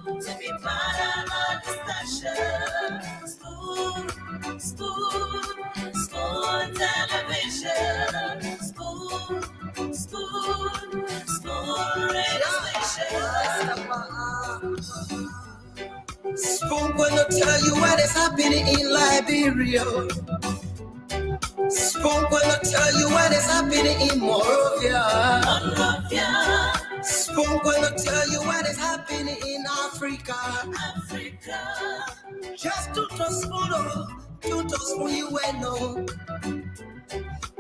to be part of our discussion. Spoon television. Spoon radio station. Spoon gonna tell you what is happening in Liberia. Spoon gonna tell you what is happening in Monrovia. Spoon gonna tell you what is happening in Africa. Just to spoon, you know.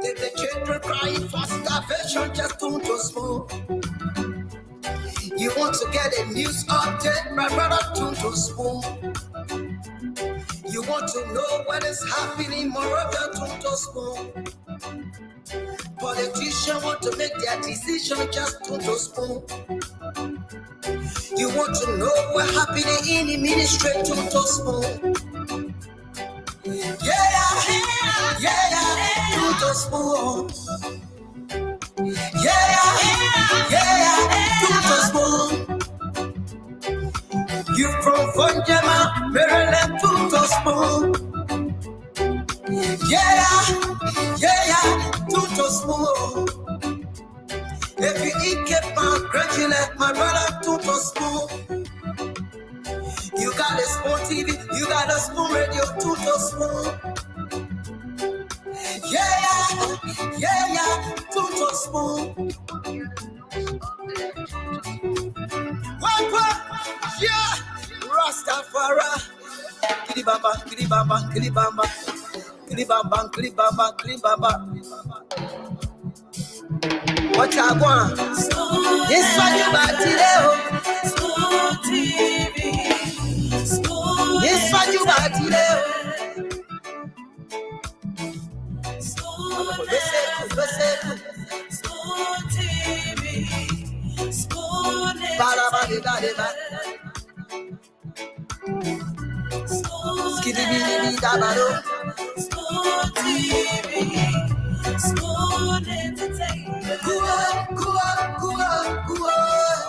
If the children crying for starvation, just to spoon. You want to get a news update, my brother, to spoon. You want to know what is happening, moreover, to spoon. Politicians want to make their decision, just to spoon. You want to know what's happening in the ministry, to spoon. Yeah, to spoon. Yeah, to spoon. You from Funjama, Maryland, to spoon. Yeah, to spoon. If you eat keep my congratulate my brother, to spoon. You got a spoon TV, you got a spoon radio, to spoon. Yeah, to spoon. What? Yeah, Rastafari. Kilibamba. What I want? Yes, what you got today? Spoon TV. Yes, what you got today? Spoon TV. Spoon. Spoon entertainment.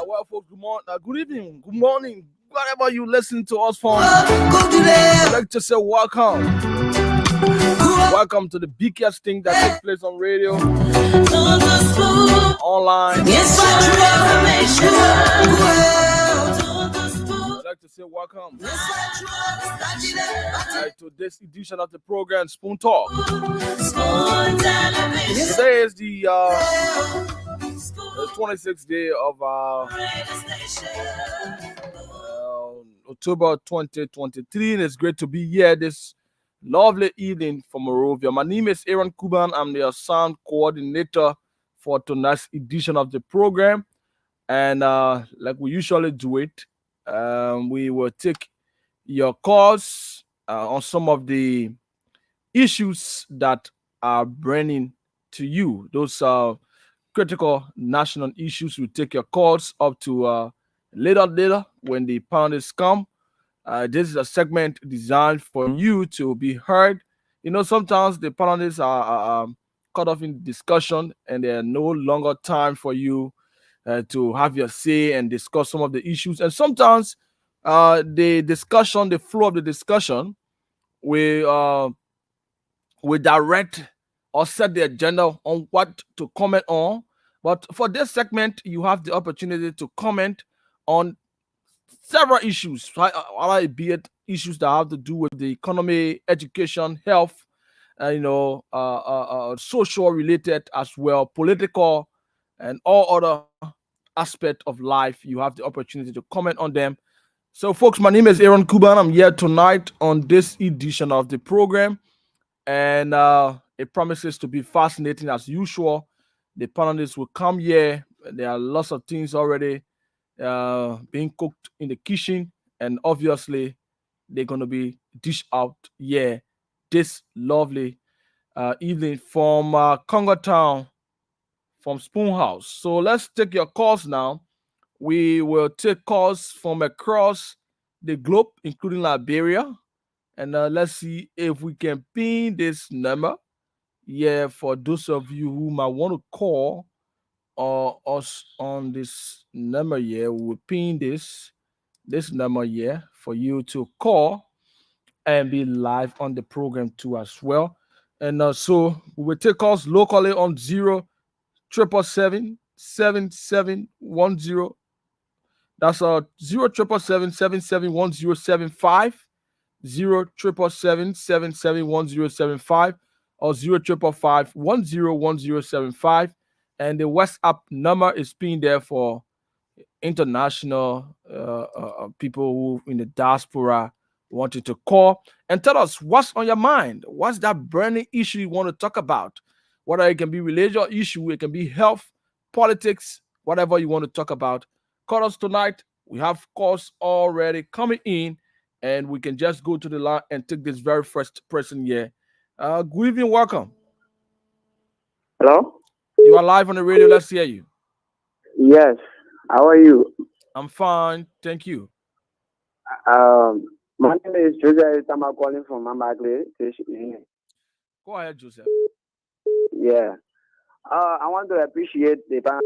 Well, folks, good morning, good evening, good morning, wherever you listen to us from. I'd like to say welcome. Welcome to the biggest thing that takes place on radio, online. I'd like to say welcome to this edition of the program, Spoon Talk. Today is the 26th day of October 2023, and it's great to be here this lovely evening from Monrovia. My name is Aaron Kuban. I'm the sound coordinator for tonight's edition of the program, and like we usually do it, we will take your calls on some of the issues that are burning to you. Those are critical national issues. We take your calls up to later when the panelists come. This is a segment designed for you to be heard. You know, sometimes the panelists are caught up in discussion, and there are no longer time for you to have your say and discuss some of the issues. And sometimes the flow of the discussion, we direct or set the agenda on what to comment on. But for this segment, you have the opportunity to comment on several issues, right? Be it issues that have to do with the economy, education, health, social related as well, political, and all other aspects of life. You have the opportunity to comment on them. So, folks, my name is Aaron Kuban. I'm here tonight on this edition of the program, and it promises to be fascinating as usual. The panelists will come here. There are lots of things already being cooked in the kitchen, and obviously they're going to be dished out here this lovely evening from Congo Town, from Spoon House. So let's take your calls now. We will take calls from across the globe, including Liberia, and let's see if we can pin this number. Yeah, for those of you who might want to call us on this number here, we will pin this this number here for you to call and be live on the program too as well. And so we will take calls locally on 0 777 That's 0 0 or 0 and the WhatsApp number is pinned there for international people who in the diaspora wanted to call and tell us what's on your mind. What's that burning issue you want to talk about? Whether it can be religious issue, it can be health, politics, whatever you want to talk about. Call us tonight. We have calls already coming in, and we can just go to the line and take this very first person here. Good evening, welcome. Hello? You are live on the radio. Let's hear you. Yes. How are you? I'm fine, thank you. My name is Joseph. I'm calling from Mambagle. Go ahead, Joseph. Yeah. I want to appreciate the panel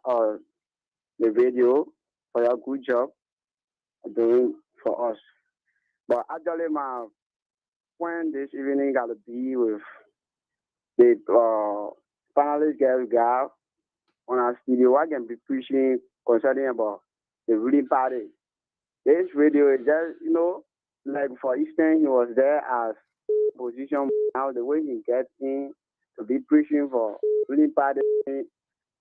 or the radio for your good job doing for us. But actually, my point this evening got to be with the panelist guy on our studio. I can be preaching concerning about the ruling party. This radio is just, like for instance, he was there as position. Now the way he gets in to be preaching for ruling party, it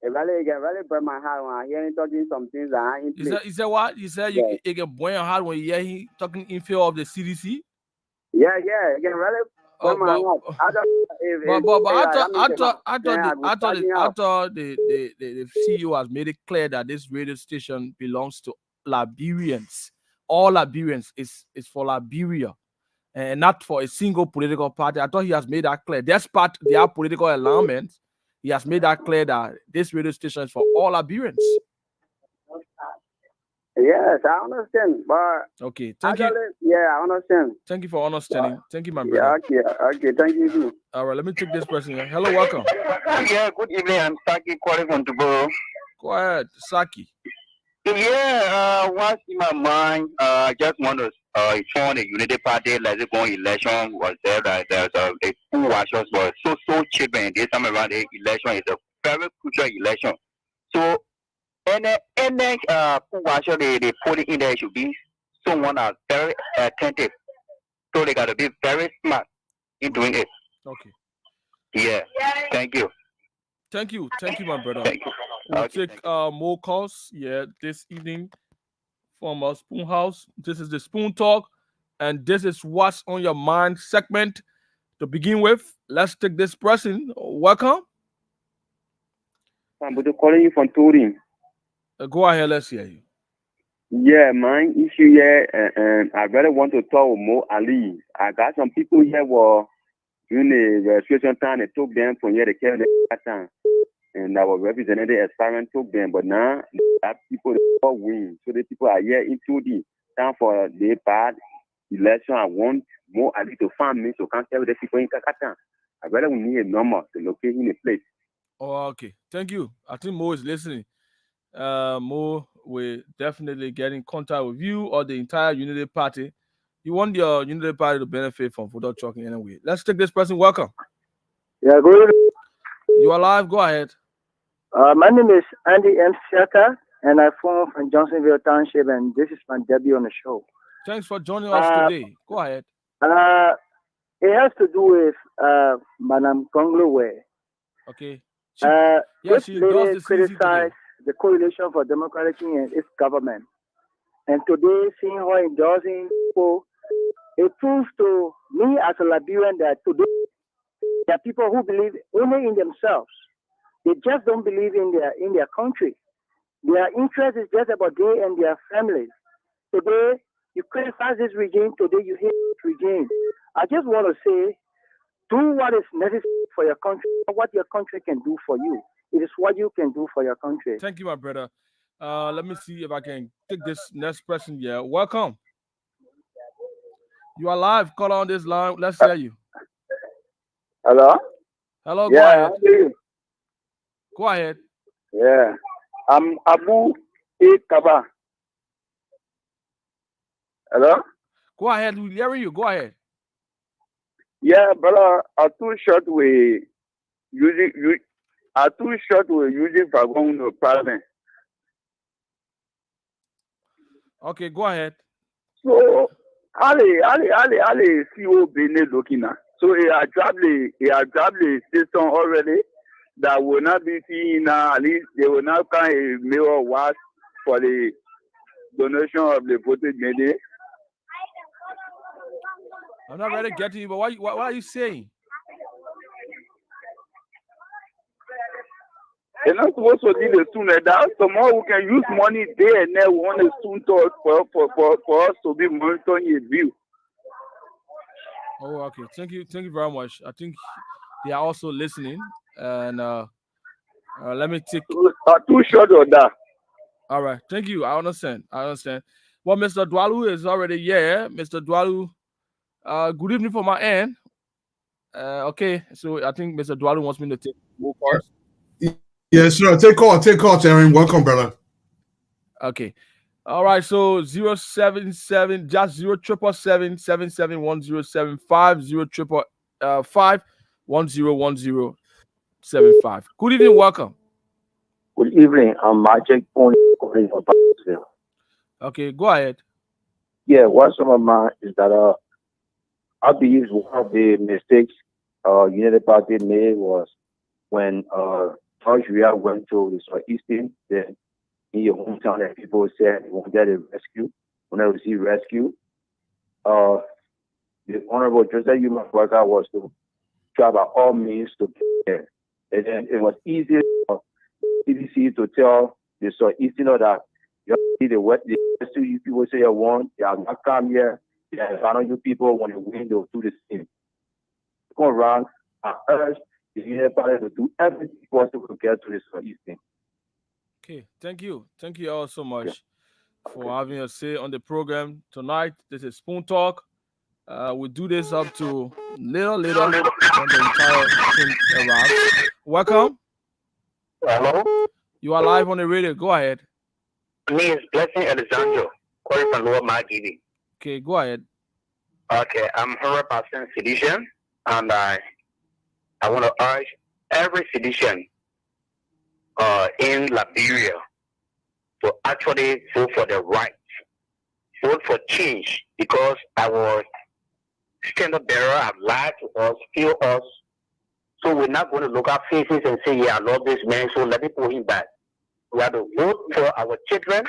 really break my heart when I hear him talking some things that are in place. Is that what? You said you get boy your heart when you hear he talking in favor of the CDC? Yeah, it can really break my heart. I thought the CEO has made it clear that this radio station belongs to Liberians. All Liberians is for Liberia and not for a single political party. I thought he has made that clear. Despite their political alignment, he has made that clear that this radio station is for all Liberians. Yes, I understand, but okay, thank you. Yeah, I understand. Thank you for understanding. Thank you, my brother. Okay, thank you too. All right, let me take this person here. Hello, welcome. Yeah, good evening. I'm Saki calling from Togo. Go ahead, Saki. Yeah, what's in my mind? I just want to inform the Unity Party like the going election was there that there's the two watchers were so cheap, and this time around the election is a very crucial election. So any who watcher they put in there should be someone are very attentive. So they gotta be very smart in doing it. Okay. Yeah. Thank you. Thank you, my brother. Thank you. We'll take more calls this evening from our Spoon House. This is the Spoon Talk, and this is what's on your mind segment. To begin with, let's take this person. Welcome. I'm calling you from Turin. Go ahead, let's hear you. Yeah, my issue here, and I really want to talk with Mo Ali. I got some people here were during the registration time, they took them from here, they carried them time. And our representative experiment took them, but now that people all win. So the people are here into the time for the bad election. I want Mo Ali to find me so can't tell the people in Kakatan. I really need a number to locate in a place. Oh, okay. Thank you. I think Mo is listening. Mo will definitely get in contact with you or the entire Unity Party. You want your Unity Party to benefit from photo trucking anyway. Let's take this person. Welcome. Yeah, good. You are live. Go ahead. My name is Andy M. Siaka, and I'm from Johnsonville Township, and this is my debut on the show. Thanks for joining us today. Go ahead. It has to do with Madam Konglowe. Okay. She does criticize the Coalition for Democratic Change and its government. And today, seeing her endorsing people, it proves to me as a Liberian that today there are people who believe only in themselves. They just don't believe in their country. Their interest is just about they and their families. Today, you criticize this regime. Today, you hate this regime. I just want to say, do what is necessary for your country, what your country can do for you. It is what you can do for your country. Thank you, my brother. Let me see if I can take this next person. Yeah, welcome. You are live. Call on this line. Let's hear you. Hello? Hello, yeah, go ahead. How are you? Go ahead. Yeah. I'm Abu A. Kaba. Hello? Go ahead. We're hearing you. Go ahead. Yeah, brother, are too short we using for going to parliament. Okay, go ahead. So Ali see what Benin looking at. So he had dropped the system already that will not be seen now. At least they will not come a mail watch for the donation of the voted media. I'm not ready to get to you, but what are you saying? They're not supposed to do the sooner. That tomorrow we can use money there and there. We want to soon talk for us to be monitoring a view. Oh, okay. Thank you very much. I think they are also listening, and let me take. Too short of that. All right. Thank you. I understand. Well, Mr. Dwalu is already here. Mr. Dwalu, good evening from my end. Okay, so I think Mr. Dwalu wants me to take more calls. Yeah, sure. Take call, Aaron. Welcome, brother. Okay. All right, so 077 just 0777 771075 5101075. Good evening, welcome. Good evening. I'm Magic calling from Pakistan. Okay, go ahead. Yeah, what's on my mind is that I believe one of the mistakes United Party made was when Georgia went to the Southeastern, then in your hometown, and people said they wanted a rescue. When I received rescue, the Honorable Joseph Human Worker was to try by all means to get there. And then it was easy for CDC to tell the Southeastern that you see the rescue people say you want, they are not come here, they are found you people when you win, they'll do the same. Go around, I urge the United Party to do everything possible to get to the Southeastern. Okay, thank you all so much for having us say on the program tonight. This is Spoon Talk. We do this up to little when the entire thing arrives. Welcome. Hello? You are live on the radio. Go ahead. My name is Blessing Alexander, calling from Lower Margini. Okay, go ahead. Okay, I'm 100% Seditian, and I want to urge every Seditian in Liberia to actually vote for the right, vote for change, because our standard bearer have lied to us, steal us. So we're not going to look at faces and say, yeah, I love this man, so let me put him back. We have to vote for our children.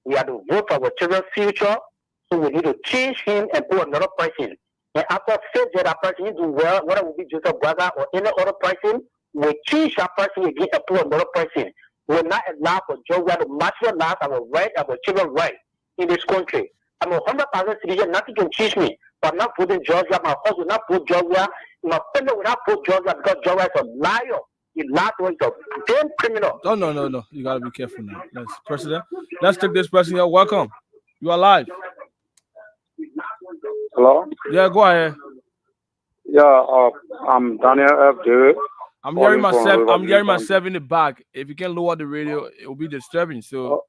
We have to vote for our children's future. So we need to change him and put another person. And after fifth that person do well, whether it will be Joseph Brother or any other person, we change that person again and put another person. We will not allow for Joe. We have to marginalize our right, our children's right in this country. I'm 100% citizen. Nothing can change me. But I'm not voting Georgia. My husband will not vote Georgia. My family will not vote Georgia because Georgia is a liar. He lied to us. He's a damn criminal. No. You gotta be careful now. Let's take this person here. Welcome. You are live. Hello? Yeah, go ahead. Yeah, I'm Daniel F. David. I'm hearing myself in the back. If you can lower the radio, it will be disturbing. So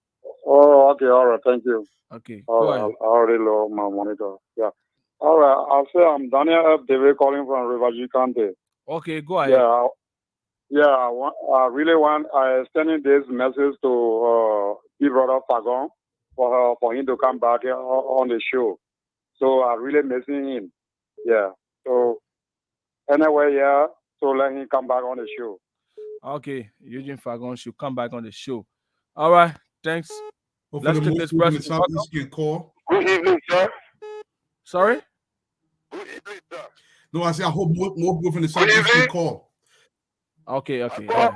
Okay, all right, thank you. okay, All go right, ahead. I already lowered my monitor. Yeah. All right, I'll say I'm Daniel F. David calling from Riverview County. Okay, go ahead. I really want extending this message to Big Brother Fagon for him to come back here on the show. So I'm really missing him. Yeah. So anyway, yeah. So let him come back on the show. Okay, Eugene Fagon should come back on the show. All right, thanks. Let's take this person. Good evening, sir. Sorry? Good evening, sir. No, I say I hope more people from the Southeast can call. Okay. Yeah.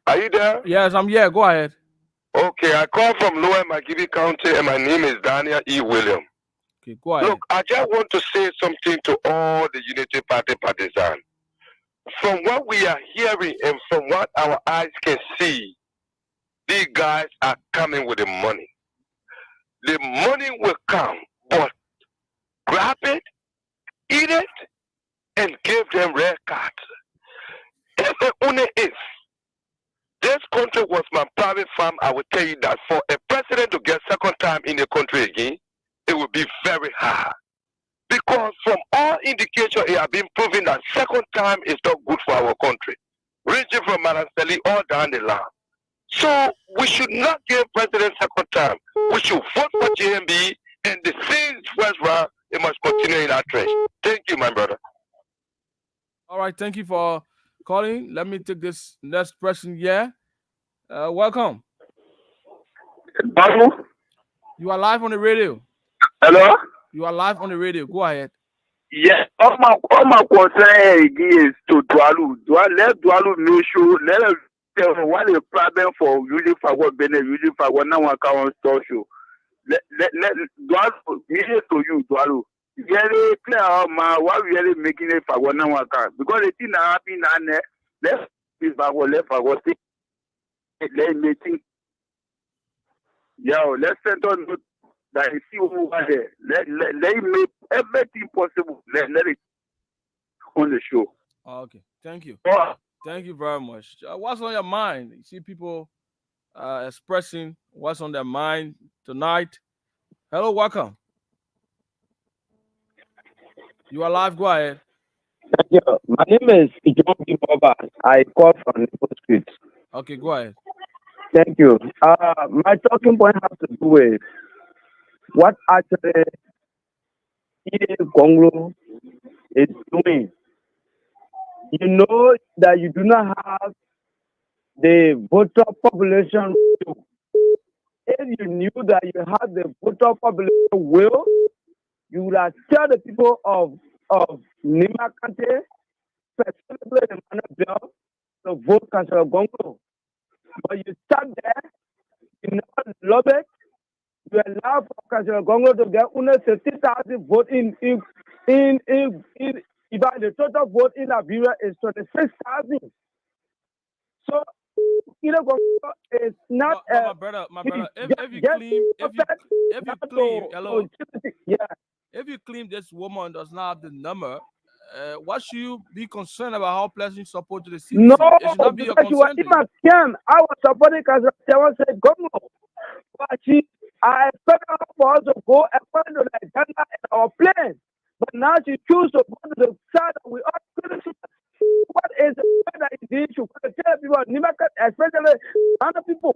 Are you there? Yes, I'm here. Go ahead. Okay, I call from Lower Margini County, and my name is Daniel E. William. Okay, go ahead. Look, I just want to say something to all the Unity Party partisans. From what we are hearing and from what our eyes can see, these guys are coming with the money. The money will come, but grab it, eat it, and give them red cards. Only if this country was my private farm, I would tell you that for a president to get second time in the country again, it will be very hard. Because from all indications, it has been proven that second time is not good for our country. Ranging from Manasseh all down the line. So we should not give President second time. We should vote for JMB, and the same first round, it must continue in our trash. Thank you, my brother. All right, thank you for calling. Let me take this next person here. Welcome. Hello? You are live on the radio. Hello? You are live on the radio. Go ahead. Yes, all my concern is to Dwalu. Let Dwalu know show. Let him tell him what the problem for using for what benefit using for what now account store show. Let Dwalu media to you Dwalu. Really clear out man why we really making it for what now account because the thing that happen and let's be back what left for what let me think. Yo, let's send on that you see over there. Let make everything possible. Let it on the show. Okay, thank you. Oh. Thank you very much. What's on your mind? You see people expressing what's on their mind tonight. Hello, welcome. You are live. Go ahead. Thank you. My name is John B. Boba. I call from Nipple Street. Okay, go ahead. Thank you. My talking point has to do with what actually Congo is doing. You know that you do not have the voter population will. If you knew that you have the voter population will, you would have tell the people of Nima County, specifically the Manabel, to vote Councilor Gongo. But you sat there, you never love it. You allow for Councilor Gongo to get under 60,000 votes in the total vote in Liberia is 26,000. So, you know, it's not. My brother, if you claim this woman does not have the number, what should you be concerned about how pleasant support to the city? No, it should not be your concern. I was supporting because I said, Gongo. But I expect her for us to go according to the agenda in our plan. But now she chooses to go to the side that we all criticize. What is the way that it is? You could tell people, especially other people.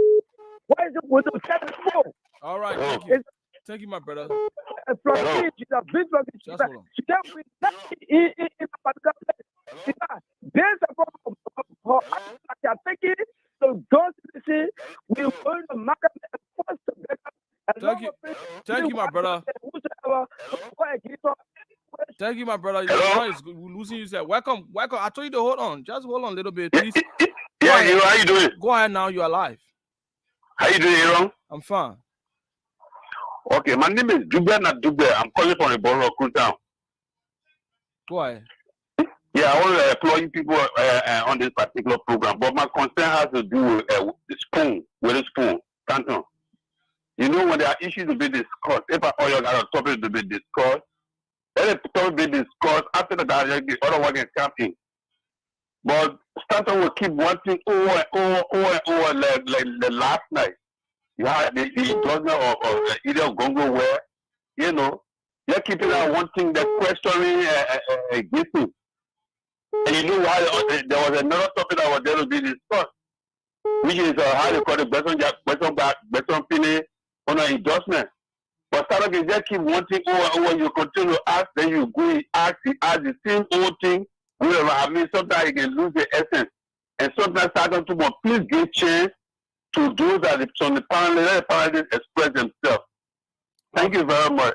Why is it going to tell people? All right, thank you. Thank you, my brother. She's a big she can't be in a particular place. There's a problem for us that are taking. So don't see we're going to market and force to get up. Thank you, my brother. Thank you, my brother. Your voice losing you. Said, welcome. I told you to hold on. Just hold on a little bit, please. Yeah, Hero, how you doing? Go ahead now. You are live. How you doing, Hero? I'm fine. Okay, my name is Dube Nadube. I'm calling from the borough of Kutown. Go ahead. Yeah, I want to employ people on this particular program, but my concern has to do with the spoon, Canton. You know, when there are issues to be discussed, if I order a topic to be discussed, let the topic be discussed after the other one can come in. But Stanton will keep wanting over like the last night. You had the endorsement of either Gongo where, you know, you're keeping on wanting the questioning existing. And you know why there was another topic that was there to be discussed, which is how they call the Beson Pine on an endorsement. But Startup just keep wanting over, you continue to ask, then you go and ask the same old thing. I mean, sometimes you can lose the essence. And sometimes Startup to please give chance to those that on the panel, let the panelists express themselves. Thank you very much.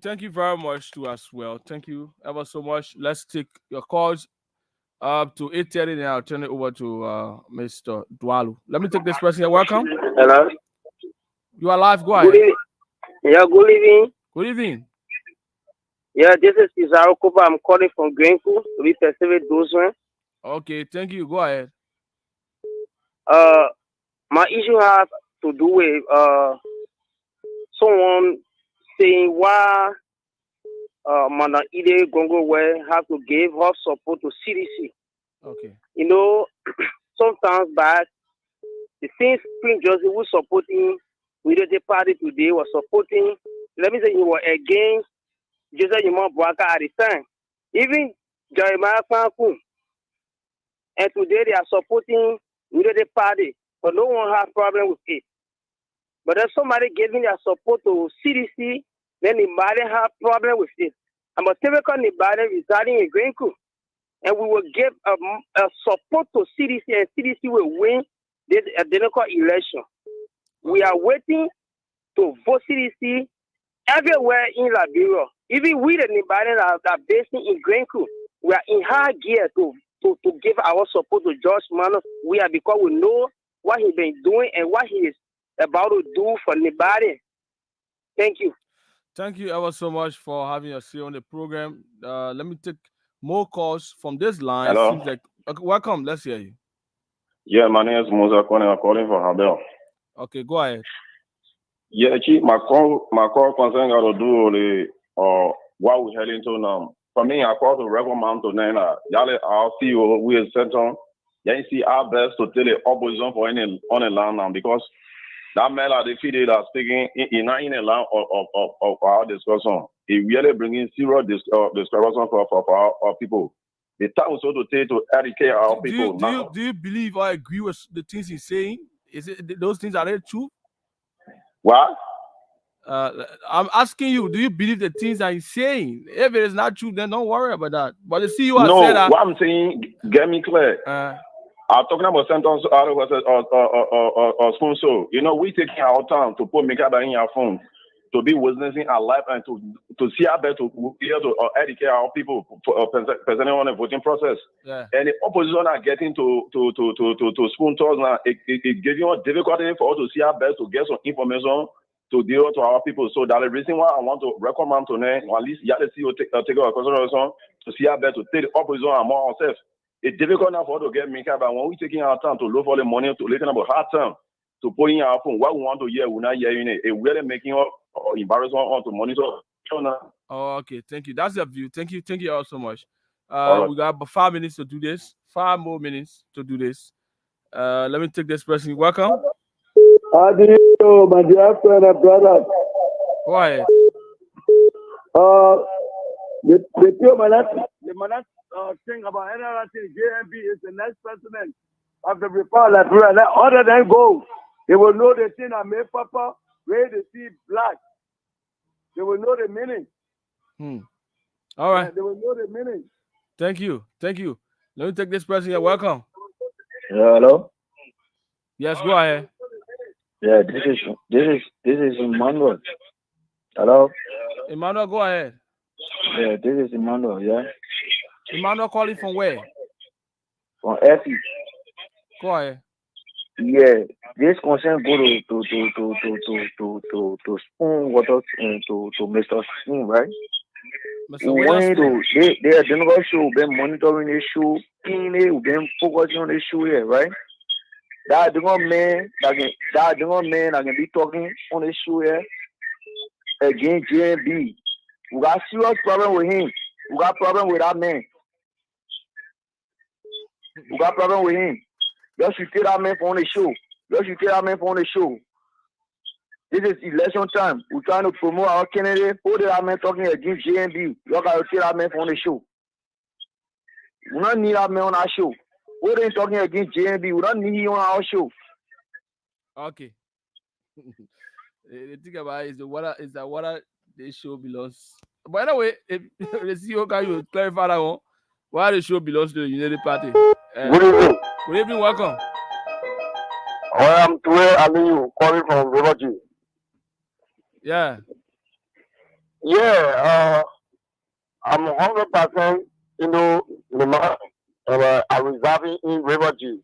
Thank you very much too as well. Thank you ever so much. Let's take your calls up to 8:30 and I'll turn it over to Mr. Dwalu. Let me take this person here. Welcome. Hello. You are live. Go ahead. Good evening. Yeah, good evening. Good evening. Yeah, this is Pizarro Copa. I'm calling from Greencool to be specific those ones. Okay, thank you. Go ahead. My issue has to do with someone saying why Mana Ide Gongo have to give her support to CDC. Okay. You know, sometimes back, the same Spring Jersey was supporting, we did the party today was supporting let me say, he was against Joseph Yuma Boaka at the time. Even Jeremiah Fanku. And today they are supporting Unity Party, but no one has problem with it. But if somebody giving their support to CDC, then nobody have problem with it. I'm a typical nobody residing in Green Cook. And we will give a support to CDC, and CDC will win this identical election. We are waiting to vote CDC everywhere in Liberia. Even we, the Nibarians that are based in Green Cook, we are in high gear to give our support to George Manos. We are, because we know what he's been doing and what he is about to do for Nibari. Thank you. Thank you ever so much for having us here on the program. Let me take more calls from this line. Hello. Seems like, okay, welcome. Let's hear you. Yeah, my name is Musa Kone. I'm calling from Habel. Okay, go ahead. Yeah, chief, my call concern got to do with what we're heading to now. For me, I call to recommend to Nana, Yale, our CEO, we are sent on. Yeah, you see our best to tell the opposition for any on the land now, because that man are defeated are speaking in a land of our discussion. It really bringing serious discussion for our people. The time also to take to educate our people now. Do you believe or agree with the things he's saying? Is it those things are they true? What? I'm asking you, do you believe the things that he's saying? If it is not true, then don't worry about that. But the CEO has said that. No, what I'm saying, get me clear. I'm talking about sentence or sponsor. You know, we taking our time to put makeup in your phone, to be witnessing our life and to see our best to be able to educate our people presenting on the voting process. Yeah. And the opposition are getting to spoon toss now. It gives you a difficulty for us to see our best to get some information to deal to our people. So that's the reason why I want to recommend to them, or at least you have to see take a consideration to see our best to take the opposition and more ourselves. It's difficult now for us to get makeup, but when we taking our time to look for the money, to listen about hard time, to put in our phone, what we want to hear, we're not hearing it. It's really making us embarrassment on to monitor. Oh, okay. Thank you. That's your view. Thank you. Thank you all so much. Right. We got about 5 minutes to do this. 5 more minutes to do this. Let me take this person. Welcome. How do you know, my dear friend and brother? Go ahead. The man thing about NRC JMB is the next president of the Republic of Liberia. Other than go, they will know the thing I made Papa, where they see black. They will know the meaning. All right. Yeah, they will know the meaning. Thank you. Thank you. Let me take this person here. Welcome. Yeah, hello. Yes, go ahead. Yeah, this is Emmanuel. Hello. Emmanuel, go ahead. Yeah, this is Emmanuel. Yeah. Emmanuel calling from where? From Effie. Go ahead. Yeah, this concern go to Spoon water to Mr. Spoon, right? When they are doing a show, been monitoring the show, been focusing on the show here, right? That the man that can be talking on the show here against JMB. We got serious problem with him. We got problem with that man. We got problem with him. Just you take that man from the show. This is election time. We're trying to promote our candidate. Who that man talking against JMB? You got to take that man from the show. We don't need that man on our show. Who they talking against JMB? We don't need him on our show. Okay. The thing about it is that what the show belongs. By the way, if the CEO can you clarify that one? Why the show belongs to the Unity Party? Good evening. Good evening, welcome. I am Ture Aliyu calling from River G. Yeah. Yeah, I'm 100% I'm reserving in River G.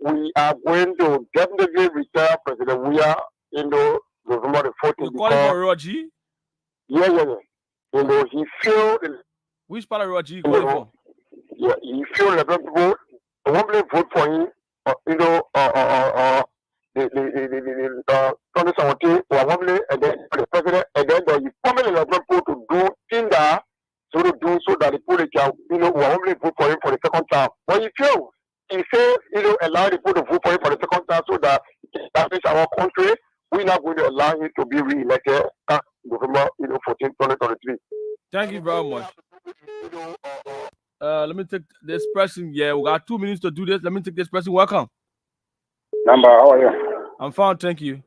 We are going to definitely retire President Weah November the 14th. You calling for River G? Yeah. He feel. Which part of River G you calling for? Yeah, he feel that people won't vote for him. The 2017 and then the president, and then the family people to do things that so that the people can won't vote for him for the second time. But he say allow the people to vote for him for the second time so that he establish our country. we're not going to allow him to be re-elected November 14, 2023. Thank you very much. Let me take this person. Yeah, we got 2 minutes to do this. Let me take this person. Welcome. Number, how are you? I'm fine, thank you.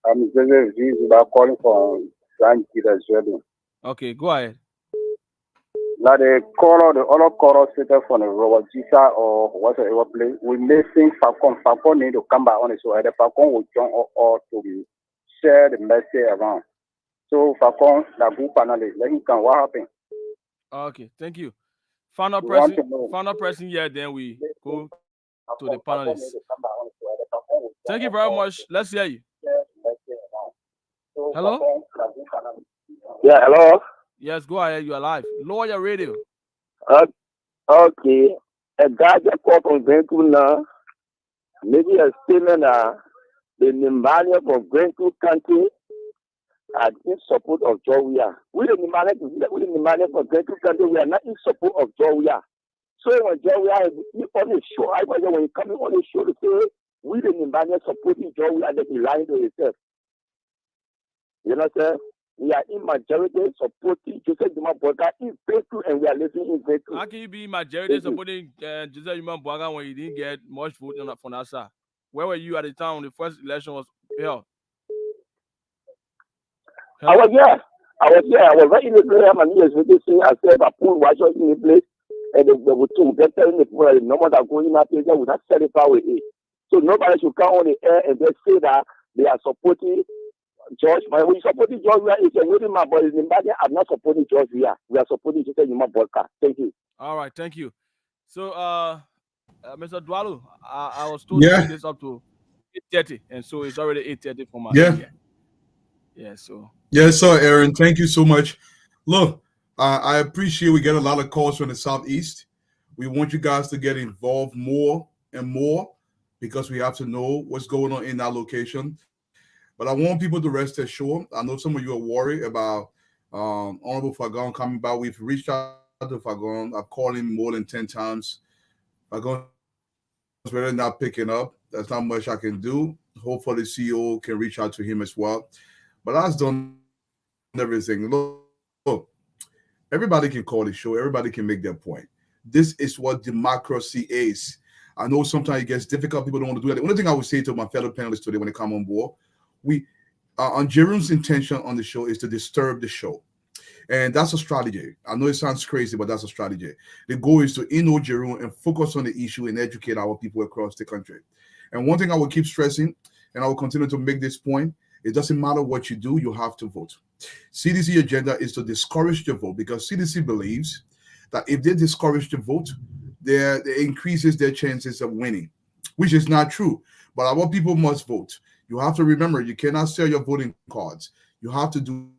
I'm Joseph Jesus, calling from Grand Peter Sweden. Okay, go ahead. Now the other color setter from the Robert Gisa or whatever place, we may think Falcon need to come back on it, so the Falcon will join or to share the message around. So Falcon, the group panelist, let him come. What happened? Okay, thank you. Final pressing here, then we go to the panelists. Thank you very much. Let's hear you. Hello? Yeah, hello? Yes, go ahead. You are live. Lower your radio. Okay. A guy just called from Vancouver now. Maybe a statement the Nimbania from Vancouver country are in support of Georgia. We the Nimbania from Vancouver country, we are not in support of Georgia. So when Georgia is on the show, I wonder when you come on the show to say we the Nimbania supporting Georgia, they be lying to yourself. You know what I'm saying? We are in majority supporting Joseph Juma Boga in Vancouver, and we are living in Vancouver. How can you be in majority supporting Joseph Juma Boga when you didn't get much vote from that side? Where were you at the time when the first election was held? I was here. I was right in the place. I'm here. I said, I put watch in the place, and they were telling the people that the number that going in that place, they would not sell it away. So nobody should come on the air and just say that they are supporting George. But when you supporting George, it's a waiting man, but I'm not supporting George here. We are supporting Joseph Juma Boga. Thank you. All right, thank you. So, Mr. Dwalo, I was told to take this up to 8:30, and so it's already 8:30 for my area. Yeah, so. Yes, sir, Aaron. Thank you so much. Look, I appreciate we get a lot of calls from the Southeast. We want you guys to get involved more and more because we have to know what's going on in that location. But I want people to rest assured. I know some of you are worried about Honorable Fagon coming back. We've reached out to Fagon. I've called him more than 10 times. Fagon's really not picking up. There's not much I can do. Hopefully, the CEO can reach out to him as well. But that's done everything. Look, everybody can call the show. Everybody can make their point. This is what democracy is. I know sometimes it gets difficult. People don't want to do that. The only thing I would say to my fellow panelists today when they come on board, on Jerome's intention on the show is to disturb the show. And that's a strategy. I know it sounds crazy, but that's a strategy. The goal is to know Jerome and focus on the issue and educate our people across the country. And one thing I will keep stressing, and I will continue to make this point, it doesn't matter what you do, you have to vote. CDC agenda is to discourage the vote because CDC believes that if they discourage the vote, it increases their chances of winning, which is not true. But our people must vote. You have to remember, you cannot sell your voting cards. You have to do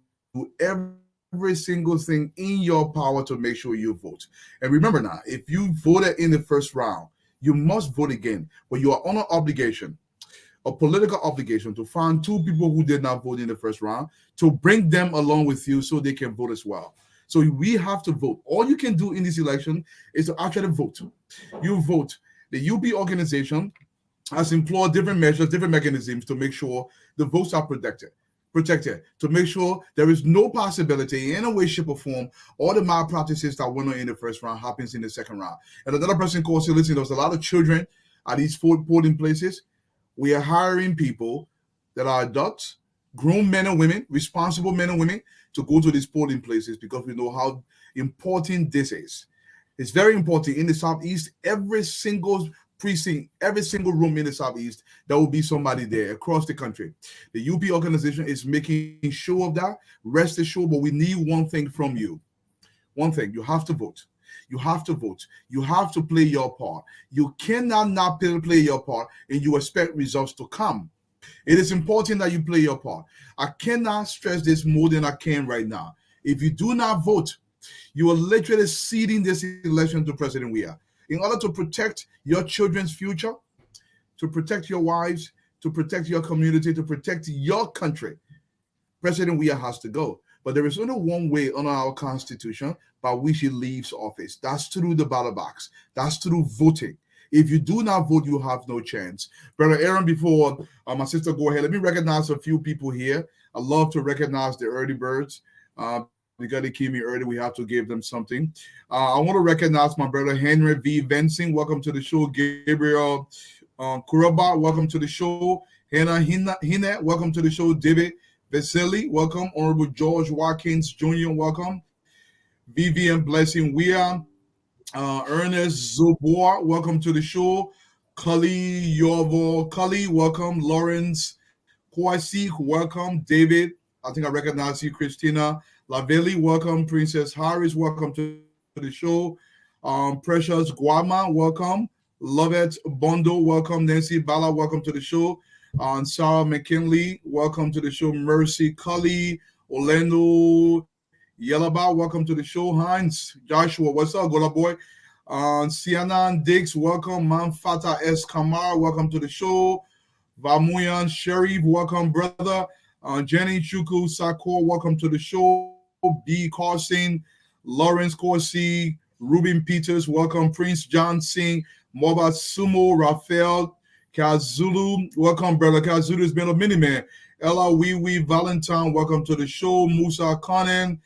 every single thing in your power to make sure you vote. And remember now, if you voted in the first round, you must vote again. But you are on an obligation, a political obligation, to find 2 people who did not vote in the first round, to bring them along with you so they can vote as well. So we have to vote. All you can do in this election is to actually vote. You vote. The UP organization has employed different measures, different mechanisms to make sure the votes are protected, to make sure there is no possibility in a way, shape, or form, all the malpractices that went on in the first round happens in the second round. And another person calls, say, listen, there's a lot of children at these polling places. We are hiring people that are adults, grown men and women, responsible men and women, to go to these polling places because we know how important this is. It's very important. In the Southeast, every single precinct, every single room in the Southeast, there will be somebody there across the country. The UP organization is making sure of that. Rest assured, but we need one thing from you. One thing, you have to vote. You have to vote. You have to play your part. You cannot not play your part and you expect results to come. It is important that you play your part. I cannot stress this more than I can right now. If you do not vote, you are literally ceding this election to President Weah. In order to protect your children's future, to protect your wives, to protect your community, to protect your country, President Weah has to go. But there is only one way under our Constitution by which he leaves office. That's through the ballot box. That's through voting. If you do not vote, you have no chance. Brother Aaron, before my sister go ahead, let me recognize a few people here. I love to recognize the early birds. Because they came here early, we have to give them something. I want to recognize my brother Henry V. Vensing. Welcome to the show. Gabriel Kuraba, welcome to the show. Hannah Hina, welcome to the show. David Vasily, welcome. Honorable George Watkins Jr., welcome. Vivian Blessing Weir. Ernest Zobor, welcome to the show. Cully Yovo Cully, welcome. Lawrence Kwasi, welcome. David, I think I recognize you. Christina Lavelli, welcome. Princess Harris, welcome to the show. Precious Guama, welcome. Lovett Bondo, welcome. Nancy Bala, welcome to the show. Sarah McKinley, welcome to the show. Mercy Cully, Orlando Yellaba, welcome to the show. Heinz Joshua, what's up, Gola boy? Sianan Dix, welcome. Manfata S. Kamara, welcome to the show. Vamuyan Sharif, welcome, brother. Jenny Chuku Sakor, welcome to the show. B. Carson, Lawrence Corsi, Ruben Peters, welcome. Prince Johnson, Moba Sumo, Raphael Kazulu, welcome, brother. Kazulu has been a mini man. Ella Wee Valentine, welcome to the show. Musa Conan,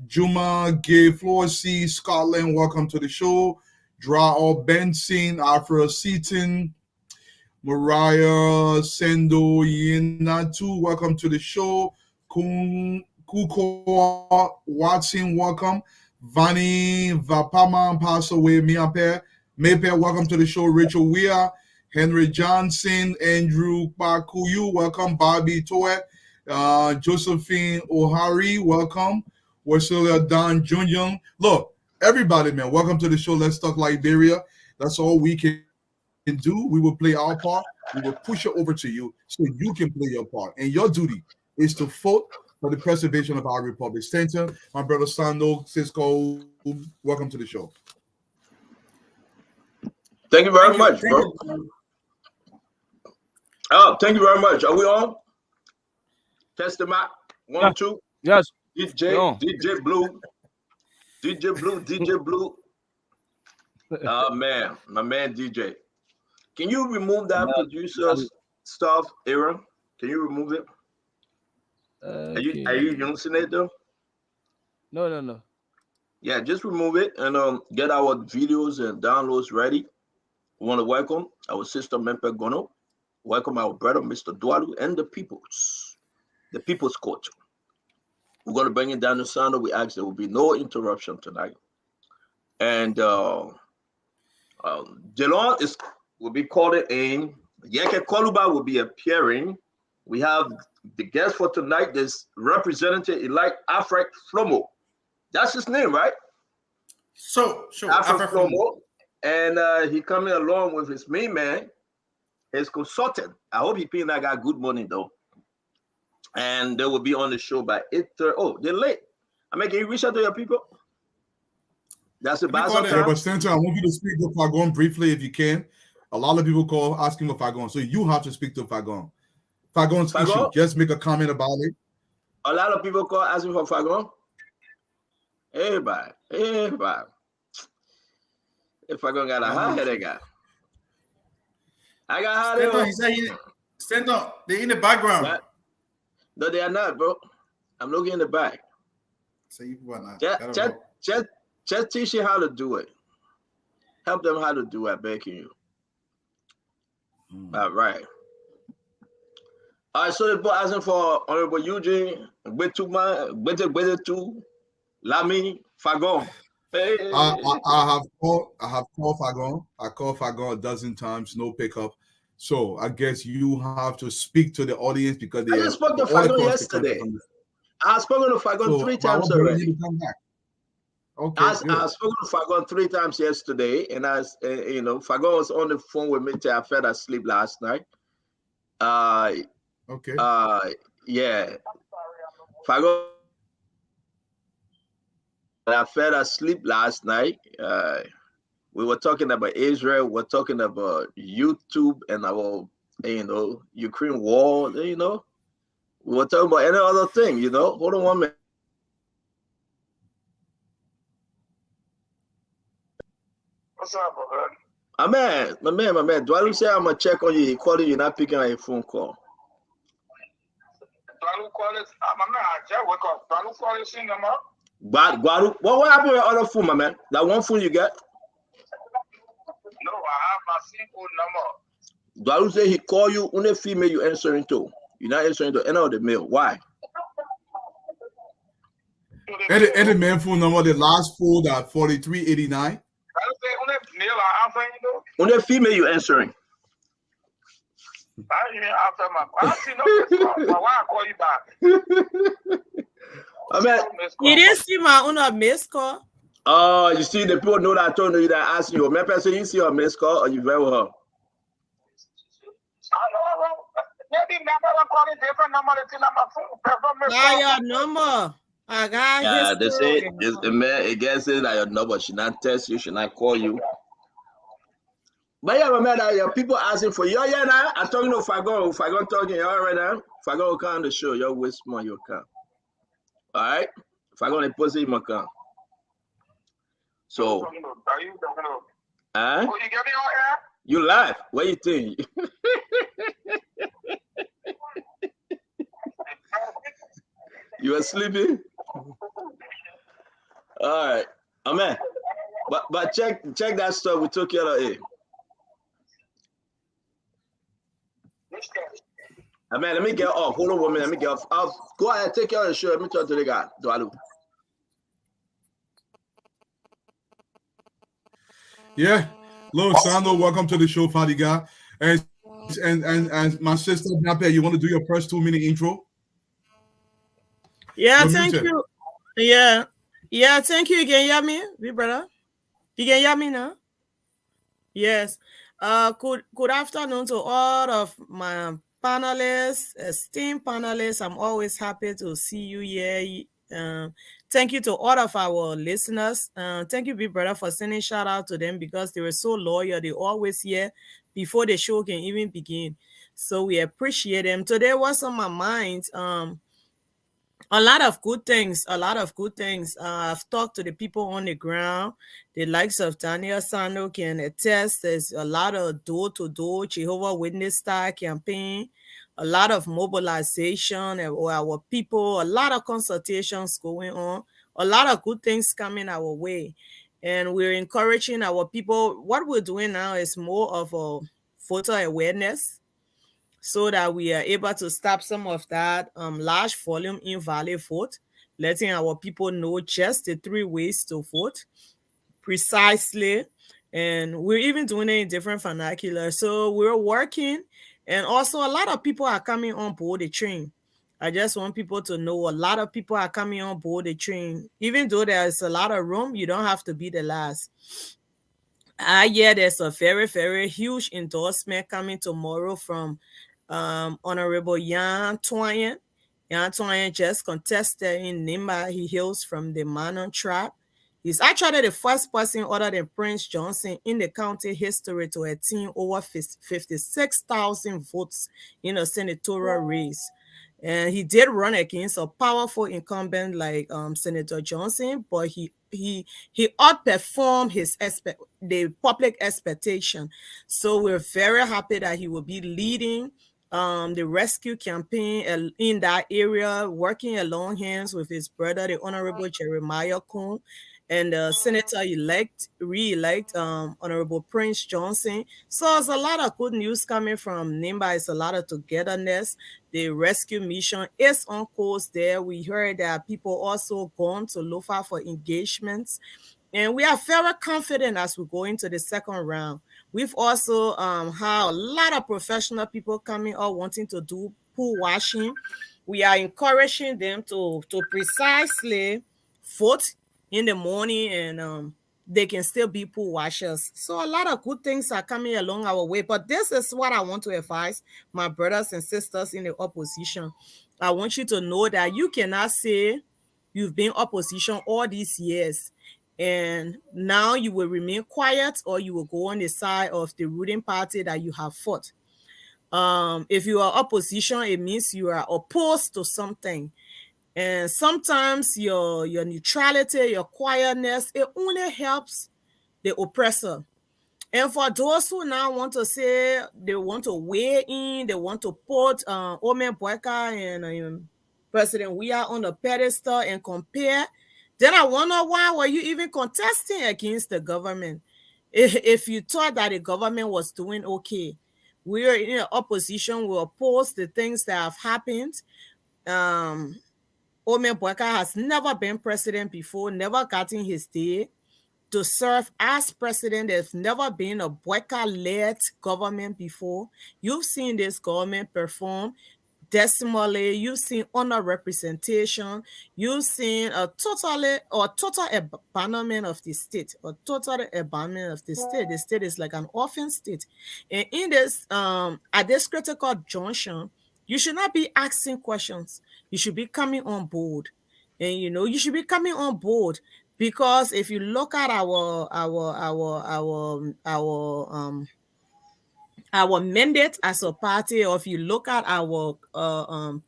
Juma Gay Florcy, Scotland, welcome to the show. Drao Benson, Afra Seaton, Mariah Sendo Yinatu, welcome to the show. Kuko Watson, welcome. Vani Vapama, pass away. Maype, welcome to the show. Rachel Weir, Henry Johnson, Andrew Bakuyu, welcome. Bobby Toet, Josephine O'Hari, welcome. Wasilia Don Jr. Look, everybody, man, welcome to the show. Let's Talk Liberia. That's all we can do. We will play our part. We will push it over to you so you can play your part. And your duty is to vote for the preservation of our republic. Stanton, my brother Sando, Cisco, welcome to the show. Thank you very much, bro. Thank you very much. Are we on? Test the mic. 1, 2. Yes. DJ Blue. Oh man, my man DJ. Can you remove that producer's stuff, Aaron? Can you remove it? Okay. Are you using it though? No. Yeah, just remove it and get our videos and downloads ready. We want to welcome our sister Mempe Gono, welcome our brother Mr. Dwalu and the People's Court. We're going to bring it down to sound. We ask there will be no interruption tonight. And Dylon will be calling in. Yeke Koluba will be appearing. We have the guest for tonight. There's Representative-elect Afrek Flomo. That's his name, right? Sure. Afrek Flomo. And he coming along with his main man, his consultant. I hope he paying that guy good money, though. And they will be on the show by 8:30. Oh, they're late. I mean, can you reach out to your people? That's about it. Yeah, but Stanton, I want you to speak to Fagon briefly if you can. A lot of people call asking for Fagon, so you have to speak to Fagon. Fagon's issue. Just make a comment about it. A lot of people call asking for Fagon. Everybody. If Fagon got a hot headache, I got hot headache. He said Stanton, they're in the background. What? No, they are not, bro. I'm looking in the back. So you not. Just teach you how to do it. Help them how to do it, begging you. All right. All right, so the boy asking for Honorable Eugene, Betu, Lami, Fagon. Hey. I have called Fagon. I called Fagon a dozen times, no pickup. So I guess you have to speak to the audience because I just spoke to Fagon yesterday. I have spoken to Fagon 3 times already. Okay, I spoke to Fagon 3 times yesterday, and Fagon was on the phone with me till I fell asleep last night. Okay. Yeah. Fagon. I fell asleep last night. We were talking about Israel. We're talking about YouTube and our, Ukraine war. We were talking about any other thing. Hold on 1 minute. What's up, brother? My man. Dwalum say I'm gonna check on you. He calling you, not picking up your phone call. Dwalum call it. My man, I just wake up. Dwalum call it, sing them up. Guadu, what happened with your other phone, my man? That one phone you get? No, I have my SIM code number. Dwalum say he call you, only female you answering to. You're not answering to any of the mail. Why? And the main phone number, the last four, that 4389. Only female you answering. I didn't answer I see no missed call. Why I call you back? I mean, you didn't see my own missed call. Oh, you see, the people know that I told you that I asked you. My person, you see your missed call or you very well? I know. Maybe number calling different number than my phone. Now your number. I got history. This man again says that your number should not text you, should not call you. But yeah, my man, your people asking for you. Yeah, now I'm talking to Fagon talking you all right now. Fagon will come on the show. You're waste more, you'll come. All right? Fagon will post it in my car. So, are you talking about? Huh? Oh, you get me on air? You laugh. What you think? You are sleeping? All right. Amen. But check that stuff we took care of it. Amen. Let me get off. Hold on 1 minute. Let me get off. I'll go ahead, take care of the show. Let me talk to the guy. Dwalum. Yeah. Hello, Sando. Welcome to the show, Fadiga. And my sister, Nape, you want to do your first 2-minute intro? Yeah, thank you. Yeah, thank you. You can hear me, big brother? You can hear me now? Yes. Good afternoon to all of my panelists, esteemed panelists. I'm always happy to see you here. Thank you to all of our listeners. Thank you, big brother, for sending shout out to them because they were so loyal. They always here before the show can even begin. So we appreciate them. Today was on my mind. A lot of good things. I've talked to the people on the ground. The likes of Daniel Sando can attest. There's a lot of door-to-door Jehovah Witness style campaign, a lot of mobilization of our people, a lot of consultations going on, a lot of good things coming our way. And we're encouraging our people. What we're doing now is more of a voter awareness, so that we are able to stop some of that large volume invalid vote, letting our people know just the 3 ways to vote precisely. And we're even doing it in different vernacular. So we're working, and also a lot of people are coming on board the train. I just want people to know a lot of people are coming on board the train. Even though there's a lot of room, you don't have to be the last. Yeah, there's a very, very huge endorsement coming tomorrow from Honorable Yan Twain. Yan Twain just contested in Nimba. He hails from the Manon tribe. He's actually the first person other than Prince Johnson in the county history to attain over 56,000 votes in a senatorial race. And he did run against a powerful incumbent like Senator Johnson, but he outperformed the public expectation. So we're very happy that he will be leading the rescue campaign in that area, working along hands with his brother, the Honorable Jeremiah Kuhn, and the Senator-elect, re-elect, Honorable Prince Johnson. So it's a lot of good news coming from Nimba. It's a lot of togetherness. The rescue mission is on course there. We heard that people also gone to Lofa for engagements. And we are very confident as we go into the second round. We've also had a lot of professional people coming out wanting to do pool washing. We are encouraging them to precisely vote in the morning, and they can still be pool washers. So a lot of good things are coming along our way. But this is what I want to advise my brothers and sisters in the opposition. I want you to know that you cannot say you've been opposition all these years and now you will remain quiet, or you will go on the side of the ruling party that you have fought. If you are opposition, it means you are opposed to something. And sometimes your neutrality, your quietness, it only helps the oppressor. And for those who now want to say they want to weigh in, they want to put Omen Boyka and President We are on the pedestal and compare, then I wonder why were you even contesting against the government? If you thought that the government was doing okay, we are in opposition, we oppose the things that have happened. Omen Boyka has never been president before, never gotten his day to serve as president. There's never been a Boyka-led government before. You've seen this government perform decimally. You've seen under-representation. You've seen a total abandonment of the state. A total abandonment of the state. The state is like an orphan state. And in this, at this critical junction, you should not be asking questions. You should be coming on board. And you should be coming on board, because if you look at our mandate as a party, or if you look at our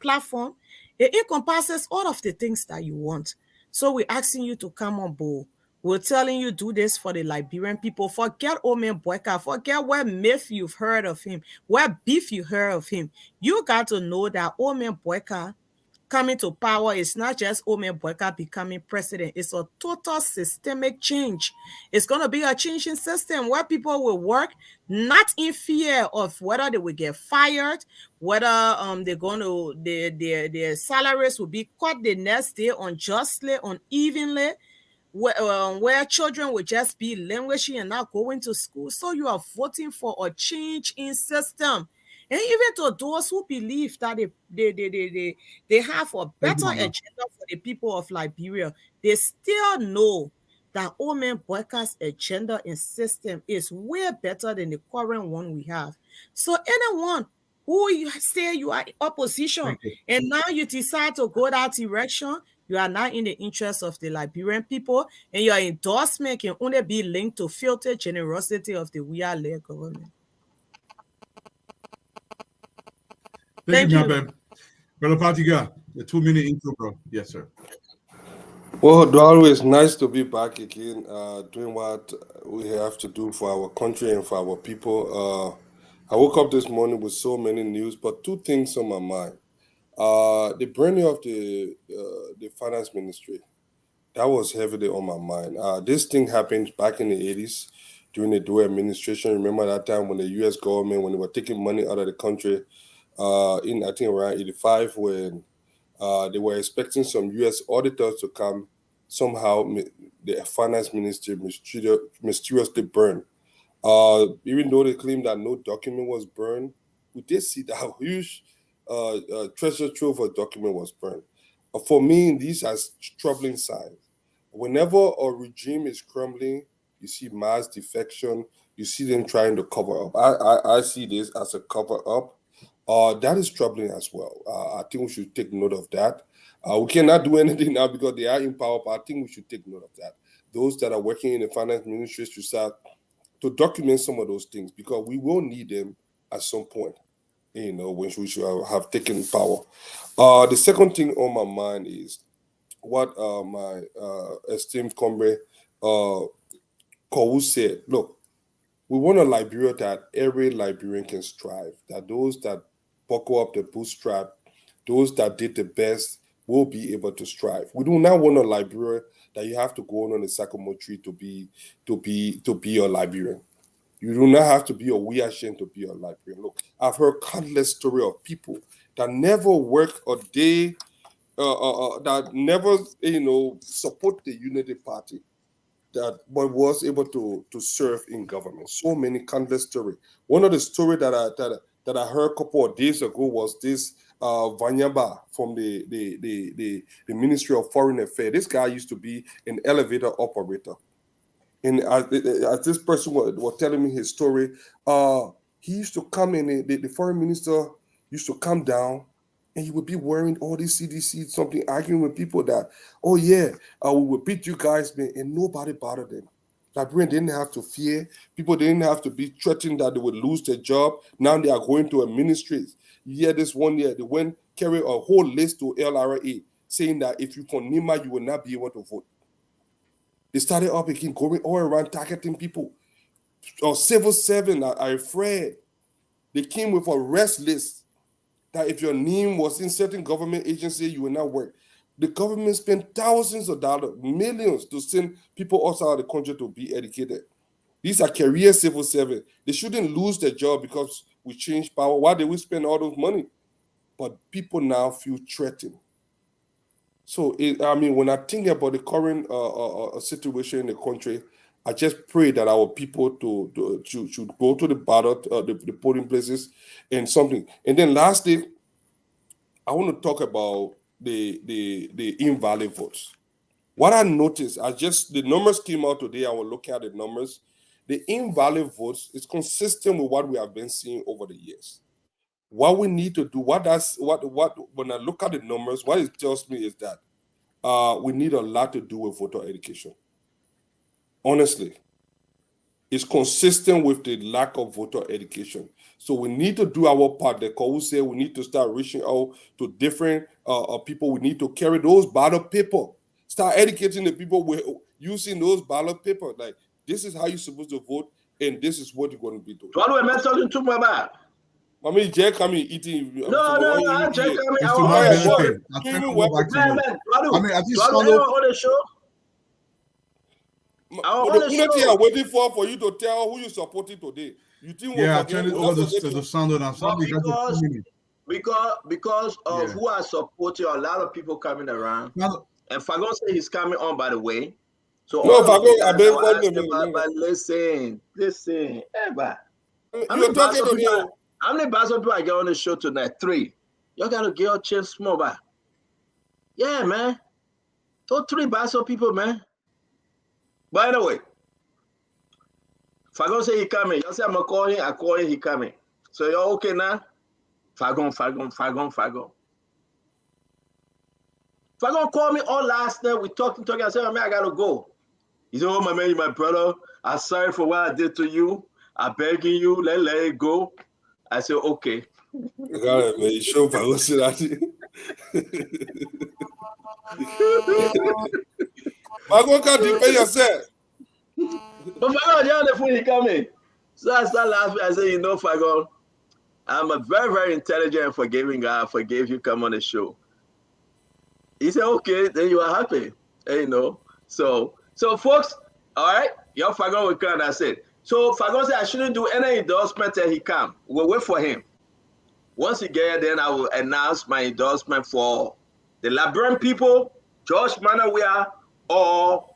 platform, it encompasses all of the things that you want. So we're asking you to come on board. We're telling you do this for the Liberian people. Forget Omen Boyka. Forget what myth you've heard of him, what beef you heard of him. You got to know that Omen Boyka coming to power is not just Omen Boyka becoming president. It's a total systemic change. It's going to be a changing system where people will work not in fear of whether they will get fired, whether they're going to their salaries will be cut the next day unjustly, unevenly, where children will just be languishing and not going to school. So you are voting for a change in system. And even to those who believe that they have a better agenda for the people of Liberia, they still know that Omen Boyka's agenda and system is way better than the current one we have. So anyone who you say you are in opposition and now you decide to go that direction, you are not in the interest of the Liberian people, and your endorsement can only be linked to filtered generosity of the We-Are-led government. Thank you, Brother Patiga. The 2-minute intro, bro. Yes, sir. Well, Dylon, it's nice to be back again, doing what we have to do for our country and for our people. I woke up this morning with so many news, but two things on my mind. The burning of the finance ministry, that was heavily on my mind. This thing happened back in the 80s during the Dewey administration. Remember that time when the U.S. government, when they were taking money out of the country, in I think around 85, when they were expecting some U.S. auditors to come. Somehow, the finance ministry mysteriously burned. Even though they claimed that no document was burned, we did see that a huge treasure trove of document was burned. For me, these are troubling signs. Whenever a regime is crumbling, you see mass defection, you see them trying to cover up. I see this as a cover up. That is troubling as well. I think we should take note of that. We cannot do anything now because they are in power, but I think we should take note of that. Those that are working in the finance ministry should start to document some of those things, because we will need them at some point, when we should have taken power. The second thing on my mind is what my esteemed comrade Kowu said. Look, we want a Liberia that every Liberian can strive, that those that buckle up the bootstrap, those that did the best will be able to strive. We do not want a Liberia that you have to go on the sycamore tree to be a Liberian. You do not have to be a we-ashamed to be a Liberian. Look, I've heard countless stories of people that never work a day, that never, support the Unity Party, but was able to serve in government. So many countless stories. One of the stories that I heard a couple of days ago was this Vanyaba from the Ministry of Foreign Affairs. This guy used to be an elevator operator. And as this person was telling me his story, he used to come in, the foreign minister used to come down, and he would be wearing all these CDC, something, arguing with people that, oh yeah, we will beat you guys, man, and nobody bothered them. Liberians didn't have to fear. People didn't have to be threatened that they would lose their job. Now they are going to a ministry. Yeah, this one year, they went carry a whole list to LRA saying that if you from Nima, you will not be able to vote. They started up again, going all around targeting people. civil servant are afraid. They came with a rest list that if your name was in certain government agency, you will not work. The government spent thousands of dollars, millions to send people outside the country to be educated. These are career civil servants. They shouldn't lose their job because we changed power. Why did we spend all those money? But people now feel threatened. So, when I think about the current situation in the country, I just pray that our people should go to the ballot, the polling places, and something. And then lastly, I want to talk about the invalid votes. What I noticed, the numbers came out today. I will look at the numbers. The invalid votes is consistent with what we have been seeing over the years. What we need to do, when I look at the numbers, what it tells me is that we need a lot to do with voter education. Honestly, it's consistent with the lack of voter education. So we need to do our part. The Kawu said we need to start reaching out to different people. We need to carry those ballot paper. Start educating the people using those ballot paper. Like, this is how you're supposed to vote, and this is what you're going to be doing. What am I talking to my man? I mean, Jay coming eating. No, Jay coming. I think on the show. I'm waiting for you to tell who you're supporting today. You think I turned it over to the sound now. Because of who I supported, a lot of people coming around. And Fagon said he's coming on, by the way. So but listen. How many bars of people I get on the show tonight? 3. Y'all gotta get your chance more back. Yeah, man. Those 3 bars of people, man. By the way, Fagon say he coming. Y'all say I'm gonna call him, I call him, he coming. So y'all okay now? Fagon. Fagon called me all last night. We talking. I said, man, I gotta go. He said, oh, my man, you're my brother. I'm sorry for what I did to you. I'm begging you, let it go. I said, okay. I got it, man. You sure Fagon said that? Fagon can't defend yourself. But Fagon, you're on the phone, he coming. So I started laughing. I said, Fagon, I'm a very, very intelligent and forgiving guy. I forgave you come on the show. He said, okay, then you are happy. So folks, all right, your Fagon will come. That's it. So Fagon said I shouldn't do any endorsement till he come. We'll wait for him. Once he get here, then I will announce my endorsement for the Labrador people, George Manawia, or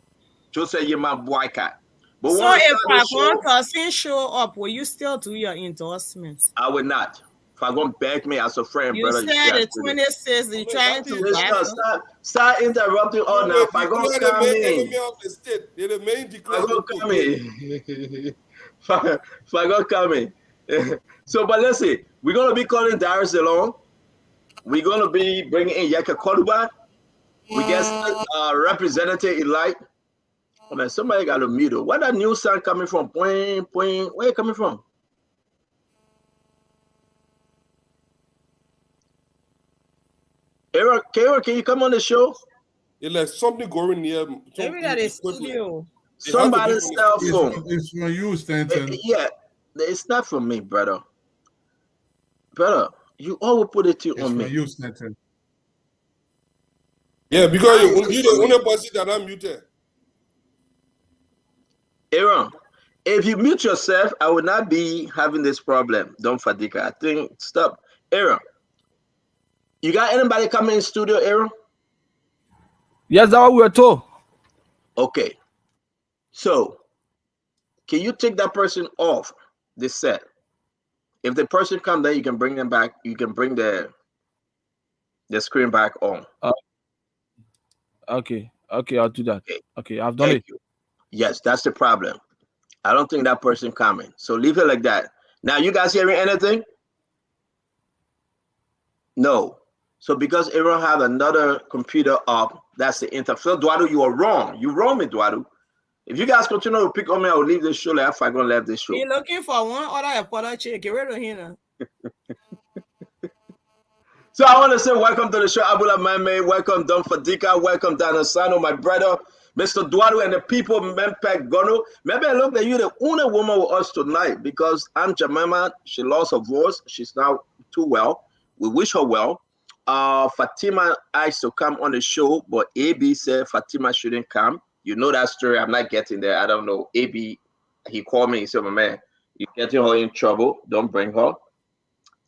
Joseph Yema Boycott. But so if Fagon doesn't show up, will you still do your endorsements? I will not. Fagon beg me as a friend, brother. You said the 26th, you're trying to start interrupting all now. Fagon coming. Fagon coming. So, but let's see. We're going to be calling Darius along. We're going to be bringing in Yaka Koluba. We get Representative Elite. Oh, man, somebody got a mute. Where that new sound coming from? Where you coming from? Aaron, can you come on the show? Yeah, like something going near. Maybe that is studio. Somebody's cell phone. It's from you, Stanton. Yeah, it's not from me, brother. Brother, you always put it on me. It's from you, Stanton. Yeah, because you're the only person that I'm muted. Aaron, if you mute yourself, I will not be having this problem. Don't fatigue. I think stop. Aaron, you got anybody coming in studio, Aaron? Yes, that's what we were told. Okay. So, can you take that person off the set? If the person comes, then you can bring them back. You can bring the screen back on. Okay, I'll do that. Okay, I've done it. Yes, that's the problem. I don't think that person coming. So leave it like that. Now, you guys hearing anything? No. So because Aaron have another computer up, that's the interface. Duado, you are wrong. You wrong me, Duado. If you guys continue to pick on me, I will leave this show like I'm going to leave this show. You're looking for one other important check. Get rid of him. So I want to say welcome to the show, Abula Mame. Welcome, Don Fadika. Welcome, Dan Osano, my brother. Mr. Dualu and the people, Mempe Gono. Maybe I look that you're the only woman with us tonight because Aunt Jemima, she lost her voice. She's now too well. We wish her well. Fatima asked to come on the show, but AB said Fatima shouldn't come. You know that story. I'm not getting there. I don't know. AB, he called me. He said, my man, you're getting her in trouble. Don't bring her.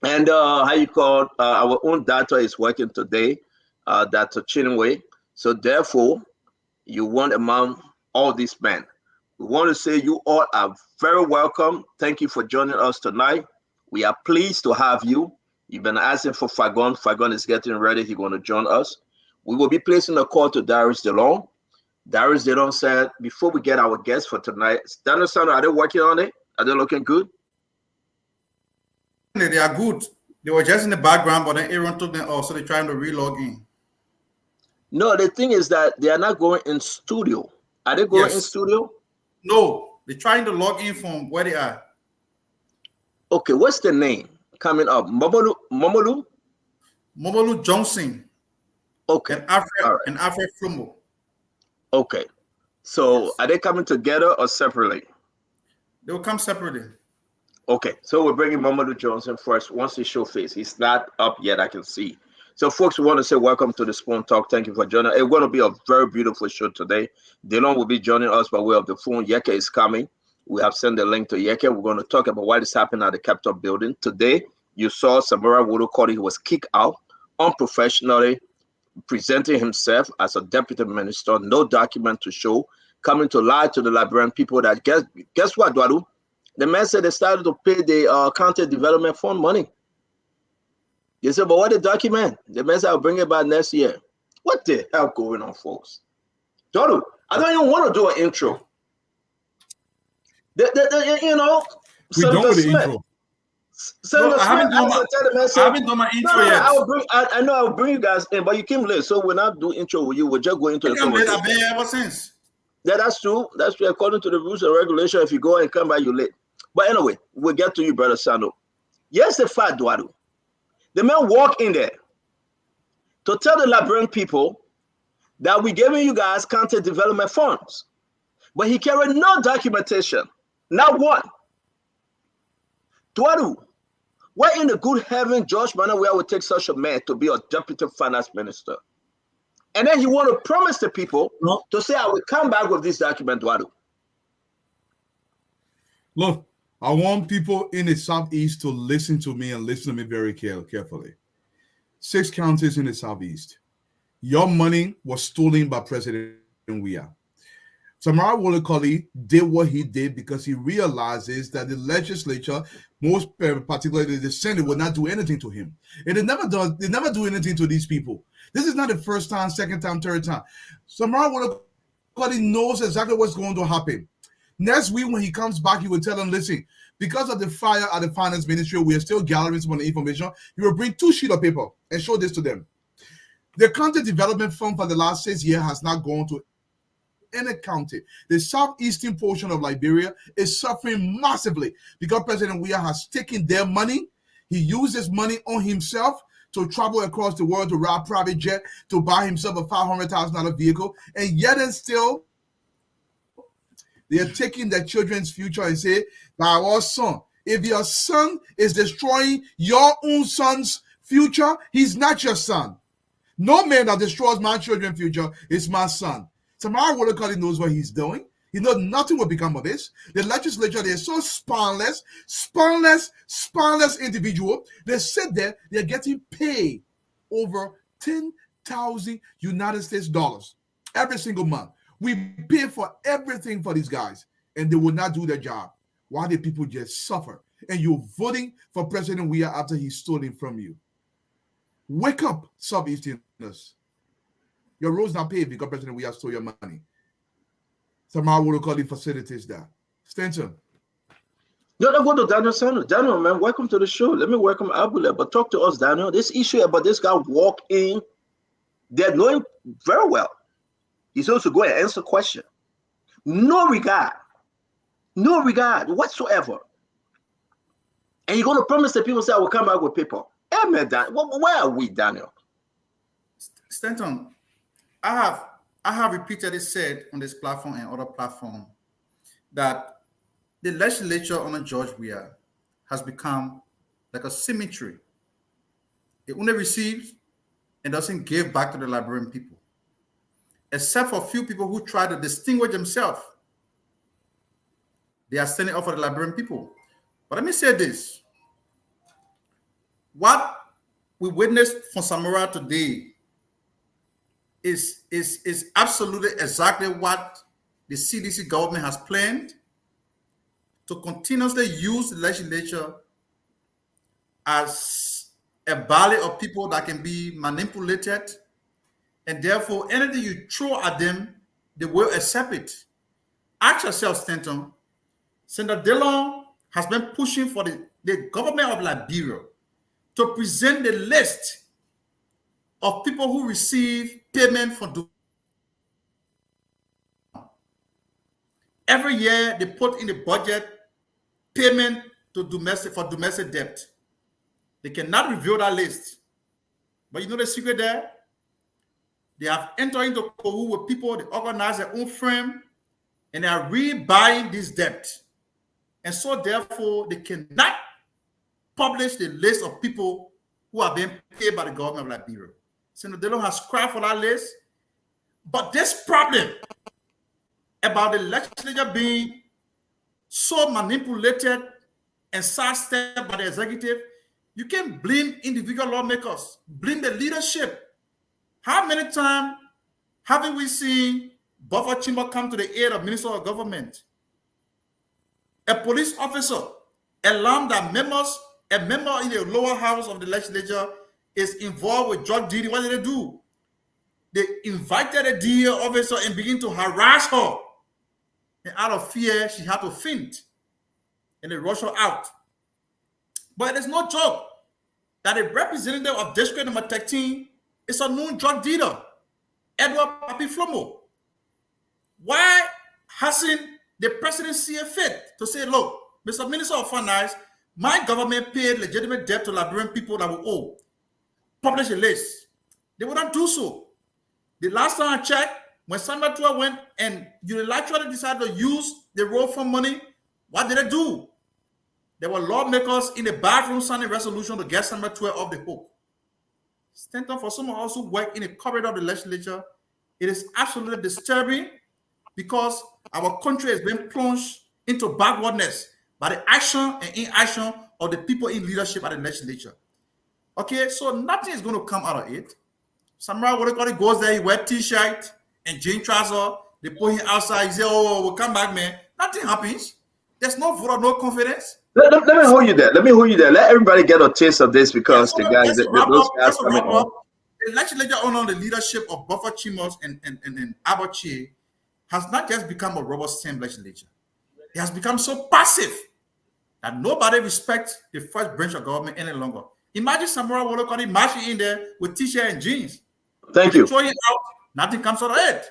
And how you call our own daughter is working today, Dr. Chinwe. So therefore, you want among all these men. We want to say you all are very welcome. Thank you for joining us tonight. We are pleased to have you. You've been asking for Fagon. Fagon is getting ready. He's going to join us. We will be placing a call to Darius Dylon. Darius Dylon said, before we get our guests for tonight, Daniel Sandro, are they working on it? Are they looking good? They are good. They were just in the background, but then Aaron took them off, so they're trying to re-log in. No, the thing is that they are not going in studio. Are they going in studio? No, they're trying to log in from where they are. Okay, what's the name coming up? Momolu Johnson. Okay. And Alfred Flumbo. Okay. So are they coming together or separately? They will come separately. Okay. So we're bringing Momolu Johnson first. Once he show face, he's not up yet, I can see. So, folks, we want to say welcome to the Spoon Talk. Thank you for joining. It's going to be a very beautiful show today. Dylon will be joining us by way of the phone. Yeke is coming. We have sent the link to Yeke. We're going to talk about what is happening at the Capitol building. Today, you saw Samora Wodokori, who was kicked out unprofessionally, presenting himself as a deputy minister, no document to show, coming to lie to the Liberian people that, guess what, Dwadu? The man said they started to pay the county development fund money. They said, but what the document? The man said, I'll bring it back next year. What the hell going on, folks? Dodo, I don't even want to do an intro. You know, we don't with the intro. No, I haven't done my intro yet. I know I'll bring you guys in, but you came late, so we're not doing intro with you. We're just going to the conversation. I've been here ever since. Yeah, that's true. That's true. According to the rules and regulation, if you go and come back, you're late. But anyway, we'll get to you, Brother Sando. Yes, the fact, Duadu. The man walked in there to tell the Liberian people that we're giving you guys county development funds. But he carried no documentation, not one. Duadu, where in the good heaven George Manuel would take such a man to be a deputy finance minister? And then he want to promise the people to say, I will come back with this document, Duadu. Look, I want people in the Southeast to listen to me and listen to me very carefully. 6 counties in the Southeast. Your money was stolen by President Weah. Samara Wolokoli did what he did because he realizes that the legislature, most particularly the Senate, will not do anything to him. And they never do anything to these people. This is not the first time, second time, third time. Samara Wolokoli knows exactly what's going to happen. Next week, when he comes back, he will tell them, listen, because of the fire at the finance ministry, we are still gathering some of the information. He will bring 2 sheets of paper and show this to them. The county development fund for the last 6 years has not gone to any county. The southeastern portion of Liberia is suffering massively because President Weah has taken their money. He used this money on himself to travel across the world to ride private jet to buy himself a $500,000 vehicle, and yet and still, they are taking their children's future and say, our son, if your son is destroying your own son's future, he's not your son. No man that destroys my children's future is my son. Tamara Wolokoli knows what he's doing. He knows nothing will become of this. The legislature, they're so spineless individual. They sit there, they're getting paid over 10,000 United States dollars every single month. We pay for everything for these guys, and they will not do their job. Why do people just suffer? And you're voting for President Weah after he stole it from you. Wake up, Southeasterners. Your roads not paid because President Weah stole your money. Somehow we'll call it facilities that. Stenson. No, go to Daniel Sanders. Daniel, man, welcome to the show. Let me welcome Abula, but talk to us, Daniel. This issue about this guy walk in, they're knowing very well. He's supposed to go and answer question. No regard whatsoever. And you're going to promise the people say, I will come back with people. Hey, man, where are we, Daniel? Stanton, I I have repeatedly said on this platform and other platforms that the legislature under George Weah has become like a cemetery. It only receives and doesn't give back to the Liberian people, except for a few people who try to distinguish themselves. They are standing up for the Liberian people. But let me say this. What we witnessed from Samora today is absolutely exactly what the CDC government has planned to continuously use the legislature as a ballot of people that can be manipulated, and therefore anything you throw at them, they will accept it. Ask yourself, Stanton, Senator Dylon has been pushing for the government of Liberia to present the list of people who receive payment for every year. They put in the budget payment to domestic debt. They cannot reveal that list. But you know the secret there? They have entered into cahoots with people, they organize their own firm, and they are rebuying this debt. And so therefore, they cannot publish the list of people who are being paid by the government of Liberia. Senator Dylon has cried for that list. But this problem about the legislature being so manipulated and sidestepped by the executive, you can blame individual lawmakers, blame the leadership. How many times haven't we seen Buffer Chimba come to the aid of Minister of Government? A police officer alarmed that a member in the lower house of the legislature is involved with drug dealing. What did they do? They invited a DA officer and began to harass her. And out of fear, she had to faint. And they rushed her out. But it's no joke that a representative of district number 13 is a known drug dealer, Edward Papi Flomo. Why hasn't the president seen fit to say, look, Mr. Minister of Finance, my government paid legitimate debt to Liberian people that we owe. Publish a list. They would not do so. The last time I checked, when Samuel Tua went and unilaterally decided to use the road fund money, what did they do? There were lawmakers in the bathroom signing resolution to get Samuel Tua off the hook. Stanton, for someone else who work in the corridor of the legislature, it is absolutely disturbing because our country has been plunged into backwardness by the action and inaction of the people in leadership at the legislature. Okay, so nothing is going to come out of it. Samurai, what he goes there, he wear t-shirt and jean trouser. They put him outside. He say, "Oh, we'll come back, man." Nothing happens. There's no vote or no confidence. Let me hold you there. Let me hold you there. Let everybody get a taste of this because the guys, those guys coming on. The legislature under the leadership of Buffer Chimos and Abachi has not just become a rubber stamp legislature. It has become so passive that nobody respects the first branch of government any longer. Imagine Samurai Wolokoni marching in there with t-shirt and jeans. Thank you. Throw it out, nothing comes out of it.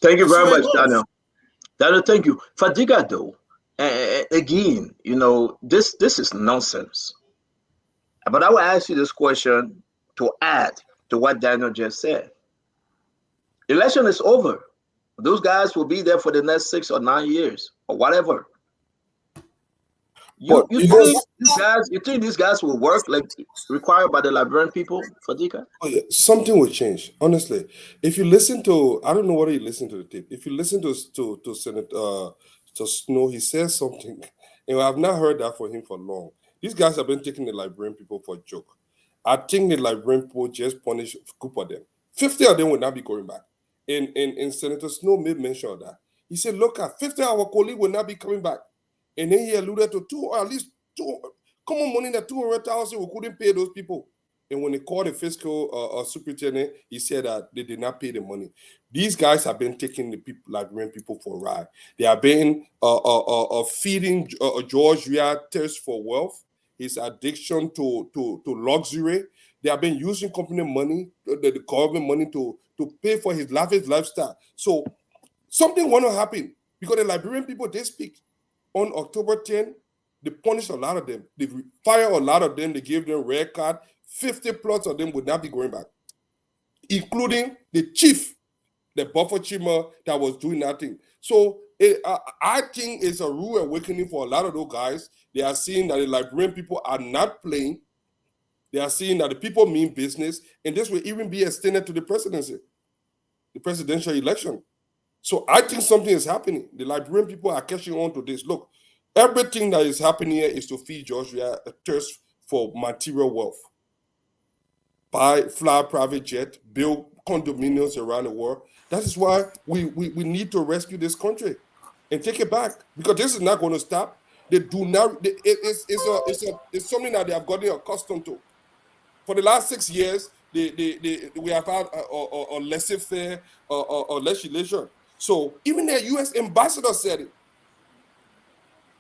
Thank you very much, Daniel. Daniel, thank you. Fadiga, though, again, you know, this is nonsense. But I will ask you this question to add to what Daniel just said. Election is over. Those guys will be there for the next 6 or 9 years or whatever. You think these guys will work like required by the Liberian people, Fadika? Oh, yeah. Something will change. Honestly, if you listen to, I don't know whether you listen to the tape. If you listen to Senator to Snow, he says something, and I've not heard that from him for long. These guys have been taking the Liberian people for a joke. I think the Liberian people just punish a group of them. 50 of them will not be going back. And Senator Snow made mention of that. He said, look, 50 of our colleagues will not be coming back. And then he alluded to at least common money that 200,000 we couldn't pay those people. And when they called the fiscal superintendent, he said that they did not pay the money. These guys have been taking the people, Liberian people for a ride. They have been feeding George Weah thirst for wealth, his addiction to luxury. They have been using company money, the government money to pay for his lavish lifestyle. So something want to happen because the Liberian people, they speak. On October 10, they punished a lot of them. They fired a lot of them. They gave them red card. 50 plus of them would not be going back, including the chief the buffer chimmer that was doing nothing. So I think it's a rude awakening for a lot of those guys. They are seeing that the Liberian people are not playing. They are seeing that the people mean business, and this will even be extended to the presidency, the presidential election. So I think something is happening. The Liberian people are catching on to this. Look, everything that is happening here is to feed Georgia a thirst for material wealth. Buy, fly private jet, build condominiums around the world. That is why we need to rescue this country and take it back, because this is not going to stop. They do not. It's something that they have gotten accustomed to. For the last 6 years, we have had a laissez-faire legislation. So even the U.S. ambassador said it.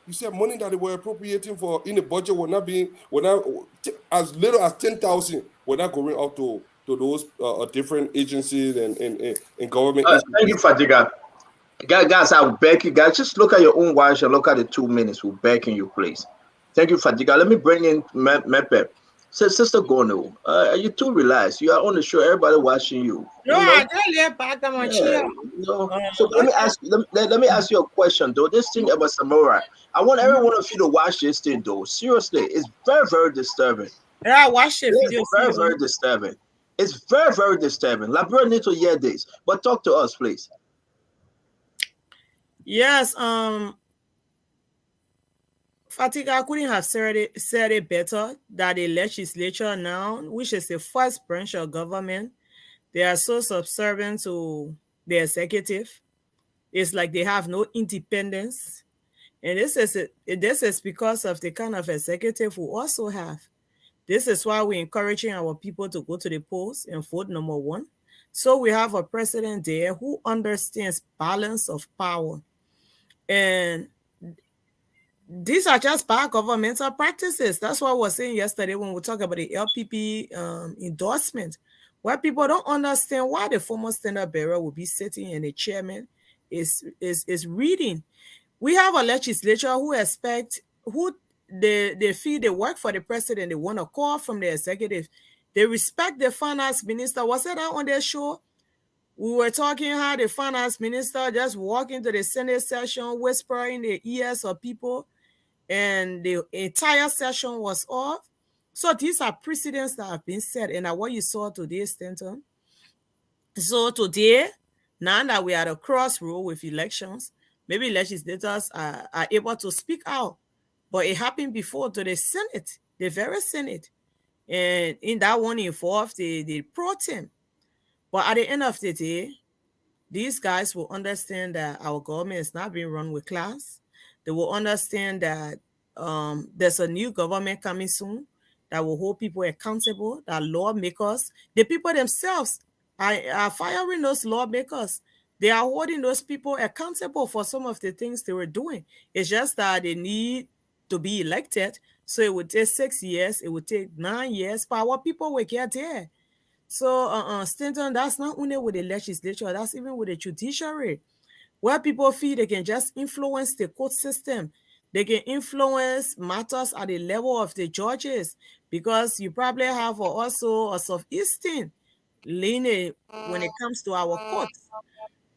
You said money that they were appropriating for in the budget were not as little as 10,000 were not going out to those different agencies and government. Thank you, Fadiga. Guys, I'll beg you guys, just look at your own watch and look at the 2 minutes. We're begging you, please. Thank you, Fadiga. Let me bring in Mepe. So, Sister Gono, you too relaxed. You are on the show. Everybody watching you. No, I don't lay back. I'm on chair. So let me ask you a question though. This thing about Samurai, I want every one of you to watch this thing though. Seriously, it's very, very disturbing. Yeah, watch it. It's very, very disturbing. It's very, very disturbing. Liberia need to hear this. But talk to us, please. Yes, Fatiga couldn't have said it better that the legislature now, which is the first branch of government, they are so subservient to the executive. It's like they have no independence. And this is because of the kind of executive we also have. This is why we're encouraging our people to go to the polls and vote number 1. So we have a president there who understands balance of power. And these are just bad governmental practices. That's what I was saying yesterday when we talked about the LPP endorsement, where people don't understand why the former standard bearer will be sitting and the chairman is reading. We have a legislature who they feel they work for the president. They want a call from the executive. They respect the finance minister. Was it out on their show? We were talking how the finance minister just walked into the Senate session, whispering in the ears of people, and the entire session was off. So these are precedents that have been set, and what you saw today, Stanton. So today, now that we are at a crossroad with elections, maybe legislators are able to speak out. But it happened before to the Senate, the very Senate. And in that one involved the pro tem. But at the end of the day, these guys will understand that our government is not being run with class. They will understand that there's a new government coming soon that will hold people accountable, that lawmakers, the people themselves are firing those lawmakers. They are holding those people accountable for some of the things they were doing. It's just that they need to be elected. So it would take 6 years, it would take 9 years, but our people will get there. So, Stanton, that's not only with the legislature, that's even with the judiciary, where people feel they can just influence the court system. They can influence matters at the level of the judges, because you probably have also a southeastern leaning when it comes to our courts.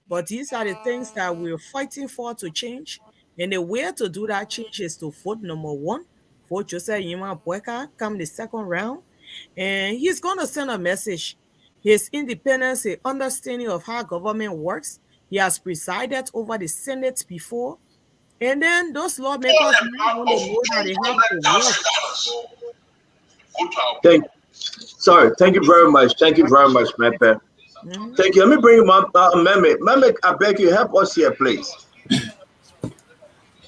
But these are the things that we're fighting for to change. And the way to do that change is to vote number 1, vote Joseph Yima Boyka, come the second round. And he's going to send a message. His independence, his understanding of how government works. He has presided over the Senate before. And then those lawmakers now want to know that they have to work. Thank you very much. Thank you very much, Mepe. Thank you. Let me bring him up, Meme. Meme, I beg you, help us here, please.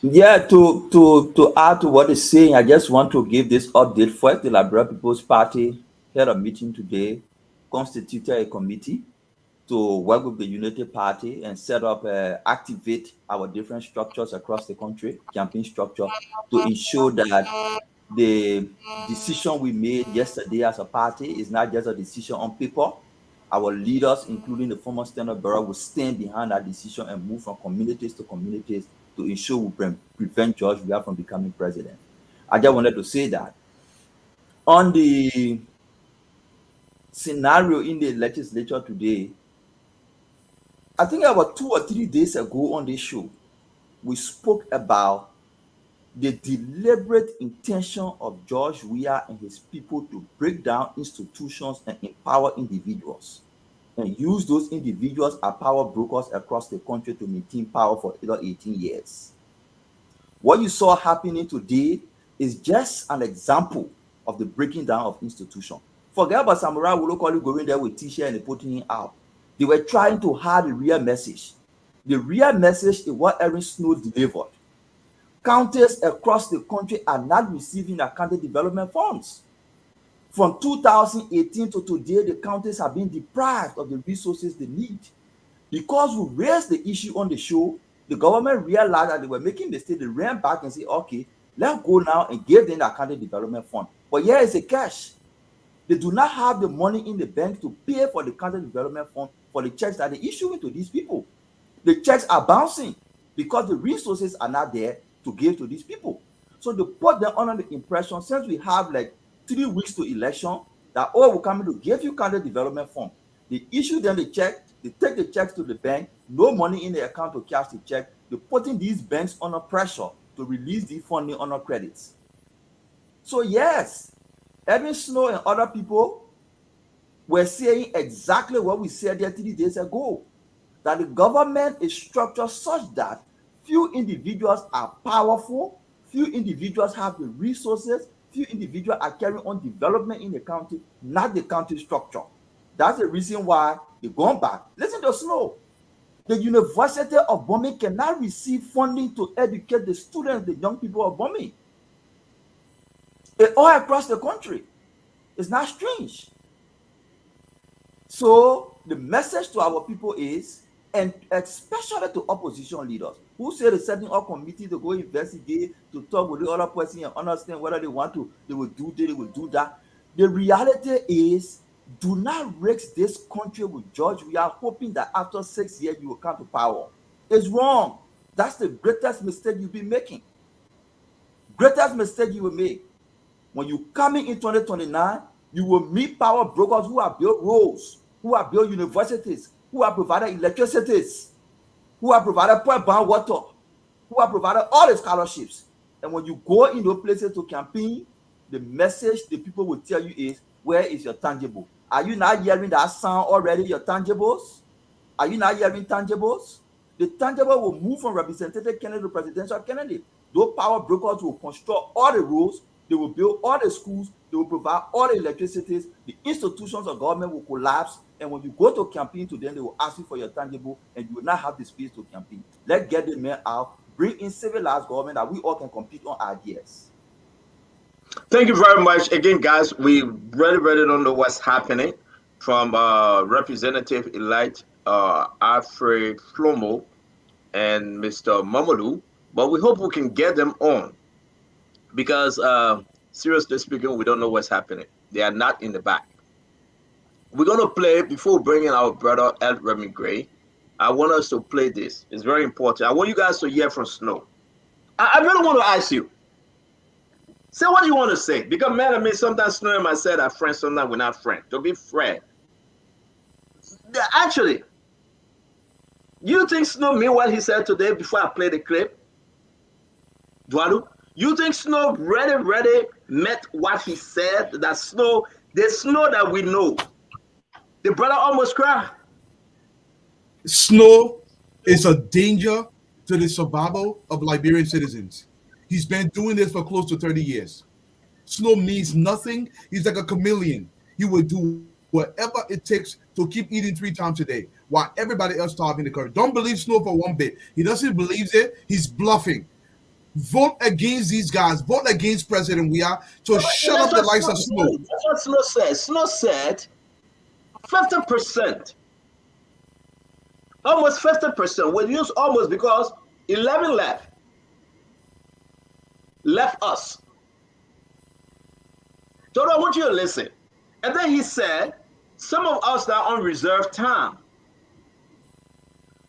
Yeah, to add to what he's saying, I just want to give this update. First, the Liberia People's Party had a meeting today, constituted a committee to work with the Unity Party and set up, activate our different structures across the country, campaign structure, to ensure that the decision we made yesterday as a party is not just a decision on paper. Our leaders, including the former standard bearer, will stand behind that decision and move from communities to communities to ensure we prevent George Weah from becoming president. I just wanted to say that. On the scenario in the legislature today, I think about 2 or 3 days ago on this show, we spoke about the deliberate intention of George Weah and his people to break down institutions and empower individuals, and use those individuals as power brokers across the country to maintain power for 18 years. What you saw happening today is just an example of the breaking down of institutions. Forget about Samurai Wolokoli going there with T-shirt and putting it out. They were trying to hide the real message. The real message is what Aaron Snow delivered. Counties across the country are not receiving their county development funds. From 2018 to today, the counties have been deprived of the resources they need. Because we raised the issue on the show, the government realized that they were making mistakes. They ran back and said, okay, let's go now and give them the county development fund. But here is the cash. They do not have the money in the bank to pay for the county development fund for the checks that they issue to these people. The checks are bouncing because the resources are not there to give to these people. So they put them under the impression, since we have like 3 weeks to election, that we're coming to give you county development fund. They issue them the check, they take the checks to the bank, no money in the account to cash the check. They're putting these banks under pressure to release the funding under credits. So yes, Edwin Snow and other people were saying exactly what we said there 3 days ago, that the government is structured such that few individuals are powerful, few individuals have the resources, few individuals are carrying on development in the county, not the county structure. That's the reason why they're going back. Listen to Snow. The University of Bombay cannot receive funding to educate the students, the young people of Bombay. It's all across the country. It's not strange. So the message to our people is, and especially to opposition leaders who say they're setting up committees to go investigate, to talk with the other person and understand whether they want to, they will do this, they will do that. The reality is, do not risk this country with George. We are hoping that after 6 years you will come to power. It's wrong. That's the greatest mistake you'll be making. Greatest mistake you will make. When you come in 2029, you will meet power brokers who have built roads, who have built universities, who have provided electricities, who have provided point-bound water, who have provided all the scholarships. And when you go in those places to campaign, the message the people will tell you is, where is your tangible? Are you not hearing that sound already, your tangibles? Are you not hearing tangibles? The tangible will move from representative candidate to presidential candidate. Those power brokers will construct all the roads, they will build all the schools, they will provide all the electricities, the institutions of government will collapse, and when you go to campaign to them, they will ask you for your tangible, and you will not have the space to campaign. Let's get the men out, bring in civilized government that we all can compete on ideas. Thank you very much. Again, guys, we really don't know what's happening from Representative-elect Alfred Flomo and Mr. Mamadou, but we hope we can get them on because, seriously speaking, we don't know what's happening. They are not in the back. We're going to play, before bringing our brother El Remy Gray, I want us to play this. It's very important. I want you guys to hear from Snow. I really want to ask you, say what you want to say. Because, man, I mean, sometimes Snow and myself are friends, sometimes we're not friends. To be friends. Actually, you think Snow mean what he said today before I play the clip? Dwalu? You think Snow really meant what he said? That Snow, the Snow that we know. The brother almost cried. Snow is a danger to the survival of Liberian citizens. He's been doing this for close to 30 years. Snow means nothing. He's like a chameleon. He will do whatever it takes to keep eating 3 times a day while everybody else starving the country. Don't believe Snow for one bit. He doesn't believe it. He's bluffing. Vote against these guys. Vote against President Weah to shut up the likes of Snow. That's what Snow said. Snow said 50%. Almost 50%. We'll use almost because 11 left us. So I want you to listen. And then he said, some of us are on reserve time.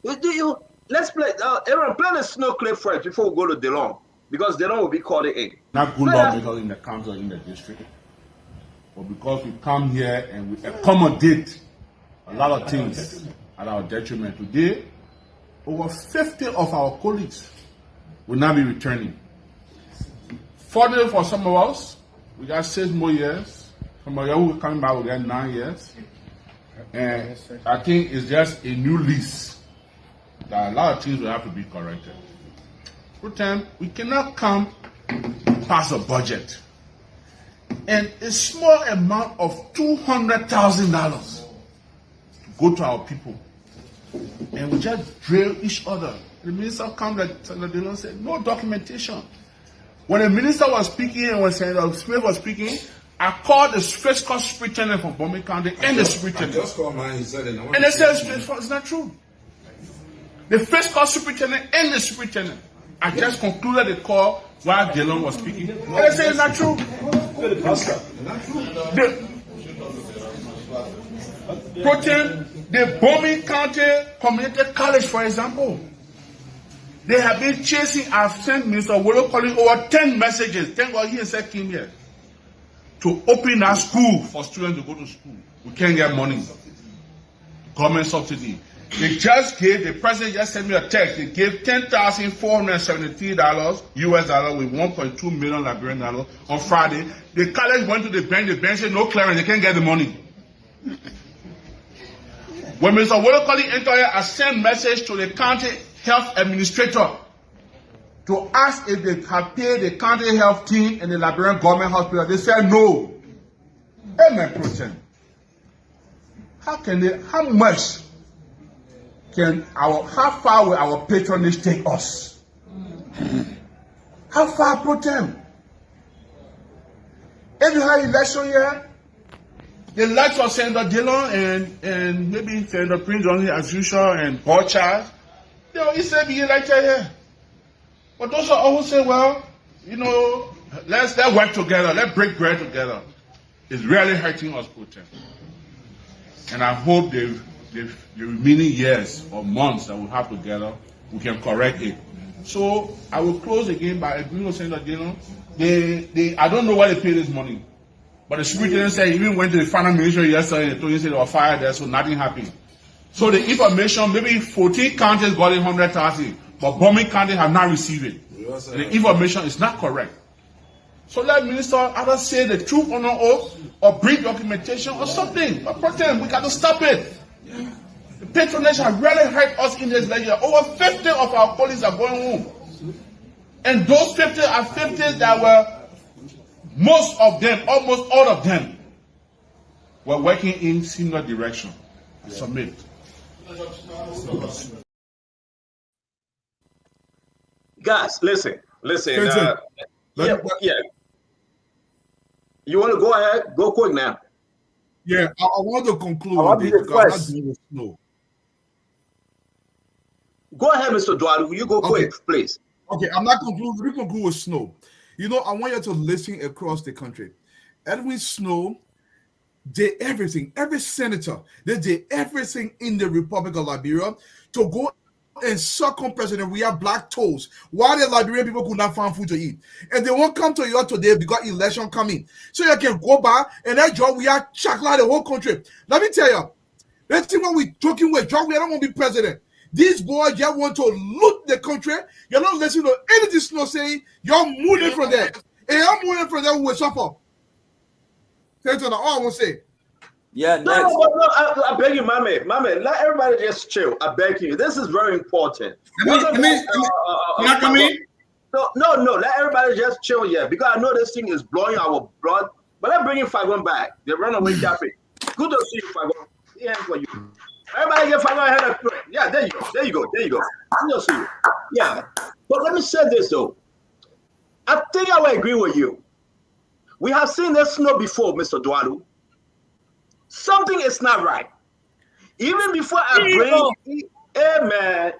Let's play, Aaron, play the Snow clip first before we go to Dylon, because Dylon will be calling in. Not good lawmakers in the council, in the district, but because we come here and we accommodate a lot of things at our detriment. Today, over 50 of our colleagues will now be returning. Fortunately for some of us, we got 6 more years. Some of you who are coming back will get 9 years. And I think it's just a new lease that a lot of things will have to be corrected. Pretend we cannot come past a budget. And a small amount of $200,000 go to our people. And we just drill each other. The minister comes like Dylon said, no documentation. When the minister was speaking and when Senator Smith was speaking, I called the fiscal superintendent from Bombay County and the superintendent. I just called mine, he said it. And they said it's not true. The fiscal superintendent and the superintendent. I just concluded the call while Dylon was speaking. And they said it's not true. The Bombay County Community College, for example, they have been chasing. I've sent Mr. Wolo calling over 10 messages. Thank God he himself came here to open that school for students to go to school. We can't get money. Government subsidy. They just gave, the president just sent me a text. They gave $10,473 US dollar with 1.2 million Liberian dollars on Friday. The college went to the bank said no clearance, they can't get the money. When Mr. Wolokoli entered here, I sent message to the county health administrator to ask if they have paid the county health team in the Liberian government hospital. They said no. Amen, President. How much can how far will our patronage take us? How far, President? If you have election here, the likes of Senator Dylon and maybe Senator Prince only as usual and Paul Charles, they will easily be elected here. But those are always say, well, let's work together, let's break bread together. It's really hurting us, Putin. And I hope the remaining years or months that we have together, we can correct it. So I will close again by agreeing with Senator Dylon. I don't know where they pay this money. But the superintendent said he even went to the final ministry yesterday and told him they were fired there, so nothing happened. So the information, maybe 14 counties got it 100,000, but Bombay County have not received it. The information is not correct. So let minister either say the truth on oath or bring documentation or something. But pretend we got to stop it. The patronage has really hurt us in this legislature. Over 50 of our colleagues are going home. And those 50 are 50 that were, most of them, almost all of them, were working in similar direction. I submit. Guys, listen. Yeah. You want to go ahead? Go quick now. Yeah, I want to conclude on this because I'm dealing with snow. Go ahead, Mr. Dwadu. You go quick, please. Okay, I'm not concluding. We conclude with snow. I want you to listen across the country. Edwin Snow did everything. Every senator, they did everything in the Republic of Liberia to go and succumb President we have black toes while the Liberian people could not find food to eat. And they won't come to you today because election coming. So you can go back and that job we are chocolate the whole country. Let me tell you, let's see what we're talking with. John, we don't want to be president. These boys just want to loot the country. You're not listening to anything Snow saying. You're moving from there. And I'm moving from there, we will suffer. That's all I want to say. Yeah, no, I beg you, Mame, let everybody just chill. I beg you. This is very important. No, let everybody just chill here because I know this thing is blowing our blood. But let's bring in Fagon back. The runaway Jappy. Good to see you, Fagon. Yeah, for you. Everybody get Fagon ahead of you. Yeah, there you go. Good to see you. Yeah. But let me say this though. I think I will agree with you. We have seen this snow before, Mr. Dwadu. Something is not right. Even before I bring, amen.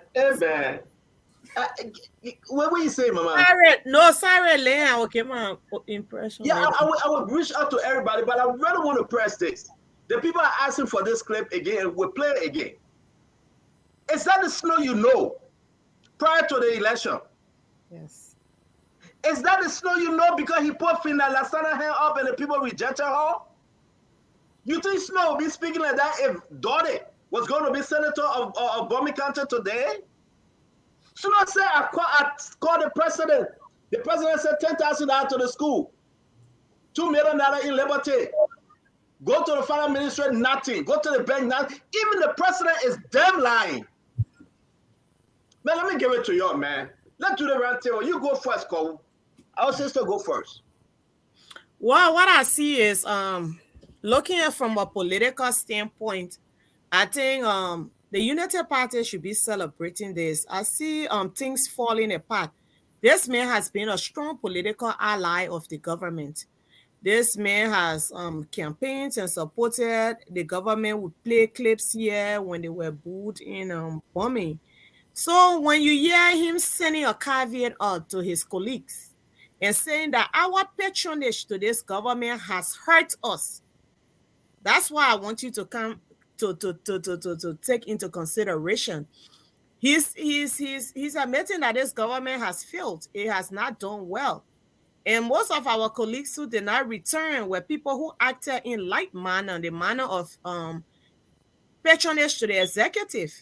What will you say, Mama? Sorry, okay, my impression. Yeah, I will reach out to everybody, but I really want to press this. The people are asking for this clip again, and we'll play it again. Is that the snow you know prior to the election? Yes. Is that the snow you know because he put Finna Lasana hand up and the people rejected her? You think Snow will be speaking like that if Dottie was going to be senator of Bomi County today? Should I say I called the president? The president said $10,000 to the school, $2 million in liberty. Go to the finance ministry, nothing. Go to the bank, nothing. Even the president is damn lying. Man, let me give it to you, man. Let's do the round table. You go first, Cole. Our sister go first. Well, what I see is looking at from a political standpoint, I think the United Party should be celebrating this. I see things falling apart. This man has been a strong political ally of the government. This man has campaigned and supported the government with play clips here when they were booed in bombing. So when you hear him sending a caveat out to his colleagues and saying that our patronage to this government has hurt us, that's why I want you to come to take into consideration. He's admitting that this government has failed. It has not done well. And most of our colleagues who did not return were people who acted in like manner, the manner of patronage to the executive.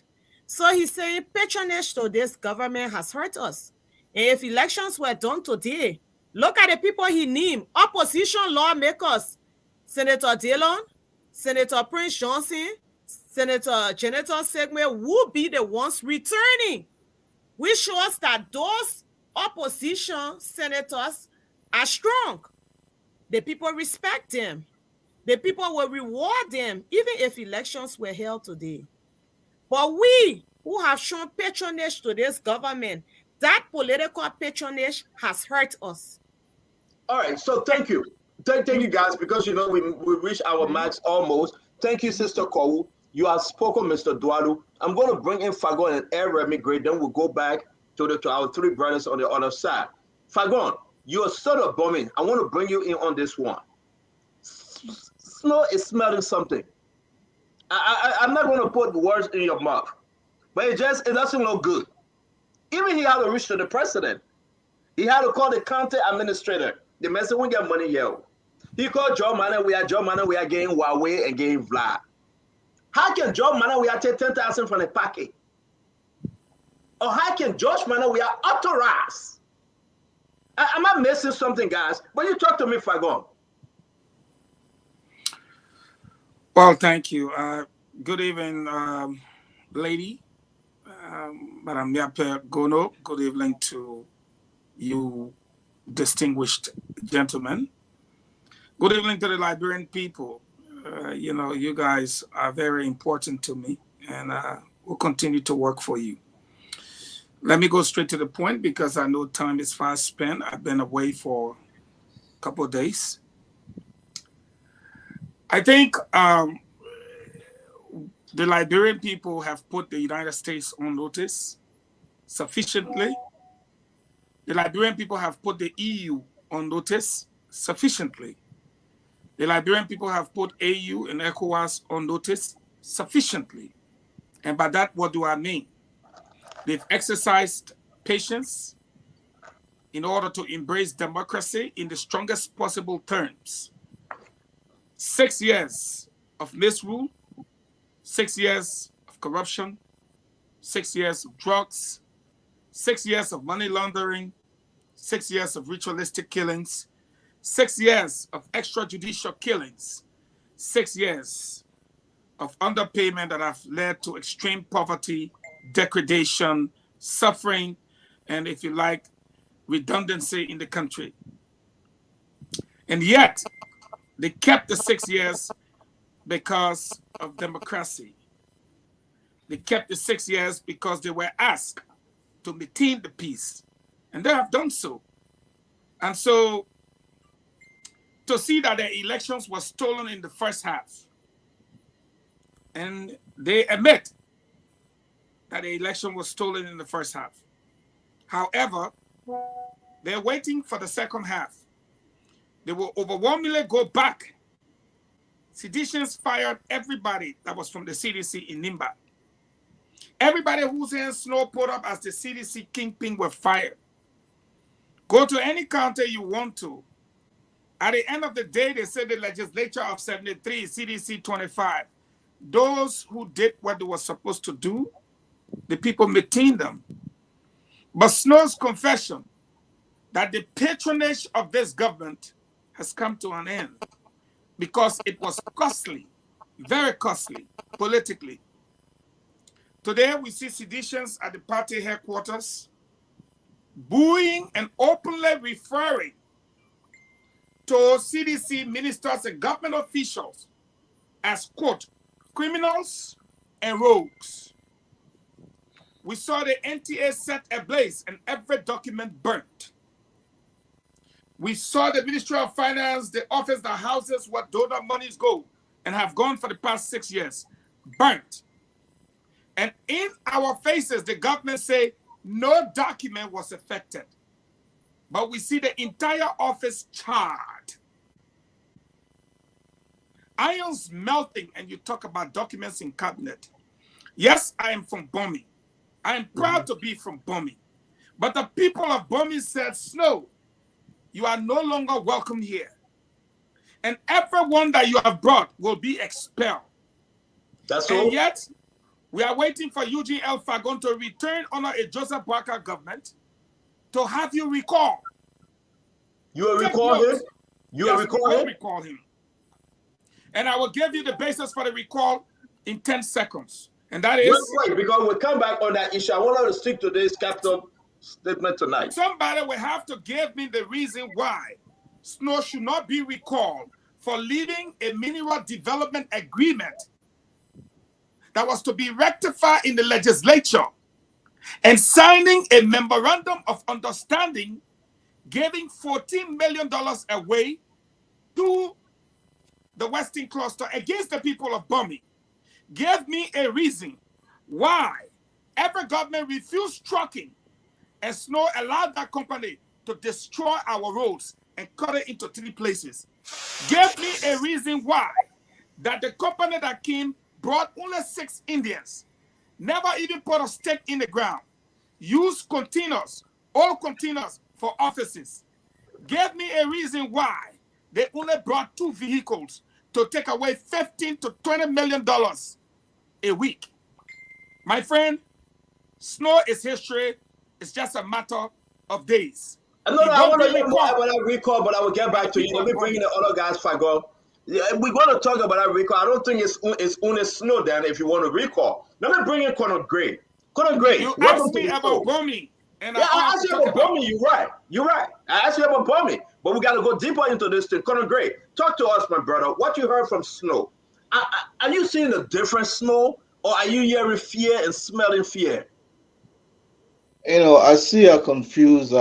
So he's saying patronage to this government has hurt us. And if elections were done today, look at the people he named, opposition lawmakers, Senator Dylon, Senator Prince Johnson, Senator Senator Segme will be the ones returning, which shows that those opposition senators are strong. The people respect them. The people will reward them, even if elections were held today. But we who have shown patronage to this government, that political patronage has hurt us. All right, so thank you. Thank you, guys, because, you know, we reached our max almost. Thank you, Sister Kou. You have spoken, Mr. Dualu. I'm going to bring in Fagon and Remy Gray. Then we'll go back to our three brothers on the other side. Fagon, you're sort of bombing. I want to bring you in on this one. Snow is smelling something. I'm not going to put words in your mouth, but it doesn't look good. Even he had to reach to the president. He had to call the county administrator. The man said, we get money here. He called Joe Manor. We are getting Huawei and getting Vlad. How can Joe Manor we are take 10,000 from the packet? Or how can Josh Manor we are authorized? Am I missing something, guys? But you talk to me, Fagon. Well, thank you. Good evening, lady. Madam Yape Gono. Good evening to you, distinguished gentlemen. Good evening to the Liberian people. You know, you guys are very important to me, and we'll continue to work for you. Let me go straight to the point because I know time is fast spent. I've been away for a couple of days. I think the Liberian people have put the United States on notice sufficiently. The Liberian people have put the EU on notice sufficiently. The Liberian people have put AU and ECOWAS on notice sufficiently. And by that, what do I mean? They've exercised patience in order to embrace democracy in the strongest possible terms. 6 years of misrule, 6 years of corruption, 6 years of drugs, 6 years of money laundering, 6 years of ritualistic killings, 6 years of extrajudicial killings, 6 years of underpayment that have led to extreme poverty, degradation, suffering, and if you like, redundancy in the country. And yet, they kept the 6 years because of democracy. They kept the 6 years because they were asked to maintain the peace, and they have done so. And so, to see that the elections were stolen in the first half, and they admit that the election was stolen in the first half. However, they're waiting for the second half. They will overwhelmingly go back. Seditions fired everybody that was from the CDC in Nimba. Everybody whose hands Snow put up as the CDC kingpin were fired. Go to any county you want to. At the end of the day, they said the legislature of 73, CDC 25. Those who did what they were supposed to do, the people maintained them. But Snow's confession that the patronage of this government has come to an end because it was costly, very costly, politically. Today, we see seditions at the party headquarters, booing and openly referring to CDC ministers and government officials as, quote, criminals and rogues. We saw the NTA set ablaze and every document burnt. We saw the Ministry of Finance, the office that houses what donor monies go and have gone for the past 6 years, burnt. And in our faces, the government say no document was affected. But we see the entire office charred. Irons melting, and you talk about documents in cabinet. Yes, I am from Bomi. I am proud to be from Bomi. But the people of Bomi said, Snow, you are no longer welcome here. And everyone that you have brought will be expelled. That's and all. Yet, we are waiting for Eugene L. Fagon to return under a Joseph Boakai government to have you recall. You will recall him? You will recall him. And I will give you the basis for the recall in 10 seconds. And that is... Wait, because we'll come back on that issue. I want to stick to this capital statement tonight. Somebody will have to give me the reason why Snow should not be recalled for leading a mineral development agreement that was to be rectified in the legislature and signing a memorandum of understanding giving $14 million away to the Western Cluster against the people of Bomi. Give me a reason why every government refused trucking and Snow allowed that company to destroy our roads and cut it into 3 places. Give me a reason why that the company that came brought only 6 Indians, never even put a stake in the ground, used containers, old containers for offices. Give me a reason why they only brought 2 vehicles to take away $15 to $20 million a week. My friend, Snow is history. It's just a matter of days. I want to hear more about that recall, but I will get back to you. Let me bring in the other guys, Fago. Yeah, we're going to talk about that recall. I don't think it's only Snow then if you want to recall. Let me bring in Conor Gray. Conor Gray, you asked me about Bomi. And I asked you about Bomi. You're right. I asked you about Bomi. But we got to go deeper into this thing. Conor Gray, talk to us, my brother. What you heard from Snow. Are you seeing a different Snow? Or are you hearing fear and smelling fear? You know, I see a confused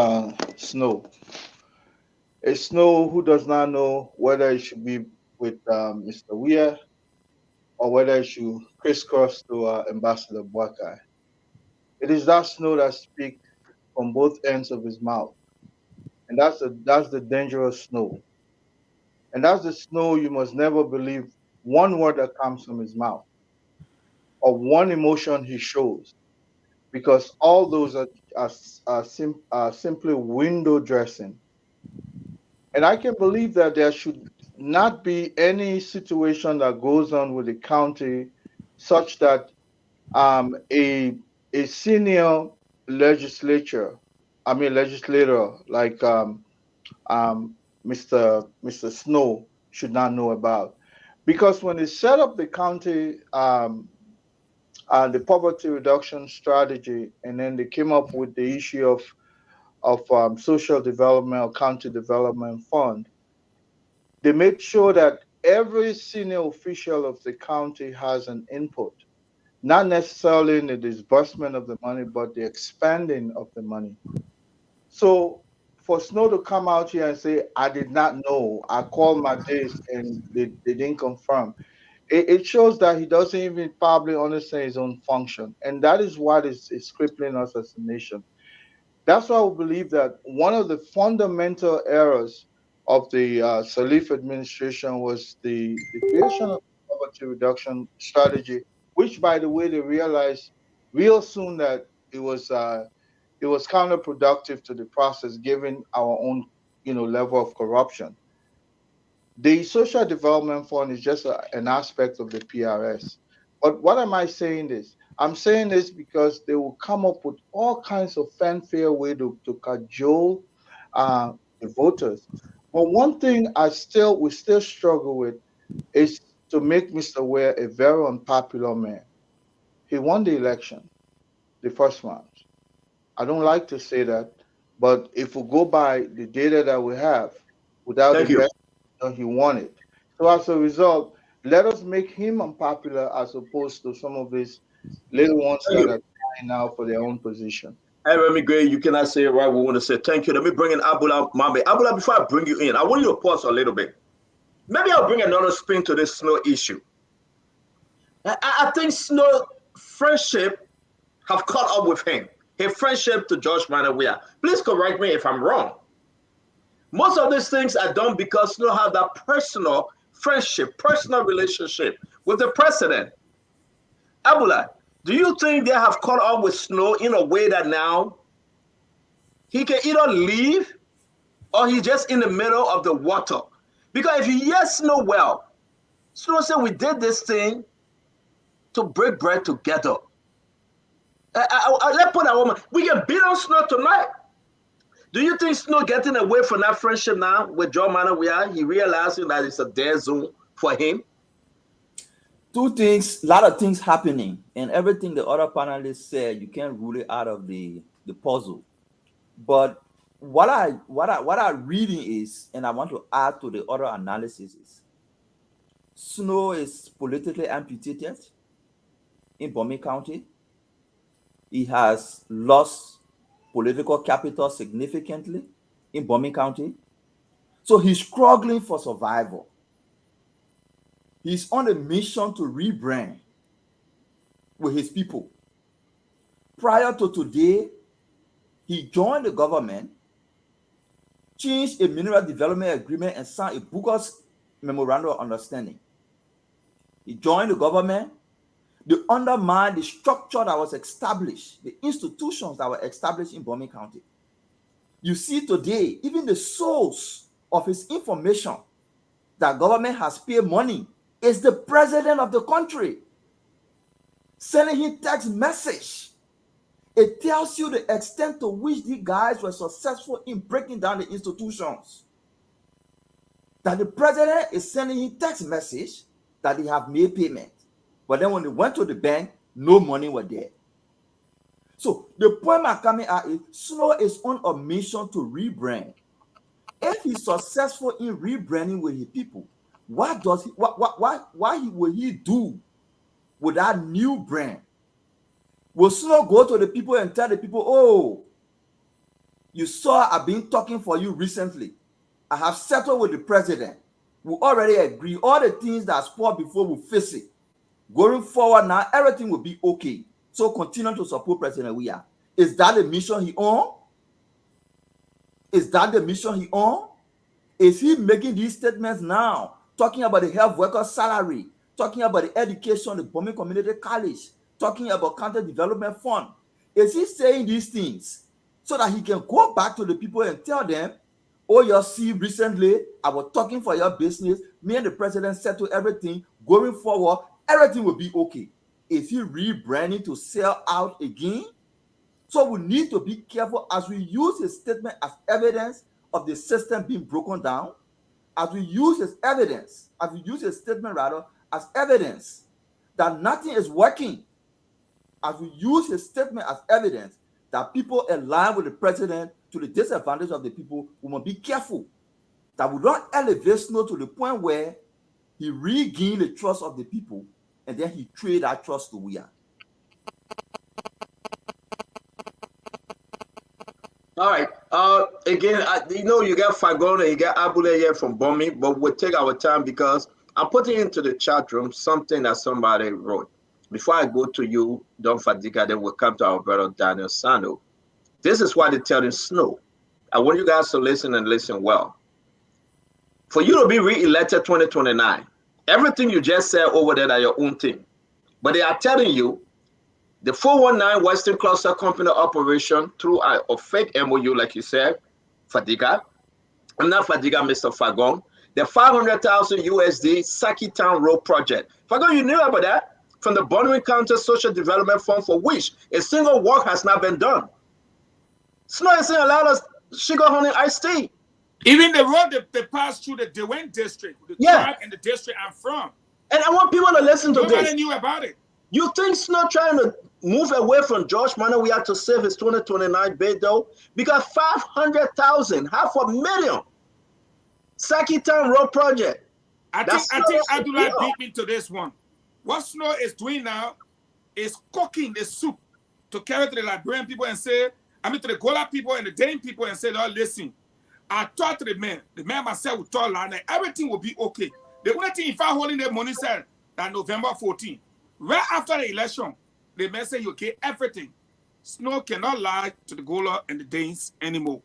Snow. A Snow who does not know whether it should be with Mr. Weir or whether it should crisscross to Ambassador Boakai. It is that Snow that speaks from both ends of his mouth. And that's the dangerous Snow. And that's the Snow you must never believe one word that comes from his mouth or one emotion he shows, because all those are simply window dressing. And I can believe that there should not be any situation that goes on with the county such that a senior legislator like Mr. Snow should not know about. Because when they set up the county, the poverty reduction strategy, and then they came up with the issue of social development or county development fund, they made sure that every senior official of the county has an input, not necessarily in the disbursement of the money, but the expanding of the money. So for Snow to come out here and say, I did not know, I called my days and they didn't confirm, it shows that he doesn't even probably understand his own function. And that is what is crippling us as a nation. That's why we believe that one of the fundamental errors of the Salif administration was the creation of the poverty reduction strategy, which, by the way, they realized real soon that it was counterproductive to the process, given our own level of corruption. The Social Development Fund is just an aspect of the PRS. But what am I saying this? I'm saying this because they will come up with all kinds of fanfare way to cajole the voters. But one thing we still struggle with is to make Mr. Ware a very unpopular man. He won the election, the first round. I don't like to say that, but if we go by the data that we have, without Thank you. investing, he won it. So as a result, let us make him unpopular as opposed to some of these little ones Thank that you. are trying now for their own position. Hey, Remy Gray, you cannot say it right. We want to say thank you. Let me bring in Abula Mame. Abula, before I bring you in, I want you to pause a little bit. Maybe I'll bring another spin to this Snow issue. I think Snow friendship have caught up with him. His friendship to George Manawia. Please correct me if I'm wrong. Most of these things are done because Snow have that personal friendship, personal relationship with the president. Abula, do you think they have caught up with Snow in a way that now he can either leave or he's just in the middle of the water? Because if you hear Snow well, Snow said we did this thing to break bread together. Let's put that woman. We can beat on Snow tonight. Do you think Snow getting away from that friendship now with John Manawia? He realizing that it's a dead zone for him? Two things, a lot of things happening, and everything the other panelists said, you can't rule it out of the puzzle. But what I'm reading is, and I want to add to the other analysis is, Snow is politically amputated in Bomi County. He has lost political capital significantly in Bomi County. So he's struggling for survival. He's on a mission to rebrand with his people. Prior to today, he joined the government, changed a mineral development agreement, and signed a bogus memorandum of understanding. He joined the government. They undermined the structure that was established, the institutions that were established in Bomi County. You see today, even the source of his information that government has paid money is the president of the country sending him text message. It tells you the extent to which these guys were successful in breaking down the institutions. That the president is sending him text message that they have made payment. But then when they went to the bank, no money was there. So the point I'm coming at is Snow is on a mission to rebrand. If he's successful in rebranding with his people, what will he do with that new brand? Will Snow go to the people and tell the people, oh, you saw I've been talking for you recently. I have settled with the president. We already agree. All the things that spoiled before we fix it. Going forward now, everything will be okay. So continue to support President Weah. Is that the mission he on? Is that the mission he on? Is he making these statements now, talking about the health workers' salary, talking about the education, the Bomi Community College, talking about county development fund? Is he saying these things so that he can go back to the people and tell them, oh, you see, recently I was talking for your business, me and the president settled everything, going forward, everything will be okay. Is he rebranding to sell out again? So we need to be careful as we use his statement as evidence of the system being broken down, as we use his evidence, as we use his statement rather, as evidence that nothing is working, as we use his statement as evidence that people align with the president to the disadvantage of the people, we must be careful that we don't elevate Snow to the point where he regained the trust of the people and then he trade that trust to Weah. All right. Again, you got Fagon and you got Abule here from Bomi, but we'll take our time because I'm putting into the chat room something that somebody wrote. Before I go to you, Don Fadika, then we'll come to our brother Daniel Sando. This is why they're telling Snow. I want you guys to listen and listen well. For you to be re-elected 2029, everything you just said over there are your own thing. But they are telling you the 419 Western Cluster Company operation through a fake MOU, like you said, Fadiga. I'm not Fadiga, Mr. Fagon. The 500,000 USD Saki Town Road project. Fagon, you knew about that? from the Bonwin County Social Development Fund for which a single work has not been done. Snow is saying allowed us sugar, honey, iced tea. Even the road they passed through the Dwayne district, the tribe and the district I'm from. And I want people to listen to this. Nobody knew about it. You think Snow trying to move away from George Manor? We have to save his 2029 bid though, because 500,000, $500,000, Saki Town Road project. I think Abdullah beat me to this one. What Snow is doing now is cooking the soup to carry to the Liberian people and say, to the Gola people and the Dane people and say, Lord, listen, I talked to the man myself would tell and everything will be okay. The only thing if I holding their money said that November 14, right after the election, the man said you get everything. Snow cannot lie to the Gola and the Danes anymore.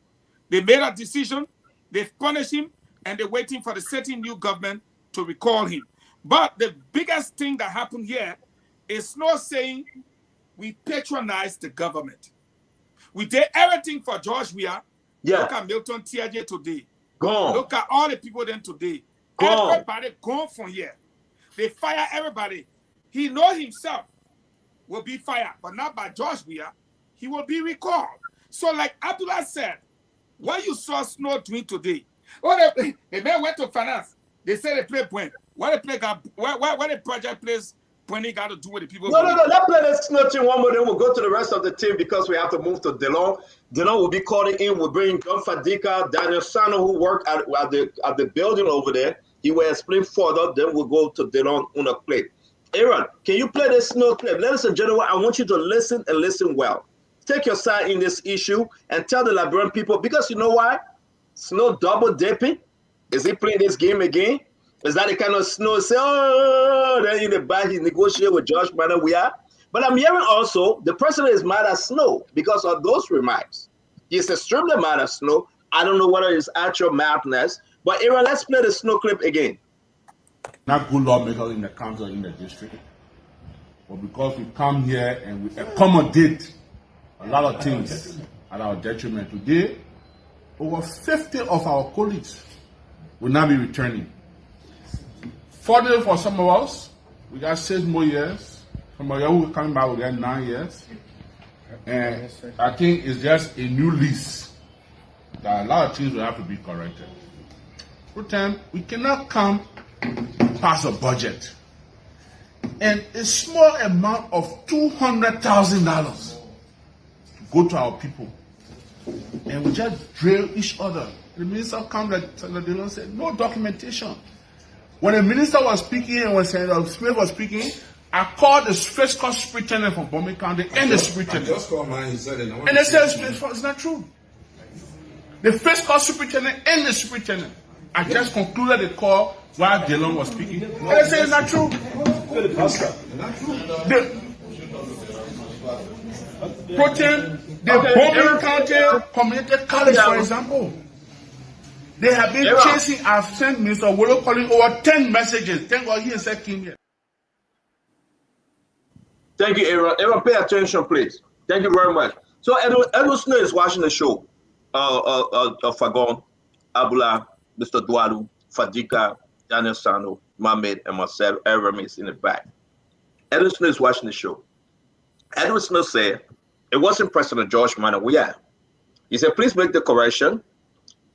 They made a decision, they've punished him, and they're waiting for the sitting new government to recall him. But the biggest thing that happened here is Snow saying we patronize the government. We did everything for George Weah. Look at Milton Tiaje today. Gone. Look at all the people then today. Gone. Everybody gone from here. They fire everybody. He know himself will be fired, but not by George Weah. He will be recalled. So like Abdullah said, what you saw Snow doing today, the man went to finance. They said they play point. What the project plays when they got to do with the people? No, that play is nothing. One more, then we'll go to the rest of the team because we have to move to Dylon. Dylon will be calling in. We'll bring John Fadika, Daniel Sano, who work at the building over there. He will explain further. Then we'll go to Dylon on a clip. Aaron, can you play this Snow clip? Ladies and gentlemen, I want you to listen and listen well. Take your side in this issue and tell the Liberian people, because you know why? Snow double dipping. Is he playing this game again? Is that the kind of Snow say, oh, then in the back he negotiated with George Manor Weah? But I'm hearing also the president is mad at Snow because of those remarks. He's extremely mad at Snow. I don't know whether it's actual madness. But Aaron, let's play the Snow clip again. Not good lawmakers in the council, in the district. But because we come here and we accommodate a lot of things at our detriment today, over 50 of our colleagues will now be returning. Fortunately for some of us, we got 6 more years. Some of you who are coming back will get 9 years. And I think it's just a new lease that a lot of things will have to be corrected. For time, we cannot come pass a budget and a small amount of $200,000 go to our people, and we just drill each other. The minister comes like Dylon said, no documentation. When the minister was speaking and when Senator Smith was speaking, I called the fiscal superintendent from Bonwin County and the superintendent. I just called mine, he said it. And they said it's not true. The fiscal superintendent and the superintendent. I just concluded the call while Dylon was speaking. And they said it's not true. The Bonwin County Community College, for example, they have been chasing. I've sent Mr. Wolo calling over 10 messages. Thank God he said came here. Thank you, Aaron. Aaron, pay attention, please. Thank you very much. So Edward Snow is watching the show. Fagon, Abula, Mr. Dualu, Fadika, Daniel Sano, Mohamed, and myself, Aaron is in the back. Edward Snow is watching the show. Edward Snow said, it wasn't President George Manor Weah. He said, please make the correction.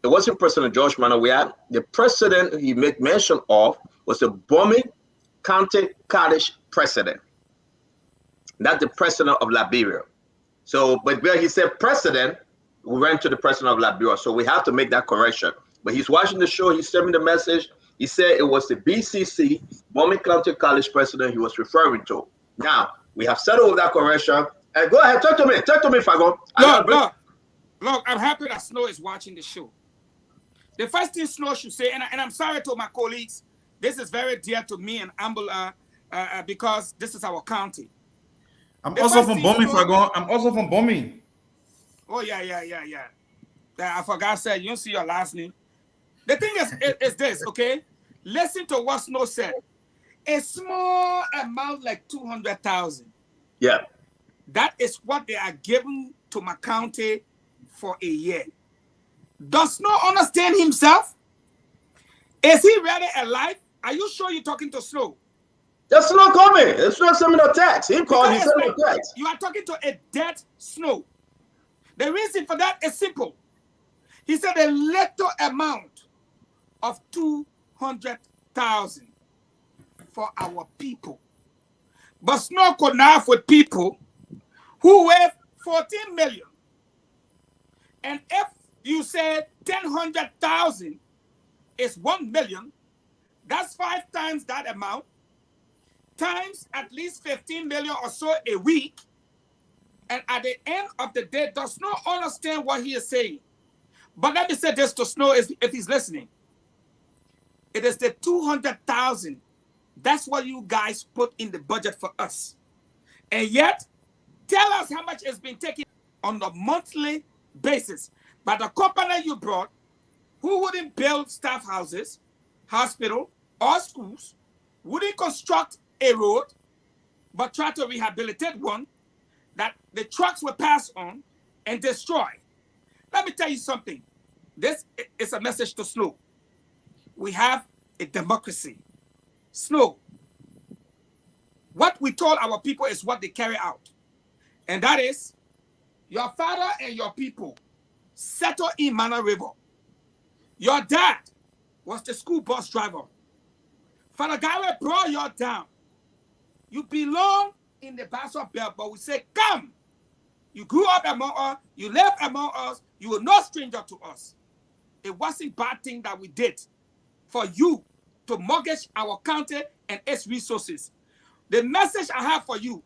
It wasn't President George Manor Weah. The president he made mention of was the Bonwin County College president, not the president of Liberia. So, but where he said president, we went to the president of Liberia. So we have to make that correction. But he's watching the show. He sent me the message. He said it was the BCC, Bonwin County College president he was referring to. Now, we have settled with that correction. And go ahead, talk to me. Talk to me, Fagon. Look, I'm happy that Snow is watching the show. The first thing Snow should say, and I'm sorry to my colleagues, this is very dear to me and Ambula because this is our county. I'm also from Bonwin, Fagon. I'm also from Bonwin. Oh, yeah. I forgot to say, you don't see your last name. The thing is this, okay? Listen to what Snow said. A small amount like 200,000. Yeah. That is what they are giving to my county for a year. Does Snow understand himself? Is he really alive? Are you sure you're talking to Snow? There's snow coming. It's not sending a text. He called, he sent a text. You are talking to a dead snow. The reason for that is simple. He said a little amount of 200,000 for our people. But snow could not have with people who weigh 14 million. And if you say 100,000 is 1 million, that's 5 times that amount, times at least 15 million or so a week. And at the end of the day, does not understand what he is saying. But let me say this to Snow if he's listening. It is the 200,000. That's what you guys put in the budget for us. And yet, tell us how much is being taken on a monthly basis by the company you brought, who wouldn't build staff houses, hospital, or schools, wouldn't construct a road, but try to rehabilitate one that the trucks will pass on and destroy. Let me tell you something. This is a message to Snow. We have a democracy. Snow, what we told our people is what they carry out. And that is, your father and your people settle in Mana River. Your dad was the school bus driver. Father Gary brought you down. You belong in the Basel Belt, but we say, come. You grew up among us. You live among us. You were no stranger to us. It wasn't a bad thing that we did for you to mortgage our county and its resources. The message I have for you,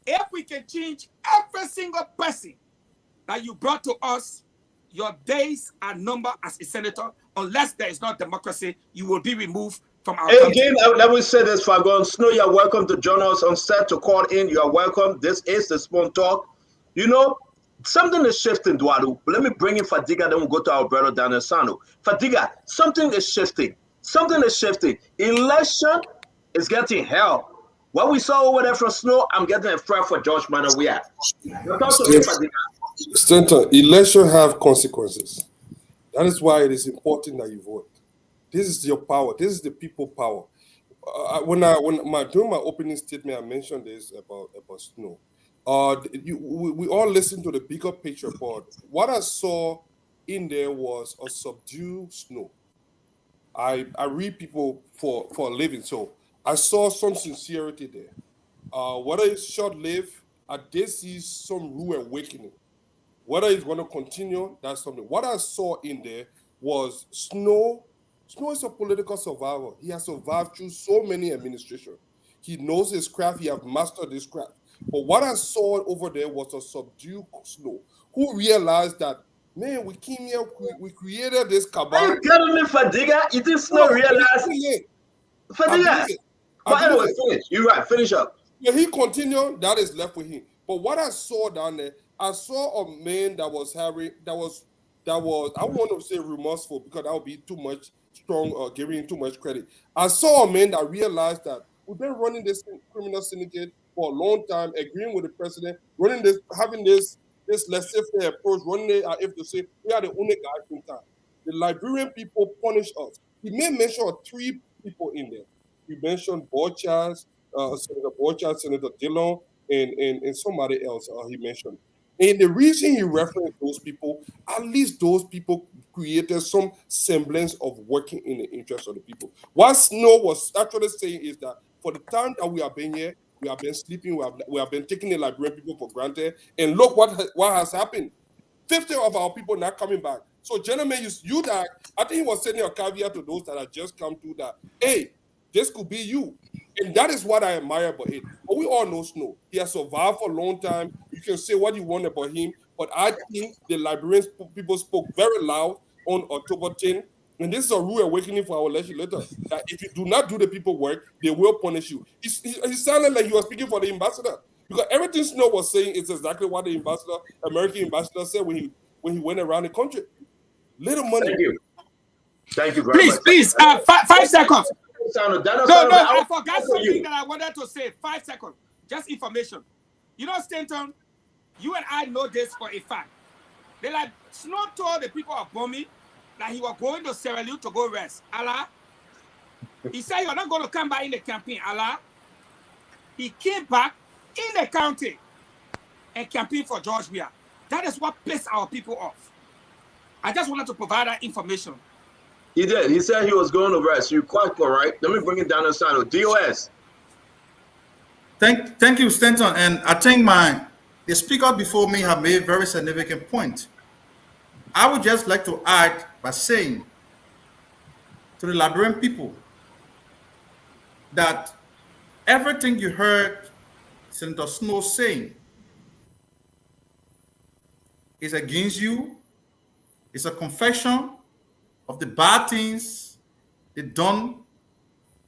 if we can change every single person that you brought to us, your days are numbered as a senator. Unless there is not democracy, you will be removed from our country. Again, let me say this, Fagon. Snow, you're welcome to join us on set to call in. You're welcome. This is the Spoon Talk. You know, something is shifting, Duadu. Let me bring in Fadiga, then we'll go to our brother Daniel Sano. Fadiga, something is shifting. Something is shifting. Election is getting hell. What we saw over there from Snow, I'm getting a friend for George Manor. We are. Stanton, election have consequences. That is why it is important that you vote. This is your power. This is the people power. During my opening statement, I mentioned this about Snow. We all listened to the bigger picture, but what I saw in there was a subdued Snow. I read people for a living, so I saw some sincerity there. Whether it's short-lived, I did see some rude awakening. Whether it's going to continue, that's something. What I saw in there was Snow. Snow is a political survivor. He has survived through so many administrations. He knows his craft. He has mastered his craft. But what I saw over there was a subdued Snow who realized that, man, we came here, we created this cabal. Are you telling me, Fadiga? You think Snow realized? Fadiga. But anyway, finish. You're right. Finish up. Yeah, he continued. That is left with him. But what I saw down there, I saw a man that was I want to say remorseful because that would be too much strong, giving him too much credit. I saw a man that realized that we've been running this criminal syndicate for a long time, agreeing with the president, running this, having this laissez-faire approach, running it as if to say we are the only guys in town. The Liberian people punish us. He made mention of 3 people in there. He mentioned Borchas, Senator Borchas, Senator Dylon, and somebody else he mentioned. And the reason he referenced those people, at least those people created some semblance of working in the interest of the people. What Snow was actually saying is that for the time that we have been here, we have been sleeping, we have been taking the Liberian people for granted. And look what has happened. 50 of our people not coming back. So, gentlemen, you that I think he was sending a caveat to those that have just come to that, hey, this could be you. And that is what I admire about it. But we all know Snow. He has survived for a long time. You can say what you want about him, but I think the Liberian people spoke very loud on October 10. And this is a rude awakening for our legislator. That if you do not do the people work, they will punish you. He sounded like he was speaking for the ambassador. Because everything Snow was saying is exactly what the American ambassador said when he went around the country. Little money. Thank you. Thank you very much. Please, 5 seconds. No, I forgot something that I wanted to say. 5 seconds. Just information. You know, Stanton, you and I know this for a fact. They like Snow told the people of Bomi that he was going to Sierra Leone to go rest. Allah, He said you're not going to come back in the campaign, Allah. He came back in the county and campaigned for George Weah. That is what pissed our people off. I just wanted to provide that information. He did. He said he was going to rest. You're quite correct. Let me bring it down to Sano. DOS. Thank you, Stanton. And I think the speaker before me have made a very significant point. I would just like to add by saying to the Liberian people that everything you heard Senator Snow saying is against you. It's a confession of the bad things they've done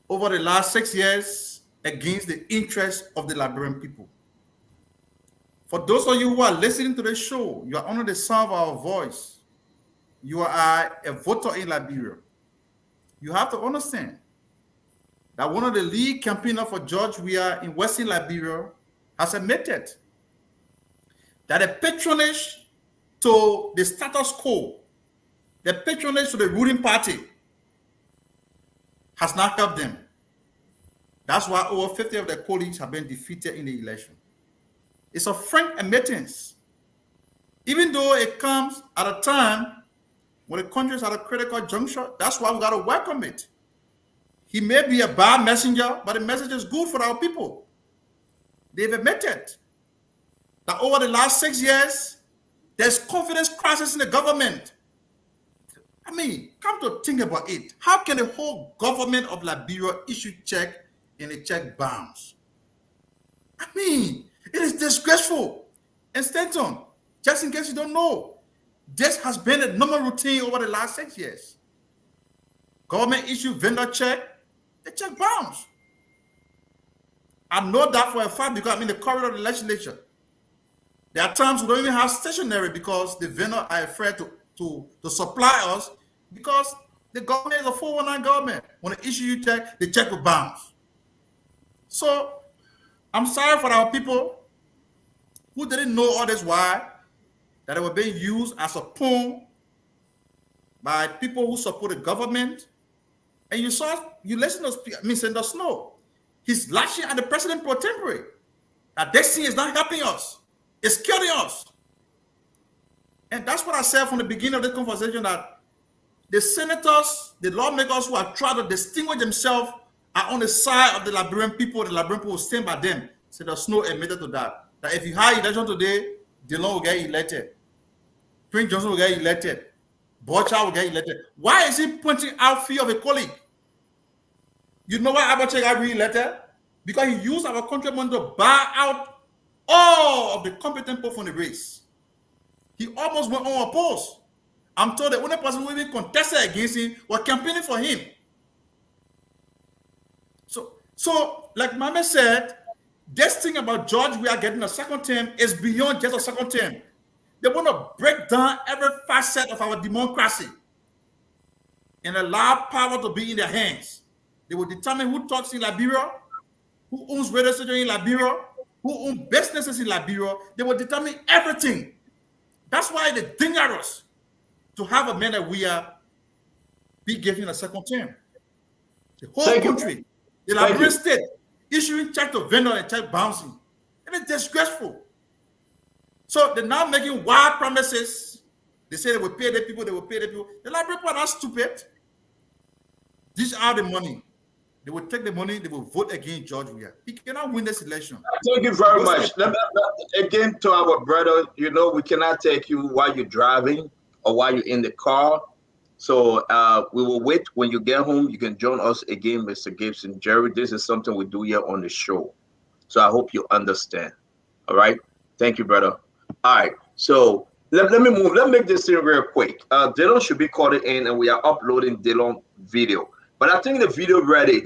over the last 6 years against the interests of the Liberian people. For those of you who are listening to this show, you are under the sound of our voice. You are a voter in Liberia. You have to understand that one of the lead campaigners for George Weah in Western Liberia has admitted that the patronage to the status quo, the patronage to the ruling party has not helped them. That's why over 50 of their colleagues have been defeated in the election. It's a frank admittance. Even though it comes at a time when the country is at a critical juncture, that's why we got to welcome it. He may be a bad messenger, but the message is good for our people. They've admitted that over the last 6 years, there's confidence crisis in the government. I mean, come to think about it. How can the whole government of Liberia issue check and the check bounce? I mean, it is disgraceful. And Stanton, just in case you don't know, this has been a normal routine over the last 6 years. Government issue vendor check, the check bounce. I know that for a fact because I'm in the corridor of the legislature. There are times we don't even have stationery because the vendor are afraid to supply us because the government is a 419 government. When they issue you check, the check will bounce. So I'm sorry for our people who didn't know all this while that they were being used as a pawn by people who support the government. And you listen to Senator Snow. He's lashing at the president pro tempore. That this thing is not helping us. It's killing us. And that's what I said from the beginning of this conversation, that the senators, the lawmakers who are trying to distinguish themselves are on the side of the Liberian people. The Liberian people will stand by them. Senator Snow admitted to that. That if you have election today, Dylon will get elected. Prince Johnson will get elected. Bocha will get elected. Why is he pointing out fear of a colleague? You know why Abacha got re-elected? Because he used our country money to buy out all of the competent people from the race. He almost went unopposed. I'm told the only person who even contested against him was campaigning for him. So like Mama said, this thing about George Weah getting a second term is beyond just a second term. They want to break down every facet of our democracy and allow power to be in their hands. They will determine who talks in Liberia, who owns radio station in Liberia, who owns businesses in Liberia. They will determine everything. That's why it's dangerous to have a man that we are be given a second term. The whole country, the Liberian state, issuing check to vendor and check bouncing. And it's disgraceful. So they're now making wild promises. They say they will pay the people, they will pay the people. The Liberian people are not stupid. These are the money. They will take the money, they will vote against George Weah. He cannot win this election. Thank you very much. Again, to our brother, you know, we cannot take you while you're driving or while you're in the car. So we will wait. When you get home, you can join us again, Mr. Gibson. Jerry, this is something we do here on the show. So I hope you understand. All right. Thank you, brother. All right. So let me move. Let's make this thing real quick. Dylon should be called in, and we are uploading Dylon video. But I think the video ready.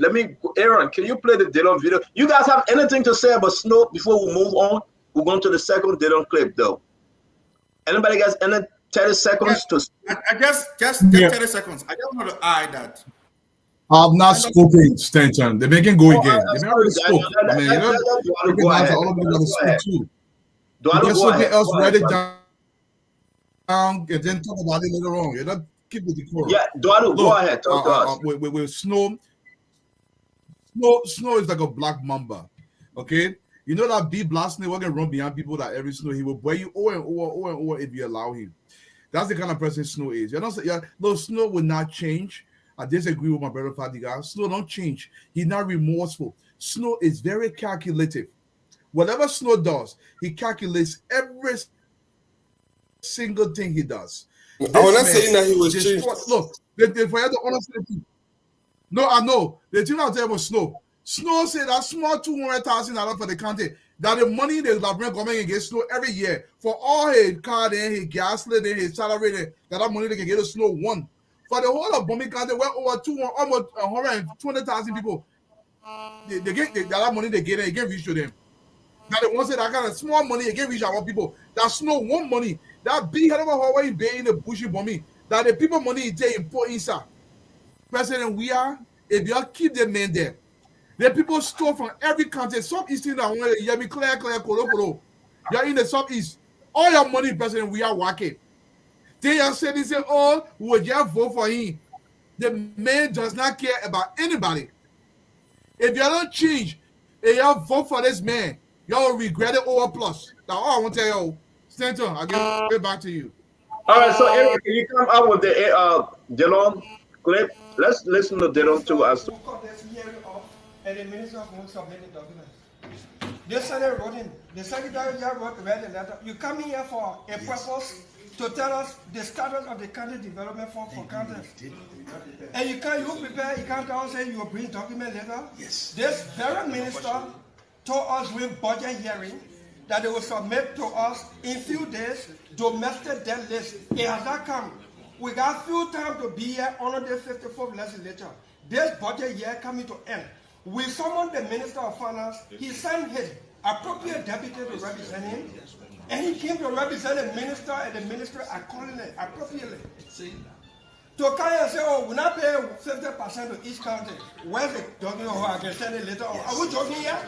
Aaron, can you play the Dylon video? You guys have anything to say about Snow before we move on? We're going to the second Dylon clip, though. Anybody guys any 30 seconds to? I just 30 seconds. I just want to add that. I've not spoken, Stanton. They making go again. They already spoke. I mean, you know, all of them got to speak too. There's something else, write it down, and then talk about it later on. You're not keep with the core. Yeah, Dylon, go ahead. With Snow, Snow is like a black mamba. Okay, you know that big black snake can run behind people that every Snow he will wear you over and over if you allow him. That's the kind of person Snow is. No, Snow will not change. I disagree with my brother Fadiga. Snow don't change. He's not remorseful. Snow is very calculative. Whatever Snow does, he calculates every single thing he does. I was not saying that he was changed. Look, for you to understand. No, I know. The thing I'll tell you about Snow. Snow said that small $200,000 for the county. That the money the Labrador government can get Snow every year for all his car and his gas and his salary. That money they can get a Snow one. For the whole of Bombay County, where over almost 120,000 people, they get that money they get and it get reach to them. Now the ones that kind of small money again reach our people. That's no one money. That big head of a Hawaii Bay in the bushy bomb. That the people money they import inside. President, we are if you keep the men there. The people store from every country, southeastern that want to me clear, Kolo. You're in the southeast. All your money, President, we are working. They are saying, oh, would you vote for him? The man does not care about anybody. If you don't change, if you vote for this man, y'all regret it over plus. Now, all I want to tell you, Stanton, I'll give it back to you. All right, so Eric, can you come out with the Dylon clip? Let's listen to Dylon too. And the minister won't submit the documents. The Senate wrote him. The Secretary read the letter. You come here for a purpose to tell us the status of the county development fund for counties. And you can't tell us you will bring document later. Yes. This very minister told us during budget hearing that they will submit to us in few days domestic debt list. It has not come. We got few time to be here under the 54th legislature. This budget year coming to end. We summoned the Minister of Finance. He sent his appropriate deputy to represent him. And he came to represent the minister and the ministry accordingly, appropriately. To come and say, oh, we're not paying 50% to each county. Where's the document? Oh, I can send it later. Are we joking here?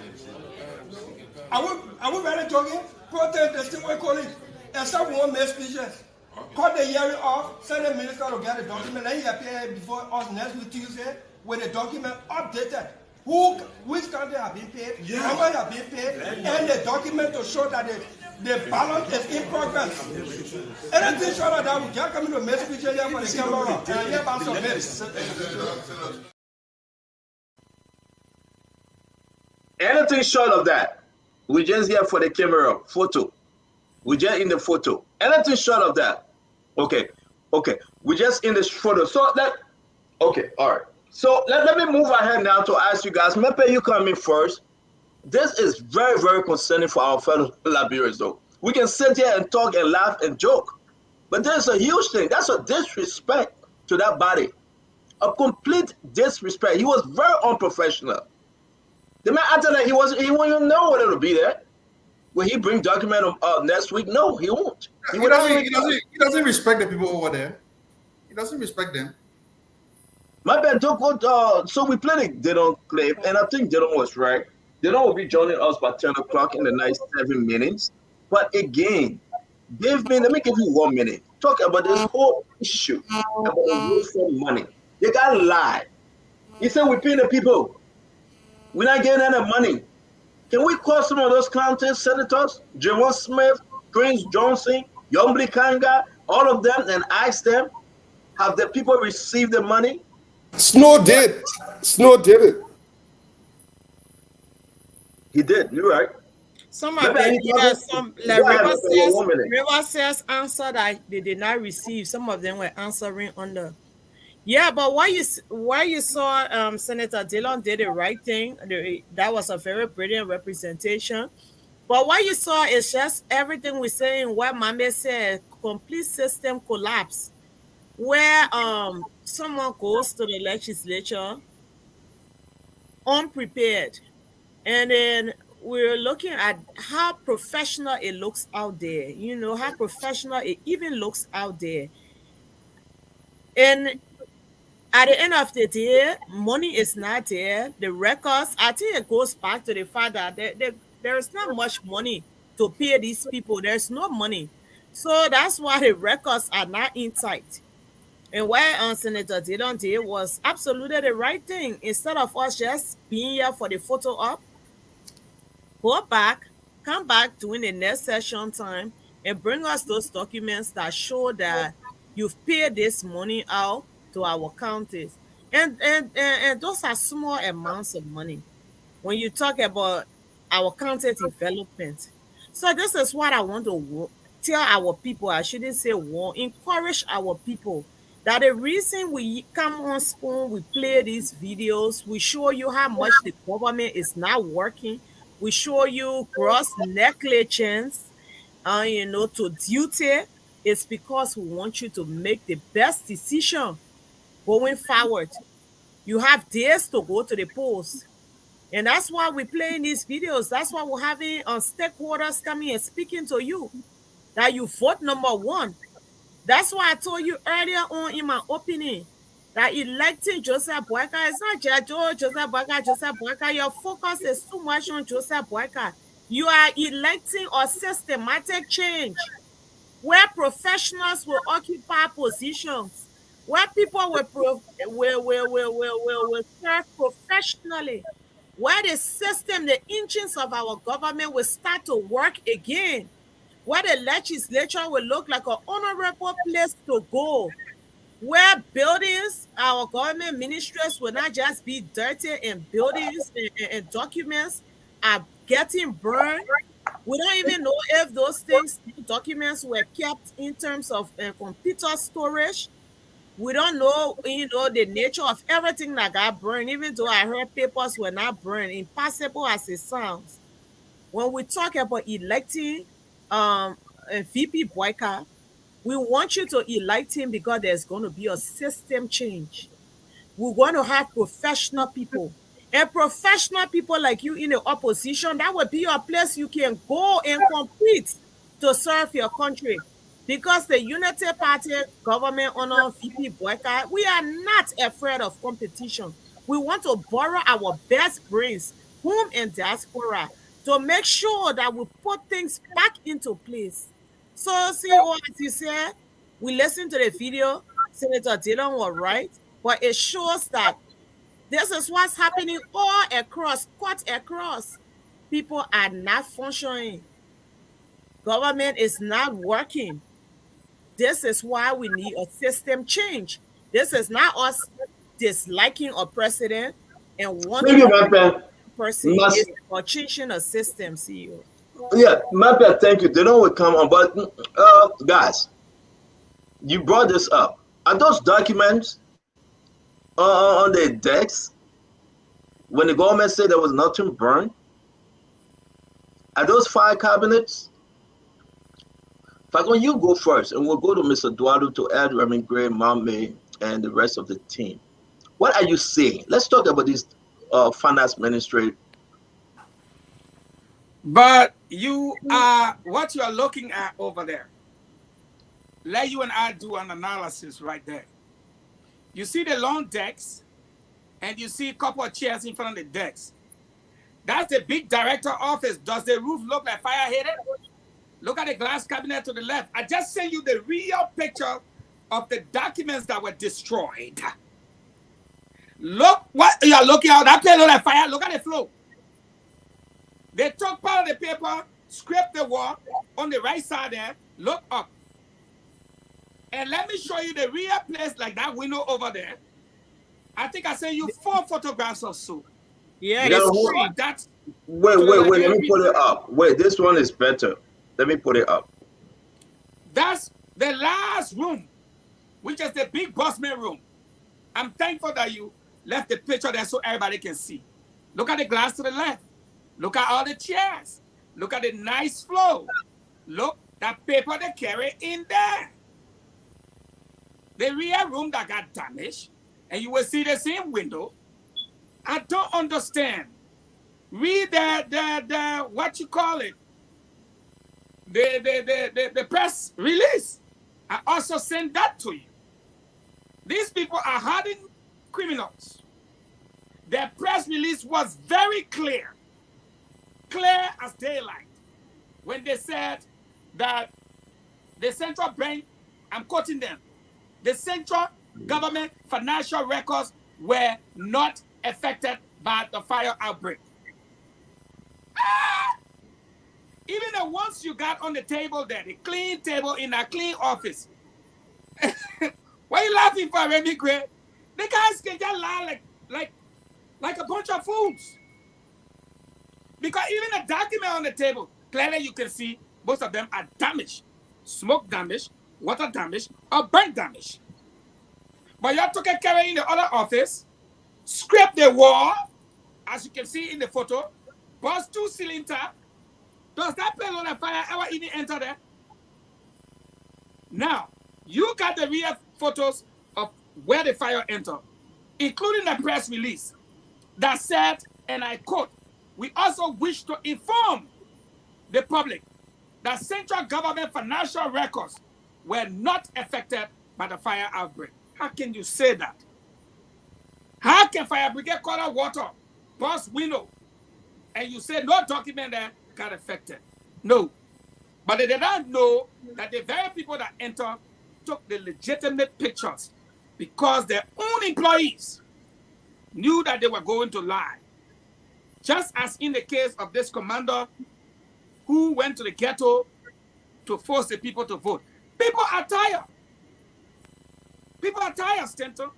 Are we really joking? Protest testimony calling. Except we won't make speeches. Cut the hearing off, send the minister to get the document, and he appear before us next week Tuesday with the document updated. Which country have been paid, how much have been paid, and the document to show that the balance is in progress. Anything short of that, we can't come into a message here for the camera and hear about some Anything short of that, we just here for the camera photo. We just in the photo. Anything short of that, okay. We just in this photo. So all right. So let me move ahead now to ask you guys. Maybe you come in first. This is very, very concerning for our fellow Liberians, though. We can sit here and talk and laugh and joke, but there's a huge thing. That's a disrespect to that body, a complete disrespect. He was very unprofessional. The man after that, he won't even know whether to be there. Will he bring document next week? No, he won't. He doesn't respect the people over there. He doesn't respect them. My bad, so we played the Dylon clip, and I think Dylon was right. Dylon will be joining us by 10 o'clock in the next 7 minutes. But again, let me give you 1 minute. Talk about this whole issue about the money. They got lie. He said we're paying the people. We're not getting any money. Can we call some of those county senators, Javon Smith, Prince Johnson, Yombli Kanga, all of them, and ask them, have the people received the money? Snow did it. He did. You're right. Some of them, River says answer that they did not receive. Some of them were answering under. Yeah, but why you saw Senator Dylon did the right thing. That was a very brilliant representation. But what you saw is just everything we're saying. What Mame said, complete system collapse, where someone goes to the legislature unprepared, and then we're looking at how professional it looks out there. You know how professional it even looks out there, and at the end of the day, money is not there. The records, I think it goes back to the fact that there is not much money to pay these people. There's no money. So that's why the records are not intact. And what Senator Dylon did was absolutely the right thing. Instead of us just being here for the photo op, go back, come back during the next session time and bring us those documents that show that you've paid this money out to our counties. And those are small amounts of money when you talk about our county development. So this is what I want to tell our people. I shouldn't say encourage our people that the reason we come on Spoon, we play these videos, we show you how much the government is not working, we show you gross negligence, to duty. It's because we want you to make the best decision going forward. You have days to go to the polls. And that's why we're playing these videos. That's why we're having stakeholders coming and speaking to you. That you vote number one. That's why I told you earlier on in my opening that electing Joseph Boyka is not just Joseph Boyka. Your focus is too much on Joseph Boyka. You are electing a systematic change where professionals will occupy positions, where people will serve professionally, where the system, the engines of our government will start to work again, where the legislature will look like an honorable place to go, where buildings, our government ministries will not just be dirty, and buildings and documents are getting burned. We don't even know if those things, documents were kept in terms of computer storage. We don't know, the nature of everything that got burned, even though I heard papers were not burned, impossible as it sounds. When we talk about electing VP Boyka, we want you to elect him because there's going to be a system change. We're going to have professional people. And professional people like you in the opposition, that would be your place you can go and compete to serve your country. Because the Unity Party government under VP Boyka, we are not afraid of competition. We want to borrow our best brains, home and diaspora, to make sure that we put things back into place. So, CEO, as you said, we listened to the video. Senator Dylon was right, but it shows that this is what's happening all across, cut across. People are not functioning. Government is not working. This is why we need a system change. This is not us disliking a president and Thank wanting you, a my friend. person. It's about changing a system, CEO. Yeah, my friend, thank you. They don't come on, but guys, you brought this up. Are those documents on the decks when the government said there was nothing burned? Are those file cabinets? When you go first, and we'll go to Mr. Duado, to Ed, Reverend Gray, Mame, and the rest of the team. What are you saying? Let's talk about this finance ministry. But you are what you are looking at over there. Let you and I do an analysis right there. You see the long decks, and you see a couple of chairs in front of the decks. That's the big director office. Does the roof look like fire hit it? Look at the glass cabinet to the left. I just sent you the real picture of the documents that were destroyed. Look what you are looking at. That place look like fire. Look at the flow. They took part of the paper, scraped the wall on the right side there. Look up. And let me show you the real place, like that window over there. I think I sent you 4 photographs or so. Yeah, that's wait. Let me put it up. Wait, this one is better. Let me put it up. That's the last room, which is the big bossman room. I'm thankful that you left the picture there so everybody can see. Look at the glass to the left. Look at all the chairs. Look at the nice flow. Look, that paper they carry in there. The rear room that got damaged, and you will see the same window. I don't understand. Read the what you call it, the press release. I also sent that to you. These people are hardened criminals. Their press release was very clear as daylight, when they said that the central bank, I'm quoting them, the central government financial records were not affected by the fire outbreak. Even the ones you got on the table there, the clean table in a clean office. Why are you laughing for, Remy Gray? The guys can just lie like a bunch of fools. Because even the document on the table, clearly you can see most of them are damaged. Smoke damage, water damage, or burnt damage. But you're taking care in the other office, scrape the wall, as you can see in the photo, burst 2 cylinder. Does that place on the fire ever even enter there? Now, you got the real photos of where the fire entered, including the press release that said, and I quote, "We also wish to inform the public that central government financial records were not affected by the fire outbreak." How can you say that? How can fire brigade call water, burst window, and you say no document there got affected? No. But they did not know that the very people that entered took the legitimate pictures because their own employees knew that they were going to lie. Just as in the case of this commander who went to the ghetto to force the people to vote. People are tired. People are tired, Stenton.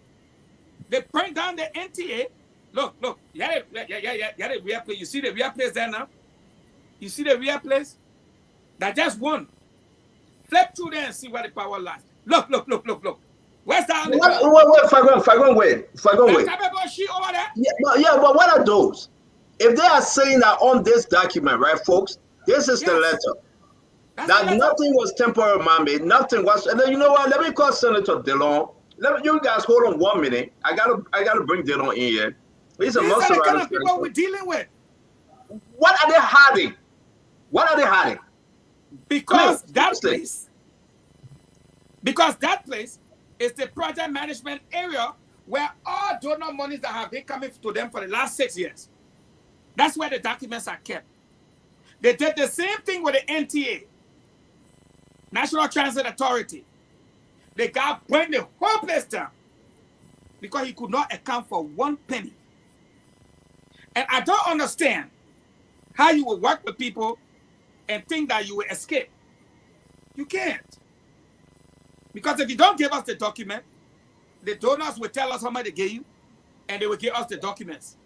They burned down the NTA. Look. Yeah, the real place. You see the real place there now? You see the real place? That just won. Flip through there and see where the power lies. Look. Where's that? Wait, Fagon, wait. Over there? Yeah, but what are those? If they are saying that on this document, right, folks, this is the letter. That nothing was temporary man-made, nothing was. And then you know what? Let me call Senator Dylon. You guys hold on 1 minute. I gotta bring Dylon in here. These are the kind of people we're dealing with. What are they hiding? Because that place is the project management area where all donor monies that have been coming to them for the last 6 years. That's where the documents are kept. They did the same thing with the NTA, National Transit Authority. The guy burned the whole place down because he could not account for 1 penny. And I don't understand how you will work with people and think that you will escape. You can't. Because if you don't give us the document, the donors will tell us how much they gave you, and they will give us the documents.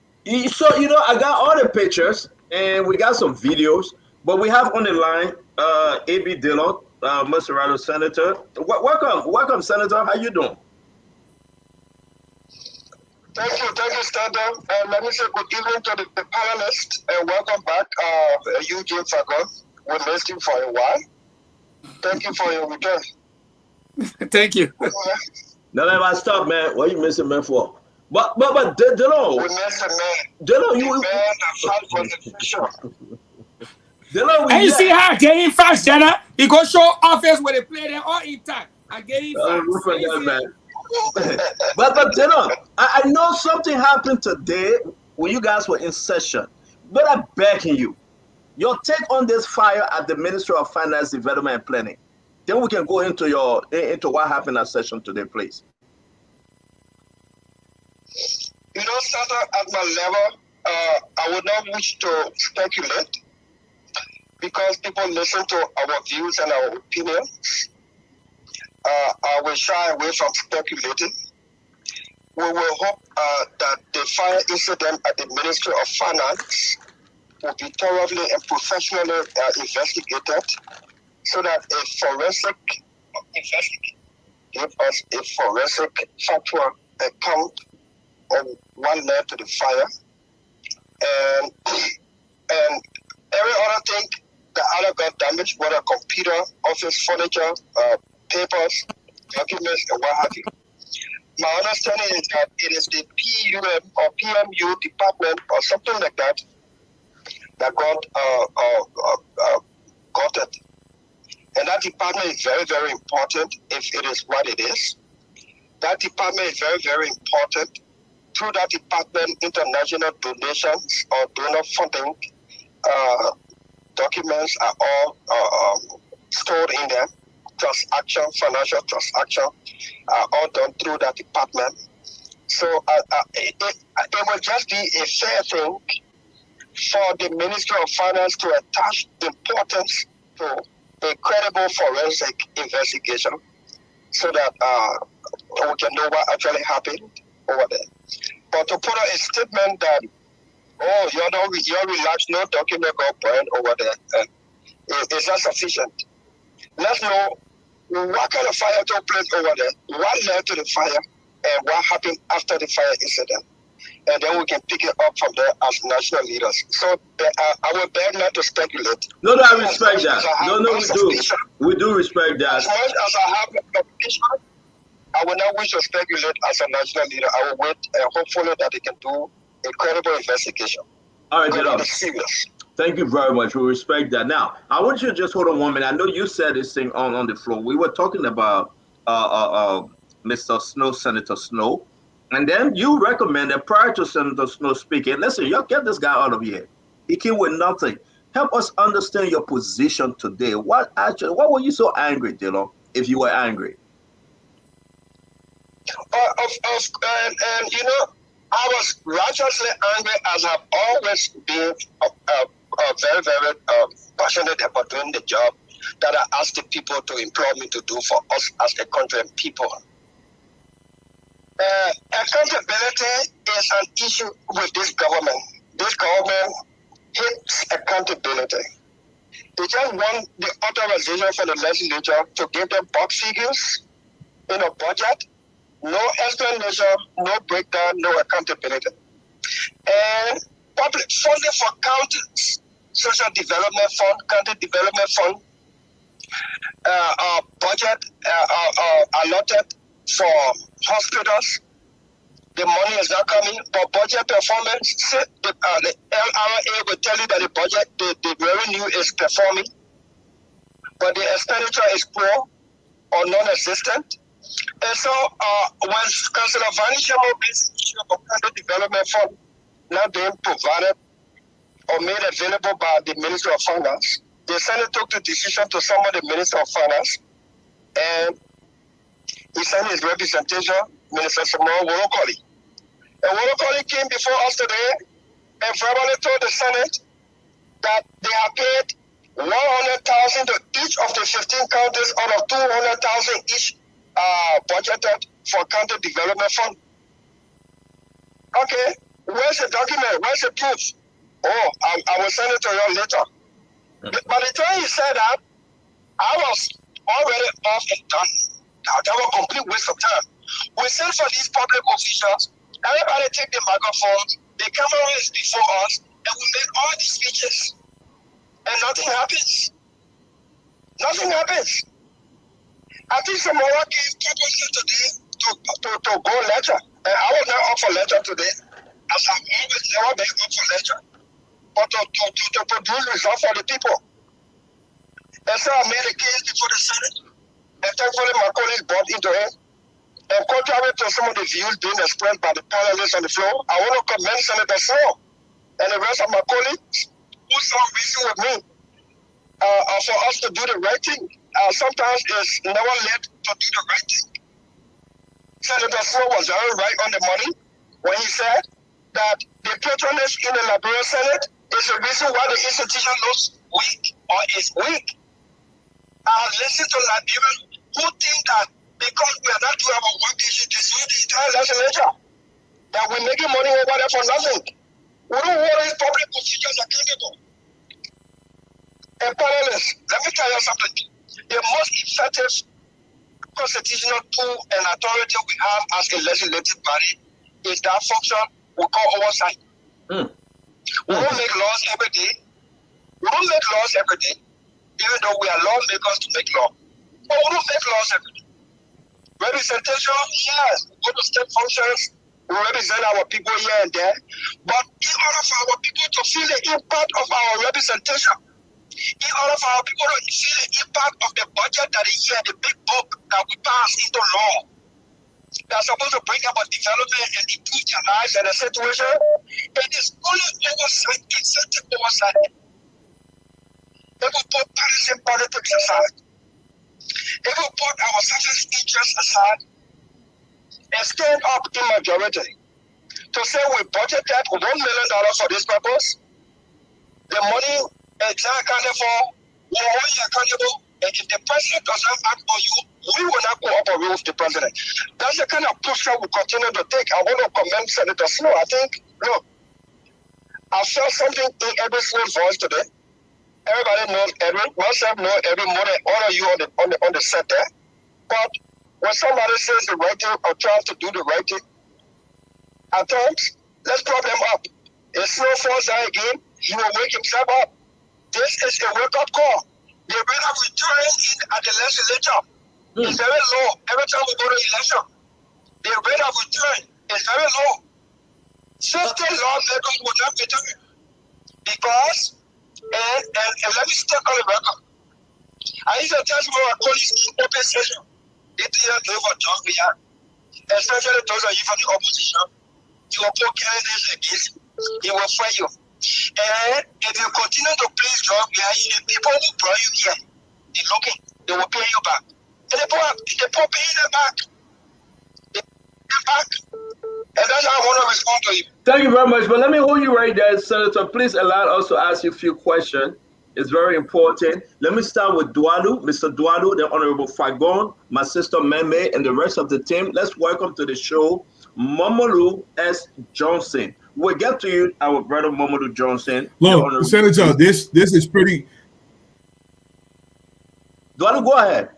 So, I got all the pictures, and we got some videos, but we have on the line A.B. Dylon, Maserado Senator. Welcome, Senator. How you doing? Thank you, Standard. Let me say good evening to the panelists, and welcome back, Eugene Fagon. We missed you for a while. Thank you for your return. Thank you. No, I stop, man. What are you missing, man, for? But Dylon. We missed a man. Dylon, you man that fought for the future. Dylon, and you see how Game Facts, Jenna, he go show office where they play them all intact. I Game Facts. But Dylon, I know something happened today when you guys were in session. But I'm begging you, your take on this fire at the Ministry of Finance, Development and Planning. Then we can go into what happened at session today, please. Starter, at my level, I would not wish to speculate because people listen to our views and our opinions. I will shy away from speculating. We will hope that the fire incident at the Ministry of Finance will be thoroughly and professionally investigated so that a forensic investigation give us a forensic factual account of what led to the fire. And every other thing that either got damaged, whether computer, office furniture, papers, documents, and what have you. My understanding is that it is the PUM or PMU department or something like that that got it. And that department is very, very important if it is what it is. That department is very, very important. Through that department, international donations or donor funding documents are all stored in there. transaction, financial transaction, all done through that department. So it will just be a fair thing for the Ministry of Finance to attach importance to a credible forensic investigation so that we can know what actually happened over there. But to put out a statement that, oh, you're relaxed, no document got burned over there, is not sufficient. Let's know what kind of fire took place over there, what led to the fire, and what happened after the fire incident. And then we can pick it up from there as national leaders. So I will beg not to speculate. No, I respect that. No, we do. We do respect that. As much as I have speculation, I will not wish to speculate as a national leader. I will wait and hopefully that they can do a credible investigation. All right, Dylon. Serious. Thank you very much. We respect that. Now, I want you to just hold on 1 minute. I know you said this thing on the floor. We were talking about Mr. Snow, Senator Snow, and then you recommended prior to Senator Snow speaking, listen, you get this guy out of here. He came with nothing. Help us understand your position today. What were you so angry, Dylon, if you were angry? And you know, I was righteously angry as I've always been very, very passionate about doing the job that I asked the people to employ me to do for us as a country and people. Accountability is an issue with this government. This government hates accountability. They just want the authorization for the legislature to give them box figures in a budget, no explanation, no breakdown, no accountability. And public funding for counties, social development fund, county development fund, budget allotted for hospitals. The money is not coming, but budget performance, the LRA will tell you that the budget, the revenue is performing, but the expenditure is poor or non-existent. And so when Councillor Vanishamo raised the issue of county development fund not being provided or made available by the Ministry of Finance, the Senate took the decision to summon the Minister of Finance, and he sent his representation, Minister Samuel Wolokoli. And Wolokoli came before us today and verbally told the Senate that they have paid 100,000 to each of the 15 counties out of 200,000 each budgeted for county development fund. Okay, where's the document? Where's the proof? Oh, I will send it to you later. By the time he said that, I was already off and done. That was a complete waste of time. We send for these public officials, everybody take the microphone, the camera is before us, and we make all these speeches. And nothing happens. Nothing happens. I think Samora gave purpose today to go lecture. And I was not up for lecture today, as I've always never been up for lecture, but to produce results for the people. And so I made a case before the Senate, and thankfully my colleagues bought into it. And contrary to some of the views being expressed by the panelists on the floor, I want to commend Senator Snow and the rest of my colleagues who saw reason with me for us to do the right thing. Sometimes it's never late to do the right thing. Senator Snow was very right on the money when he said that the patronage in the Liberian Senate is the reason why the institution looks weak or is weak. I listen to Liberians who think that because we are not doing our work, they should dissolve the entire legislature. That we're making money over there for nothing. We don't want these public officials accountable. And panelists, let me tell you something. The most effective constitutional tool and authority we have as a legislative body is that function we call oversight. We don't make laws every day. We don't make laws every day, even though we are lawmakers to make law. But we don't make laws every day. Representation, yes, we go to state functions, we represent our people here and there, but in order for our people to feel the impact of our representation, in order for our people to feel the impact of the budget that is here, the big book that we pass into law, that's supposed to bring about development and improve their lives and the situation, it is only oversight, effective oversight. They will put partisan politics aside. If we put our selfish interests aside and stand up in majority to say we budgeted $1 million for this purpose, the money is not accounted for, we're only accountable, and if the president doesn't act for you, we will not cooperate with the president. That's the kind of push that we continue to take. I want to commend Senator Snow. I think, look, I felt something in every Snow's voice today. Everybody knows Edwin. Myself know Edwin more than all of you on the set there. But when somebody says the right thing or tries to do the right thing, at times, let's prop them up. If Snow falls down again, he will wake himself up. This is a wake-up call. The rate of return at the legislature is very low. Every time we go to election, the rate of return is very low. 50 lawmakers will not return because, and let me step on the record. I used to tell some of my colleagues in open session, they didn't do for John Biya, especially those of you from the opposition. You will put candidates against you. He will fire you. And if you continue to please John Biya, the people who brought you here, they looking, they will pay you back. And they put paying them back. They pay them back. And that's how I want to respond to you. Thank you very much. But let me hold you right there, Senator. Please allow us to ask you a few questions. It's very important. Let me start with Dwalu, Mr. Dwalu, the Honorable Fagon, my sister Meme, and the rest of the team. Let's welcome to the show Momolu S. Johnson. We'll get to you, our brother Momolu Johnson. Look, Senator, this is pretty. Dwalu, go ahead.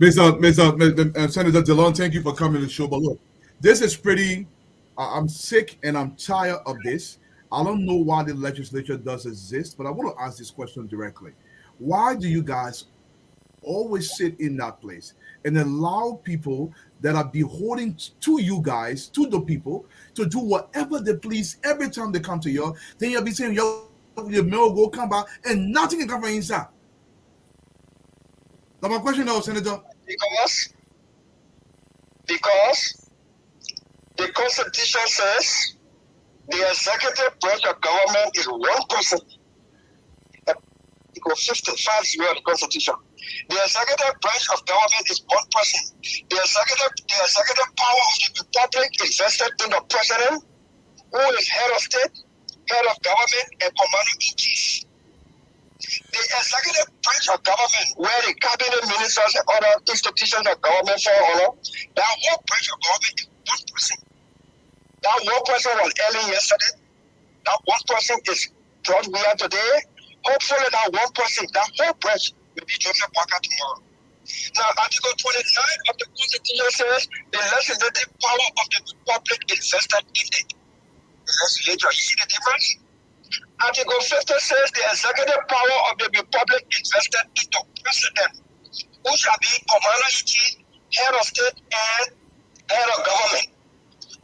Senator Dylon, thank you for coming to the show. But look, this is pretty. I'm sick and I'm tired of this. I don't know why the legislature does exist, but I want to ask this question directly. Why do you guys always sit in that place and allow people that are beholden to you guys, to the people, to do whatever they please every time they come to you? Then you'll be saying, your mail will come back and nothing can come from inside. Now my question now, Senator. Because the Constitution says the executive branch of government is one person. Equal 55 the Constitution. The executive branch of government is one person. The executive power of the republic is vested in the president, who is head of state, head of government, and commander-in-chief. The executive branch of government, where the cabinet ministers and other institutions of government fall under, that whole branch of government is one person. That one person was Ellen yesterday. That one person is George Weah today. Hopefully that one person, that whole branch will be Joseph Walker tomorrow. Now, Article 29 of the Constitution says the legislative power of the republic is vested in the legislature. You see the difference? Article 50 says the executive power of the republic is vested in the president, who shall be commander-in-chief, head of state, and head of government.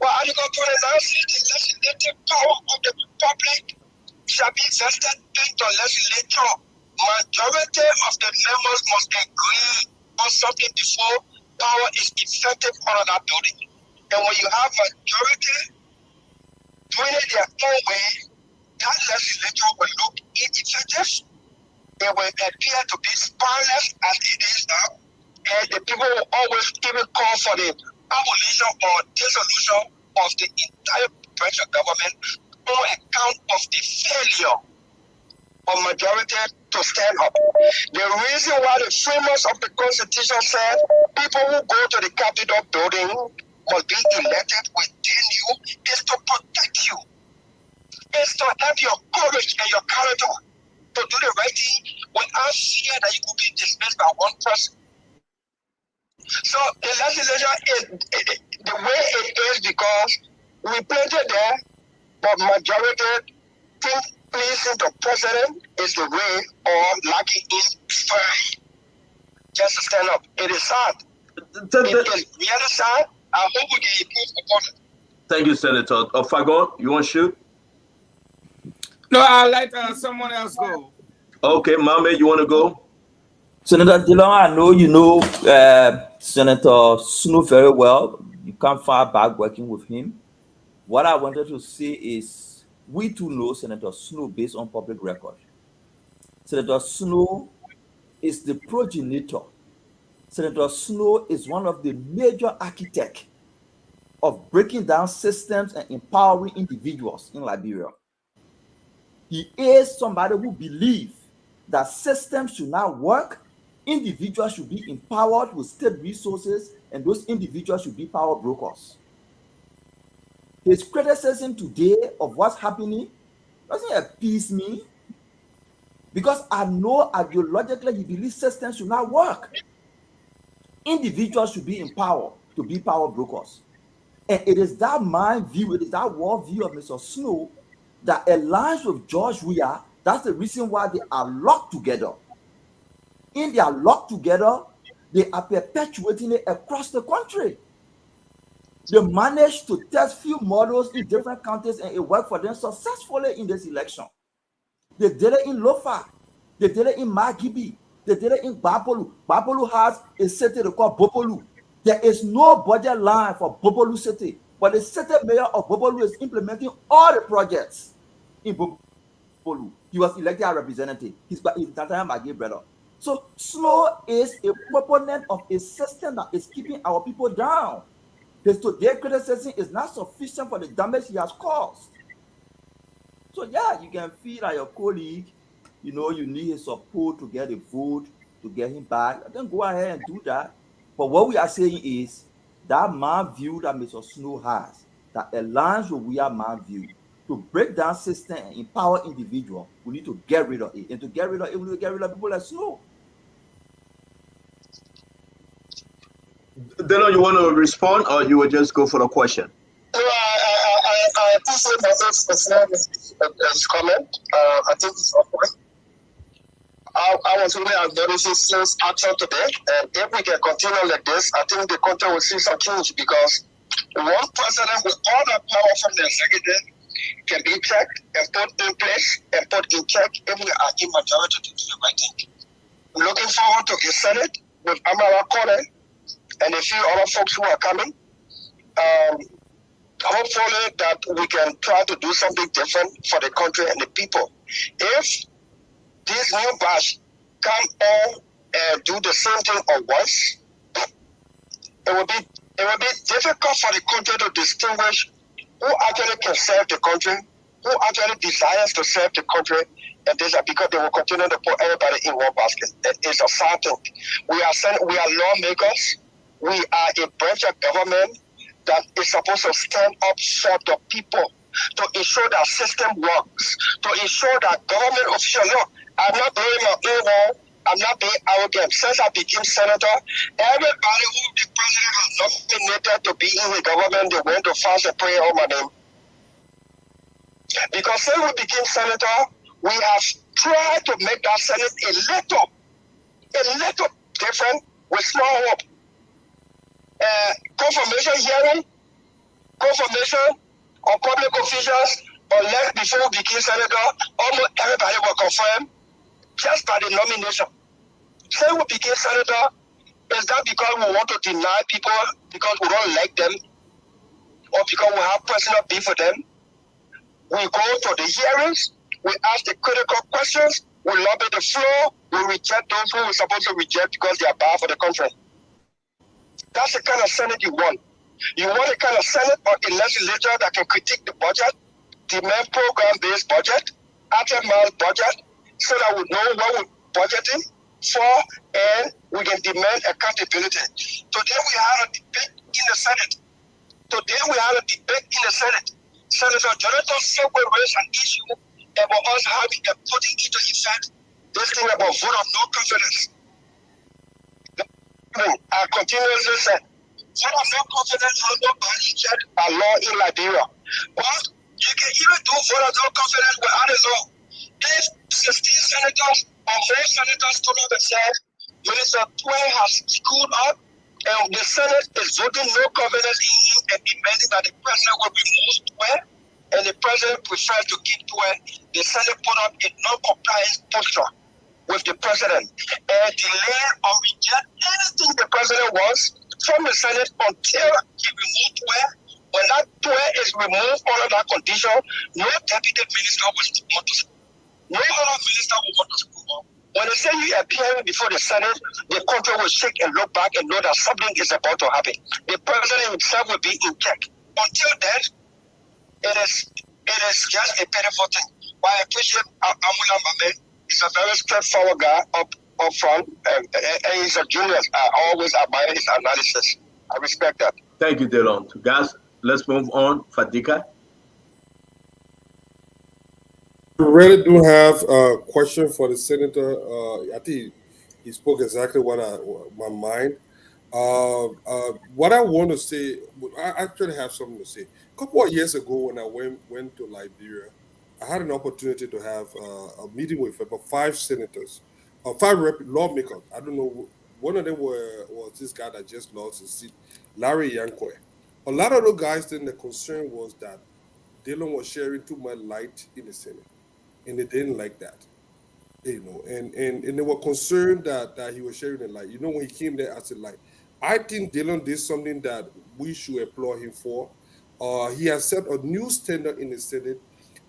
Well, Article 29 says the legislative power of the republic shall be vested in the legislature. Majority of the members must agree on something before power is effective under that building. And when you have majority doing it their own way, that legislature will look ineffective. It will appear to be powerless as it is now. And the people will always even call for the abolition or dissolution of the entire branch of government on account of the failure of majority to stand up. The reason why the framers of the Constitution said people who go to the Capitol building must be elected within you is to protect you. It's to have your courage and your character to do the right thing without fear that you could be dismissed by one person. So the legislature is the way it is because we planted there, but majority think pleasing the president is the way, or lacking in firm. Just to stand up. It is sad. It is really sad. I hope we can improve upon it. Thank you, Senator. Fagon, you want to shoot? No, I'll let someone else go. Okay, Mame, you want to go? Senator Dylon, I know you know Senator Snow very well. You come far back working with him. What I wanted to say is we too know Senator Snow based on public record. Senator Snow is the progenitor Senator Snow is one of the major architects of breaking down systems and empowering individuals in Liberia. He is somebody who believes that systems should not work, individuals should be empowered with state resources, and those individuals should be power brokers. His criticism today of what's happening doesn't appease me, because I know ideologically he believes systems should not work. Individuals should be empowered to be power brokers. And it is that mind view, it is that world view of Mr. Snow that aligns with George Weah. That's the reason why they are locked together. In their locked together, they are perpetuating it across the country. They managed to test few models in different counties, and it worked for them successfully in this election. They did it in Lofa. They did it in Magibi. They did it in Bapolu. Bapolu has a city they call Bopolu. There is no budget line for Bopolu city, but the city mayor of Bopolu is implementing all the projects in Bopolu. He was elected as representative. He's Nathan Magi brother. So Snow is a proponent of a system that is keeping our people down. His today criticism is not sufficient for the damage he has caused. So yeah, you can feel that your colleague, you need his support to get a vote, to get him back. Then go ahead and do that. But what we are saying is that man view that Mr. Snow has, that aligns with we are man view, to break down system and empower individual, we need to get rid of it. And to get rid of it, we need to get rid of people like Snow. Dylon, you want to respond, or you will just go for the question? No, I appreciate his comment. I think it's awkward. I was really acknowledging Snow's action today, and if we can continue like this, I think the country will see some change, because one president with all the power from the executive can be checked and put in place and put in check if we are in majority to do the right thing. I'm looking forward to a Senate with Amara Kone and a few other folks who are coming. Hopefully that we can try to do something different for the country and the people. If this new batch come on and do the same thing or worse, it will be difficult for the country to distinguish who actually can serve the country, who actually desires to serve the country, and this is because they will continue to put everybody in one basket. It's a sad thing. We are lawmakers. We are a branch of government that is supposed to stand up for the people, to ensure that system works, to ensure that government officials, look, I'm not doing my own role, I'm not being arrogant. Since I became senator, everybody who the president has nominated to be in the government, they went to fast and pray on my name. Because since we became senator, we have tried to make that Senate a little different with small hope. Confirmation hearing, confirmation of public officials, unless before we became senator, almost everybody will confirm just by the nomination. Since we became senator, is that because we want to deny people because we don't like them, or because we have personal beef with them? We go to the hearings, we ask the critical questions, we lobby the floor, we reject those who we're supposed to reject because they are bad for the country. That's the kind of Senate you want. You want a kind of Senate or a legislature that can critique the budget, demand program-based budget, itemized budget, so that we know what we're budgeting for, and we can demand accountability. Today we had a debate in the Senate. Senator Jonathan Sokwe raised an issue about us having and putting into effect this thing about vote of no confidence. I continuously said, vote of no confidence has not been checked by law in Liberia. But you can even do vote of no confidence without a law. If 16 senators or more senators stood up and said, Minister Twain has screwed up, and the Senate is voting no confidence in him and demanding that the president will remove Twain, and the president prefers to keep Twain, the Senate put up a non-compliance posture with the president and delay or reject anything the president wants from the Senate until he removed Twain. When that Twain is removed under that condition, no deputy minister will want to screw up. No other minister will want to screw up. When they say you appearing before the Senate, the country will shake and look back and know that something is about to happen. The president himself will be in check. Until then, it is just a pitiful thing. But I appreciate Amula Mame. He's a very straightforward guy up front, and he's a genius. I always admire his analysis. I respect that. Thank you, Dylon. Guys, let's move on. Fadika. We really do have a question for the senator. I think he spoke exactly what my mind. What I want to say, I actually have something to say. A couple of years ago, when I went to Liberia, I had an opportunity to have a meeting with about 5 senators, 5 lawmakers. I don't know. One of them was this guy that just lost his seat, Larry Yankwe. A lot of those guys, then the concern was that Dylon was sharing too much light in the Senate, and they didn't like that. You know, and they were concerned that he was sharing the light. You know, when he came there, I said, like, I think Dylon did something that we should applaud him for. He has set a new standard in the Senate,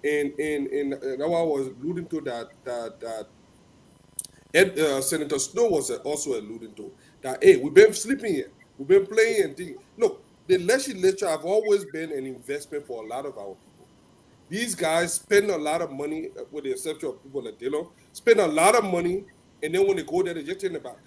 and now I was alluding to that Senator Snow was also alluding to that. Hey, we've been sleeping here, we've been playing and thinking. Look, the legislature have always been an investment for a lot of our people. These guys spend a lot of money, with the exception of people like Dylon, spend a lot of money, and then when they go there, they just turn it back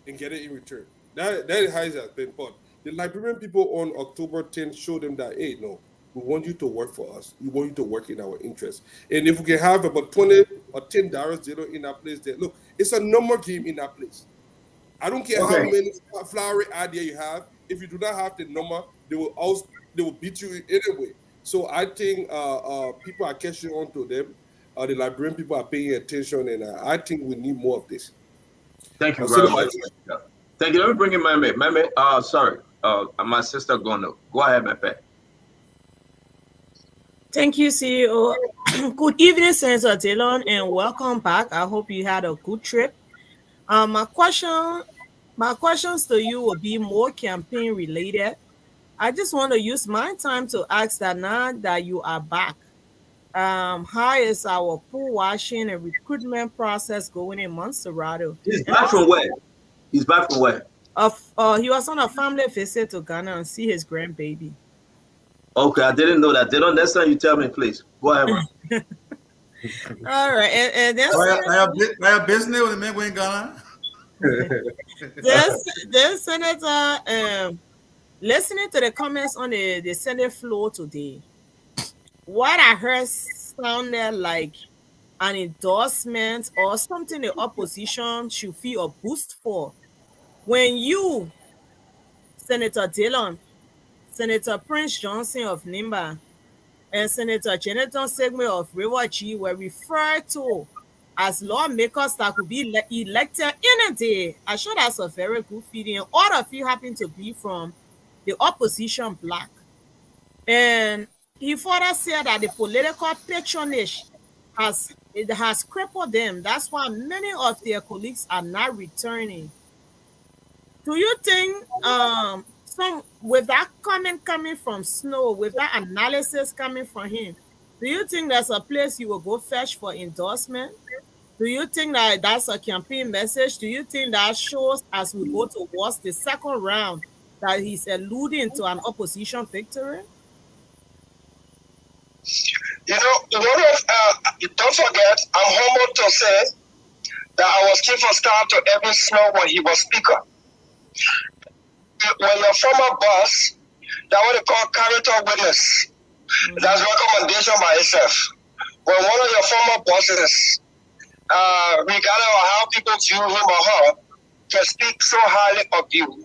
and get it in return. That is how it has been. But the Liberian people on October 10th showed them that, hey, no, we want you to work for us. We want you to work in our interest. And if we can have about $20 or $10 in that place there, look, it's a number game in that place. I don't care how many flowery idea you have. If you do not have the number, they will beat you anyway. So I think people are catching on to them. The Liberian people are paying attention, and I think we need more of this. Thank you very much. Thank you. Let me bring in Mame. Mame, sorry, my sister Gono. Go ahead, Mame. Thank you, CEO. Good evening, Senator Dylon, and welcome back. I hope you had a good trip. My questions to you will be more campaign related. I just want to use my time to ask that now that you are back, how is our pool washing and recruitment process going in Montserrat? He's back from where? He's back from where? He was on a family visit to Ghana and see his grandbaby. Okay, I didn't know that. Dylon, next time you tell me, please. Go ahead, man. All right, and then I business with the man going Ghana. This Senator, listening to the comments on the Senate floor today, what I heard sounded like an endorsement or something the opposition should feel a boost for. When you, Senator Dylon, Senator Prince Johnson of Nimba, and Senator Jonathan Segme of River G were referred to as lawmakers that could be elected in a day, I sure that's a very good feeling. All of you happen to be from the opposition bloc. And he further said that the political patronage has crippled them. That's why many of their colleagues are not returning. Do you think with that comment coming from Snow, with that analysis coming from him, do you think there's a place you will go fetch for endorsement? Do you think that that's a campaign message? Do you think that shows as we go towards the second round that he's alluding to an opposition victory? You know, don't forget, I'm humbled to say that I was chief of staff to Edwin Snow when he was speaker. When your former boss, that what they call character witness, that's recommendation by itself. When one of your former bosses, regardless of how people view him or her, can speak so highly of you,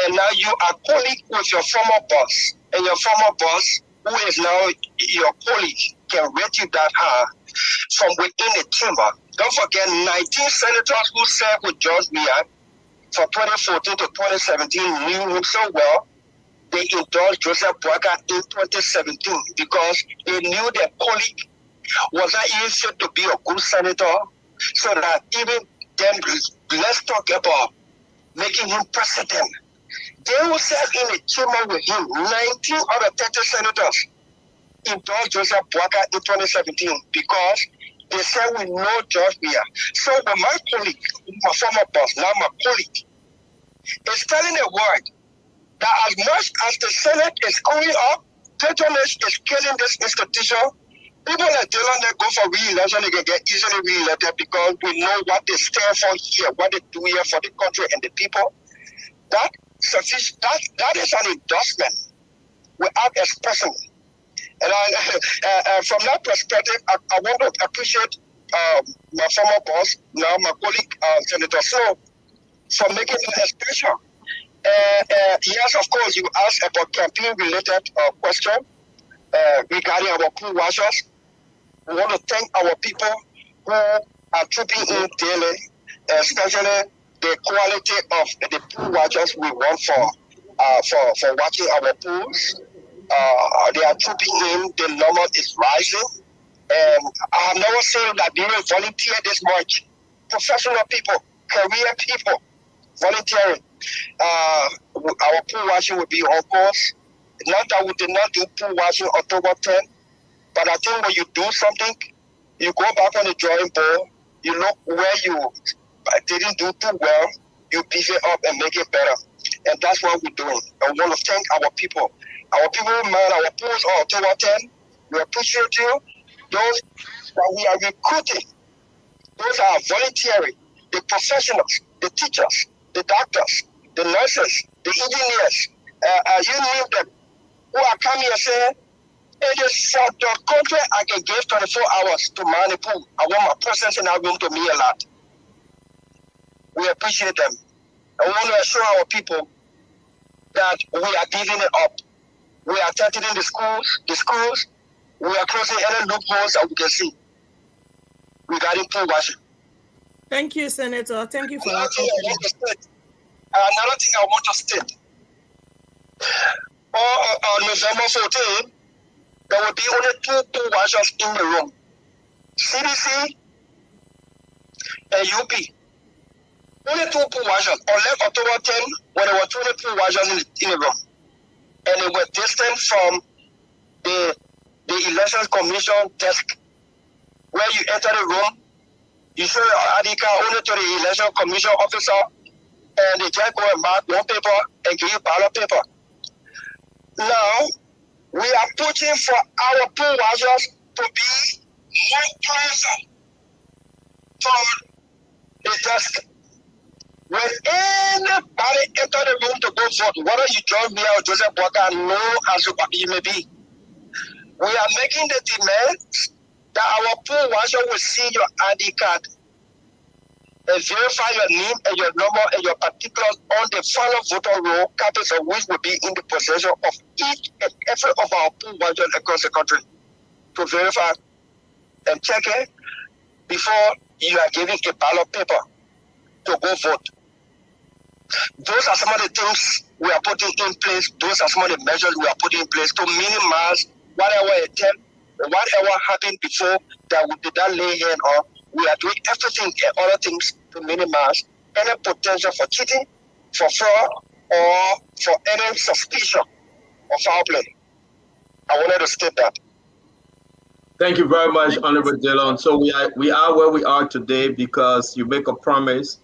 and now you are colleague with your former boss, and your former boss, who is now your colleague, can rate you that high from within the chamber. Don't forget, 19 senators who served with George Weah from 2014 to 2017 knew him so well. They endorsed Joseph Boakai in 2017 because they knew their colleague was not even fit to be a good senator. So that even then, let's talk about making him president. They will serve in the chamber with him. 19 out of 30 senators endorsed Joseph Boakai in 2017 because They say we know George we are. So when my colleague, my former boss, now my colleague, is telling the world that as much as the Senate is screwing up, patronage is killing this institution, people like Dylon that go for re-election, they can get easily re-elected because we know what they stand for here, what they do here for the country and the people. That is an endorsement without expressing. And from that perspective, I want to appreciate my former boss, now my colleague, Senator Snow, for making that expression. Yes, of course, you asked about campaign-related question regarding our pool washers. We want to thank our people who are trooping in daily, especially the quality of the pool washers we want for watching our pools. They are trooping in, the number is rising. And I have never seen that people volunteer this much. Professional people, career people, volunteering. Our pool washing will be on course. Not that we did not do pool washing October 10, but I think when you do something, you go back on the drawing board, you look where you didn't do too well, you beef it up and make it better. And that's what we're doing. I want to thank our people. Our people, man, our pools on October 10, we appreciate you. Those that we are recruiting, those are volunteering, the professionals, the teachers, the doctors, the nurses, the engineers, you name them, who are coming and saying, it is for the country I can give 24 hours to man the pool. I want my presence in that room to mean a lot. We appreciate them. I want to assure our people that we are giving it up. We are attending the schools. We are closing any loopholes that we can see regarding pool washing. Thank you, Senator. Thank you for Another that. Another thing I want to state. On November 14, there will be only 2 pool washers in the room. CDC and UP. Only 2 pool washers. Unless October 10, when there were 20 pool washers in the room. And they were distant from the Elections Commission desk. Where you enter the room, you show your ID card only to the Election Commission officer, and they just go and mark one paper and give you ballot paper. Now, we are pushing for our pool washers to be more closer to the desk. When anybody enter the room to go vote, whether you join me or Joseph Walker, no as you may be, we are making the demand that our pool washer will see your ID card and verify your name and your number and your particulars on the final voter roll, copies of which will be in the possession of each and every of our pool washers across the country to verify and check it before you are giving a ballot paper to go vote. Those are some of the things we are putting in place. Those are some of the measures we are putting in place to minimize whatever attempt, whatever happened before that we did not lay hand on. We are doing everything and other things to minimize any potential for cheating, for fraud, or for any suspicion of foul play. I wanted to state that. Thank you very much, Honorable Dylon. So we are where we are today because you make a promise,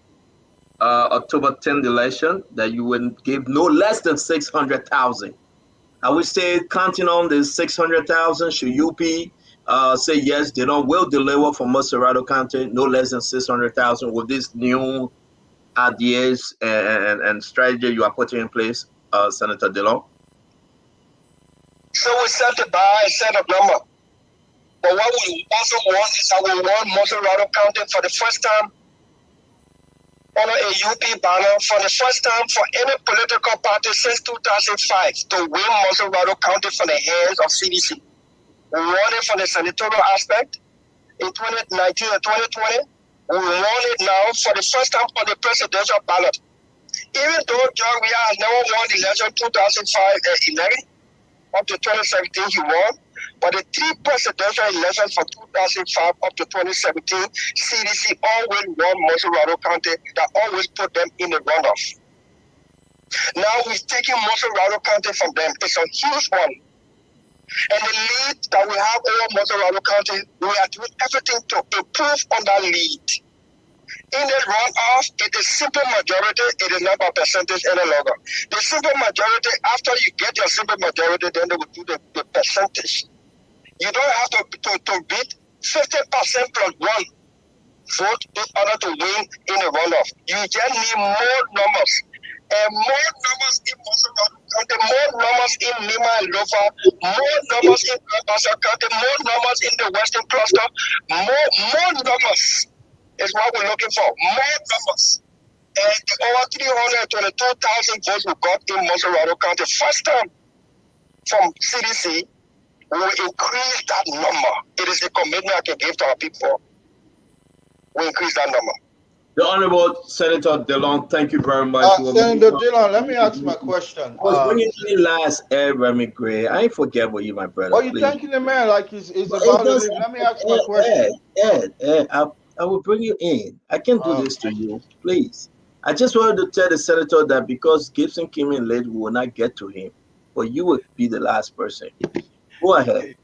October 10th election, that you would give no less than 600,000. I would say counting on this 600,000, should UP say yes, they will deliver for Moserado County no less than 600,000 with these new ideas and strategy you are putting in place, Senator Dylon? So we set the bar and set a number. But what we also want is that we want Moserado County for the first time on a UP banner, for the first time for any political party since 2005 to win Moserado County from the hands of CDC. We won it from the senatorial aspect in 2019 and 2020. We won it now for the first time on the presidential ballot. Even though John Weah has never won the election 2005 11, up to 2017 he won. But the 3 presidential elections from 2005 up to 2017, CDC always won Moserado County. That always put them in the runoff. Now we've taken Moserado County from them. It's a huge one. And the lead that we have over Mozambique County, we are doing everything to improve on that lead. In the runoff, it is simple majority. It is not by percentage any longer. The simple majority, after you get your simple majority, then they will do the percentage. You don't have to beat 50% plus one vote in order to win in the runoff. You just need more numbers. And more numbers in Mozambique County, more numbers in Lima and Lofa, more numbers in Kabasa County, more numbers in the Western Cluster, more numbers is what we're looking for. More numbers. And the over 322,000 votes we got in Mozambique County, first time from CDC, we will increase that number. It is a commitment I can give to our people. We increase that number. The Honorable Senator Dylon, thank you very much. Senator Dylon, let me ask my question. I was bringing you last, Remy Gray. I ain't forget about you, my brother. Are you thanking the man like he's about to leave? Let me ask my question. Ed, I will bring you in. I can't do this to you, please. I just wanted to tell the senator that because Gibson came in late, we will not get to him. But you will be the last person. Go ahead.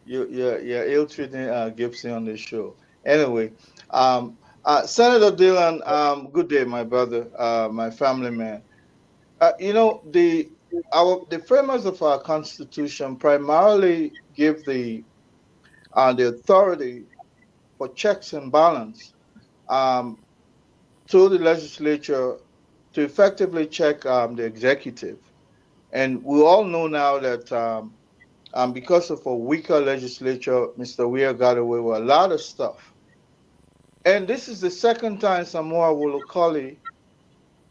You're ill-treating Gibson on this show. Anyway, Senator Dylon, good day, my brother, my family man. The framers of our Constitution primarily give the authority for checks and balance to the legislature to effectively check the executive. And we all know now that because of a weaker legislature, Mr. Weir got away with a lot of stuff. And this is the second time Samoa Wolokoli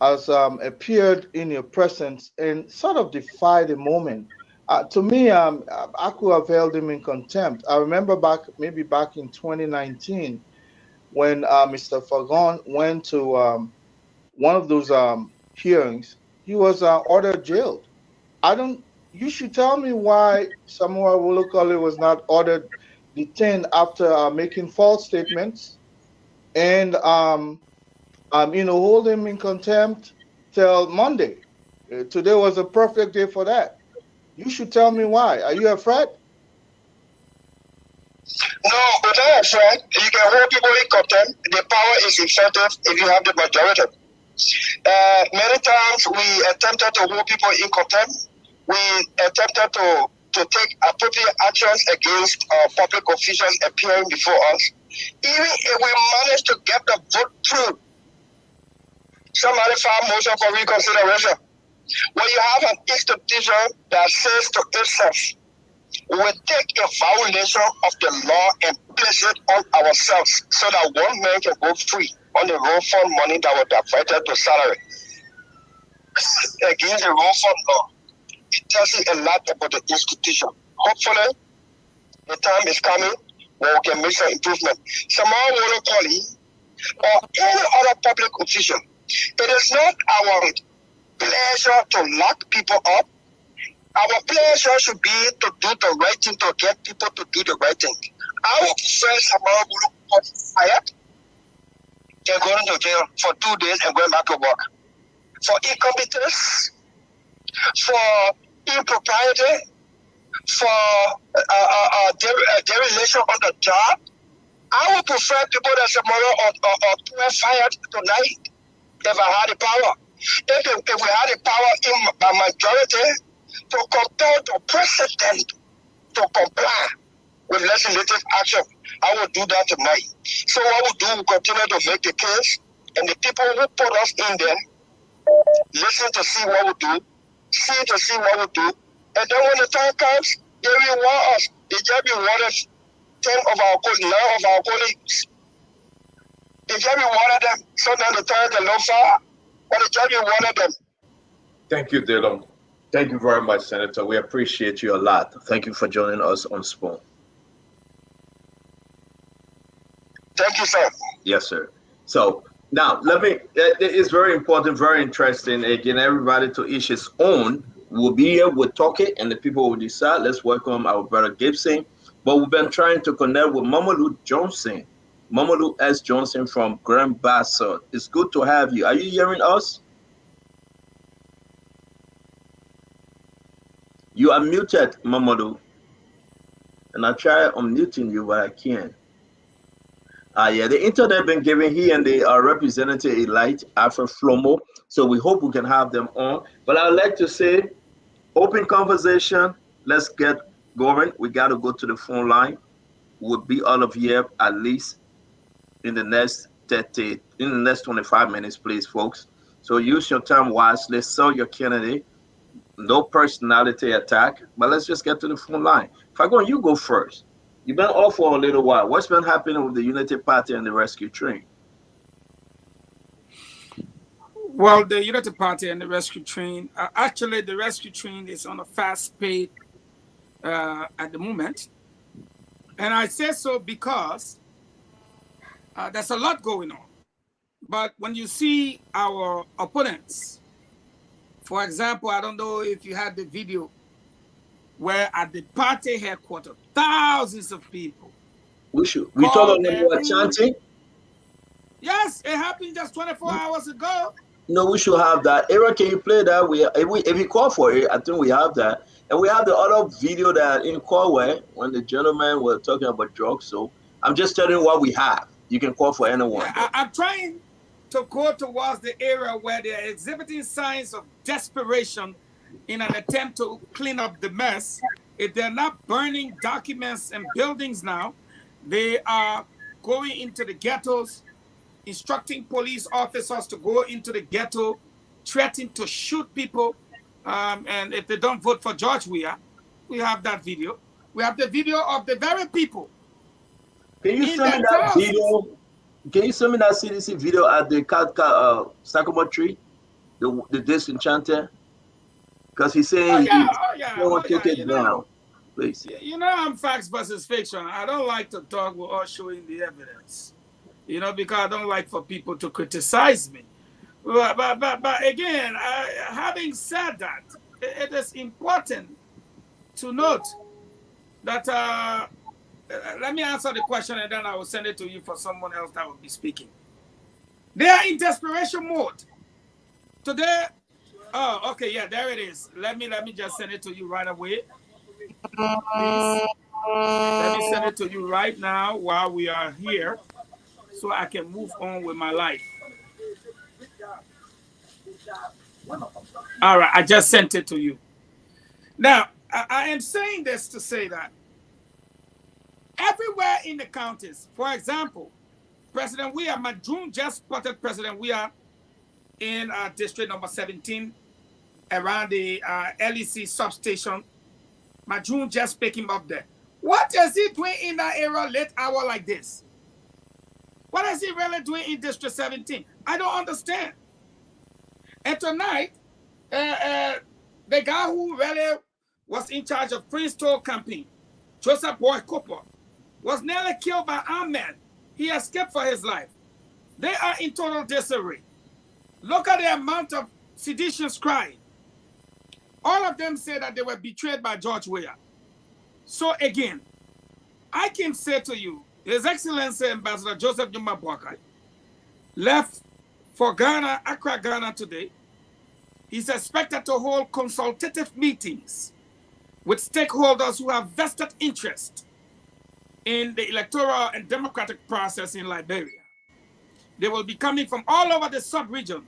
has appeared in your presence and sort of defied the moment. To me, I could have held him in contempt. I remember back in 2019 when Mr. Fagon went to one of those hearings, he was ordered jailed. You should tell me why Samoa Wolokoli was not ordered detained after making false statements and hold him in contempt till Monday. Today was a perfect day for that. You should tell me why. Are you afraid? No, we're not afraid. You can hold people in contempt. The power is effective if you have the majority. Many times we attempted to hold people in contempt. We attempted to take appropriate actions against public officials appearing before us. Even if we manage to get the vote through, somebody filed motion for reconsideration. When you have an institution that says to itself, we will take a violation of the law and place it on ourselves so that one man can go free on the road fund money that was diverted to salary. Against the road fund law, it tells you a lot about the institution. Hopefully, the time is coming where we can make some improvement. Samoa Wolokoli or any other public official, it is not our pleasure to lock people up. Our pleasure should be to do the right thing, to get people to do the right thing. I would prefer Samoa Wolokoli fired than going to jail for 2 days and going back to work. For incompetence, for impropriety, for dereliction on the job, I would prefer people that Samoa or fired tonight if I had the power. If we had the power in by majority to compel the president to comply with legislative action, I would do that tonight. So what we do, we continue to make the case, and the people who put us in there listen to see what we do, see to see what we do, and then when the time comes, they reward us. They just rewarded 9 of our colleagues. They just rewarded them, so now the time can no far, but they just rewarded them. Thank you, Dylon. Thank you very much, Senator. We appreciate you a lot. Thank you for joining us on Spoon. Thank you, sir. Yes, sir. So now it's very important, very interesting. Again, everybody to each his own. We'll be here, we'll talk it, and the people will decide. Let's welcome our brother Gibson. But we've been trying to connect with Mamadou Johnson. Mamadou S. Johnson from Grand Bassa. It's good to have you. Are you hearing us? You are muted, Mamadou. And I try unmuting you, but I can't. Yeah, the internet been giving he and the representative Elite Alfred Flomo. So we hope we can have them on. But I would like to say, open conversation. Let's get going. We got to go to the phone line. We'll be all of here at least in the next 25 minutes, please, folks. So use your time wisely. Sell your candidate. No personality attack, but let's just get to the phone line. Fagon, you go first. You've been off for a little while. What's been happening with the Unity Party and the Rescue Train? Well, the Unity Party and the Rescue Train, actually, the Rescue Train is on a fast pace at the moment. And I say so because there's a lot going on. But when you see our opponents, for example, I don't know if you had the video where at the party headquarters, thousands of people. We told them they were chanting. Yes, it happened just 24 hours ago. No, we should have that. Aaron, can you play that? If we call for it, I think we have that. And we have the other video that in Corway when the gentleman were talking about drugs. So I'm just telling you what we have. You can call for anyone. Yeah, I'm trying to go towards the area where they are exhibiting signs of desperation in an attempt to clean up the mess. If they're not burning documents and buildings now, they are going into the ghettos, instructing police officers to go into the ghetto, threatening to shoot people. And if they don't vote for George Weah, we have that video. We have the video of the very people. Can you send me that video? Can you send me that CDC video at the Sycamore tree, the disenchanter? Because he's saying he won't take it down. Please. You know, I'm facts versus fiction. I don't like to talk without showing the evidence. You know, because I don't like for people to criticize me. But again, having said that, it is important to note that let me answer the question and then I will send it to you for someone else that will be speaking. They are in desperation mode. Today, oh, okay, yeah, there it is. Let me just send it to you right away. Please. Let me send it to you right now while we are here so I can move on with my life. All right, I just sent it to you. Now, I am saying this to say that everywhere in the counties, for example, President Weah, Majun just spotted President Weah in district number 17 around the LEC substation. Majun just picked him up there. What is he doing in that area late hour like this? What is he really doing in district 17? I don't understand. And tonight, the guy who really was in charge of Prince Toll campaign, Joseph Boy Cooper, was nearly killed by armed men. He escaped for his life. They are in total disarray. Look at the amount of seditions crying. All of them say that they were betrayed by George Weah. So again, I can say to you, His Excellency Ambassador Joseph Juma Boakai left for Ghana, Accra, Ghana today. He's expected to hold consultative meetings with stakeholders who have vested interest in the electoral and democratic process in Liberia. They will be coming from all over the sub-region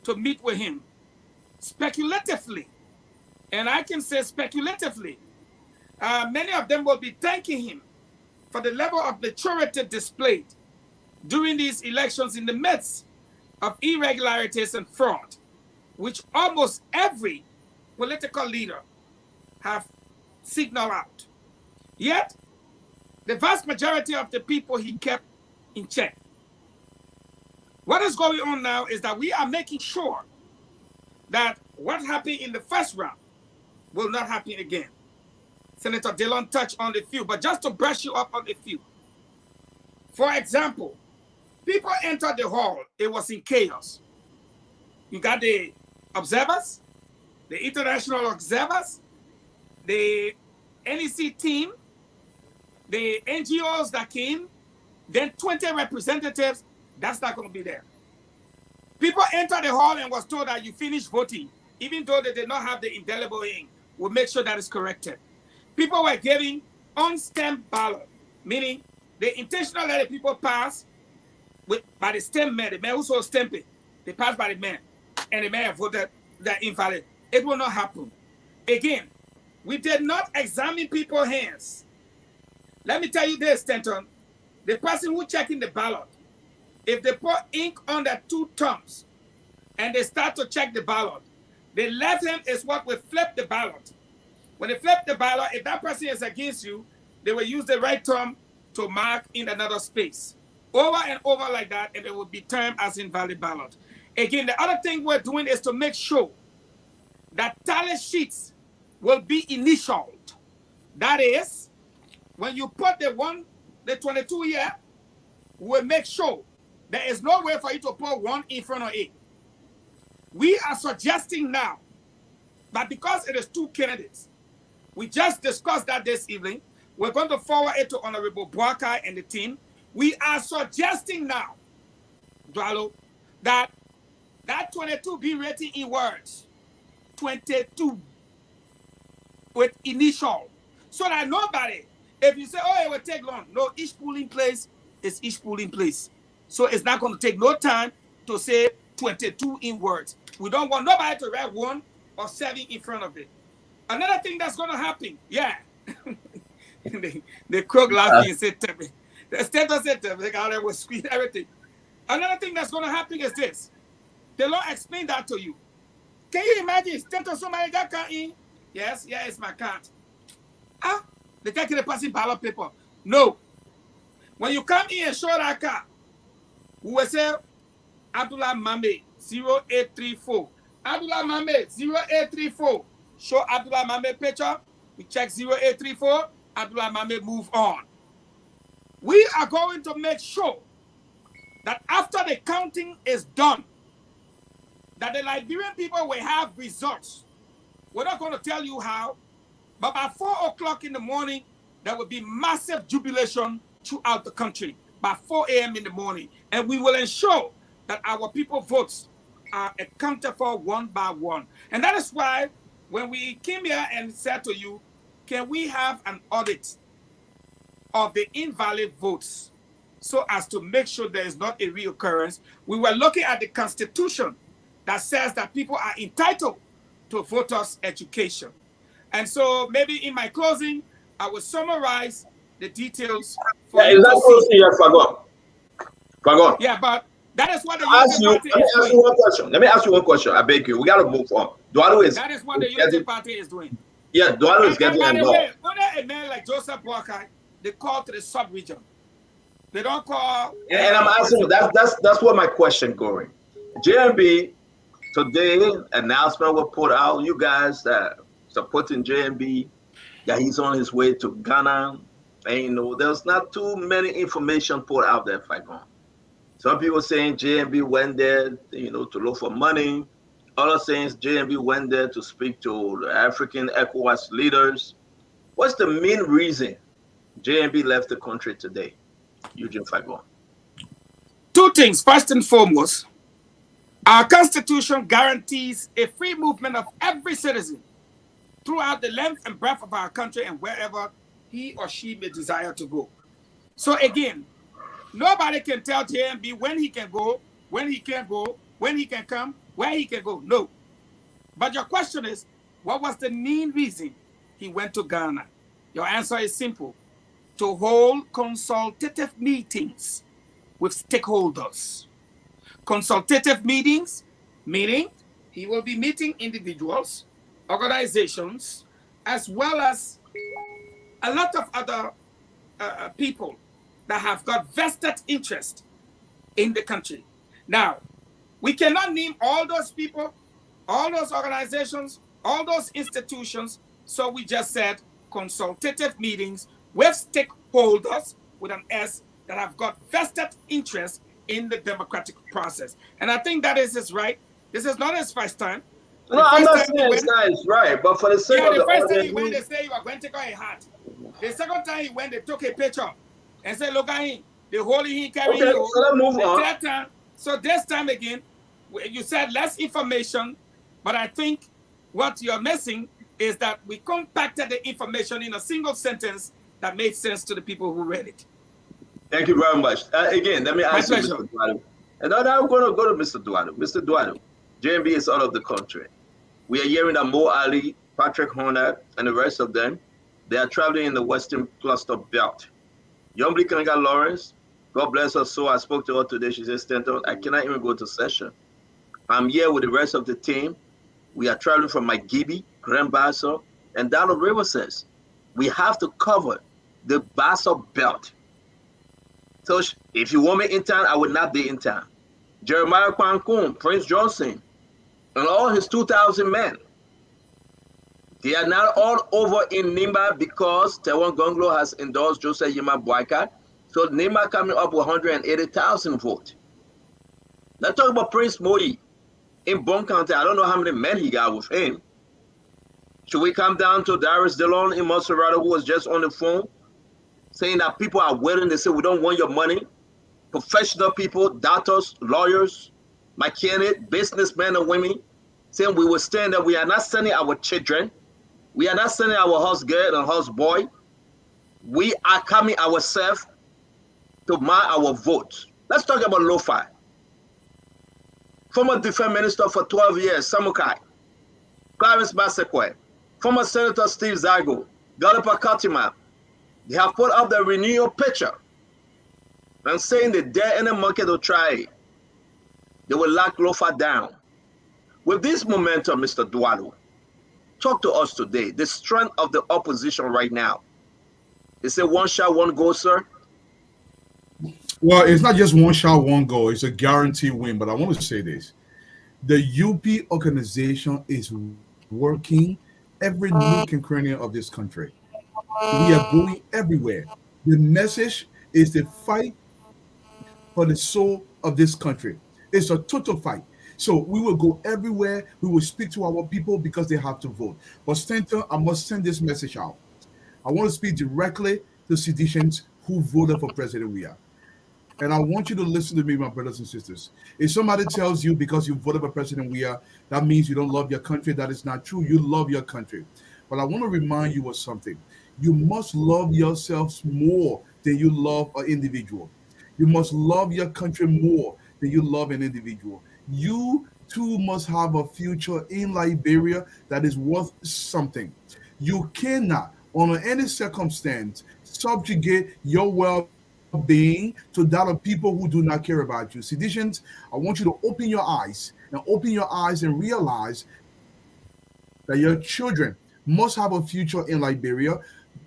to meet with him speculatively. And I can say speculatively, many of them will be thanking him for the level of maturity displayed during these elections in the midst of irregularities and fraud, which almost every political leader have signaled out. Yet, the vast majority of the people he kept in check. What is going on now is that we are making sure that what happened in the first round will not happen again. Senator Dylon touched on a few, but just to brush you up on a few. For example, people entered the hall, it was in chaos. You got the observers, the international observers, the NEC team, the NGOs that came, then 20 representatives, that's not going to be there. People entered the hall and was told that you finished voting, even though they did not have the indelible ink. will make sure that is corrected. People were giving unstamped ballot, meaning they intentionally let the people pass by the stamped man. The man who saw stamp it, they passed by the man, and the man voted that invalid. It will not happen. Again, we did not examine people's hands. Let me tell you this, Stanton. The person who checking the ballot, if they put ink on their two thumbs and they start to check the ballot, the left hand is what will flip the ballot. When they flip the ballot, if that person is against you, they will use the right thumb to mark in another space. Over and over like that, and it will be termed as invalid ballot. Again, the other thing we're doing is to make sure that tally sheets will be initialed. That is, when you put the 22 here, we'll make sure there is no way for you to put 1 in front of it. We are suggesting now that because it is 2 candidates, we just discussed that this evening. We're going to forward it to Honorable Boakai and the team. We are suggesting now, Dwalo, that 22 be written in words. 22 with initial. So that nobody, if you say, oh, it will take long. No, each polling place is each polling place. So it's not going to take no time to say 22 in words. We don't want nobody to write 1 or 7 in front of it. Another thing that's going to happen, yeah. the crook laughing and said, the Stanton said, they will squeeze everything. Another thing that's going to happen is this. The law explained that to you. Can you imagine? Stanton, somebody got car in? Yes, it's my card. They take the passing ballot paper. No. When you come in and show that card, we will say, Abdullah Mame, 0834. Abdullah Mame, 0834. Show Abdullah Mame picture. We check 0834. Abdullah Mame move on. We are going to make sure that after the counting is done, that the Liberian people will have results. We're not going to tell you how, but by 4 o'clock in the morning, there will be massive jubilation throughout the country by 4 a.m. in the morning. And we will ensure that our people's votes are accounted for 1 by 1. And that is why when we came here and said to you, can we have an audit of the invalid votes so as to make sure there is not a reoccurrence? We were looking at the Constitution that says that people are entitled to voters' education. And so maybe in my closing, I will summarize the details. For is that closing yet, Fagon? Yeah, but that is what the Let me ask you one question. I beg you. We got to move on. That is what the Unity Party is doing. Yeah, Dwalo is getting involved. By a man like Joseph Boakai, they call to the sub-region. They don't call. And I'm asking you, that's what my question going. JMB, today, announcement was put out. You guys supporting JMB, that he's on his way to Ghana. And there's not too many information put out there, Fagon. Some people saying JMB went there, to look for money. Others saying JMB went there to speak to the African ECOWAS leaders. What's the main reason JMB left the country today, Eugene Fagon? 2 things. First and foremost, our Constitution guarantees a free movement of every citizen throughout the length and breadth of our country and wherever he or she may desire to go. So again, nobody can tell JMB when he can go, when he can't go, when he can come, where he can go. No. But your question is, what was the main reason he went to Ghana? Your answer is simple. To hold consultative meetings with stakeholders. Consultative meetings, meaning he will be meeting individuals, organizations, as well as a lot of other people that have got vested interest in the country. Now, we cannot name all those people, all those organizations, all those institutions, so we just said consultative meetings with stakeholders, with an S, that have got vested interest in the democratic process. And I think that is his right. This is not his first time. No, I'm not saying it's not his right, but for the sake of the first time he went, they say you are going to take out a hat. The second time he went, they took a picture and said, look at him. They holding him, carrying him. So let's move on. So this time again, you said less information, but I think what you're missing is that we compacted the information in a single sentence that made sense to the people who read it. Thank you very much. Again, let me ask you, Mr. Duado. And then I'm going to go to Mr. Duado. Mr. Duado, JMB is out of the country. We are hearing that Mo Ali, Patrick Horner, and the rest of them, they are traveling in the Western Cluster Belt. Yombly Kanga Lawrence, God bless her soul. I spoke to her today. She said, Stanton, I cannot even go to session. I'm here with the rest of the team. We are traveling from Magibi, Grand Bassa, and down the river says, we have to cover the Bassa Belt. So if you want me in town, I would not be in town. Jeremiah Kwankun, Prince Johnson, and all his 2,000 men. They are not all over in Nimba because Tewan Gonglo has endorsed Joseph Yima Boycott. So Nimba coming up with 180,000 votes. Now talk about Prince Modi in Bon County. I don't know how many men he got with him. Should we come down to Darius Dylon in Monserrate, who was just on the phone, saying that people are willing to say, we don't want your money. Professional people, doctors, lawyers, mechanics, businessmen and women, saying we will stand up. We are not sending our children. We are not sending our house girl and house boy. We are coming ourselves to mark our vote. Let's talk about Lo-Fi. Former defense minister for 12 years, Samukai, Clarence Basekwe, former Senator Steve Zago, Galipa Katima, they have put up the renewal picture and saying that dare any monkey to try it, they will lock Lo-Fi down. With this momentum, Mr. Dualo, talk to us today, the strength of the opposition right now. Is it one shot, one goal, sir? Well, it's not just one shot, one goal. It's a guaranteed win. But I want to say this. The UP organization is working every nook and cranny of this country. We are going everywhere. The message is the fight for the soul of this country. It's a total fight. So we will go everywhere. We will speak to our people because they have to vote. But Stanton, I must send this message out. I want to speak directly to Seditians who voted for President Weah. And I want you to listen to me, my brothers and sisters. If somebody tells you because you voted for President Weah, that means you don't love your country, that is not true. You love your country. But I want to remind you of something. You must love yourselves more than you love an individual. You must love your country more than you love an individual. You too must have a future in Liberia that is worth something. You cannot, under any circumstance, subjugate your well-being to that of people who do not care about you. Seditians, I want you to open your eyes and realize that your children must have a future in Liberia.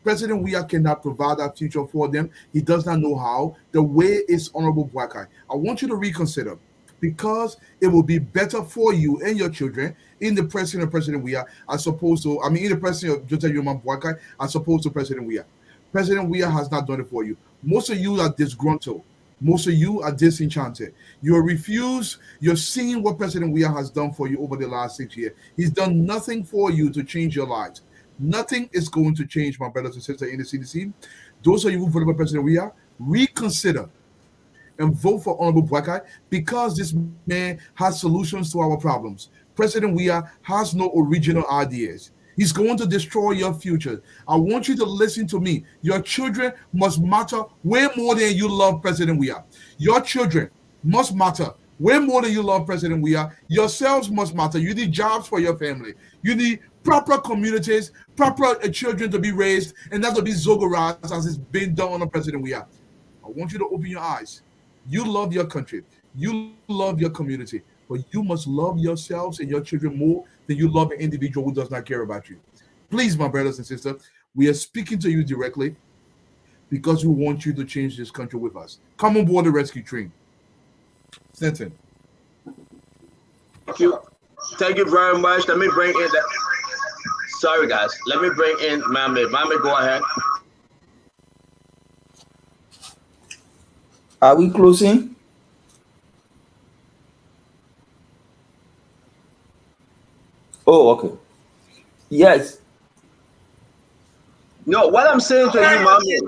President Weah cannot provide that future for them. He does not know how. The way is Honorable Bwakai. I want you to reconsider, because it will be better for you and your children in the president of President Weah as opposed to, in the president of Joseph Yuma Bwakai as opposed to President Weah. President Weah has not done it for you. Most of you are disgruntled. Most of you are disenchanted. You're refused. You're seeing what President Weah has done for you over the last 6 years. He's done nothing for you to change your lives. Nothing is going to change, my brothers and sisters in the CDC. Those of you who voted for President Weah, reconsider and vote for Honorable Bwakai, because this man has solutions to our problems. President Weah has no original ideas. He's going to destroy your future. I want you to listen to me. Your children must matter way more than you love President Weah. Your children must matter way more than you love President Weah. Yourselves must matter. You need jobs for your family. You need proper communities, proper children to be raised, and not to be zogorazed as it's been done under President Weah. I want you to open your eyes. You love your country. You love your community. But you must love yourselves and your children more than you love an individual who does not care about you. Please, my brothers and sisters, we are speaking to you directly because we want you to change this country with us. Come on board the rescue train. Stanton. Thank you. Thank you very much. Let me bring in that. Sorry, guys. Let me bring in Mame. Mame, go ahead. Are we closing? Oh, okay. Yes. No, what I'm saying to you, Mame,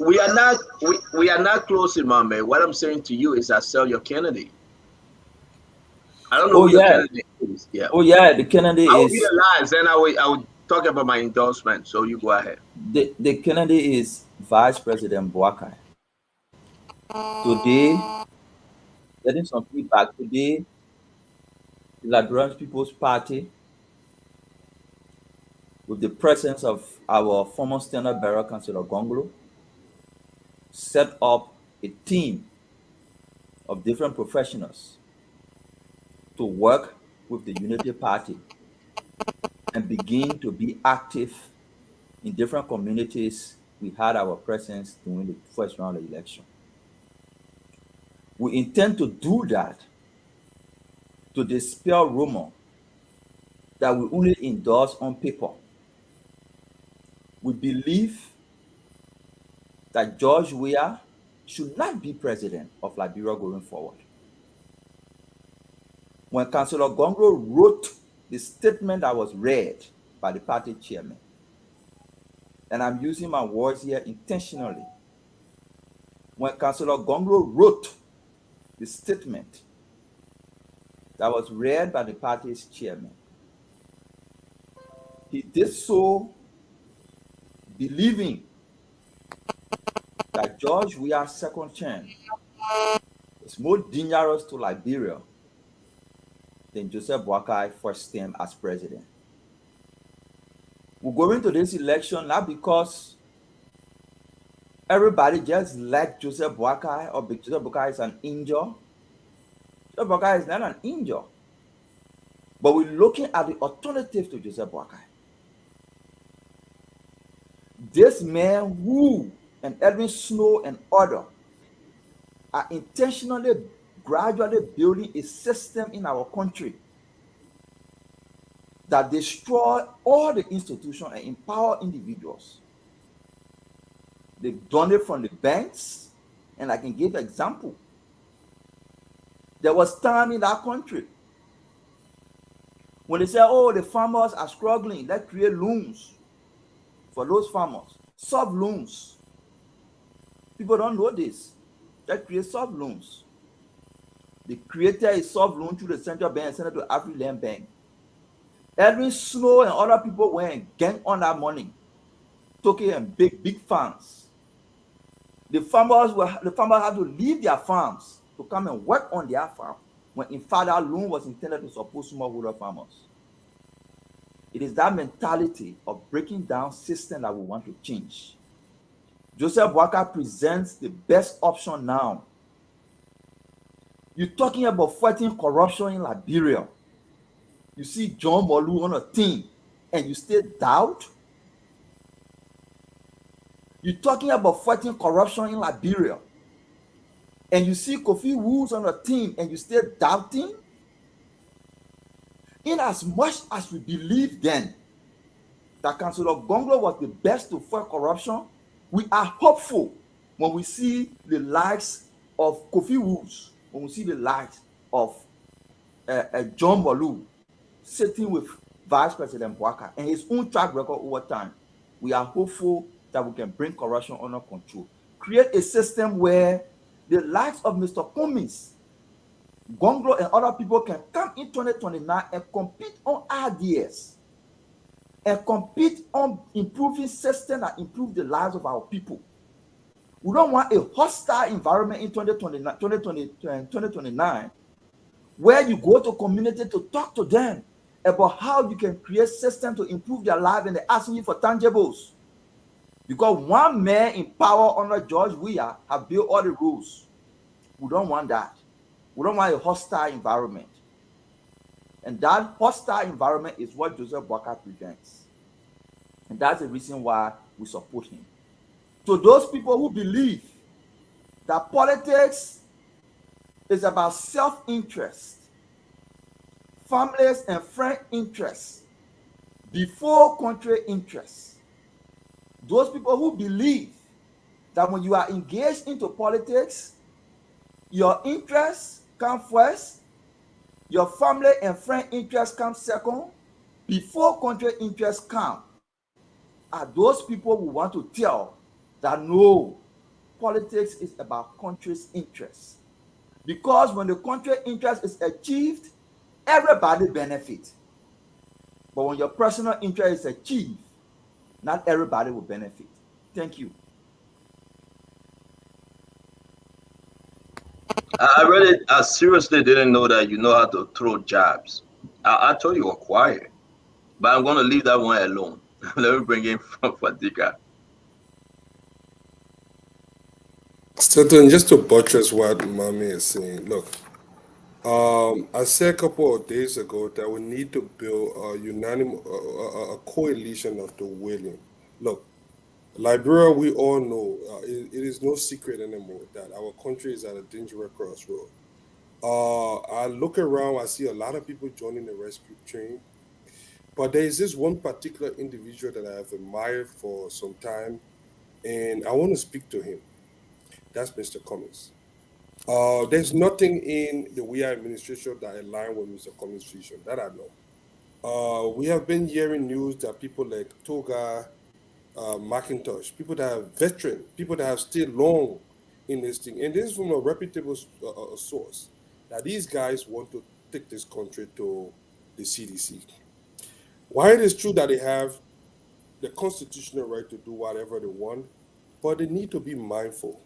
we are not closing, Mame. What I'm saying to you is I sell your candidate. I don't know who the candidate is. Yeah. Oh yeah, the candidate I will be is the last, then I will talk about my endorsement. So you go ahead. the candidate is Vice President Boakai. Today, getting some feedback today, the Liberian People's Party, with the presence of our former standard bearer, Councillor Gongolo, set up a team of different professionals to work with the Unity Party and begin to be active in different communities. We had our presence during the first round of election. We intend to do that to dispel rumor that we only endorse on paper. We believe that George Weah should not be president of Liberia going forward. When Councillor Gongolo wrote the statement that was read by the party chairman, and I'm using my words here intentionally, when Councillor Gongolo wrote the statement that was read by the party's chairman, he did so believing that George Weah's second term is more dangerous to Liberia than Joseph Boakai first term as president. We're going to this election not because everybody just like Joseph Boakai or Joseph Boakai is an angel. Joseph Boakai is not an angel. But we're looking at the alternative to Joseph Boakai. This man who and Edwin Snow and others are intentionally, gradually building a system in our country that destroy all the institutions and empower individuals. They've done it from the banks, and I can give an example. There was time in that country when they say, oh, the farmers are struggling, let's create loans for those farmers, soft loans. People don't know this. Let's create soft loans. They created a soft loan through the central bank and sent it to Afriland Bank. Edwin Snow and other people went and gang on that money, took it and big farms. The farmers had to leave their farms to come and work on their farm, when in fact that loan was intended to support smallholder farmers. It is that mentality of breaking down system that we want to change. Joseph Boakai presents the best option now. You're talking about fighting corruption in Liberia. You see John Molu on a team, and you still doubt? You're talking about fighting corruption in Liberia, and you see Kofi Woods on a team, and you still doubting? In as much as we believe then that Councillor Gongolo was the best to fight corruption, we are hopeful when we see the likes of Kofi Woods, when we see the likes of John Molu sitting with Vice President Boakai and his own track record over time. We are hopeful that we can bring corruption under control. Create a system where the likes of Mr. Cummings, Gongolo, and other people can come in 2029 and compete on ideas and compete on improving systems that improve the lives of our people. We don't want a hostile environment in 2029 where you go to community to talk to them about how you can create systems to improve their life, and they're asking you for tangibles. Because one man in power under George Weah have built all the rules. We don't want that. We don't want a hostile environment. And that hostile environment is what Joseph Boakai prevents. And that's the reason why we support him. To those people who believe that politics is about self-interest, families and friend interests before country interests, those people who believe that when you are engaged into politics, your interests come first, your family and friend interests come second, before country interests come, are those people who want to tell that no, politics is about country's interests. Because when the country interest is achieved, everybody benefit. But when your personal interest is achieved, not everybody will benefit. Thank you. I seriously didn't know that you know how to throw jabs. I thought you were quiet, but I'm going to leave that one alone. Let me bring in from Fadika. Stanton, just to buttress what Mommy is saying, look, I said a couple of days ago that we need to build a unanimous, a coalition of the willing. Look, Liberia, we all know it is no secret anymore that our country is at a dangerous crossroad. I look around, I see a lot of people joining the rescue train, but there is this one particular individual that I have admired for some time, and I want to speak to him. That's Mr. Cummings. There's nothing in the We administration that align with Mr. Cummings' vision, that I know. We have been hearing news that people like Toga, McIntosh, people that are veteran, people that have stayed long in this thing, and this is from a reputable source, that these guys want to take this country to the CDC. While it is true that they have the constitutional right to do whatever they want, but they need to be mindful.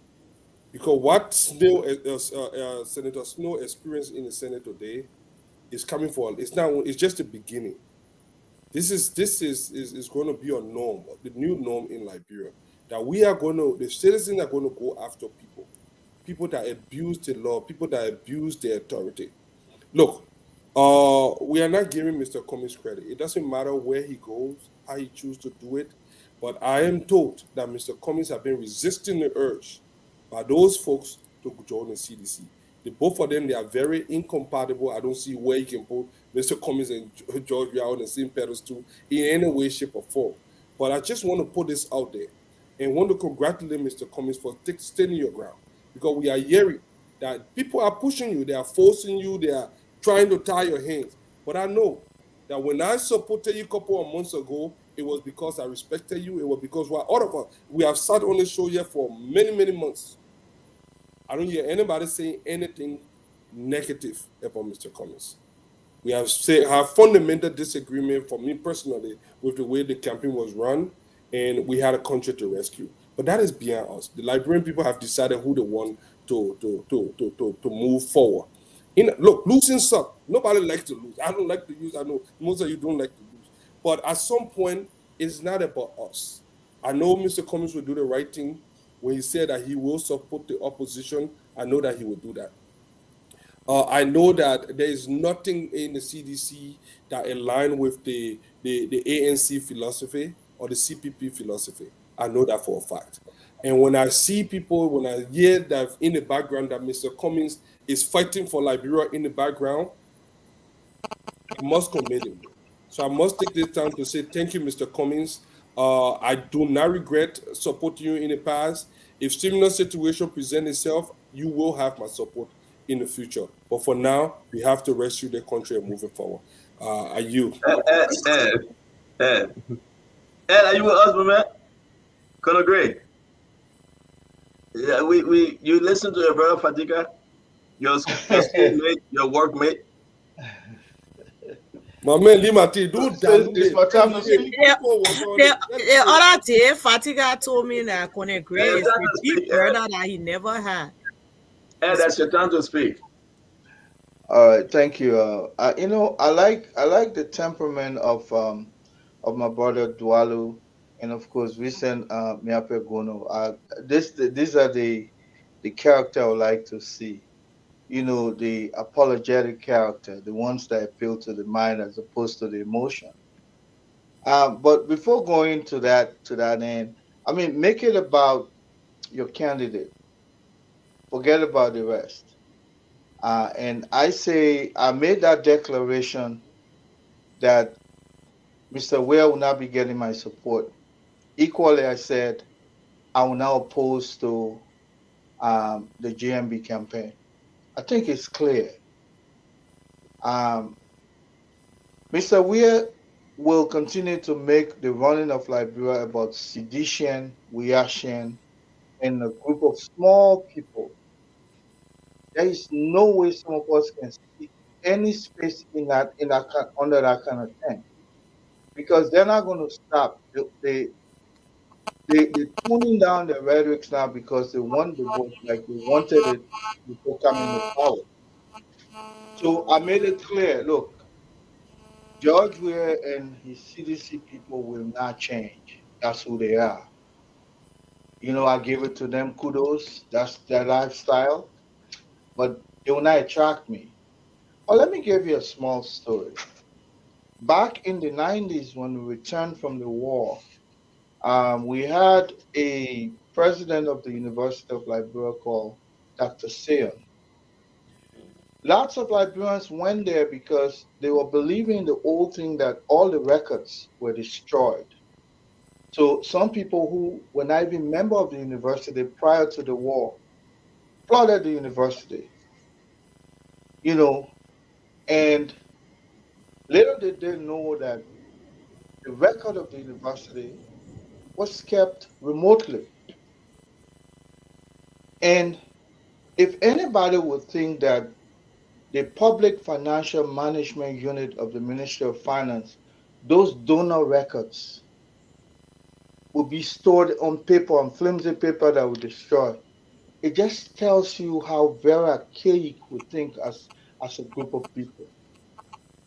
Because what Senator Snow experienced in the Senate today is coming for, it's just the beginning. This is going to be a norm, the new norm in Liberia. That the citizens are going to go after people that abuse the law, people that abuse the authority. Look, we are not giving Mr. Cummings credit. It doesn't matter where he goes, how he chooses to do it, but I am told that Mr. Cummings have been resisting the urge by those folks to join the CDC. Both of them, they are very incompatible. I don't see where you can put Mr. Cummings and George Weah on the same pedestal in any way, shape, or form. But I just want to put this out there and want to congratulate Mr. Cummings for standing your ground, because we are hearing that people are pushing you, they are forcing you, they are trying to tie your hands. But I know that when I supported you a couple of months ago, it was because I respected you. It was because all of us, we have sat on the show here for many, many months. I don't hear anybody saying anything negative about Mr. Cummings. We have fundamental disagreement, for me personally, with the way the campaign was run, and we had a country to rescue. But that is beyond us. The Liberian people have decided who they want to move forward. Look, losing sucks. Nobody likes to lose. I don't like to lose. I know most of you don't like to lose. But at some point, it's not about us. I know Mr. Cummings will do the right thing. When he said that he will support the opposition, I know that he will do that. I know that there is nothing in the CDC that align with the ANC philosophy or the CPP philosophy. I know that for a fact. And when I see people, when I hear that in the background that Mr. Cummings is fighting for Liberia in the background, I must commend him. So I must take this time to say thank you, Mr. Cummings. I do not regret supporting you in the past. If similar situation present itself, you will have my support in the future. But for now, we have to rescue the country and move it forward. Are you? Ed, are you with us, my man? Colonel Gray. Yeah, you listen to your brother Fadika, your schoolmate, your workmate. My man, Limati, it's my time to speak. The other day, Fatiga told me that Colonel Gray is a big brother that he never had. Ed, that's your time to speak. All right, thank you. I like the temperament of my brother Dwalu, and of course recent Miape Gono. These are the character I would like to see. The apologetic character, the ones that appeal to the mind as opposed to the emotion. But before going to that end, I mean, make it about your candidate. Forget about the rest. And I made that declaration that Mr. Weah will not be getting my support. Equally, I said I will now oppose to the GMB campaign. I think it's clear. Mr. Weah will continue to make the running of Liberia about sedition, reaction, and a group of small people. There is no way some of us can speak any space in that under that kind of thing, because they're not going to stop. They're tuning down the rhetorics now because they want the vote like they wanted it before coming to power. So I made it clear, look, George Weah and his CDC people will not change. That's who they are. You know, I give it to them, kudos. That's their lifestyle. But they will not attract me. Oh, let me give you a small story. Back in the 90s, when we returned from the war, we had a president of the University of Liberia called Dr. Sion. Lots of Liberians went there because they were believing the old thing that all the records were destroyed. So some people who were not even member of the university prior to the war flooded the university, you know, and little did they know that the record of the university was kept remotely. And if anybody would think that the public financial management unit of the Ministry of Finance, those donor records will be stored on paper, on flimsy paper that will destroy, it just tells you how very archaic we think as a group of people.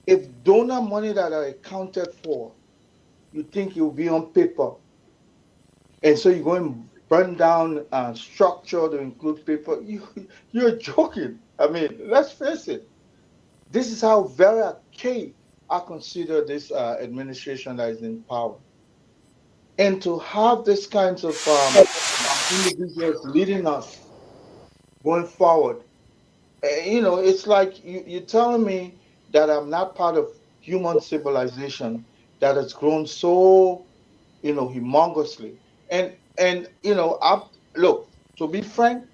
If donor money that are accounted for, you think it will be on paper, and so you're going to burn down structure to include paper, you're joking. I mean, let's face it. This is how very archaic I consider this administration that is in power. And to have this kinds of individuals leading us going forward, you know, it's like you're telling me that I'm not part of human civilization that has grown so, you know, humongously. And you know, look, to be frank,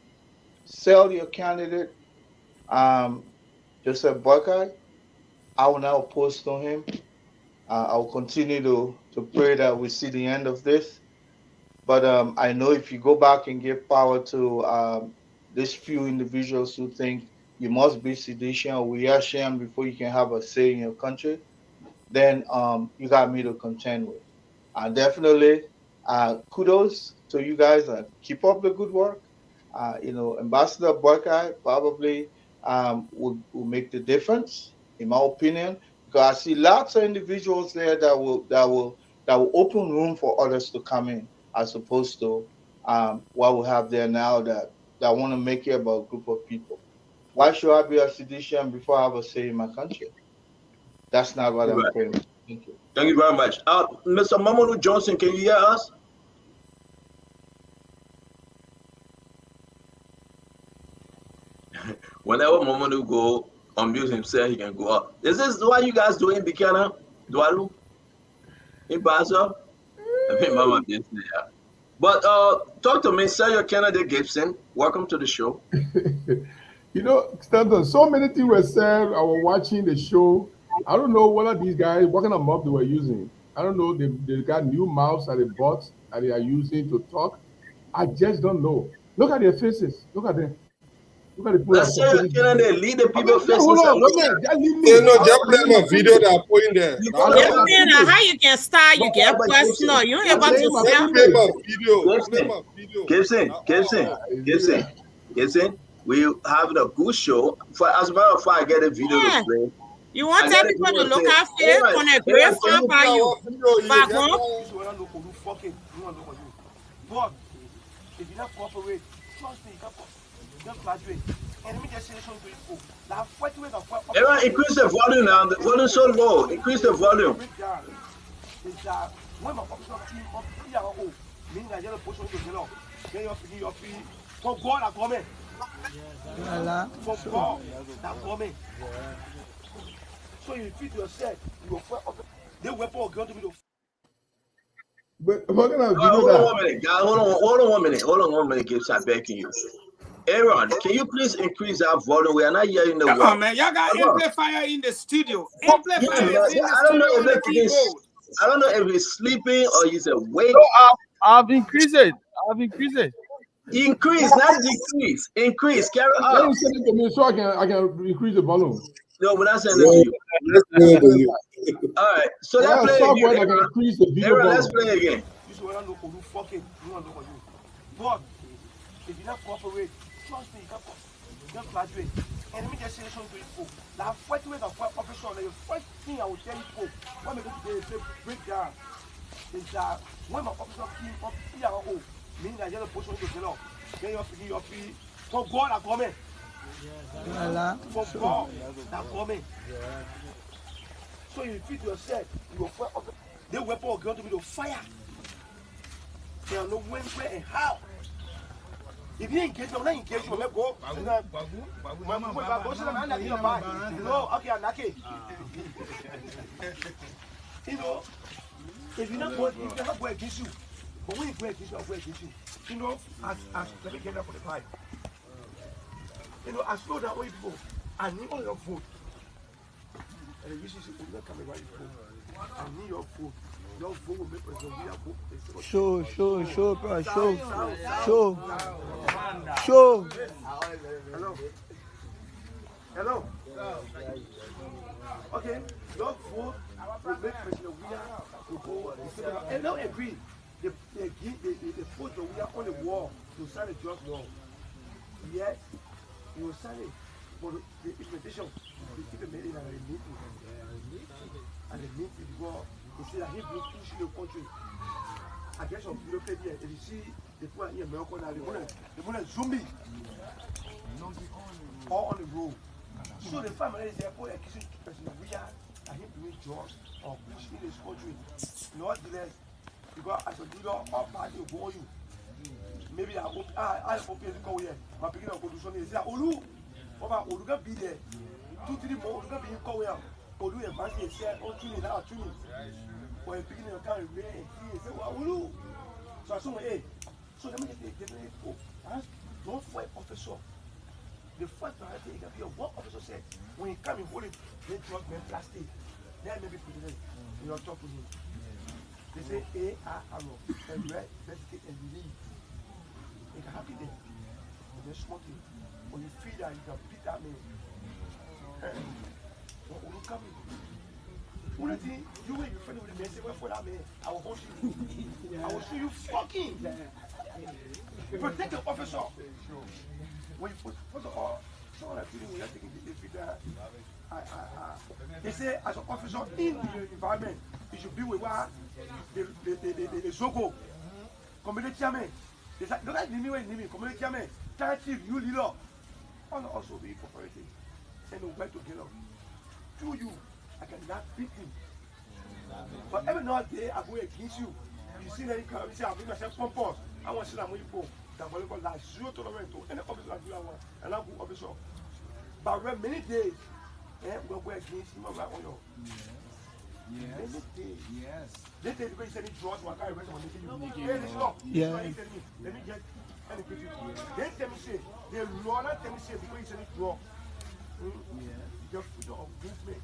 sell your candidate, Joseph Boykai. I will now oppose to him. I will continue to pray that we see the end of this. But I know if you go back and give power to these few individuals who think you must be sedition or we are sham before you can have a say in your country, then you got me to contend with. Definitely, kudos to you guys. Keep up the good work. You know, Ambassador Boykai probably will make the difference, in my opinion, because I see lots of individuals there that will open room for others to come in, as opposed to what we have there now that want to make it about a group of people. Why should I be a sedition before I have a say in my country? That's not what I'm praying. Thank you. Thank you very much. Mr. Mamadou Johnson, can you hear us? Whenever Mamadou go unmute himself, he can go up. Is this what you guys do in Buchanan, Dwalu, in Basel? I think Mama is there. But talk to me, Sir Kennedy Gibson. Welcome to the show. You know, Stanton, so many things were said. I was watching the show. I don't know whether these guys, what kind of mouth they were using. I don't know. They got new mouths that they bought that they are using to talk. I just don't know. Look at their faces. Look at them. Look at the people. Let's say Kennedy lead the people faces. Hold on, just play my video that I put in there. How you can start, you get personal. You ain't able to Gibson, we have a good show. As a matter of fact, I get a video to play. You want to tell people to look out for it on a great farm by you. Back home. But if you don't cooperate, trust me, you can't graduate. And let me just say something to you. Everyone, increase the volume now. The volume is so low. Increase the volume. Is that when my officer team of 3 hours old, meaning I get a portion to get up, then your fee. For God, I come in. For God, I come in. So you feed yourself, you will fight. They weapon will go to be the. But hold on, hold on 1 minute, guys. Hold on 1 minute, Gibbs. I'm begging you. Aaron, can you please increase that volume? We are not hearing the word. Come on, man. Y'all got amplifier in the studio. Amplifier is in the studio on the keyboard. I don't know if he's sleeping or he's awake. No, I've increased it. Increase, not decrease. Increase. Carry on. Let me send it to me so I can increase the volume. No, we're not sending it to you. Let's play it to you. All right, so let's Yeah, play software again. that can increase the video Aaron, let's volume. play again. You should know who fucking you want to know for you. But if you not cooperate, trust me, you can't graduate. And let me just say something to you. Now, first way of officer, the first thing I will tell you, what I'm going to do is break down. Is that when my officer came up PRO, meaning that you're supposed to get up, then you're free. For God, I'm coming. For God, I'm coming. So you feed yourself, you will fire. The weapon of God to be to fire. They are no when, where, and how. If you engage, I'm not engaged, you let go. No, okay, I'm not. You know, if you're not going, if you're not going against you, but when you go against you, I'll go against you. You know, as let me get that for the pipe. You know, as slow down all you people, I need all your food. And the reason is you're not coming right food. I need your food. Your food will make president. We are both. Show, bro, show. Hello. Okay, your food will make president. We are go. And don't agree. They put the we are on the wall to sign the drug law. Yes, you will sign it. But the implementation, they keep it made in a meeting. And the meeting go. They say that he will push the country. I guess of Europe here, if you see the people in America now, they want to zombie. All on the road. So the family is there for accusing person we are and him doing jobs or pushing in this country. Not less. Because as a dealer, all party will go you. Maybe I hope you go here. My beginning of production is there. Olu, Olu can be there. 2-3 more, Olu can be in Korea. Olu and Fancy is there, all tuning out, tuning. For a beginning of time, he said, Olu. So I saw, hey, so let me get the don't fight officer. The first priority is that what officer said, when you come in, hold it, they drug men plastic. Then maybe president, you talk to him. They say A-R-R, and red, investigate and believe. It can happen there. And they're smoking. When you feel that, you can beat that man. When you come in, only thing, you will be friendly with the man, say, wait for that man, I will hold you. I will show you fucking. Protect the officer. When you put, first of all, someone like feeling we are taking the feed that. They say, as an officer in the environment, you should be with what the Zogo, community chairman. They say, don't like me, community chairman, chief, you leader. And also be cooperative and work together. Through you, I cannot beat him. But every now and then, I go against you. You see that you say, I bring myself pompous. I want to see that when you go. That what you call like zero tolerance to any officer that do that one. And I'm good officer. But when many days, we'll go against him right on your. Many days. Yes. They tell you to send drugs, I can't arrest you. Hey, stop. Yeah. Let me get any people. They tell me say, they run and tell me say, because you send drugs. Your freedom of movement.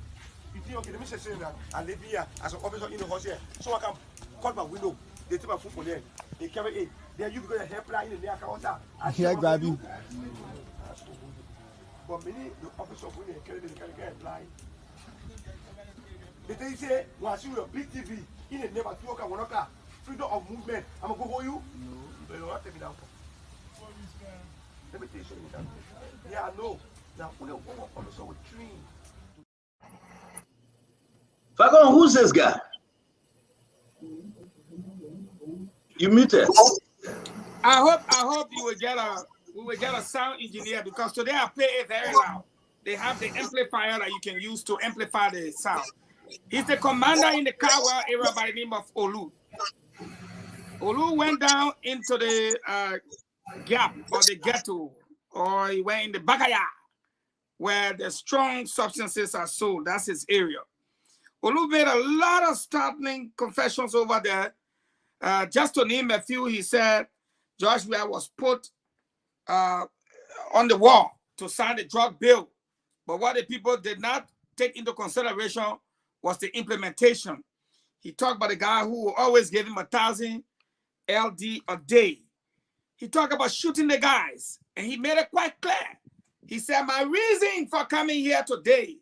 You think, okay, let me say that I live here as an officer in the house here, so I can cut my window. They take my food for them. They carry it. Then you go to help line in the counter. Here, grab you. But many the officers when they carry get blind. They tell you say, once you a big TV in the neighbor 2 o'clock, 1 o'clock, freedom of movement. I'm gonna go for you. No, you don't take me down. Let me tell you something. Yeah, I know. Now, only one officer will train. Falcon, who's this guy? You muted. I hope we will get a sound engineer, because today I play it very loud. They have the amplifier that you can use to amplify the sound. He's the commander in the Kawa area by the name of Olu. Olu went down into the gap or the ghetto, or he went in the Bagaya, where the strong substances are sold. That's his area. Olu made a lot of startling confessions over there. Just to name a few, he said Joshua was put on the wall to sign the drug bill. But what the people did not take into consideration was the implementation. He talked about the guy who always gave him 1,000 LD a day. He talked about shooting the guys, and he made it quite clear. He said, my reason for coming here today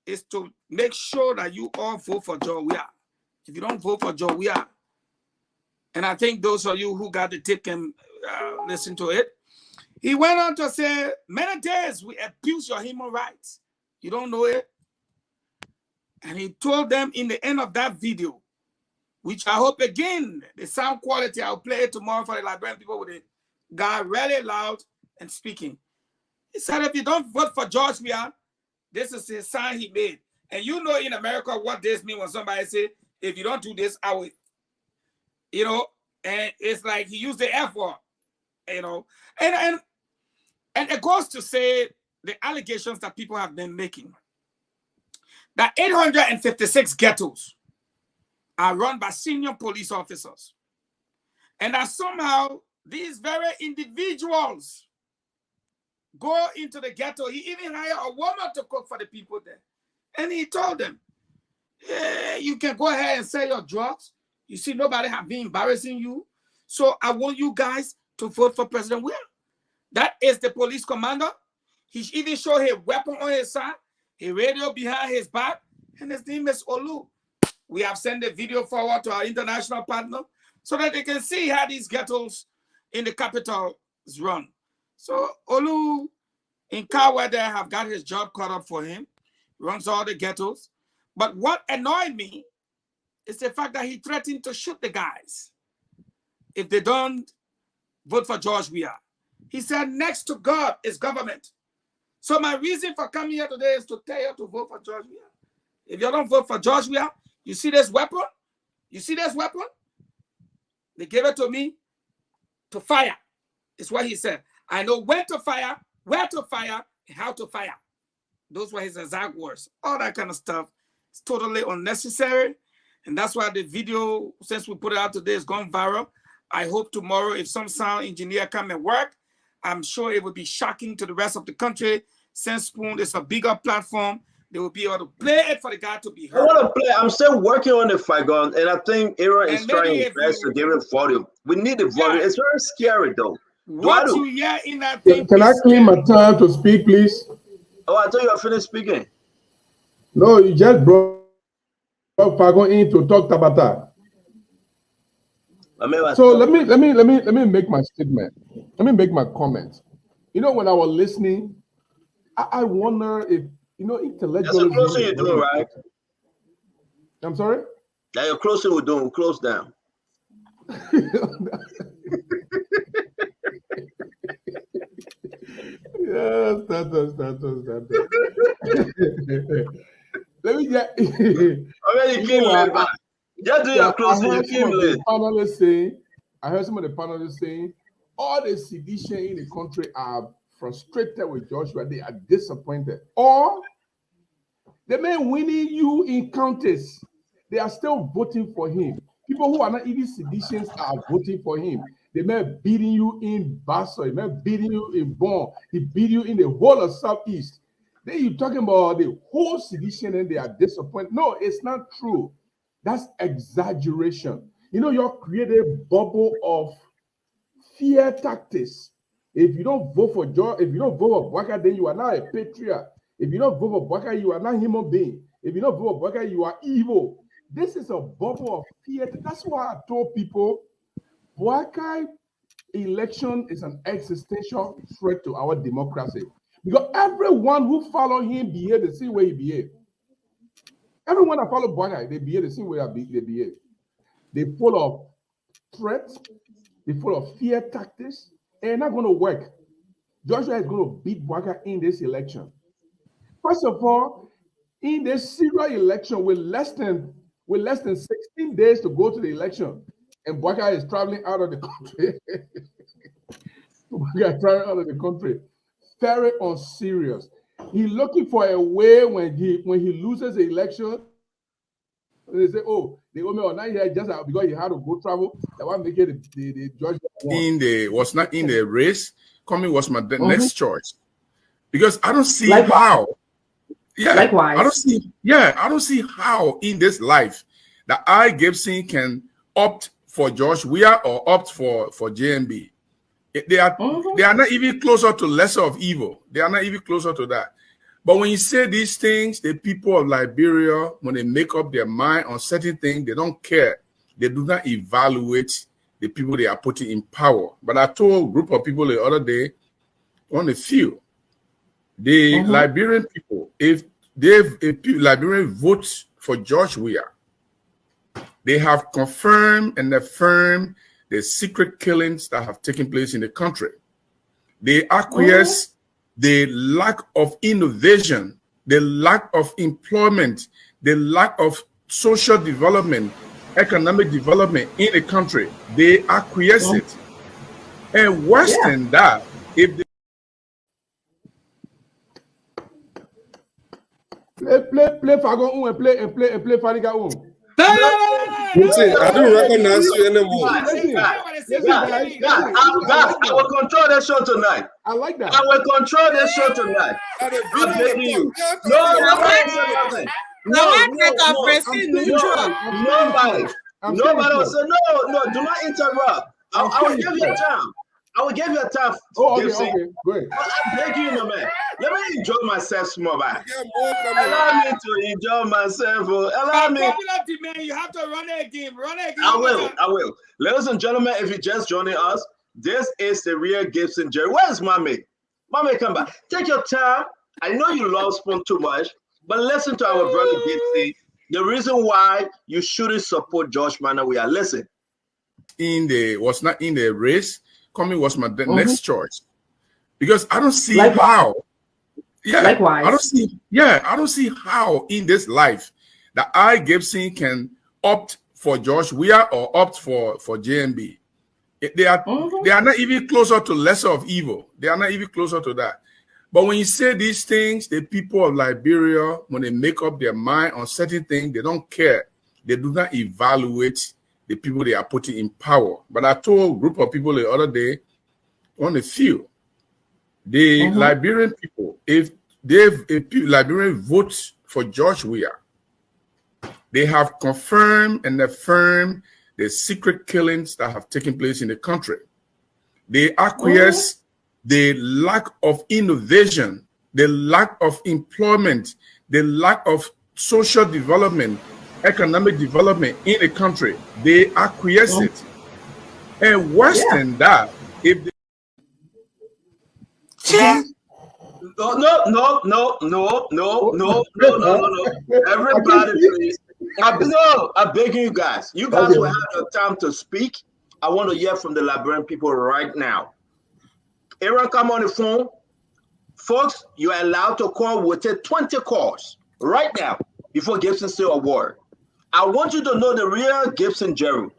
is to make sure that you all vote for George Weah. If you don't vote for George Weah, and I think those of you who got the tape can listen to it, he went on to say, many days we abuse your human rights. You don't know it? And he told them in the end of that video, which I hope again, the sound quality, I'll play it tomorrow for the Liberian people with it, got really loud and speaking. He said, if you don't vote for George Weah, this is a sign he made. And you know in America what this means when somebody say, if you don't do this, I will, you know, and it's like he used the F word, you know. And it goes to say the allegations that people have been making, that 856 ghettos are run by senior police officers. And that somehow these very individuals go into the ghetto. He even hired a woman to cook for the people there. And he told them, yeah, you can go ahead and sell your drugs. You see, nobody have been embarrassing you. So I want you guys to vote for President Weah. That is the police commander. He even showed his weapon on his side, his radio behind his back, and his name is Olu. We have sent the video forward to our international partner so that they can see how these ghettos in the capital is run. So Olu in Kawa there have got his job caught up for him, runs all the ghettos. But what annoyed me is the fact that he threatened to shoot the guys if they don't vote for George Weah. He said, next to God is government. So my reason for coming here today is to tell you to vote for George Weah. If you don't vote for George Weah, you see this weapon? You see this weapon? They gave it to me to fire. It's what he said. I know when to fire, where to fire, and how to fire. Those were his exact words. All that kind of stuff is totally unnecessary. And that's why the video, since we put it out today, is gone viral. I hope tomorrow, if some sound engineer come and work, I'm sure it will be shocking to the rest of the country. Since Spoon is a bigger platform, they will be able to play it for the guy to be heard. I want to play. I'm still working on the Fagon, and I think Aaron is trying his best to give it volume. We need the volume. Yeah. It's very scary, though. What you hear in that thing? Can I claim my time to speak, please? Oh, I thought you were finished speaking. No, you just brought Fagon in to talk Tabata. So let me make my statement. Let me make my comment. You know, when I was listening, I wonder if intellectuals. That's a closing you're doing, right? I'm sorry? Now your closing we're doing, close down. Yes, that. Let me get. Already came late, man. Just do your closing. You came late. I heard some of the panelists saying all the sedition in the country are frustrated with Joshua. They are disappointed. Or the men winning you in counties, they are still voting for him. People who are not even seditions are voting for him. They may beating you in Basso, they may beating you in Bon, he beat you in the whole of Southeast. Then you're talking about the whole sedition and they are disappointed. No, it's not true. That's exaggeration. You're creating a bubble of fear tactics. If you don't vote for George, if you don't vote for Bwaka, then you are not a patriot. If you don't vote for Bwaka, you are not a human being. If you don't vote for Bwaka, you are evil. This is a bubble of fear. That's why I told people Bwaka election is an existential threat to our democracy. Because everyone who follow him behave the same way he behaved. Everyone that follow Bwaka, they behave the same way they behave. They're full of threats, they're full of fear tactics, and it's not going to work. Joshua is going to beat Bwaka in this election. First of all, in this serial election with less than 16 days to go to the election, and Bwaka is traveling out of the country. Bwaka is traveling out of the country. Very unserious. He's looking for a way when he loses the election. They say, oh, they owe me or not here just because he had to go travel. That one make it the judge was not in the race. Coming was my next choice because I don't see how. Yeah, likewise. I don't see how in this life that I Gibson can opt for George Weah or opt for JMB. They are not even closer to lesser of evil. They are not even closer to that. But when you say these things, the people of Liberia, when they make up their mind on certain things, they don't care. They do not evaluate the people they are putting in power. But I told a group of people the other day, on the field, the Liberian people, if Liberian votes for George Weah, they have confirmed and affirmed the secret killings that have taken place in the country. They acquiesce the lack of innovation, the lack of employment, the lack of social development, economic development in the country. They acquiesce it. And worse than that, if they play Fagon and play Fariga. Listen, I don't recognize you anymore. Guys, I will control that show tonight. I like that. I will control that show tonight. I'm begging you. Nobody will say no. Do not interrupt. I will give you time. I will give you a time. Okay. Great. I'm begging you, man. Let me enjoy myself small. Allow me to enjoy myself. Allow me. You have to run a game. I will. Ladies and gentlemen, if you're just joining us, this is the real Gibson Jerry. Where's Mommy? Mommy, come back. Take your time. I know you love Spoon too much, but listen to our brother Gibson. The reason why you shouldn't support George Manor, we are listening. Was not in the race. Coming was my next choice, because I don't see how. Yeah, likewise. I don't see how in this life that I Gibson can opt for George Weah or opt for JMB. They are not even closer to lesser of evil. They are not even closer to that. But when you say these things, the people of Liberia, when they make up their mind on certain things, they don't care. They do not evaluate the people they are putting in power. But I told a group of people the other day on the field, the Liberian people, if Liberian votes for George Weah, they have confirmed and affirmed the secret killings that have taken place in the country. They acquiesce the lack of innovation, the lack of employment, the lack of social development, economic development in the country. They acquiesce it. And worse than that, if they No. Everybody, please. I'm begging you guys. You guys will have the time to speak. I want to hear from the Liberian people right now. Aaron, come on the phone. Folks, you are allowed to call. We'll take 20 calls right now before Gibson say a word. I want you to know the real Gibson Jerry.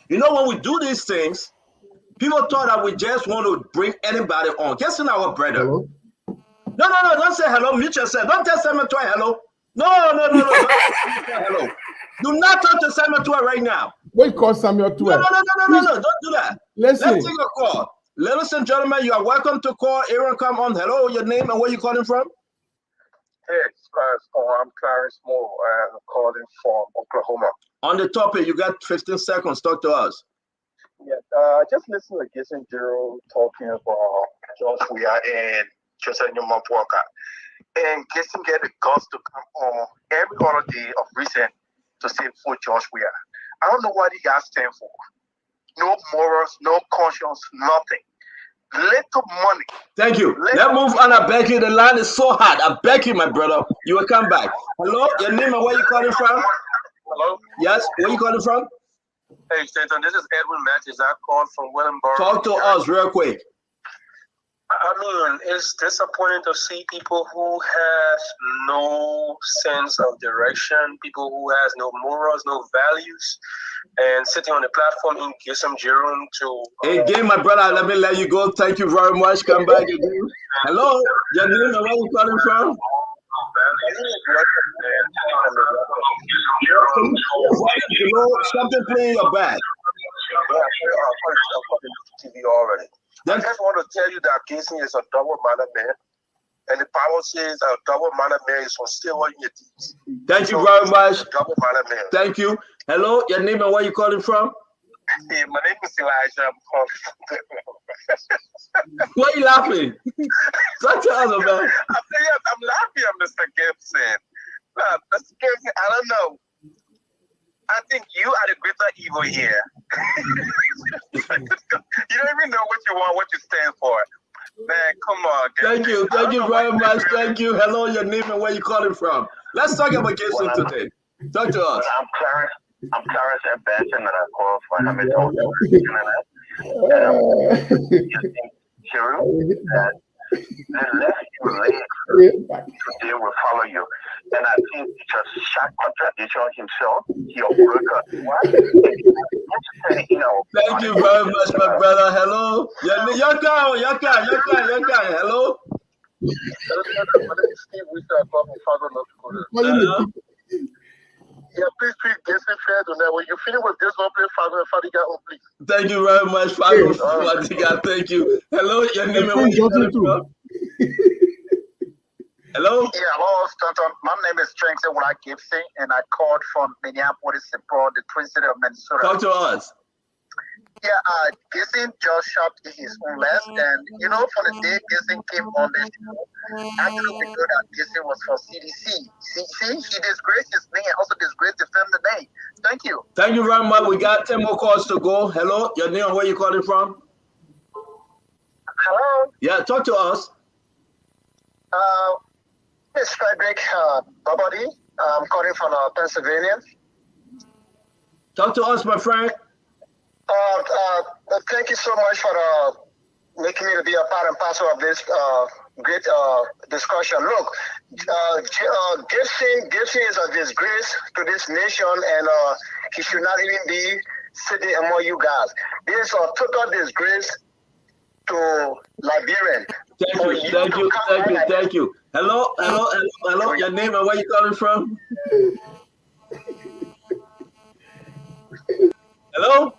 You know, when we do these things, people thought that we just want to bring anybody on. Guess in our brother. Hello? No, don't say hello. Mute yourself. Don't tell Simon Toy hello. No. Hello. Do not talk to Samuel Toy right now. Wait, call Samuel Toy. No. Don't do that. Listen. Let's take a call. Ladies and gentlemen, you are welcome to call. Aaron, come on. Hello, your name and where you calling from? Hey, I'm Clarence Moore. I'm calling from Oklahoma. On the topic, you got 15 seconds. Talk to us. Yeah, just listen to Gibson Jero talking about George Weah and Joseph Newman Walker. And Gibson get the guts to come on every other day of recent to say for George Weah. I don't know what he guys stand for. No morals, no conscience, nothing. Little money. Thank you. Let's move on. I beg you. The line is so hard. I beg you, my brother. You will come back. Hello, your name and where you calling from? Hello? Yes, where you calling from? Hey, Stanton, this is Edwin Matthews. I called from Willenboro. Talk to us real quick. I mean, it's disappointing to see people who have no sense of direction, people who has no morals, no values, and sitting on the platform and give some gerund to... Again, my brother, let me let you go. Thank you very much. Come back again. Hello, your name and where you calling from? Something playing your back. TV already. I just want to tell you that Gibson is a double-minded man, and the Bible says a double-minded man is for still in your deeds. Thank you very much. Double-minded man. Thank you. Hello, your name and where you calling from? Yeah, my name is Elijah. I'm calling. Why are you laughing? Such a man. I'm here, Mr. Gibson. Mr. Gibson, I don't know. I think you are the greater evil here. You don't even know what you want, what you stand for. Man, come on. Gibson. Thank you very much. Thank you. Hello, your name and where you calling from. Let's talk about Gibson today. Talk to us. I'm Clarence and Benson, and I call for Hamilton. The less you live, today will follow you. And I think it's a sharp contradiction himself. Your worker. Thank you very much, my brother. Hello. Yaka. Hello. Yeah, please get fair to that. When you finish with this one, play Fadiga on, please. Thank you very much, Fadiga. Thank you. Hello, your name and where you calling from? Hello? Yeah, hello, Stanton. My name is Tranksy Gibson, and I called from Minneapolis, St. Paul, the Twin City of Minnesota. Talk to us. Yeah, Gibson just shot his own last, and you know, from the day Gibson came on this show, actually we know that Gibson was for CDC. See, he disgraced his name, also disgraced the family name. Thank you. Thank you very much. We got 10 more calls to go. Hello, your name and where you calling from? Hello. Yeah, talk to us. It's Frederick Babadi. I'm calling from Pennsylvania. Talk to us, my friend. Thank you so much for making me to be a part and parcel of this great discussion. Look, Gibson is a disgrace to this nation, and he should not even be sitting among you guys. This is a total disgrace to Liberian. Thank you. Hello. Your name and where you calling from? Hello?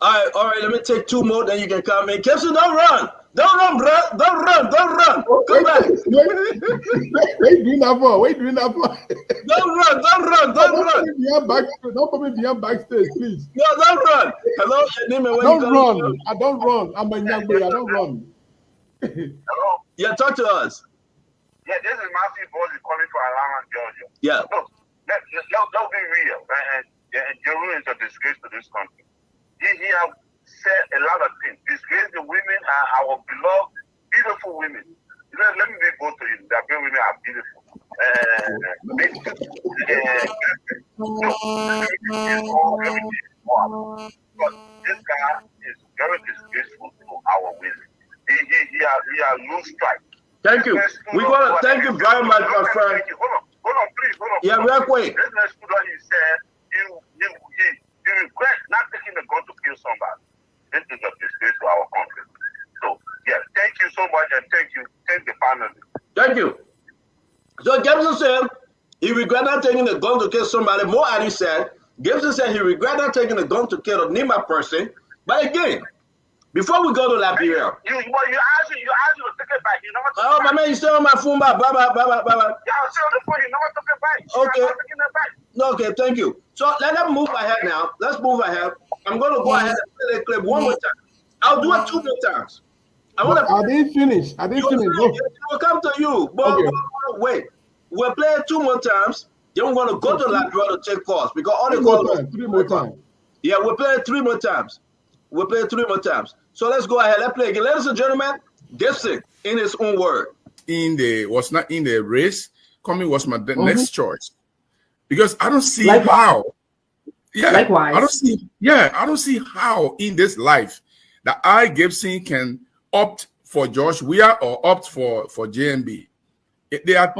All right, let me take 2 more, then you can come in. Gibson, don't run, bro. Don't run. Come back. Wait, doing that for? Don't run. Don't put me behind backstage, please. No, don't run. Hello, your name and where you calling from? I don't run. I'm a young boy. I don't run. Hello? Yeah, talk to us. Yeah, this is Matthew Bosley calling from Atlanta, Georgia. Yeah. Look, let's be real. And Jeru is a disgrace to this country. He has said a lot of things. Disgrace the women are our beloved, beautiful women. Let me be both to you. The women are beautiful. But this guy is very disgraceful to our women. He has loose strike. Thank you. Thank you very much, my friend. Hold on, please. Yeah, real quick. This next student, he said, you regret not taking the gun to kill somebody. This is a disgrace to our country. So, yeah, thank you so much, and thank the panelists. Thank you. So Gibson said he regret not taking the gun to kill somebody. More Ali said, Gibson said he regret not taking the gun to kill a Nima person. But again, before we go to Liberia, you asked me to take it back. You know what? Oh, my man, you still on my phone, bye. Yeah, I'm still on the phone. You know what? Took it back. Okay. I'm not taking it back. Okay, thank you. So let's move ahead now. Let's move ahead. I'm going to go ahead and play the clip one more time. I'll do it 2 more times. I didn't finish. We'll come to you. But okay. Wait. We'll play it 2 more times. Then we're going to go to Liberia to take calls. Because all the calls. 3 more times. Yeah, we'll play it 3 more times. So let's go ahead. Let's play again. Ladies and gentlemen, Gibson, in his own word. Was not in the race. Coming was my next choice. Because I don't see how. Yeah. Likewise. I don't see how in this life that Gibson can opt for George Weah or opt for JMB. They are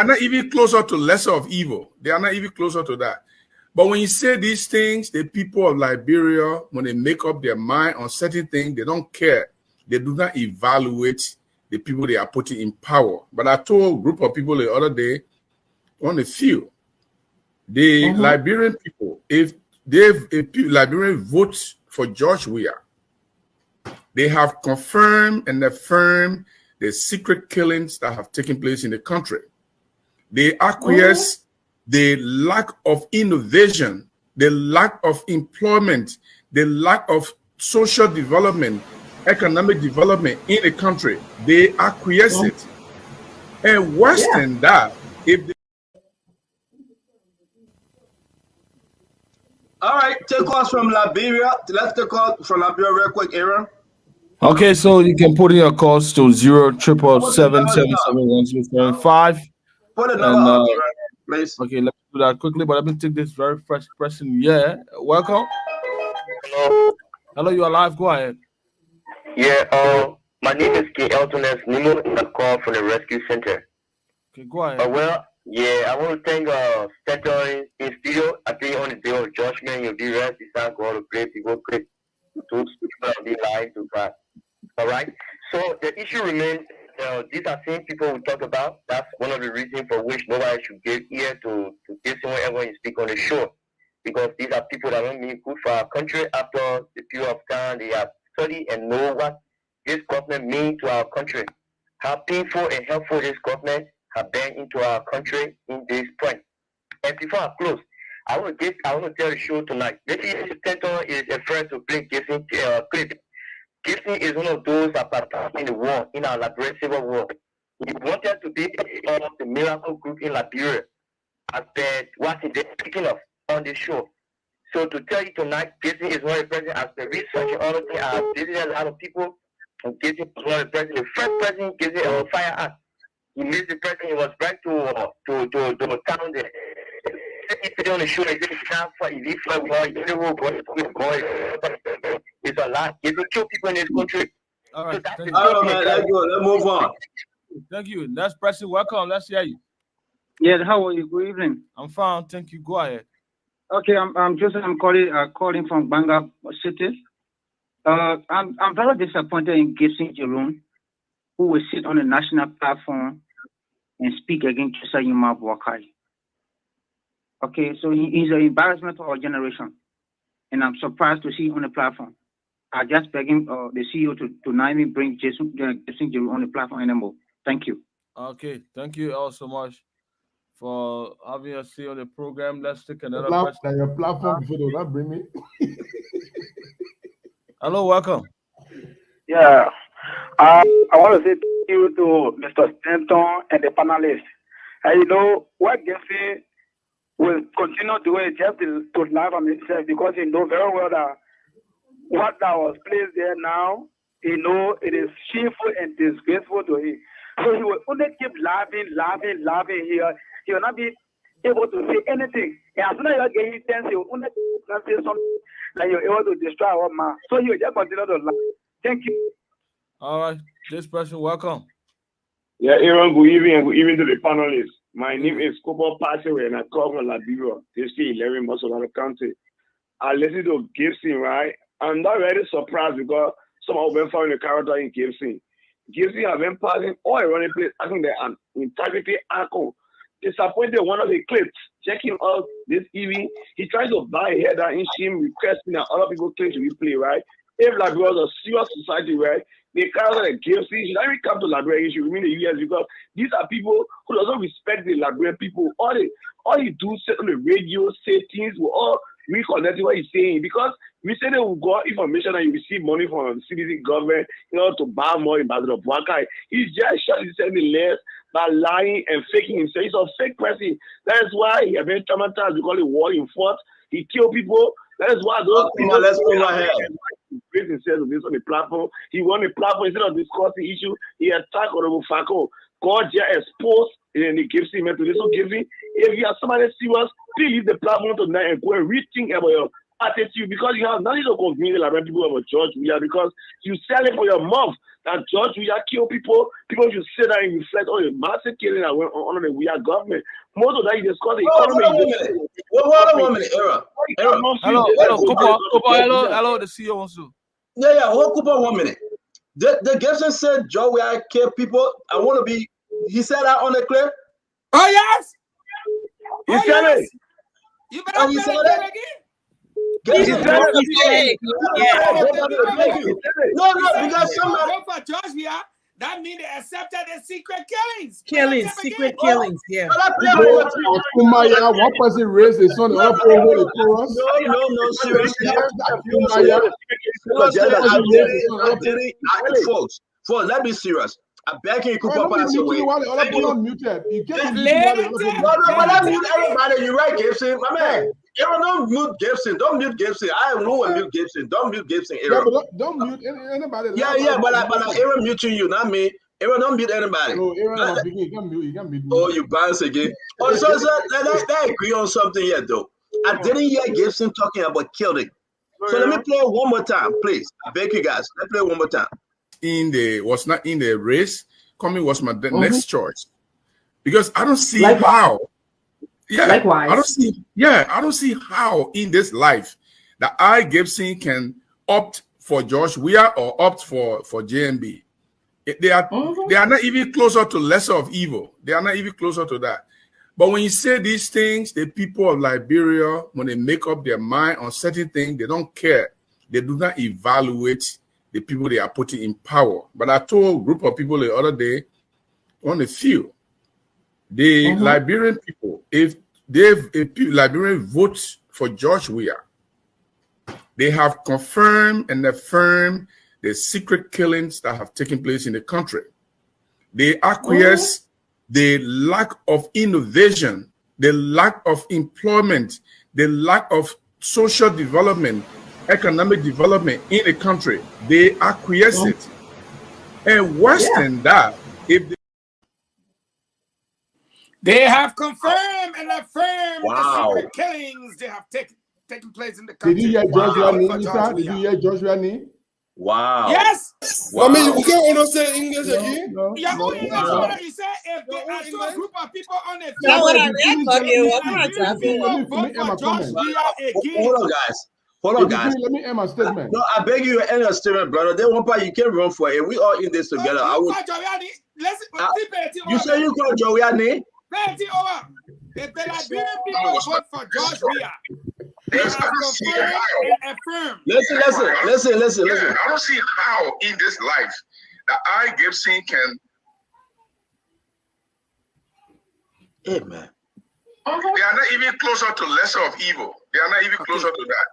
not even closer to lesser of evil. They are not even closer to that. But when you say these things, the people of Liberia, when they make up their mind on certain things, they don't care. They do not evaluate the people they are putting in power. But I told a group of people the other day, on the field, the Liberian people, if Liberian votes for George Weah, they have confirmed and affirmed the secret killings that have taken place in the country. They acquiesce the lack of innovation, the lack of employment, the lack of social development, economic development in the country. They acquiesce it. And worse than that, if they All right, take calls from Liberia. Let's take call from Liberia real quick, Aaron. Okay, so you can put in your calls to 077771075. Put the number up, Aaron, please. Okay, let me do that quickly, but let me take this very fresh person. Yeah, welcome. Hello. Hello, you are live. Go ahead. Yeah, my name is K. Elton S. Nemo, and I'm calling from the Rescue Center. Okay, go ahead. Well, yeah, I want to thank Center in studio. I think on the day of judgment, you'll be rest. You start going to place, you go quick. To be lying to God. All right. So the issue remains. These are same people we talk about. That's one of the reasons for which nobody should give ear to this whenever you speak on the show, because these are people that don't mean good for our country. After the period of time, they have studied and know what this government means to our country, how painful and helpful this government have been into our country in this point. And before I close, I want to tell the show tonight. Maybe Stanton is afraid to play Gibson clip. Gibson is one of those that participated in the war, in our Liberian Civil War. He wanted to be part of the miracle group in Liberia, as per what he's speaking of on the show. So to tell you tonight, Gibson is one of the president, as per research and other things, I have visited a lot of people, and Gibson is one of the president, the first president Gibson fire act. He missed the president, he was back to town there. It's on the show, it's a lot. You can kill people in this country. All right. So All right, man. Let's go. Let's move on. Thank you. Next person, welcome. Let's hear you. Yes, how are you? Good evening. I'm fine. Thank you. Go ahead. Okay, I'm Joseph. I'm calling from Banga City. I'm very disappointed in Gibson Jerome, who will sit on a national platform and speak against Josiah Yuma Boakai. Okay, so he's an embarrassment for our generation, and I'm surprised to see him on the platform. I just beg him, the CEO, to not even bring Gibson Jerome on the platform anymore. Thank you. Okay, thank you all so much for having us see on the program. Let's take another Now question. your platform before they will not bring me. Hello, welcome. Yeah, I want to say thank you to Mr. Stanton and the panelists. And you know, what Gibson will continue doing just to live on himself, because he knows very well that what that was placed there now, he knows it is shameful and disgraceful to him. So he will only keep laughing here. He will not be able to say anything. And as soon as you get his sense, he will only say something that you're able to destroy our man. So he will just continue to laugh. Thank you. All right, this person, welcome. Yeah, Aaron, good evening, and good evening to the panelists. My name is Kobo Pasewe, and I come from Liberia, District 11, Mosolano County. I listen to Gibson, right? I'm not really surprised because some of them found the character in Gibson. Gibson have been passing all around the place. I think they're an integrity uncle. Disappointed one of the clips. Checking out this evening, he tried to buy a header in him, requesting that other people claim to replay, right? If Liberia was a serious society, right? The character that Gibson should not even come to Liberia, he should remain in the US, because these are people who doesn't respect the Liberian people. All you do sit on the radio, say things, will all reconnect what he's saying, because we say that we got information and you receive money from the CDC government, to buy more in Basel of Wakai. He's just shot himself in the legs by lying and faking himself. He's a fake person. That is why he has been traumatized because the war in fought. He killed people. That is why those people. Let's go ahead. He praised himself this on the platform. He won the platform instead of discussing the issue. He attacked Honorable Fako. God just exposed and he gives him to this. So giving. If you are somebody serious, please leave the platform tonight and go and rethink about your attitude, because you have nothing to convince the Liberian people about George Weah, because you sell it for your mouth that George Weah kill people. People should sit there and reflect on the massive killing that went on under the Weah government. Most of that you discuss the economy. Hold on 1 minute, Era. Hello, the CEO wants to. Yeah, hold Cooper 1 minute. The Gibson said Joe Weah kill people. I want to be. He said that on the clip. Oh yes. He said it. You better he said that it again. No, because somebody for George Weah, that means they accepted the secret killings. Secret killings, yeah. Kumaya, one person raised his son, the other person hold the chorus. No, seriously. Folks, let me be serious. I beg you, Why Cooper nobody pass muting away. you while the other Thank people are you. muted? You can't Let- be muting while the other people No, but I are mute muted. everybody. You're right, Gibson. My man. Yeah. Aaron, don't mute Gibson. Don't mute Gibson. I know when mute Gibson. Don't mute Gibson, Yeah, Aaron. but don't mute anybody. Yeah, but Aaron muting you, not me. Aaron, don't mute anybody. No, Aaron, I'm speaking. You can mute me. Oh, you bounce again. Oh, so let's agree on something here, though. I didn't hear Gibson talking about killing. So let me play it one more time, please. I beg you guys. Let's play it one more time. Was not in the race. Coming was my next choice because I don't see how. Yeah, Likewise. I don't see how in this life that Gibson can opt for George Weah or opt for JMB. They are not even closer to lesser of evil. They are not even closer to that. But when you say these things, the people of Liberia, when they make up their mind on certain things, they don't care. They do not evaluate the people they are putting in power. But I told a group of people the other day on the field, the Liberian people, if Liberian votes for George Weah, they have confirmed and affirmed the secret killings that have taken place in the country. They acquiesce the lack of innovation, the lack of employment, the lack of social development, economic development in the country. They acquiesce it. And worse than that, if they have confirmed and affirmed Wow. the secret killings they have taken place in the country. Did you hear Joshua name, Lisa? Did you hear Joshua name? Wow. Yes. Wow. I mean, we can't understand English again. Yeah, he said if they are a group of people on the Now field, what are we talking? What kind of traffic? vote for George Weah again. Hold on, guys. Hold on, guys. Let me end my statement. No, I beg you, end your statement, brother. There one part you can't run for it. We all in this together. You say you call Jowiani? If the Liberian people vote for George Weah, they have confirmed and affirmed. Listen. I don't see how in this life that Gibson can. Hey, man. They are not even closer to lesser of evil. They are not even closer to that.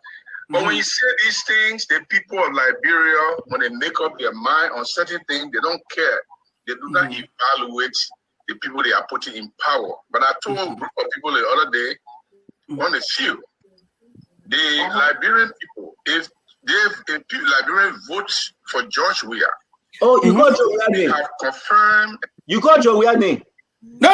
But when you say these things, the people of Liberia, when they make up their mind on certain things, they don't care. They do not evaluate the people they are putting in power. But I told a group of people the other day on the field, the Liberian people, if Liberian votes for George Weah, you call George Weah they name. have confirmed. You call George Weah name. No. I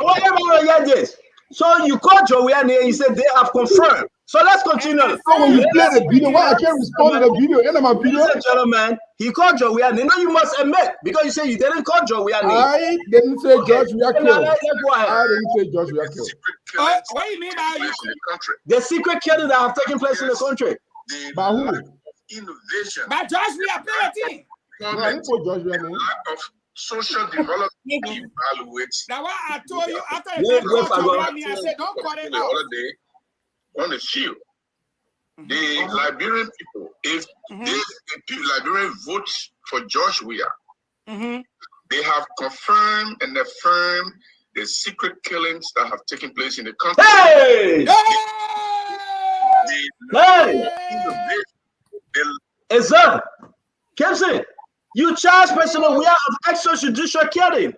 want everyone to hear this. So you called Joe Weah name. You said they have confirmed. So let's continue. So when you play the video, why I can't respond to the video? End of my video. Ladies and gentlemen, he called Joe Weah name. No, you must admit because you say you didn't call Joe Weah name. I didn't say George Weah killed. I didn't say George Weah killed. What do you mean by the secret killing that have taken place in the country? By who? Innovation. By George Weah, plenty. No, I didn't put George Weah name. Lack of social development evaluates. Now what I told you after the call I said don't call it the other day on the field. The Liberian people, if the Liberian votes for George Weah, they have confirmed and affirmed the secret killings that have taken place in the country. Hey! Is that Kempson? You charge President Weah of extrajudicial killing.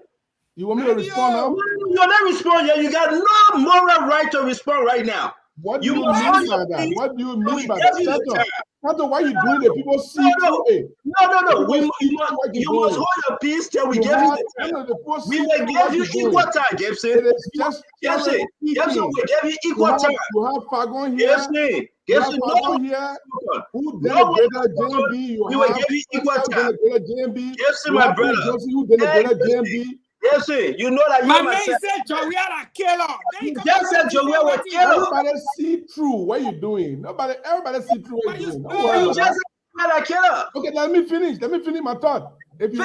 You want me to respond now? You're not responding yet. You got no moral right to respond right now. What do you mean by that? What do you mean by that? Tato, why you doing it? People see through. No. You must hold your peace till we give you the time. We will give you equal time, Gibson. Gibson, we give you equal time. You have Fagon here. Gibson, no here. Who denigrated JMB? We will give you equal time. Gibson, my brother. Who denigrated JMB? Gibson, you know that my man said Joe Weah a killer. You just said Joe Weah was killer. Everybody see through what you doing. Everybody see through what you're doing. You just said a killer. Okay, let me finish my thought. If you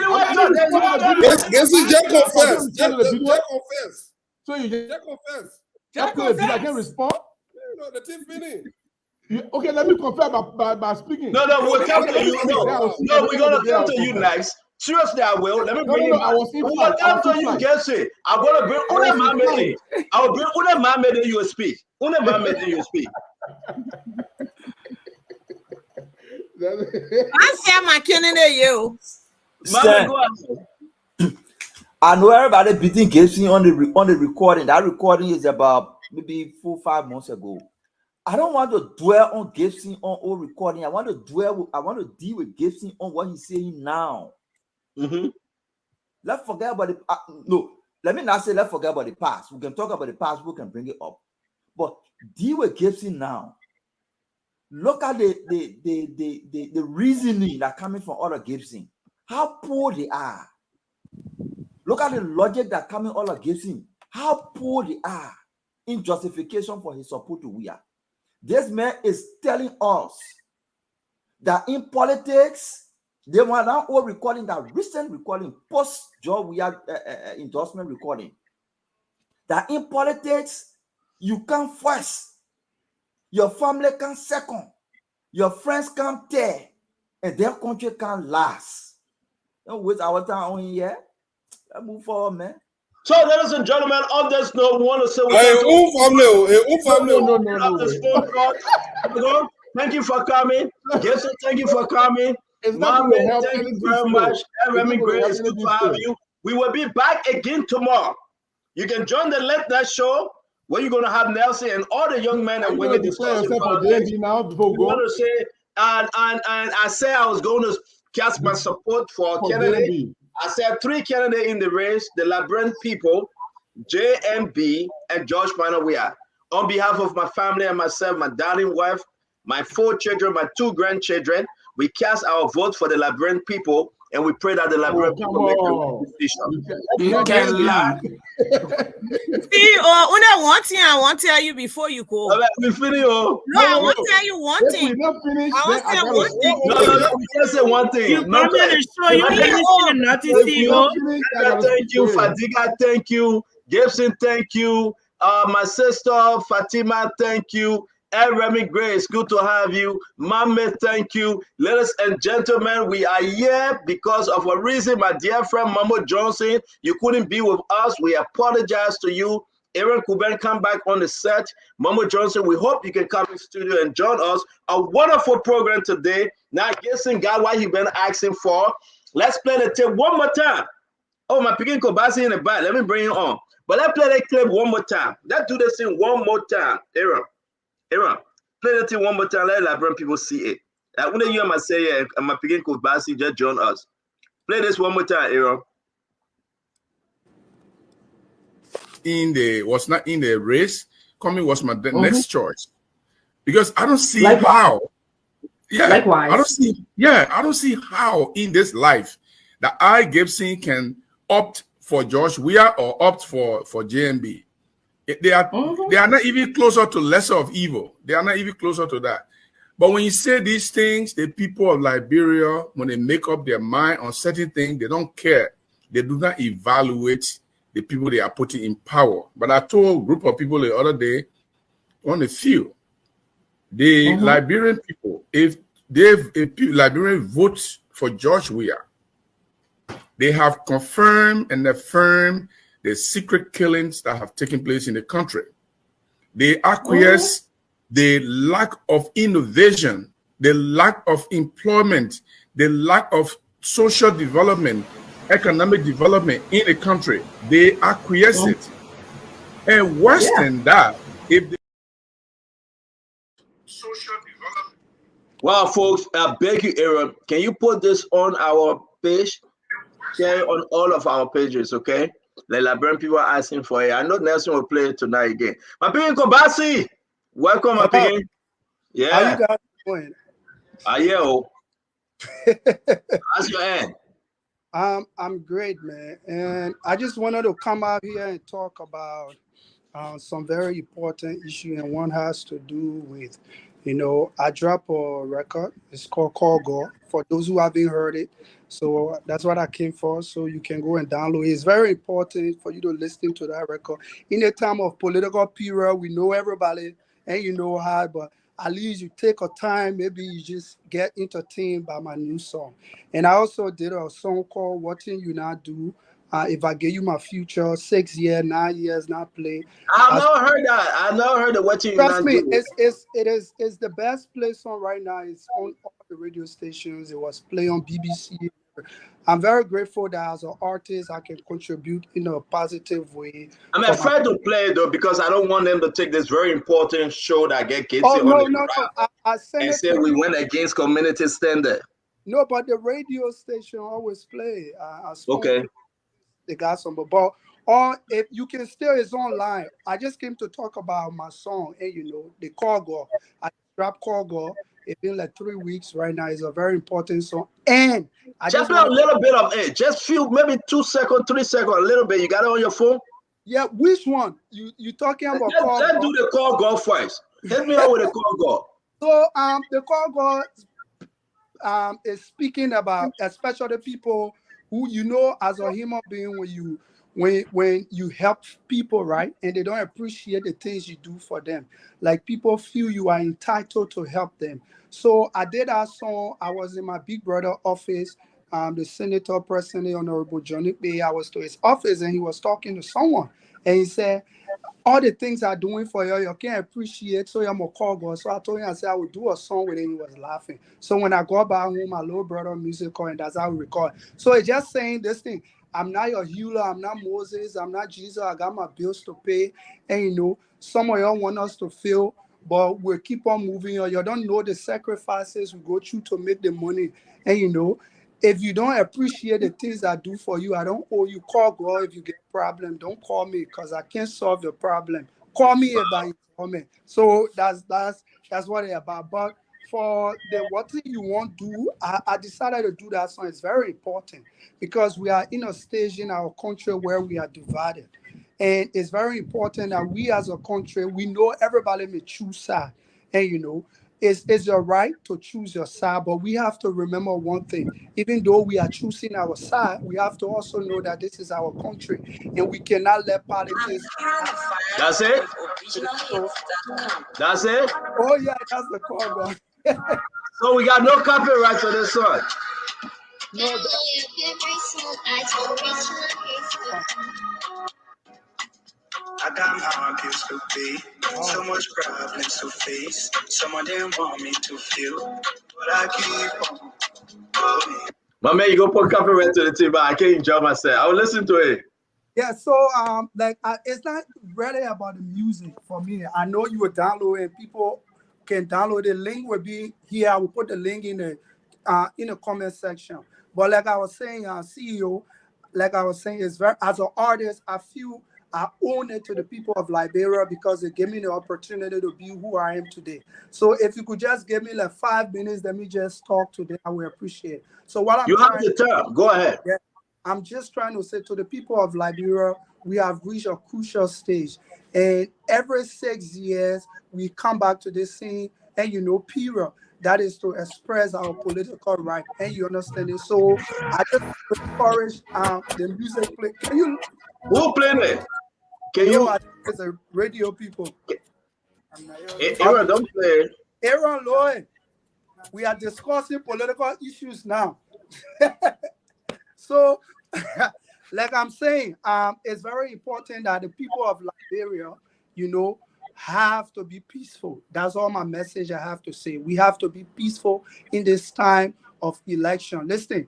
Guess he just confessed. Just confess. So you just confess. I can respond. No, the thing finished. Okay, let me confess by speaking. No, we'll come to you. No, we're gonna come to you next. Seriously, I will. Let me bring you back. We'll come to you, guess it. I'm gonna bring Una Mamede. I will bring Una Mamede, you speak. Una Mamede, you speak. I say my candidate you. Stan, I know everybody beating Gibson on the recording. That recording is about maybe 4 or 5 months ago. I don't want to dwell on Gibson on old recording. I want to deal with Gibson on what he's saying now. Let's forget about it. No, let me not say let's forget about the past. We can talk about the past. We can bring it up, but deal with Gibson now. Look at the reasoning that coming from other Gibson. How poor they are. Look at the logic that coming all against him. How poor they are in justification for his support to Weah. This man is telling us that in politics, they were now all recording that recent recording, post George Weah endorsement recording. That in politics, you come first, your family come second, your friends come third, and their country can last. Don't waste our time on here. Let's move forward, man. So, ladies and gentlemen, on this note, we want to say thank you for coming. Jason, thank you for coming. Mama, thank you very much. Remy Gray, it's good to have you. We will be back again tomorrow. You can join the Late Night Show where you're going to have Nelson and all the young men and women discussing politics. We want to say, and I say I was going to cast my support for candidate. I said 3 candidates in the race, the Liberian people, JMB, and George Panelist. On behalf of my family and myself, my darling wife, my 4 children, my 2 grandchildren, we cast our vote for the Liberian people, and we pray that the Liberian people make a decision. You can lie. See, one thing I want to tell you before you go. We finish. No, I want to tell you one thing. If we not finish, I want to say one thing. No, we can't say one thing. You come on the show, you finishing nothing, CEO. Thank you, Fadiga, thank you. Gibson, thank you. My sister, Fatima, thank you. And Remy Gray, it's good to have you. Mame, thank you. Ladies and gentlemen, we are here because of a reason. My dear friend, Mamo Johnson, you couldn't be with us. We apologize to you. Aaron Kuben, come back on the set. Mamo Johnson, we hope you can come in the studio and join us. A wonderful program today. Now, guessing God, what you've been asking for. Let's play the tape one more time. Oh, my picking Kobasi in the back. Let me bring it on. But let's play that clip one more time. Let's do this thing one more time. Aaron, play that thing one more time. Let Liberian people see it. When you hear me say, I'm picking Kobasi, just join us. Play this one more time, Aaron. Was not in the race. Coming was my next choice because I don't see how. Yeah, likewise. I don't see how in this life that I Gibson can opt for George Weah or opt for JMB. They are not even closer to lesser of evil. They are not even closer to that. But when you say these things, the people of Liberia, when they make up their mind on certain things, they don't care. They do not evaluate the people they are putting in power. But I told a group of people the other day, on a few, the Liberian people, if Liberian votes for George Weah, they have confirmed and affirmed the secret killings that have taken place in the country. They acquiesce the lack of innovation, the lack of employment, the lack of social development, economic development in the country. They acquiesce it. And worse than that, if they social development. Well, folks, I beg you, Aaron, can you put this on our page? Share on all of our pages, okay? The Liberian people are asking for it. I know Nelson will play it tonight again. My people in Kobasi, welcome, my people. Yeah. How you guys doing? How's your end? I'm great, man. And I just wanted to come out here and talk about some very important issue, and one has to do with, I dropped a record. It's called Call God, for those who haven't heard it. So that's what I came for. So you can go and download it. It's very important for you to listen to that record. In a time of political period, we know everybody and you know how, but at least you take a time, maybe you just get entertained by my new song. And I also did a song called Watching You Not Do. If I give you my future, 6 years, 9 years, not play. I've never heard that. I've never heard of Watching You Not Do. Trust me, it's the best play song right now. It's on all the radio stations. It was played on BBC. I'm very grateful that as an artist, I can contribute in a positive way. I'm afraid to play it though because I don't want them to take this very important show that get Gacy Oh, no, on no, no. I sent and it say to we you. went against community standard. No, but the radio station always play. I spoke Okay. to they got some, but or if you can still, it's online. I just came to talk about my song, and you know, the Cargo. I dropped Cargo. It's been like 3 weeks right now. It's a very important song, and I Just just play a want little bit of it. Just few, maybe 2 seconds, 3 seconds, a little bit. You got it on your phone? Yeah, which one? You talking about Cargo? Let's do the Cargo first. Hit me out with the Cargo. So the Cargo is speaking about especially people who you know as a human being when you help people, right, and they don't appreciate the things you do for them. Like people feel you are entitled to help them. So I did that song. I was in my big brother office. The senator, President Honorable Johnny Bay. I was to his office and he was talking to someone, and he said, all the things I'm doing for you, you can't appreciate. So I'm gonna call God. So I told him, I said I would do a song with him. He was laughing. So when I got back home, my little brother music call, and that's how we record. So it's just saying this thing. I'm not your healer. I'm not Moses. I'm not Jesus. I got my bills to pay. And you know, some of y'all want us to feel, but we'll keep on moving. Or you don't know the sacrifices we go through to make the money. And you know, if you don't appreciate the things I do for you, I don't owe you. Call God if you get a problem. Don't call me because I can't solve your problem. Call me if I call me. So that's what it's about. But for the what thing you want to do, I decided to do that song. It's very important because we are in a stage in our country where we are divided. And it's very important that we as a country, we know everybody may choose side. And you know, it's your right to choose your side, but we have to remember one thing. Even though we are choosing our side, we have to also know that this is our country and we cannot let politics. That's it? That's it? Oh yeah, that's the call, God. So we got no copyright on this one. No, I got my bills to pay, so much problems to face. Some of them want me to feel, but I keep on going. My man, you go put copyright to the team, but I can't enjoy myself. I will listen to it. Yeah, so it's not really about the music for me. I know you will download and people can download. The link will be here. I will put the link in the comment section. But like I was saying, CEO, like I was saying, is very as an artist, I feel I own it to the people of Liberia because they gave me the opportunity to be who I am today. So if you could just give me like 5 minutes, let me just talk to them, I will appreciate it. So what You have the term. Go ahead. Yeah, I'm just trying to say to the people of Liberia, we have reached a crucial stage. And every 6 years, we come back to this scene and, you know, period. That is to express our political right. And you understand it? So I just encourage the music play. Can you? Who played it? Can you? I think it's a radio people. Aaron, don't play. Aaron Lloyd, we are discussing political issues now. So, like I'm saying, it's very important that the people of Liberia, you know, have to be peaceful. That's all my message I have to say. We have to be peaceful in this time of election. Listen,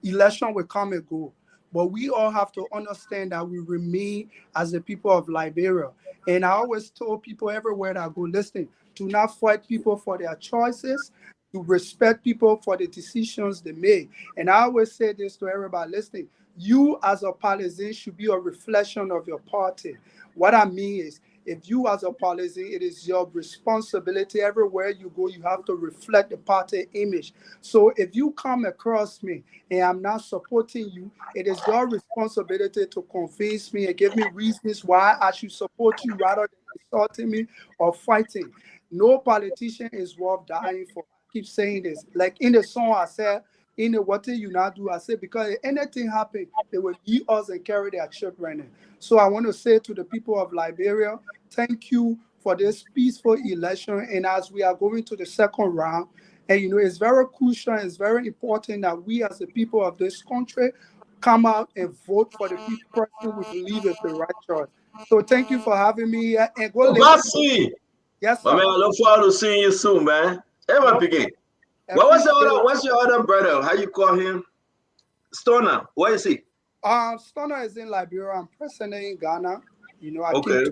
election will come and go, but we all have to understand that we remain as the people of Liberia. And I always told people everywhere that I go, listen, do not fight people for their choices. To respect people for the decisions they make. And I always say this to everybody listening. You as a partisan should be a reflection of your party. What I mean is, if you as a partisan, it is your responsibility everywhere you go, you have to reflect the party image. So if you come across me and I'm not supporting you, it is your responsibility to convince me and give me reasons why I should support you rather than insulting me or fighting. No politician is worth dying for. Keep saying this. Like in the song I said, in the what you not do, I said, because if anything happen, they will eat us and carry their children. So I want to say to the people of Liberia, thank you for this peaceful election. And as we are going to the second round, and you know, it's very crucial, it's very important that we as the people of this country come out and vote for the person we believe is the right choice. So thank you for having me here. And go Basi. Yes, sir. My man, I look forward to seeing you soon, man. Ever begin. What's your other brother? How you call him? Stoner. Where is he? Stoner is in Liberia. I'm presently in Ghana. You know, Okay.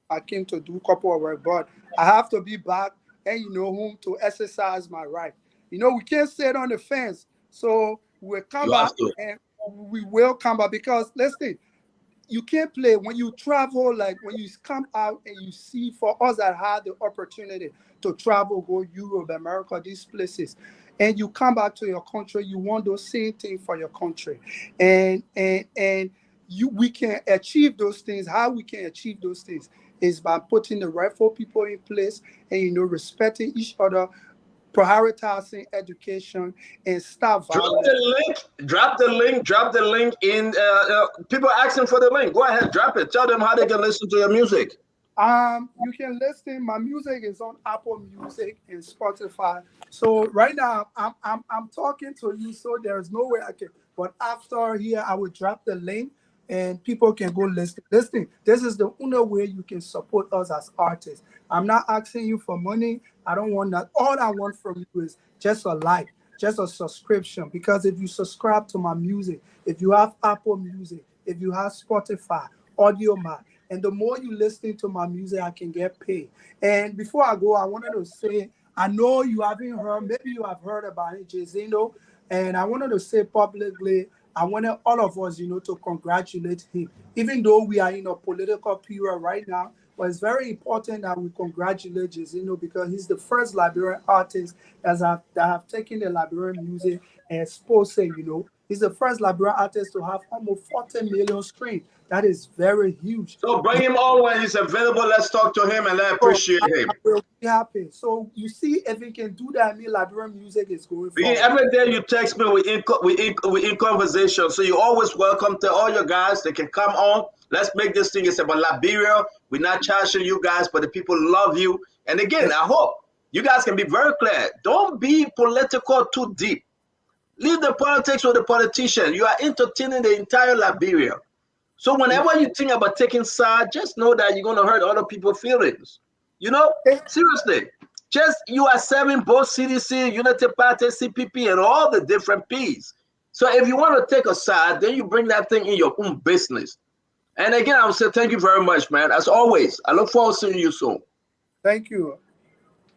I came to do a couple of work, but I have to be back and whom to exercise my right. We can't sit on the fence. So we'll come back and we will come back because listen, you can't play when you travel, like when you come out and you see, for us that had the opportunity to travel, go Europe, America, these places, and you come back to your country, you want those same things for your country. And we can achieve those things. How we can achieve those things is by putting the rightful people in place and respecting each other, prioritizing education, and stop violence. Drop the link in people asking for the link. Go ahead, drop it. Tell them how they can listen to your music. You can listen. My music is on Apple Music and Spotify. So right now I'm talking to you, so there's no way I can. But after here, I will drop the link and people can go listen. Listen, this is the only way you can support us as artists. I'm not asking you for money. I don't want that. All I want from you is just a like, just a subscription. Because if you subscribe to my music, if you have Apple Music, if you have Spotify, AudioMac, and the more you listen to my music, I can get paid. And before I go, I wanted to say, I know you haven't heard, maybe you have heard about it, Jezino, and I wanted to say publicly, I wanted all of us, to congratulate him. Even though we are in a political period right now, but it's very important that we congratulate Jezino because he's the first Liberian artist that have taken the Liberian music and exposed it, He's the first Liberian artist to have almost 40 million streams. That is very huge. So bring him on when he's available. Let's talk to him and let's appreciate him. I will be happy. So you see, if he can do that, Liberian music is going forward. Every day you text me, we in conversation. So you're always welcome to all your guys. They can come on. Let's make this thing. It's about Liberia. We're not charging you guys, but the people love you. And again, I hope you guys can be very clear. Don't be political too deep. Leave the politics with the politician. You are entertaining the entire Liberia. So whenever you think about taking side, just know that you're going to hurt other people's feelings. Seriously. Just you are serving both CDC, Unity Party, CPP, and all the different Ps. So if you want to take a side, then you bring that thing in your own business. And again, I would say thank you very much, man. As always, I look forward to seeing you soon. Thank you.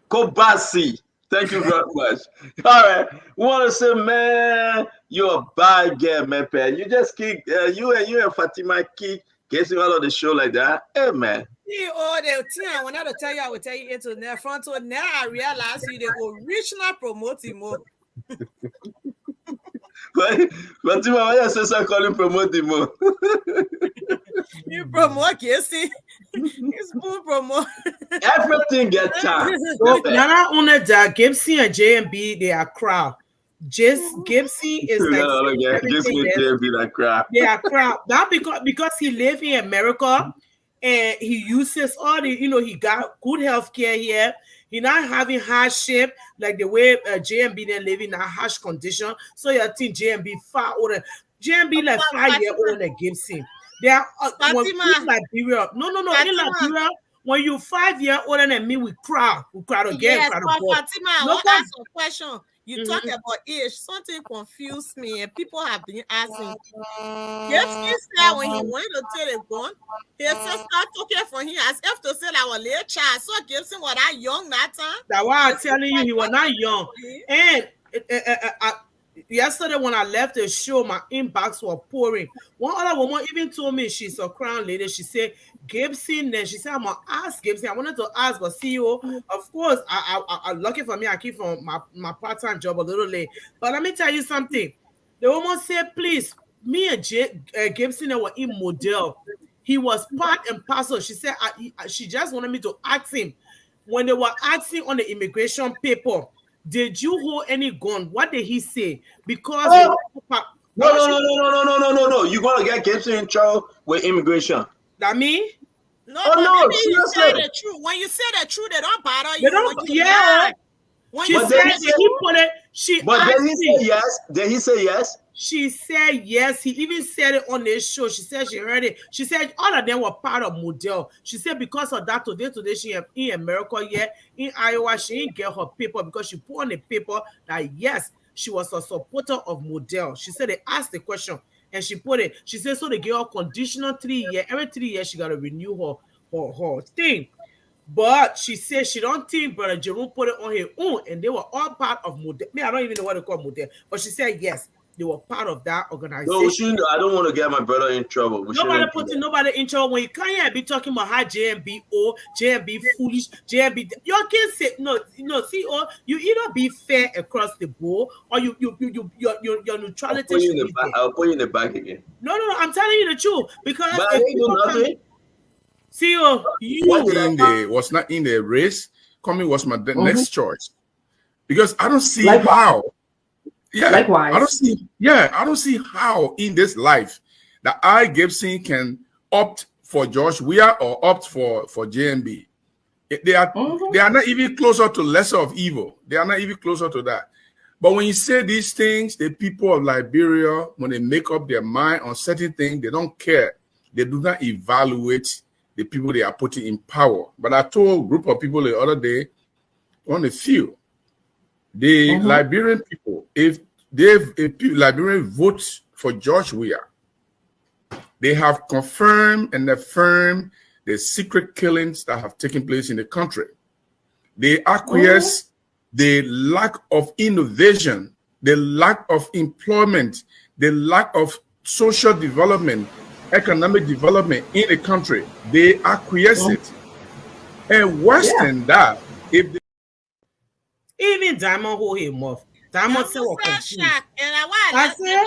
Kobasi. Thank you very much. All right. We want to say, man, you're a bad girl, man, pal. You just kick, you and Fatima kick, guessing all of the show like that. Hey, man. The thing I wanted to tell you, I will tell you into the front. So now I realize you the original promoting more. Fatima, why you say calling promoting more? You promote, Casey. It's full promote. Everything gets time. So Nana Una that Gibson and JMB, they are crowd. Just Gibson is like they are crowd. That because he live in America and he uses all the, he got good health care here. He not having hardship like the way JMB then live in a harsh condition. So you think JMB far older. JMB like 5 years older than Gibson. They are Liberia. No. In Liberia, when you 5 years older than me, we crowd again. Yes, but Fatima, I want to ask a question. You talk about age. Something confused me, and people have been asking. Gibson said when he went to take the gun, his sister took it from him as if to say our little child. So Gibson was that young that time. That's why I'm telling you, he was not young. And yesterday when I left the show, my inbox was pouring. One other woman even told me she's a crown lady. She said, Gibson, then she said, I'm going to ask Gibson. I wanted to ask, but CEO, of course, I'm lucky for me, I keep from my part-time job a little late. But let me tell you something. The woman said, please, me and Gibson were in model. He was part and parcel. She said, she just wanted me to ask him, when they were asking on the immigration paper, did you hold any gun? What did he say? Because no. You're gonna get Gibson in trouble with immigration. That mean? No, you say the truth. When you say the truth, they don't bother you. They don't, yeah. When you say he put it, she. But did he say yes? Did he say yes? She said yes. He even said it on this show. She said she heard it. She said all of them were part of Model. She said because of that, today she in America, in Iowa, she didn't get her paper because she put on the paper that yes, she was a supporter of Model. She said they asked the question and she put it. She said so they gave her conditional 3 years. Every 3 years she got to renew her thing. But she said she don't think Brother Jerome put it on her own, and they were all part of Model. I don't even know what they call Model, but she said yes. They were part of that organization. No, I don't want to get my brother in trouble. Nobody putting nobody in trouble. When you come here and be talking about how JMB JMB foolish, JMB. Your kids say no, CEO. You either be fair across the board, or your neutrality. I'll put you in the back again. No. I'm telling you the truth because but I didn't do nothing. CEO, was not in the race. Coming was my next choice because I don't see how. Yeah, likewise. I don't see how in this life that Gibson can opt for Josh Weir or opt for JMB. They are not even closer to lesser of evil. They are not even closer to that. But when you say these things, the people of Liberia, when they make up their mind on certain things, they don't care. They do not evaluate the people they are putting in power. But I told a group of people the other day, on the field, the Liberian people, if Liberian votes for George Weah, they have confirmed and affirmed the secret killings that have taken place in the country. They acquiesce the lack of innovation, the lack of employment, the lack of social development, economic development in the country. They acquiesce it. And worse than that, if they even Diamond hold him off. Diamond said what confused. I said,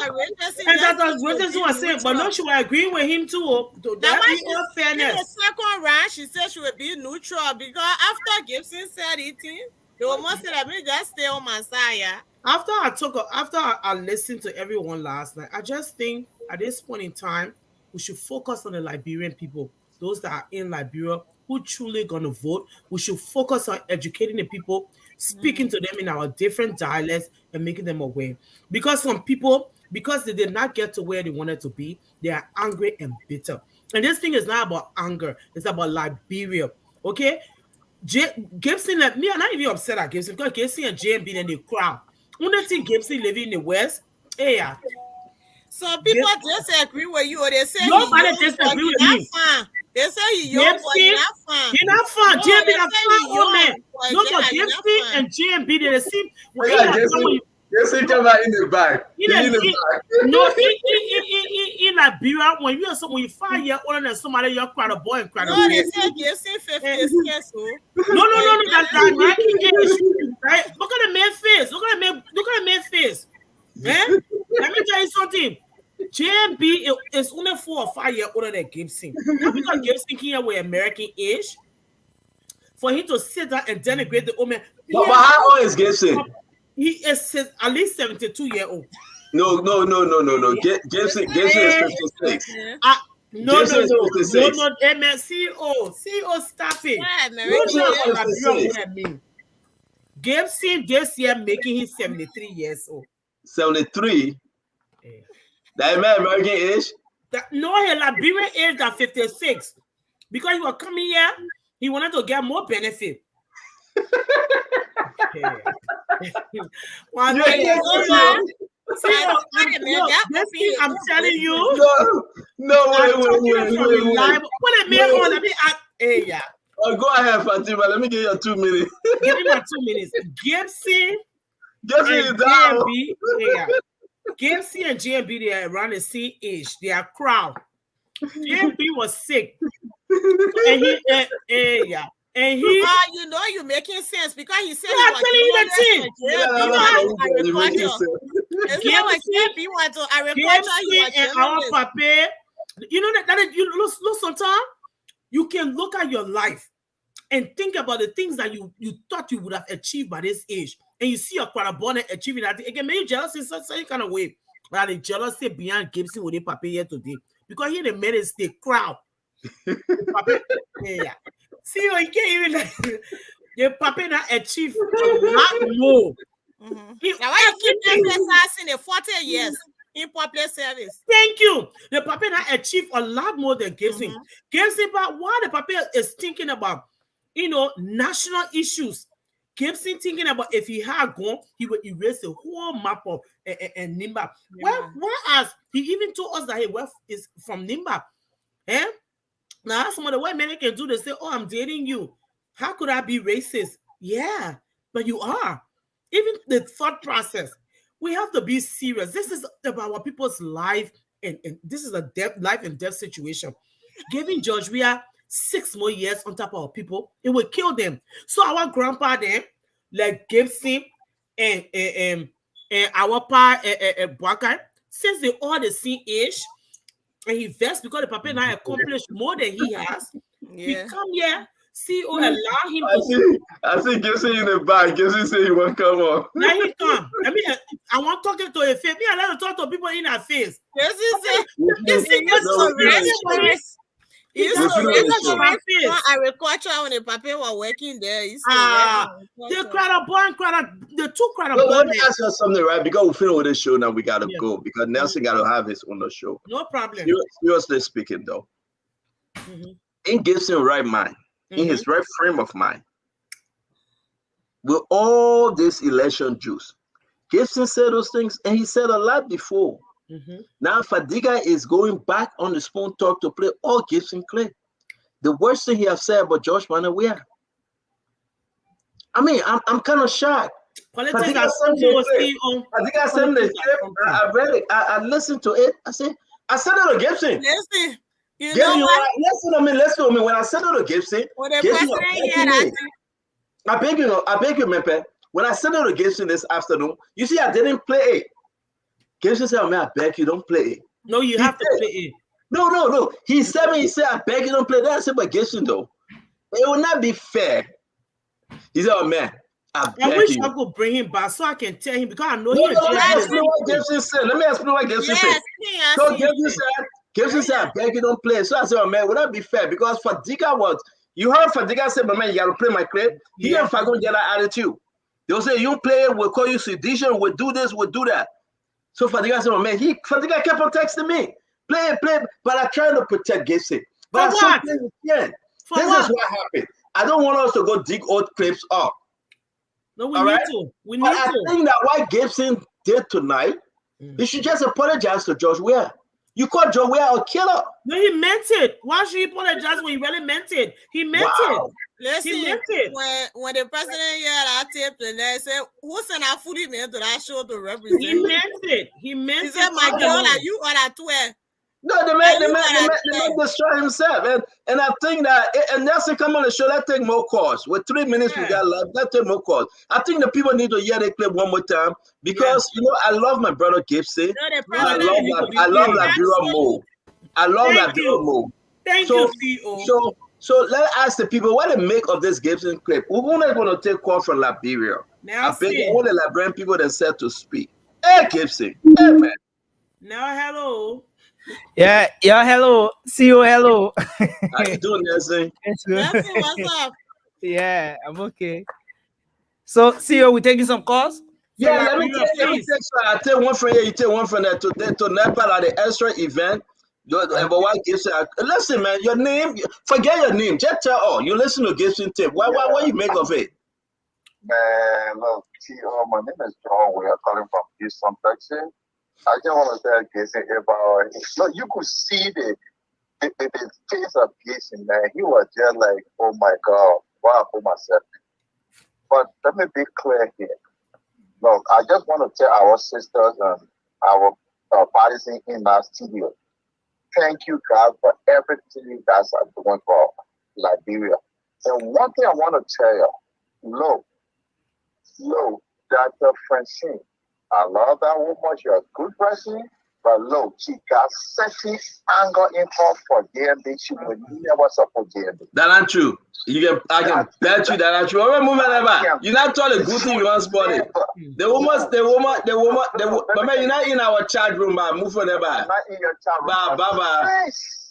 and that was what I said, but no, she will agree with him too. That be all fairness. In the second round, she said she would be neutral because after Gibson said it, they were most of them just stay on my side. After I listened to everyone last night, I just think at this point in time, we should focus on the Liberian people, those that are in Liberia who truly gonna vote. We should focus on educating the people, speaking to them in our different dialects and making them aware. Because some people, because they did not get to where they wanted to be, they are angry and bitter. And this thing is not about anger, it's about Liberia. Okay? Gibson, me, I'm not even upset at Gibson because Gibson and JMB in the crowd. When they see Gibson living in the West, yeah. So people disagree with you, or they say nobody disagree with me. They say he's young, but he's not fun. He's not fun. No, JMB not fun, old man. No, but Gibson and JMB, they seem. Gibson come out in the back. No, in Liberia, when you 5 years older than somebody, you're quite a boy and quite a boy. No, they say Gibson 50 years old. No, that's American age. Right? Look at the man's face. Look at the man's face. Man, let me tell you something. JMB is only 4 or 5 years older than Gibson. Not because Gibson here with American age. For him to sit down and denigrate the old man. But how old is Gibson? He is at least 72 years old. No. Gibson is 56. No, CEO, stop it. Gibson this year making him 73 years old. 73? That American age? No, his Liberian age is 56. Because he was coming here, he wanted to get more benefit. I'm telling you. Wait. Oh, go ahead, Fatima. Let me give you 2 minutes. Give me my 2 minutes. Gibson is down. Gibson and JMB, they are around the same age. They are crowd. JMB was sick. And he you know you're making sense because he said I'm telling you the thing. And our papa, you know that you look sometimes you can look at your life and think about the things that you thought you would have achieved by this age, and you see your Quadabona achieving that. It can make you jealous in some kind of way. But the jealousy beyond Gibson with the papa here today because he the made it stay crowd. Yeah. See, you can't even the papa not achieve a lot more. Now why you keep emphasizing the 40 years? in public service. Thank you. The papa now achieved a lot more than Gibson. Gibson, but what the papa is thinking about, national issues. Gibson thinking about if he had gone, he would erase the whole map of Nimba. Yeah. Whereas he even told us that he is from Nimba. Now some of the white men can do they say, "Oh, I'm dating you. How could I be racist?" Yeah, but you are. Even the thought process, we have to be serious. This is about our people's life, and this is a life and death situation. Giving George Weah 6 more years on top of our people, it will kill them. So our grandpa then, like Gibson and our pa Bwaka, since they all the same age, and he vexed because the papa now accomplished more than he has. He come here, CEO allow him to. I see Gibson in the back. Gibson say he won't come on. Now he come. I mean, I want talking to a face. Me, I like to talk to people in their face. Agriculture when the papa were working there. The crowd born, the two crowd born. Let me ask you something, right? Because we finish with this show now, we gotta go because Nelson gotta have his own show. No problem. Seriously speaking, though, in Gibson right mind, in his right frame of mind, with all this election juice, Gibson said those things, and he said a lot before. Now Fadiga is going back on the spoon talk to play all Gibson clip. The worst thing he has said about George Manuel Weah. I mean, I'm kind of shocked. Fadiga sent me the clip. I read it. I listened to it. I said it to Gibson. Listen, listen to me. When I said it to Gibson, I beg you, Mepe. When I said it to Gibson this afternoon, you see, I didn't play it. Gibson said, "Man, I beg you, don't play it." No, you have to play it. No. He said, "I beg you, don't play that." I said, "But Gibson, though, it will not be fair." He said, "Oh man, I wish I could bring him back so I can tell him because I know Let me explain what Gibson said. So Gibson said, "I beg you, don't play." So I said, "Oh man, would that be fair?" Because Fadiga you heard Fadiga say, "But man, you gotta play my clip." He and Fagon get that attitude. They'll say, "You play it, we'll call you sedition, we'll do this, we'll do that." So Fadiga said, "Oh man, Fadiga kept on texting me, play it, but I try to protect Gibson. But For what? This is what happened. I don't want us to go dig old clips up. No, we need to. I think that what Gibson did tonight, he should just apologize to George Weah. You called George Weah a killer. No, he meant it. Why should he apologize when he really meant it? He meant it. Listen, he meant it. When the president heard that tape and they said, "Who sent a foodie man to that show to represent?" He meant it. He said, "My girl, are you on that tour?" No, the man destroy himself. And I think that, and Nelson come on the show, let's take more calls. With 3 minutes we got left, let's take more calls. I think the people need to hear the clip one more time because, I love my brother Gibson. I love Labira Mo. I love Labira Mo. Thank you, CEO. So let's ask the people what they make of this Gibson clip. We're not going to take call from Liberia. I beg all the Liberian people that said to speak. Hey, Gibson. Hey, man. Now, hello. Yeah, hello. See you, hello. How you doing, Nelson? Nelson, what's up? Yeah, I'm okay. So, CEO, we taking some calls? Yeah, let me I take one from here, you take one from there to Nepal at the extra event. Listen, man, your name, forget your name. Just tell all. You listen to Gibson tape. What you make of it? Man, look, my name is John. We are calling from Houston, Texas. I just want to tell Gibson about look, you could see the face of Gibson, man. He was just like, oh my God, why I put myself in? But let me be clear here. Look, I just want to tell our sisters and our parties in our studio, thank you, God, for everything you guys are doing for Liberia. And one thing I want to tell you, look, Dr. Francine, I love that woman. She's a good person. But look, she got sexy anger in her for DMB. She would never support DMB. That ain't true. I can bet you that ain't true. You're not telling a good thing you want spot it. The woman, but man, you're not in our chat room, man. Move for them, man. Not in your chat room.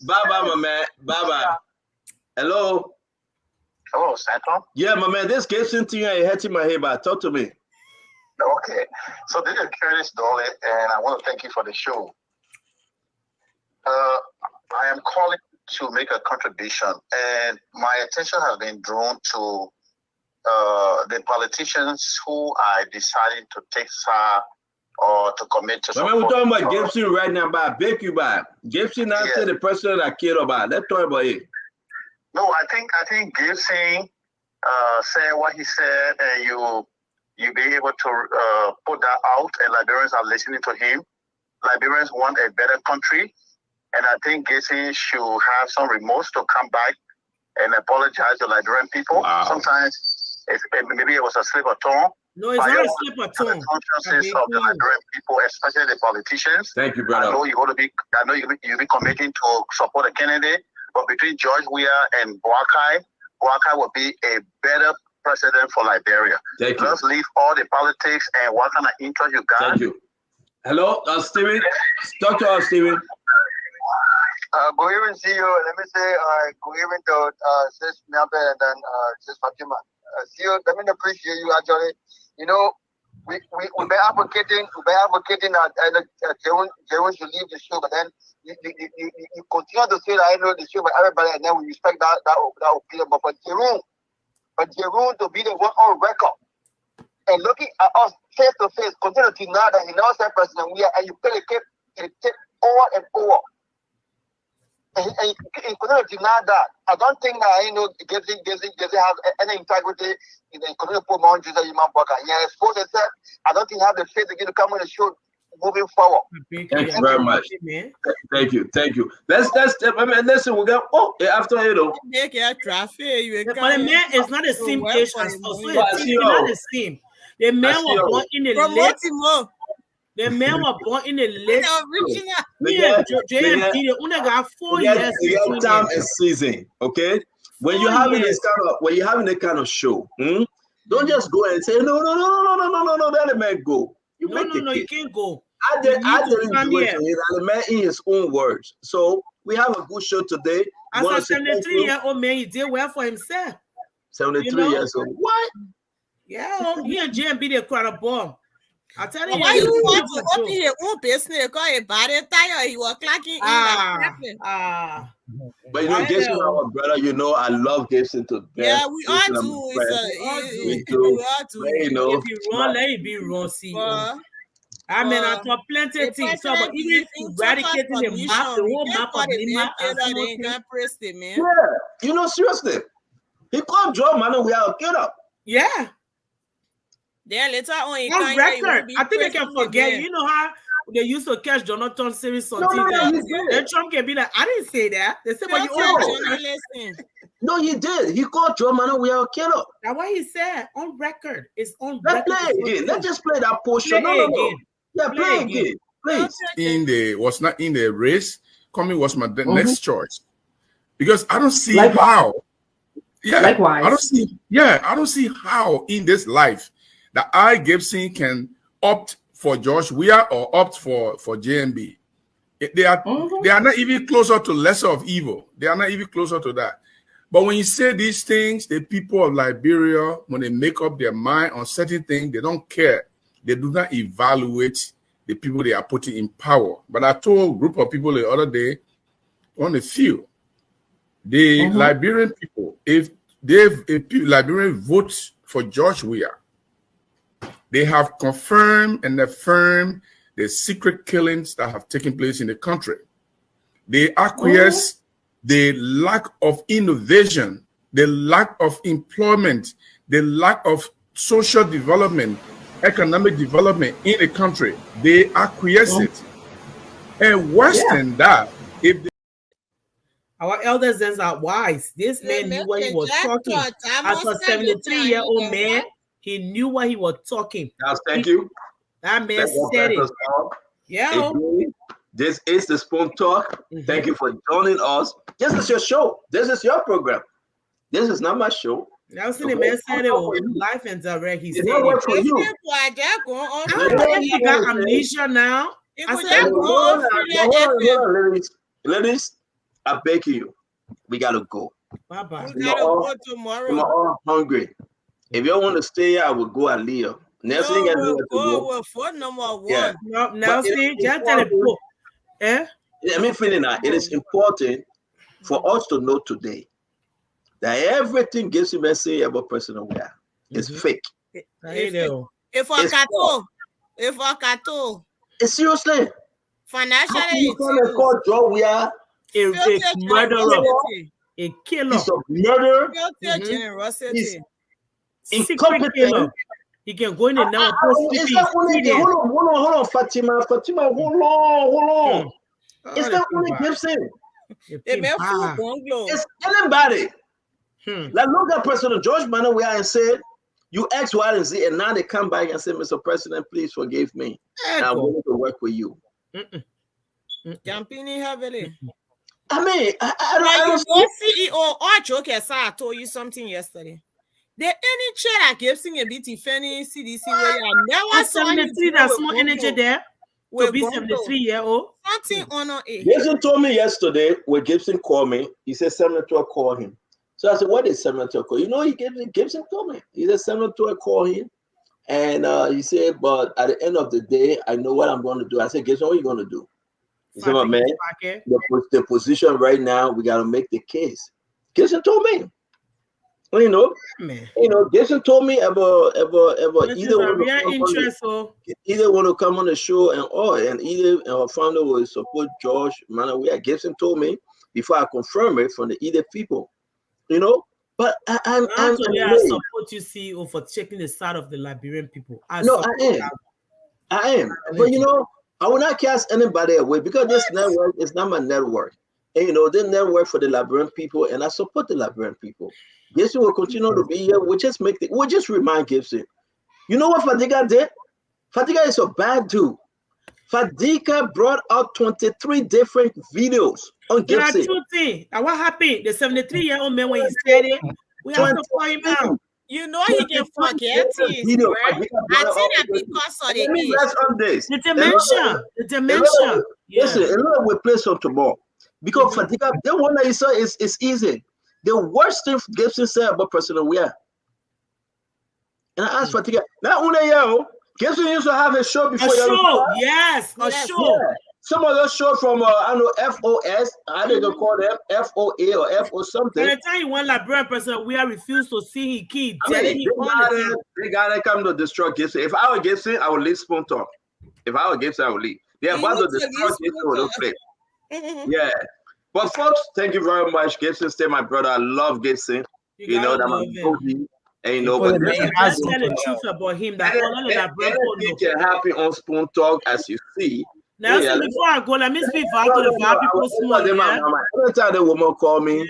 Baba, my man. Baba. Hello. Hello, Santo. Yeah, my man. This Gibson thing ain't hurting my head, but talk to me. Okay. So this is Curtis Dolly, and I want to thank you for the show. I am calling to make a contribution, and my attention has been drawn to the politicians who are deciding to take side or to commit to. But we're talking about Gibson right now, but I beg you, by Gibson not say the president I care about. Let's talk about it. No, I think Gibson said what he said, and you be able to put that out, and Liberians are listening to him. Liberians want a better country, and I think Gibson should have some remorse to come back and apologize to Liberian people. Wow. Sometimes maybe it was a slip of tongue. No, it's not a slip of tongue. The consciences of the Liberian people, especially the politicians. Thank you, brother. I know you'll be committing to support a candidate, but between George Weah and Boakai will be a better president for Liberia. Thank you. Let's leave all the politics and what kind of interest you got. Thank you. Hello, Steven. Talk to us, Steven. Good evening, CEO. Let me say good evening to Sis Melba and then Sis Fatima. CEO, let me appreciate you actually. You know, we've been advocating that Jerome should leave the show, but then you continue to say that I know the show, but everybody, and then we respect that opinion. But for Jerome to be the one on record and looking at us face to face, continue to deny that he now said President Weah, and you play the tape over and over. And you continue to deny that. I don't think that Gibson have any integrity in the continue to put more Jesus in my pocket. Yeah, exposed himself. I don't think he have the faith again to come on the show moving forward. Thank you very much. Thank you. Listen, we got after Make your traffic. But the man is not the same age as us. So it's not the same. The man was born in the late. The man was born in the late. JMD got 4 years. Time and season. Okay. When you're having this kind of show, don't just go and say no. Let the man go. You can't go. I didn't do it to him. The man in his own words. So we have a good show today. As a 73-year-old man, he did well for himself. 73 years old. What? Yeah, he and JMB they quite a bomb. I tell you, why you want to open your own business? Call a body tire. You were clacking in But Gibson, our brother, I love Gibson to death. Yeah, we are too. We do. If you run, let it be wrong. See, I mean, I saw plenty of things. So, but even eradicating the whole map of Lima, yeah, seriously, he called Joe man, we are get up. Yeah. Then later on record, I think they can forget. You know how they used to catch Jonathan series on TV. Then Trump can be like, I didn't say that. They said, but you No, he did. He called Joe man, we are get up. That's what he said on record. It's on record. Let's play again. Let's just play that portion. No. Yeah, play again. Please. Was not in the race. Coming was my next choice. Because I don't see how. Yeah. Likewise. I don't see how in this life that Gibson can opt for George Weah or opt for JMB. They are not even closer to lesser of evil. They are not even closer to that. But when you say these things, the people of Liberia, when they make up their mind on certain things, they don't care. They do not evaluate the people they are putting in power. But I told a group of people the other day, on the field, the Liberian people, if Liberian votes for George Weah, they have confirmed and affirmed the secret killings that have taken place in the country. They acquiesce the lack of innovation, the lack of employment, the lack of social development, economic development in the country. They acquiesce it. And worse than that, our elders then are wise. This man knew what he was talking. As a 73-year-old man, he knew what he was talking. Thank you. That man said it. Yeah. This is the Spoon Talk. Thank you for joining us. This is your show. This is your program. This is not my show. Now, see the man said it was life and direct. He said it. For you. He got amnesia now. Ladies, I beg you, we gotta go. Bye-bye. We gotta go tomorrow. We're all hungry. If you want to stay here, I will go and leave. Nelson gets nowhere to Go go. with phone number one. Yeah. No, But Nelson, it is just tell him, important- eh? Let me finish now. It is important for us to know today that everything gives you message about personal wear is fake. If I It's Kato, It's seriously. financially, You can't call job wear filthy murderer, generosity. a killer, piece of murder. Filthy generosity. secret killer. He can go in and now post Is that only TV. hold on, Fatima, hold on. Is that only Gibson? They make full bungalow. It's anybody. Like look at President George Manuel we are and said, you X, Y, and Z, and now they come back and say, Mr. President, please forgive me. And I'm willing to work with you. Campaigning heavily. I mean, I don't CEO or Joker, I told you something yesterday. The any chair that Gibson a bit Tiffany CDC where you never saw 73, that's more energy there. To be 73-year-old. Something honor it. Gibson told me yesterday when Gibson called me, he said Senator called him. So I said, what is Senator call? You know, Gibson told me. He said Senator called him. And he said, but at the end of the day, I know what I'm going to do. I said, Gibson, what are you going to do? He said, man, the position right now, we got to make the case. Gibson told me. Well, Gibson told me about either want to come on the show and either our founder will support George Manuel. Gibson told me before I confirm it from the either people, But I'm support you, CEO, for checking the side of the Liberian people. I am. But I will not cast anybody away because this network is not my network. And this network for the Liberian people, and I support the Liberian people. Gibson will continue to be here. We'll just remind Gibson. You know what Fadiga did? Fadiga is a bad dude. Fadiga brought out 23 different videos on Gibson. There are two things. And what happened? The 73-year-old man, when he said it, we have to call him out. You know he can forget his right? I think that because of the age. Let's on this. The dementia. Listen, a lot will play some tomorrow. Because Fadiga, the one that you saw is easy. The worst thing Gibson said about personal wear. And I asked Fadiga, not only Gibson used to have a show before. A show, yes, a show. Yeah. Some of those shows from I know FOS, I think they call them FOA or FO something. By the time you want Liberian person, we are refused to see his kid. They gotta come to destroy Gibson. If I were Gibson, I would leave Spoon Talk. If I were Gibson, I would leave. They're about to destroy Gibson with those place. Yeah. But folks, thank you very much. Gibson, stay my brother. I love Gibson. You know that my movie. And but this tell the truth about him. That anything can happen on Spoon Talk, as you see. Now, before I go, let me speak to the 5 people small. Every time the woman call me,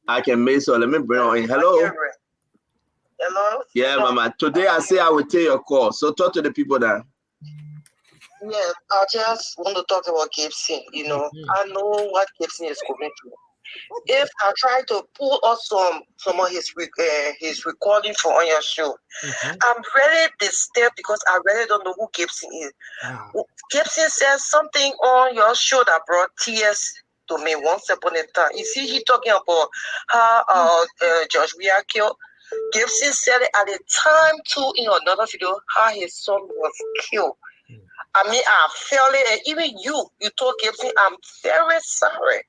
I can make so. Let me bring her in. Hello. Hello. Yeah, Mama. Today I say I will take your call. So talk to the people now. Yeah, I just want to talk about Gibson. I know what Gibson is going through. If I try to pull up some of his recording for on your show, I'm really disturbed because I really don't know who Gibson is. Gibson says something on your show that brought tears to me once upon a time. You see, he talking about how George Weah killed. Gibson said it at the time too in another video how his son was killed. I mean, I felt it, and even you told Gibson, I'm very sorry.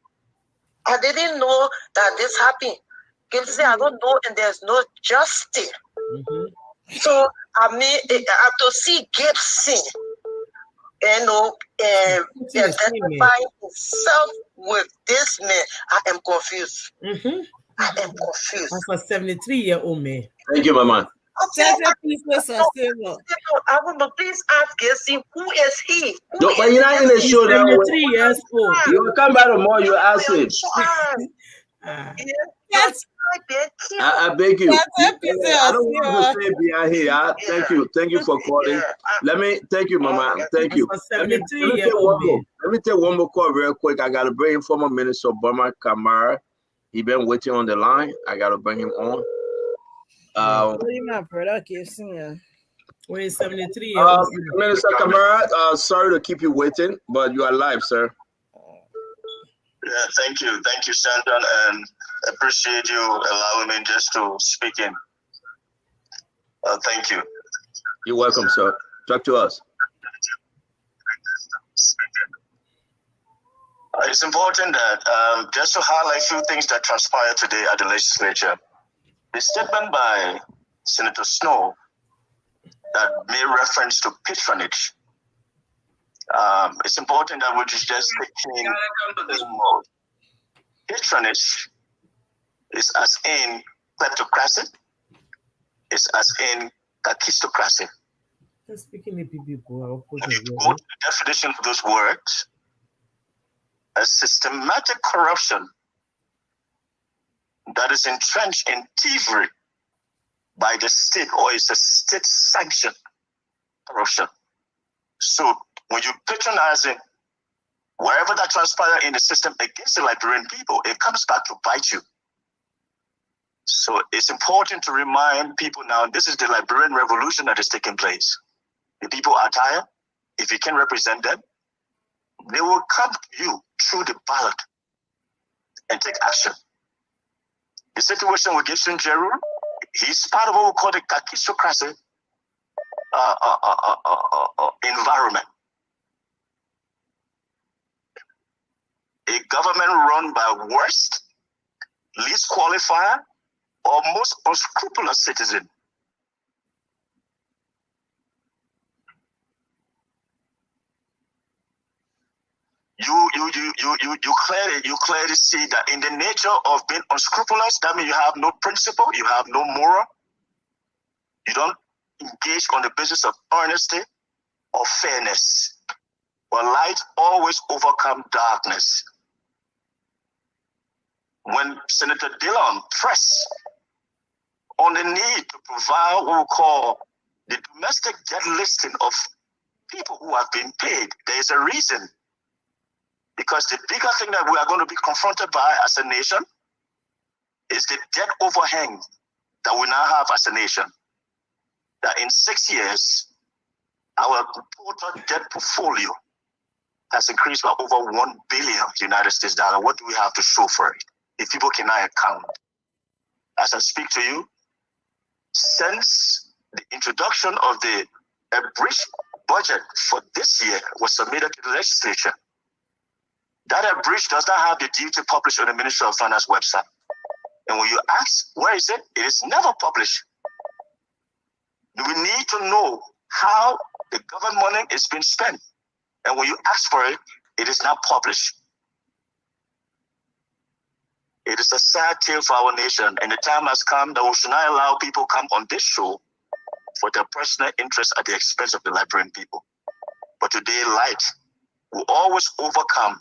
I didn't know that this happened. Gibson said, I don't know, and there's no justice. So, I mean, to see Gibson, identifying himself with this man, I am confused. I am confused. For a 73-year-old man. Thank you, Mama. Okay, I want to please ask Gibson, who is he? No, but you're not in the show now. 73 years old. You will come back tomorrow, you ask him. Yes. I beg you. I don't want to say behind here. Thank you for calling. Thank you, Mama. Thank you. Let me take one more call real quick. I got to bring in former Minister Obama Kamara. He been waiting on the line. I got to bring him on. My brother Gibson, We're 73. Minister Kamara, sorry to keep you waiting, but you are live, sir. Yeah, thank you, Sandon, and appreciate you allowing me just to speak in. Thank you. You're welcome, sir. Talk to us. It's important that just to highlight a few things that transpired today at the legislature. The statement by Senator Snow that made reference to patronage. It's important that we just take in this mode. Patronage is as in kleptocracy, is as in kakistocracy. Speaking of people, if you go to the definition of those words, a systematic corruption that is entrenched in thievery by the state, or is a state-sanctioned corruption. So when you patronize it, wherever that transpires in the system against the Liberian people, it comes back to bite you. So it's important to remind people now, this is the Liberian revolution that is taking place. The people are tired. If you can represent them, they will come to you through the ballot and take action. The situation with Gibson Jeru, he's part of what we call the kakistocracy environment. A government run by worst, least qualified, or most unscrupulous citizen. You clearly see that in the nature of being unscrupulous, that means you have no principle, you have no moral, you don't engage on the basis of honesty or fairness. But light always overcomes darkness. When Senator Dylon pressed on the need to provide what we call the domestic debt listing of people who have been paid, there is a reason. Because the bigger thing that we are going to be confronted by as a nation is the debt overhang that we now have as a nation. That in 6 years, our total debt portfolio has increased by over $1 billion United States dollars. What do we have to show for it? If people cannot account. As I speak to you, since the introduction of the abridged budget for this year was submitted to the legislature, that abridged does not have the duty published on the Ministry of Finance website. And when you ask, where is it? It is never published. We need to know how the government money is being spent. And when you ask for it, it is not published. It is a sad tale for our nation. And the time has come that we should not allow people come on this show for their personal interest at the expense of the Liberian people. But today, light will always overcome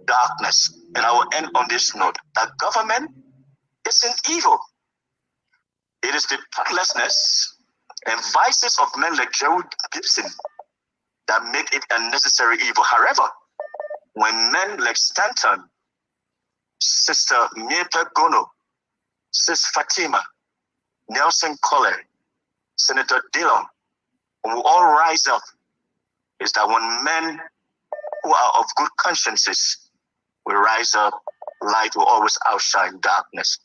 darkness. And I will end on this note, that government isn't evil. It is the thoughtlessness and vices of men like Gerald Gibson that make it a necessary evil. However, when men like Stanton, Sister Miepe Gono, Sis Fatima, Nelson Colley, Senator Dylon, when we all rise up, is that when men who are of good consciences will rise up, light will always outshine darkness.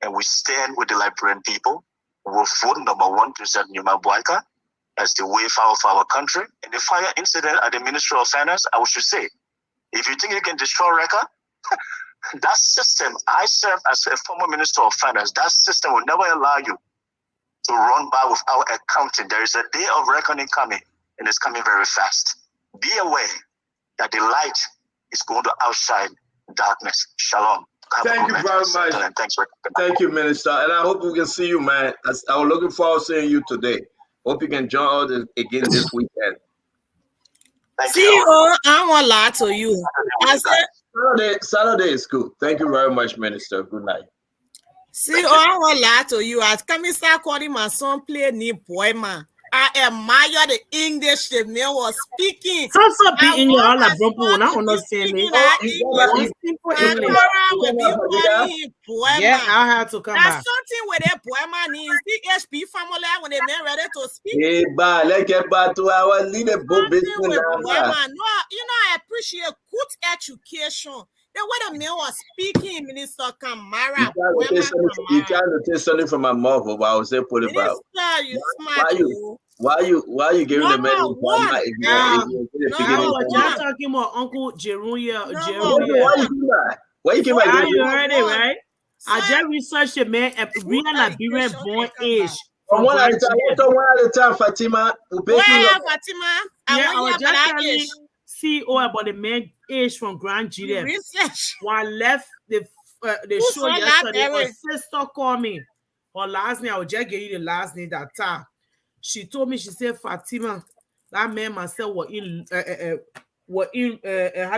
And we stand with the Liberian people. We will vote number 1 to President Numa Boyka as the way forward for our country. And the fire incident at the Ministry of Finance, I should say, if you think you can destroy record, that system, I serve as a former Minister of Finance, that system will never allow you to run by without accounting. There is a day of reckoning coming, and it's coming very fast. Be aware that the light is going to outshine darkness. Shalom. Thank you very much. Thank you, Minister. And I hope we can see you, man. I was looking forward to seeing you today. Hope you can join us again this weekend. See you. I want to lie to you. I said Saturday is good. Thank you very much, Minister. Good night. See, I want to lie to you. As coming start calling my son play ni poema. I admire the English the man was speaking. So be in your all people now understand it. Simple English. Yeah, I have to come back. That's something where the poema needs the HP family when they men ready to speak. Hey, let's get back to our leader book business. No, I appreciate good education. The way the man was speaking, Minister Kamara. You trying to take something from my mouth, but I was saying put it back. Minister, you smart. Why are you giving the man what? I was just talking about Uncle Jeruya. Why you do that? Why you came back? You heard it, right? I just researched it, man. Real Liberian born age. From one at a time, Fatima. Fatima? I was just telling CEO about the man age from Grand Nigeria. Research. When I left the show yesterday, her sister called me. Her last name, I will just give you the last name that time. She told me, she said, Fatima, that man myself was in how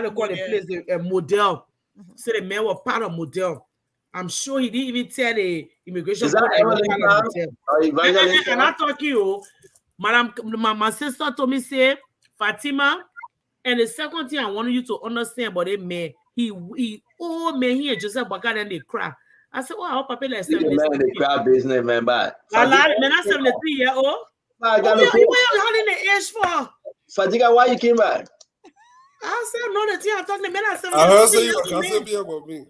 to call the place, a model. So the man was part of model. I'm sure he didn't even tell the immigration. Is that and I talk to you, madam. My sister told me, say, Fatima, and the second thing I wanted you to understand about it, man, he Joseph Bagat and they cry. I said, oh, I hope Papa like 73. Man, the crowd business, man, but man, I'm 73-year-old. What are you holding the age for? Fadiga, why you came back? I said, no, the thing I'm talking to men. I heard say you were gossiping about me.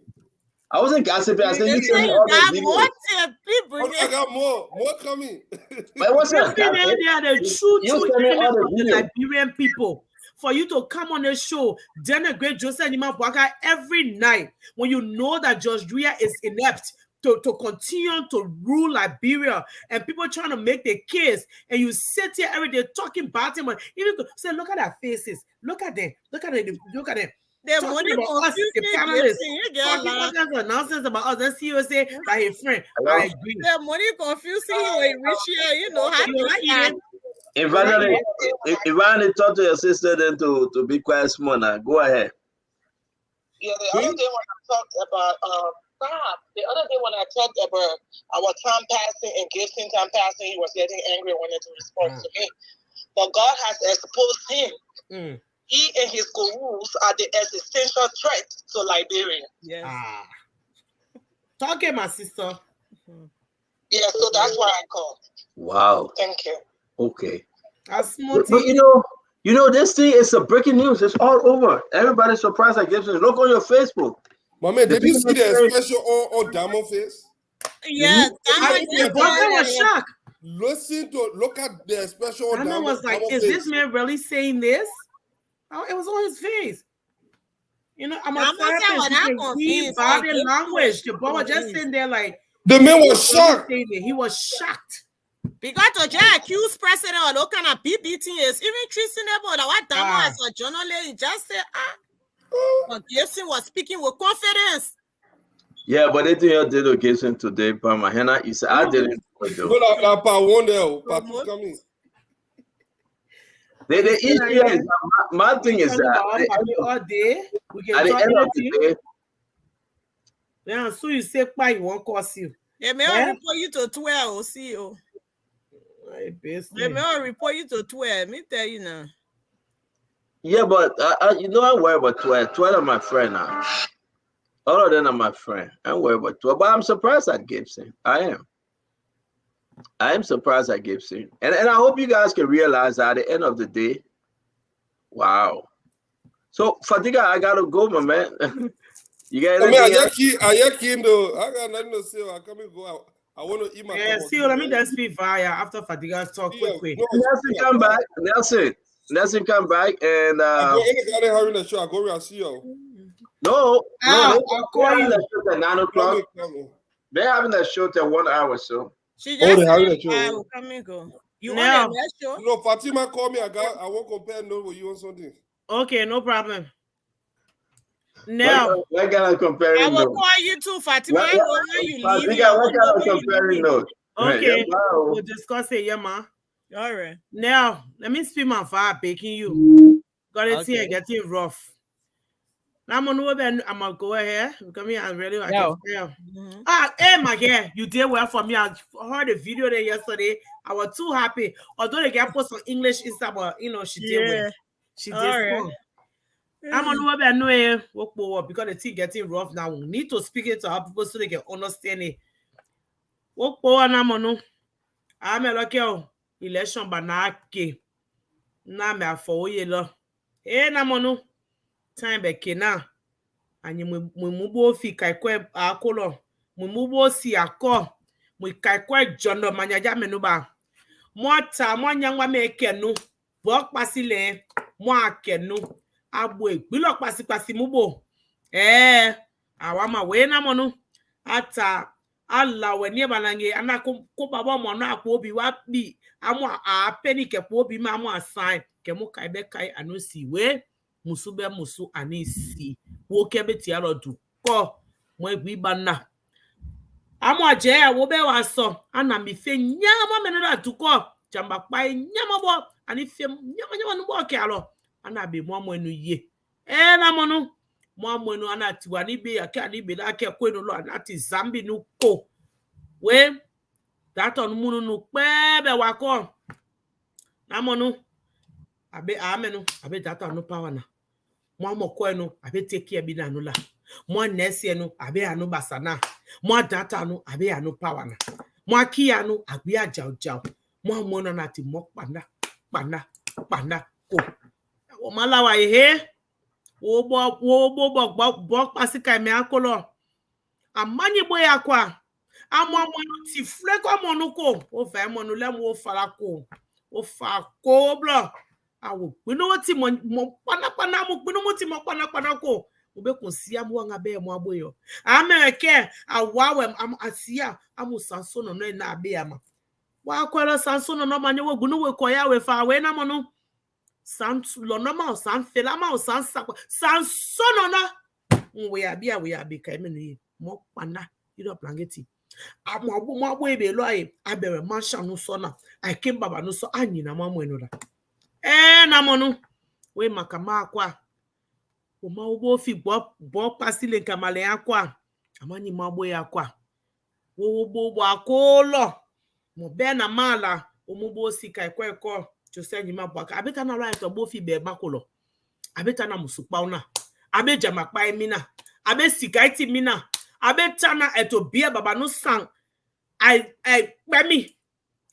I wasn't gossiping. I said you sent me all the videos. I got more coming. But what's that? They are the true Liberian people. For you to come on the show, denigrate Joseph Nima Bwaka every night when you know that George Drea is inept to continue to rule Liberia and people trying to make the case, and you sit here every day talking about him. Even say, look at their faces, look at them. The money us, the panelists, talking nonsense about us. Then CEO say that his friend. I agree. The money confusing you when rich here, you know how to like If I talk to your sister, then to be quiet small now. Go ahead. Yeah, the other day when I talked about our time passing and Gibson time passing, he was getting angry and wanted to respond to me. But God has exposed him. He and his gurus are the existential threat to Liberia. Yes. Talking, my sister. Yeah, so that's why I called. Wow. Thank you. Okay. But you know, this thing is a breaking news. It's all over. Everybody's surprised at Gibson. Look on your Facebook. My man, did you see the special on Diamond face? Yeah, Diamond was shocked. Look at the special on Diamond was like, is this man really saying this? Oh, it was on his face. You know, I'm a therapist. Body language. The boy was just sitting there like. The man was shocked. He was shocked. Because to just accuse president or look kind of BBT is even treating about what Dama as a journalist just say but Gibson was speaking with confidence. Yeah, but they did to Gibson today, but my Hannah is I didn't do. The issue is my thing is that all day we can at the end of the day. Yeah, so you say why you won't cost you. They may report you to 12, CEO. They may report you to 12. Me tell you now. Yeah, but you know I worry about 12. 12 are my friend now. All of them are my friend. I worry about 12, but I'm surprised at Gibson. I am surprised at Gibson, and I hope you guys can realize that at the end of the day, wow. So Fadiga, I gotta go, my man. You got I got nothing to say. I come and go out. I want to eat my. Yeah, see, let me just be via after Fadiga talk quickly. Nelson, come back. Nelson, come back, and they're having a show. I go and see you. No, I'll call you at 9 o'clock. They're having a show till 1 hour, so. She just I will come and go. You want the next show? No, Fatima called me. I won't compare notes with you on something. Okay, no problem. Now, what kind of comparing I will notes? call you too, Fatima. When you leave, what kind of comparing notes? Okay, we'll discuss it, yeah, ma. All right. Now, let me speak my fire baking you. Got it here getting rough. Now I'm gonna go ahead. Come here, I'm ready. Hey, my girl, you did well for me. I heard a video there yesterday. I was too happy. Although they get post on English Insta, but you know she did well. She did well. I'm gonna know because the thing getting rough now. We need to speak it to our people so they can understand it. I'm a local election banake. Na me for you. Hey, Namono. Time back now. And you mubo fi kaikwe akolo. Mubo si ako. Mu kaikwe jondo manyaja menuba. Mwata mwanyangwa mekenu. Bok pasile mwa kenu. Abwe bilok pasi mubo. Awama wena monu. Ata Allah wenye banange anako baba mono akwobi wapi amwa a penny ke kwobi ma amwa sign ke mo kai be kai anosi we musu be musu anisi wo ke be ti arodu ko mo egbi bana amwa je wo be wa so ana mi fe nyama menera duko jamba pa nyama bo ani fe nyama no bo ke alo ana be mo enu ye na monu mo enu ana tiwa ni be ake ani be la ke kwenu lo anati zambi nu ko we that on munu nu pebe wako na monu abe amenu abe that on no power na mo amoko enu abe take care bi na no la mo nesi enu abe anu basana mo data anu abe anu power na mo aki anu abe ajaw mo amono na ti mo panda ko o malawa ehe wo bo pasika me akolo amani boya kwa amonu ti fleko monuko o fa monu lemu o farako o fa ko blo awo pinu ti mo pana mo pinu mo ti mo pana ko o be kun si amu nga be mo aboyo amerike awawe am asia amu sansono no na be ama wa kwala sansono no manye wo gunu we koya we fa we na monu san lo no ma san fela ma san sansono na we abi kai menu mo pana iro plangeti amabo ebe lo ai abere masha no so na I came baba no so anyi na mamu eno da na monu we makama akwa o ma obo fi bo pasile nkamale akwa amanyi mabo ya akwa wo bo akolo mo be na mala o mo bo sika ekweko to send ma baka abeta na right obo fi be makolo abeta na musupa una abeja makpa emina abe sika iti mina abeta na eto bia baba no sang I pemi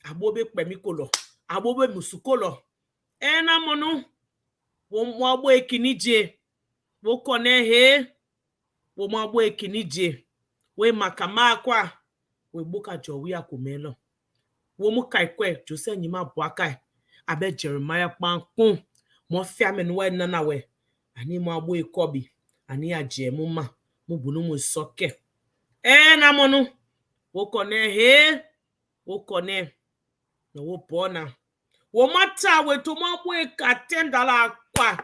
abobe pemi kolo abobe musukolo na monu wo mo agbo ekinije wo kone he wo mo agbo ekinije we makama akwa we boka jowi akomelo wo mu kaikwe jose nyima boakai abe Jeremiah pankun mo fi amenu we nana we ani mo agbo ekobi ani aje mu ma mo bunu mo soke na monu wo kone he wo kone no wo bona wo mata we to ma bo ka $10 kwa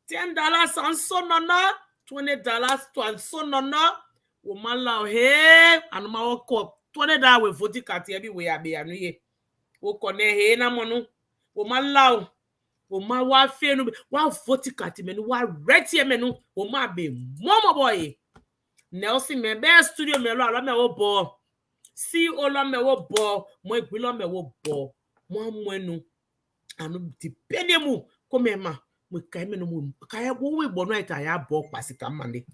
$10 sansono na $20 sansono na wo mala he anu ma wo ko $20 we voti ka ti ebi we abi anu ye wo kone he na monu wo mala wo ma wa fe nu wa voti ka ti menu wa reti menu wo ma be momo boy Nelson me be studio me lo ala me wo bo si olo me wo bo mo egbilo me wo bo mo amenu anu dipende mu komema mo kai menu mu kai wo we bo no ita ya bo pasika mande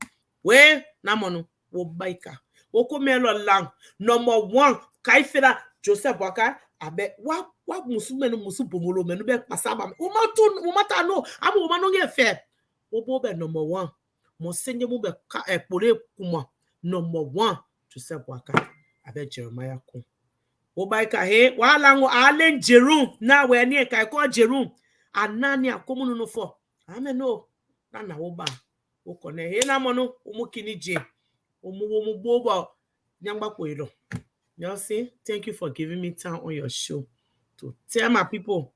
we na monu wo baika wo komelo lang number 1 kai fera Joseph Waka abe wa musumenu musubomolo menu be pasaba wo mata no amu wo manu nge fe wo bo be number 1 mo senye mu be ka epore kuma number 1 Joseph Waka abe Jeremiah kun wo baika he wala ngo alen Jerum na we ni kai ko Jerum anani akomunu no fo ameno na wo ba wo kone he na monu umukini je wo bobo nyangba ko iro Nelson, thank you for giving me time on your show to tell my people.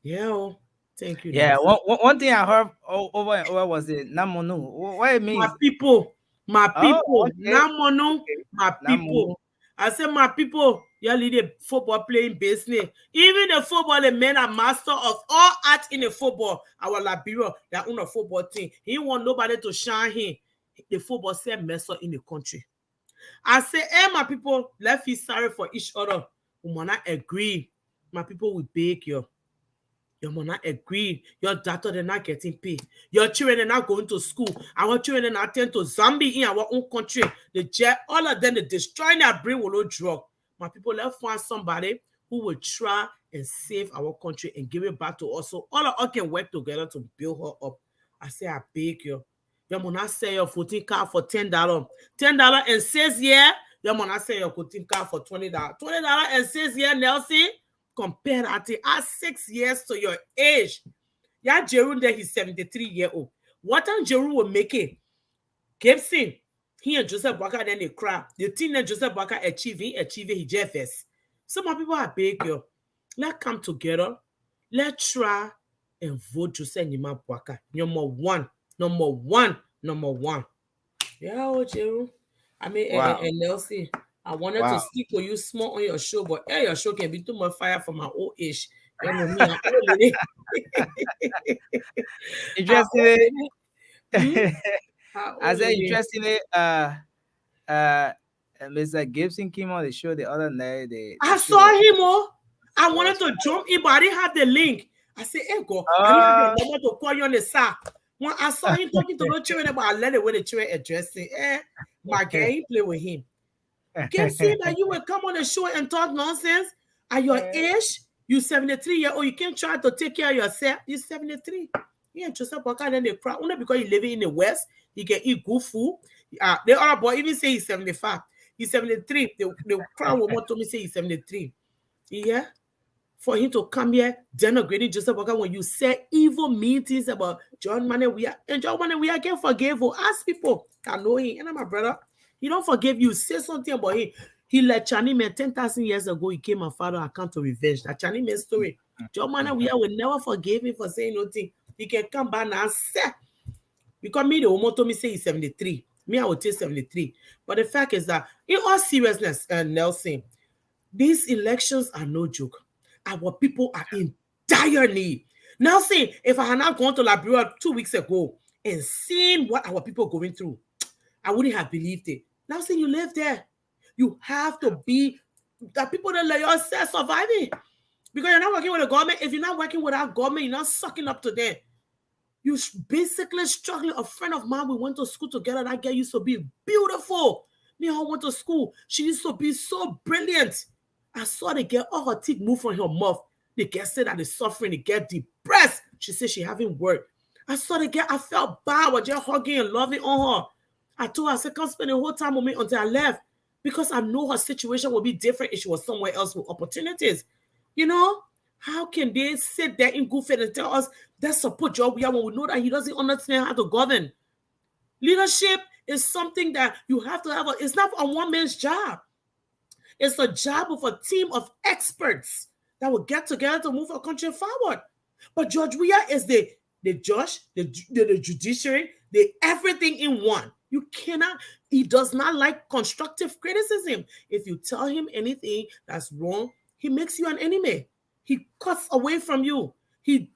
Yeah, thank you. Yeah, one thing I heard over and over was the Namonu. What it means? My people, okay. Namonu, my people. Namonu. I said, my people, you lead a football playing business. Even the football, the men are master of all art in the football. Our Liberia, they own a football team. He want nobody to shine him. The football say mess up in the country. I say, hey, my people, let's feel sorry for each other. We will not agree. My people will beg you. You will not agree. Your daughter, they're not getting paid. Your children are not going to school. Our children are attend to zombie in our own country. All of them, they're destroying their brain with no drug. My people, let's find somebody who will try and save our country and give it back to us. So all of us can work together to build her up. I say, I beg you. You will not sell your 14 car for $10. $10 and 6 years. You will not sell your 14 car for $20. $20 and 6 years, Nelson. compare that add 6 years to your age. Yeah, Jerome there, he's 73-year-old. What time Jerome will make it? Gibson, he and Joseph Walker then they cry. The thing that Joseph Walker achieve he JFS. Some people are big, yo. Let's come together. Let's try and vote Joseph Nima Walker. Number one. Yeah, oh, Jerome. I mean, Wow. and Nelson, I wanted to speak for you small on your show, but your show can be too much fire for my old age. You know me, I'm old. Interestingly, How I old said is it? interestingly, Mr. Gibson came on the show the other night. I saw him, oh. I wanted to jump in, but I didn't have the link. I said, hey, God, I didn't have the number to call you on the side. When I saw him talking to the children, but I let it with the children addressing. My girl, he play with him. Gibson, that you will come on the show and talk nonsense at your age. You 73-year-old, you can't try to take care of yourself. You're 73. Yeah, Joseph Walker, then they cry. Only because he's living in the West, he can eat good food. The other boy even say he's 75. He's 73. The crowd woman told me say he's 73. Yeah. For him to come here denigrating Joseph Walker when you say evil mean things about John Manewia. And John Manewia can forgive you. Ask people that know him. And my brother, he don't forgive you. Say something about him. He let Chani man 10,000 years ago. He came and filed an account of revenge. That Chani man story. John Manewia will never forgive him for saying nothing. He can come back now and say, because me, the woman told me say he's 73. Me, I would say 73. But the fact is that, in all seriousness, Nelson, these elections are no joke. Our people are in dire need. Nelson, if I had not gone to Liberia 2 weeks ago and seen what our people are going through, I wouldn't have believed it. Nelson, you live there. You have to be the people that let yourself surviving. Because you're not working with the government. If you're not working with our government, you're not sucking up to them. You're basically struggling. A friend of mine, we went to school together. That girl used to be beautiful. Me and her went to school. She used to be so brilliant. I saw the girl, all her teeth move from her mouth. The girl said that is suffering. The girl depressed. She said she having work. I saw the girl. I felt bad. I was just hugging and loving on her. I told her, I said, come spend the whole time with me until I left. Because I know her situation would be different if she was somewhere else with opportunities. You know? How can they sit there in good faith and tell us that support job we have when we know that he doesn't understand how to govern? Leadership is something that you have to have. It's not a one man's job. It's a job of a team of experts that will get together to move our country forward. But George Weah is the judge, the judiciary, the everything in one. You cannot, he does not like constructive criticism. If you tell him anything that's wrong, he makes you an enemy. He cuts away from you. He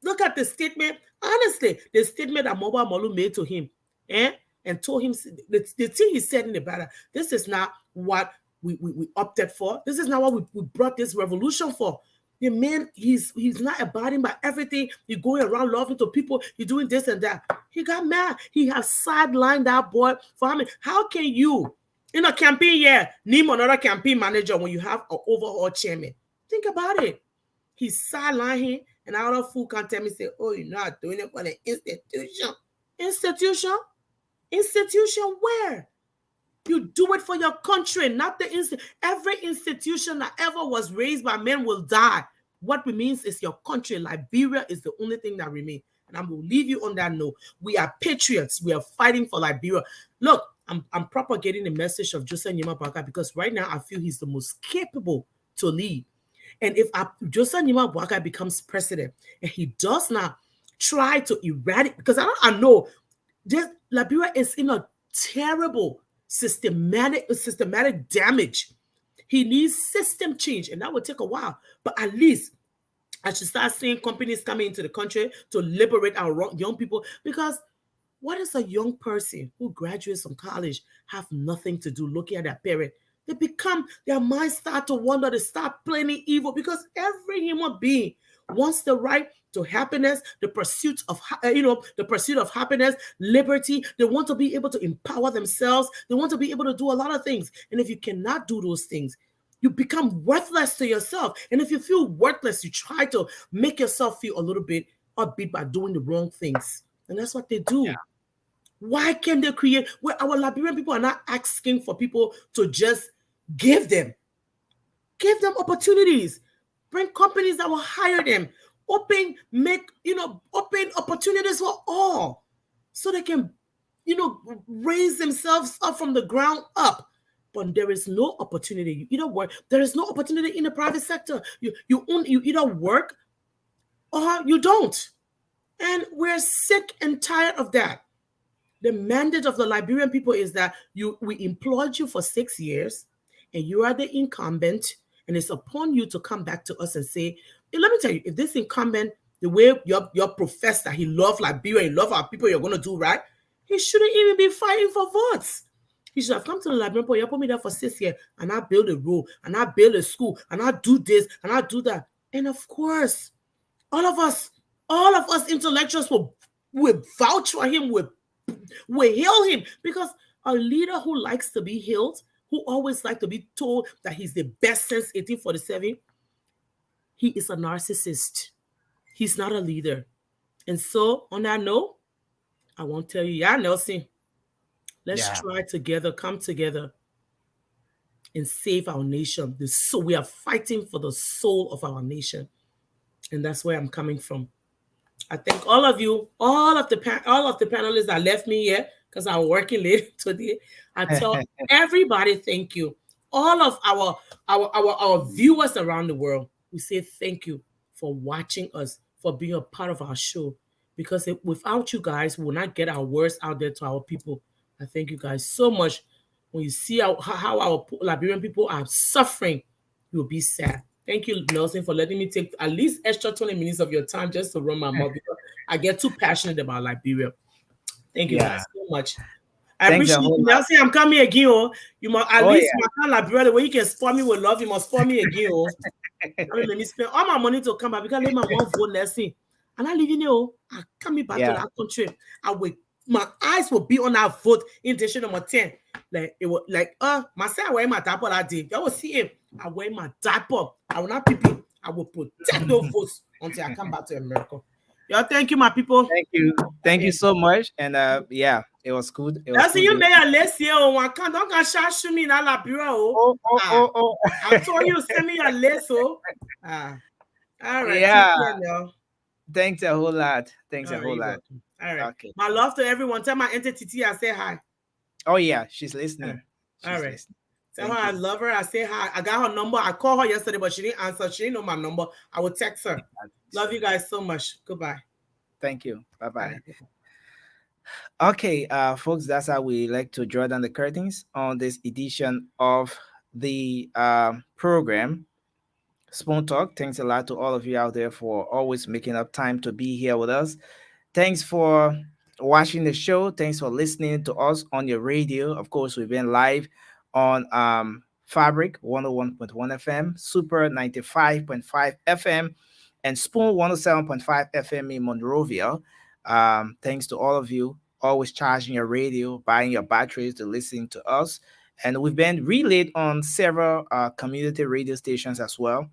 look at the statement, honestly, the statement that Mobile Molu made to him, and told him the thing he said in the battle, this is not what we opted for. This is not what we brought this revolution for. The man, he's not abiding by everything. He's going around loving to people. He's doing this and that. He got mad. He has sidelined that boy for how many? How can you, in a campaign year, name another campaign manager when you have an overall chairman? Think about it. He sidelined him, and our fool can't tell me, say, oh, you're not doing it for the institution. Institution? Institution where? You do it for your country, not the institution. Every institution that ever was raised by men will die. What remains is your country. Liberia is the only thing that remains. And I'm going to leave you on that note. We are patriots. We are fighting for Liberia. Look, I'm propagating the message of Joseph Nima Baka because right now I feel he's the most capable to lead. And if Joseph Nima Baka becomes president and he does not try to eradicate, because I know this, Liberia is in a terrible systematic damage. He needs system change, and that will take a while. But at least I should start seeing companies coming into the country to liberate our young people. Because what is a young person who graduates from college have nothing to do looking at their parent? Their minds start to wander, they start planning evil, because every human being wants the right to happiness, the pursuit of happiness, liberty. They want to be able to empower themselves. They want to be able to do a lot of things. And if you cannot do those things, you become worthless to yourself. And if you feel worthless, you try to make yourself feel a little bit upbeat by doing the wrong things. And that's what they do. Yeah. Why can't they create where our Liberian people are not asking for people to just give them opportunities? Bring companies that will hire them. Open opportunities for all so they can, raise themselves up from the ground up. But there is no opportunity. You work. There is no opportunity in the private sector. You either work or you don't. And we're sick and tired of that. The mandate of the Liberian people is that we employed you for 6 years and you are the incumbent, and it's upon you to come back to us and say, hey, let me tell you, if this incumbent, the way your professor, he loves Liberia, he loves our people, you're going to do right, he shouldn't even be fighting for votes. He should have come to the Liberian people, you put me there for 6 years, and I build a road, and I build a school, and I do this, and I do that. And of course, all of us intellectuals will vouch for him, will hail him, because a leader who likes to be hailed, who always likes to be told that he's the best since 1847, he is a narcissist. He's not a leader. And so, on that note, I won't tell you, yeah, Nelson, let's try together, come together, and save our nation. So we are fighting for the soul of our nation. And that's where I'm coming from. I thank all of you, all of the panelists that left me here because I'm working late today. I tell everybody thank you. All of our viewers around the world, we say thank you for watching us, for being a part of our show. Because without you guys, we will not get our words out there to our people. I thank you guys so much. When you see how our Liberian people are suffering, you'll be sad. Thank you, Nelson, for letting me take at least extra 20 minutes of your time just to run my mouth, because I get too passionate about Liberia. Thank you guys so much. I appreciate you. Nelson, I'm coming again. Oh. You must at least Liberia, the way you can spoil me with love, you must spoil me again. Oh. Let me spend all my money to come back because let my one vote, Nelson. And I live in here. I coming back to that country. My eyes will be on that vote in edition number 10. Like it was like myself, I wear my diaper that day. Y'all will see him. I wear my diaper. I will not people. I will protect those votes until I come back to America. Y'all, thank you, my people. Thank you so much. And it was good. That's you made a list here. Don't shoot me in Liberia. I told you send me a list. All right. Yeah. Thanks a whole lot. Thanks a whole lot. All right. Okay. My love to everyone. Tell my entity I say hi. Oh yeah, she's listening. All right. Tell her I love her. I say hi. I got her number. I called her yesterday, but she didn't answer. She didn't know my number. I will text her. Love you guys so much. Goodbye. Thank you. Bye-bye. Okay, folks, that's how we like to draw down the curtains on this edition of the program, Spoon Talk. Thanks a lot to all of you out there for always making up time to be here with us. Thanks for watching the show. Thanks for listening to us on your radio. Of course, we've been live on Fabric 101.1 FM, Super 95.5 FM, and Spoon 107.5 FM in Monrovia. Thanks to all of you always charging your radio, buying your batteries to listen to us. And we've been relayed on several community radio stations as well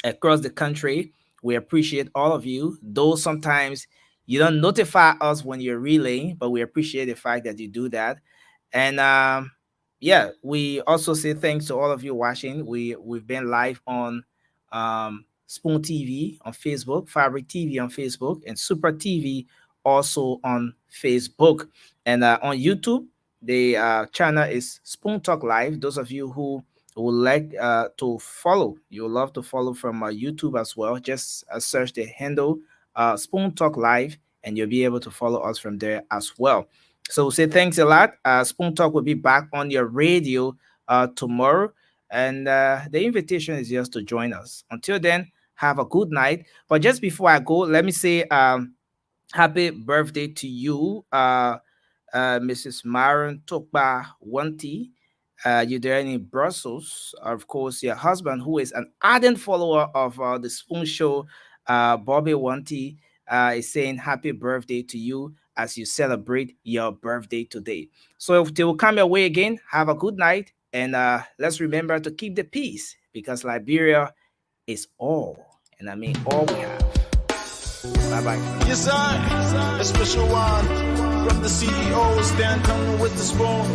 across the country. We appreciate all of you, though sometimes you don't notify us when you're relaying, but we appreciate the fact that you do that. And we also say thanks to all of you watching. We've been live on Spoon TV on Facebook, Fabric TV on Facebook, and Super TV also on Facebook. And on YouTube, the channel is Spoon Talk Live. Those of you who would like to follow, you would love to follow from YouTube as well, just search the handle Spoon Talk Live, and you'll be able to follow us from there as well. So say thanks a lot. Spoon Talk will be back on your radio tomorrow, and the invitation is just to join us. Until then, have a good night. But just before I go, let me say happy birthday to you, Mrs. Maron Tokba Wanti. You're there in Brussels. Of course, your husband, who is an ardent follower of the Spoon Show, Bobby Wanti, is saying happy birthday to you as you celebrate your birthday today. So if they will come your way again, have a good night. And let's remember to keep the peace, because Liberia is all. And I mean all we have. Bye-bye. Yes, sir. A special one from the CEO, Stanton with the spoon.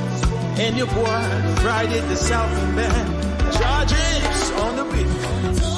And your boy, Friday the Southern Band. Charges on the beat.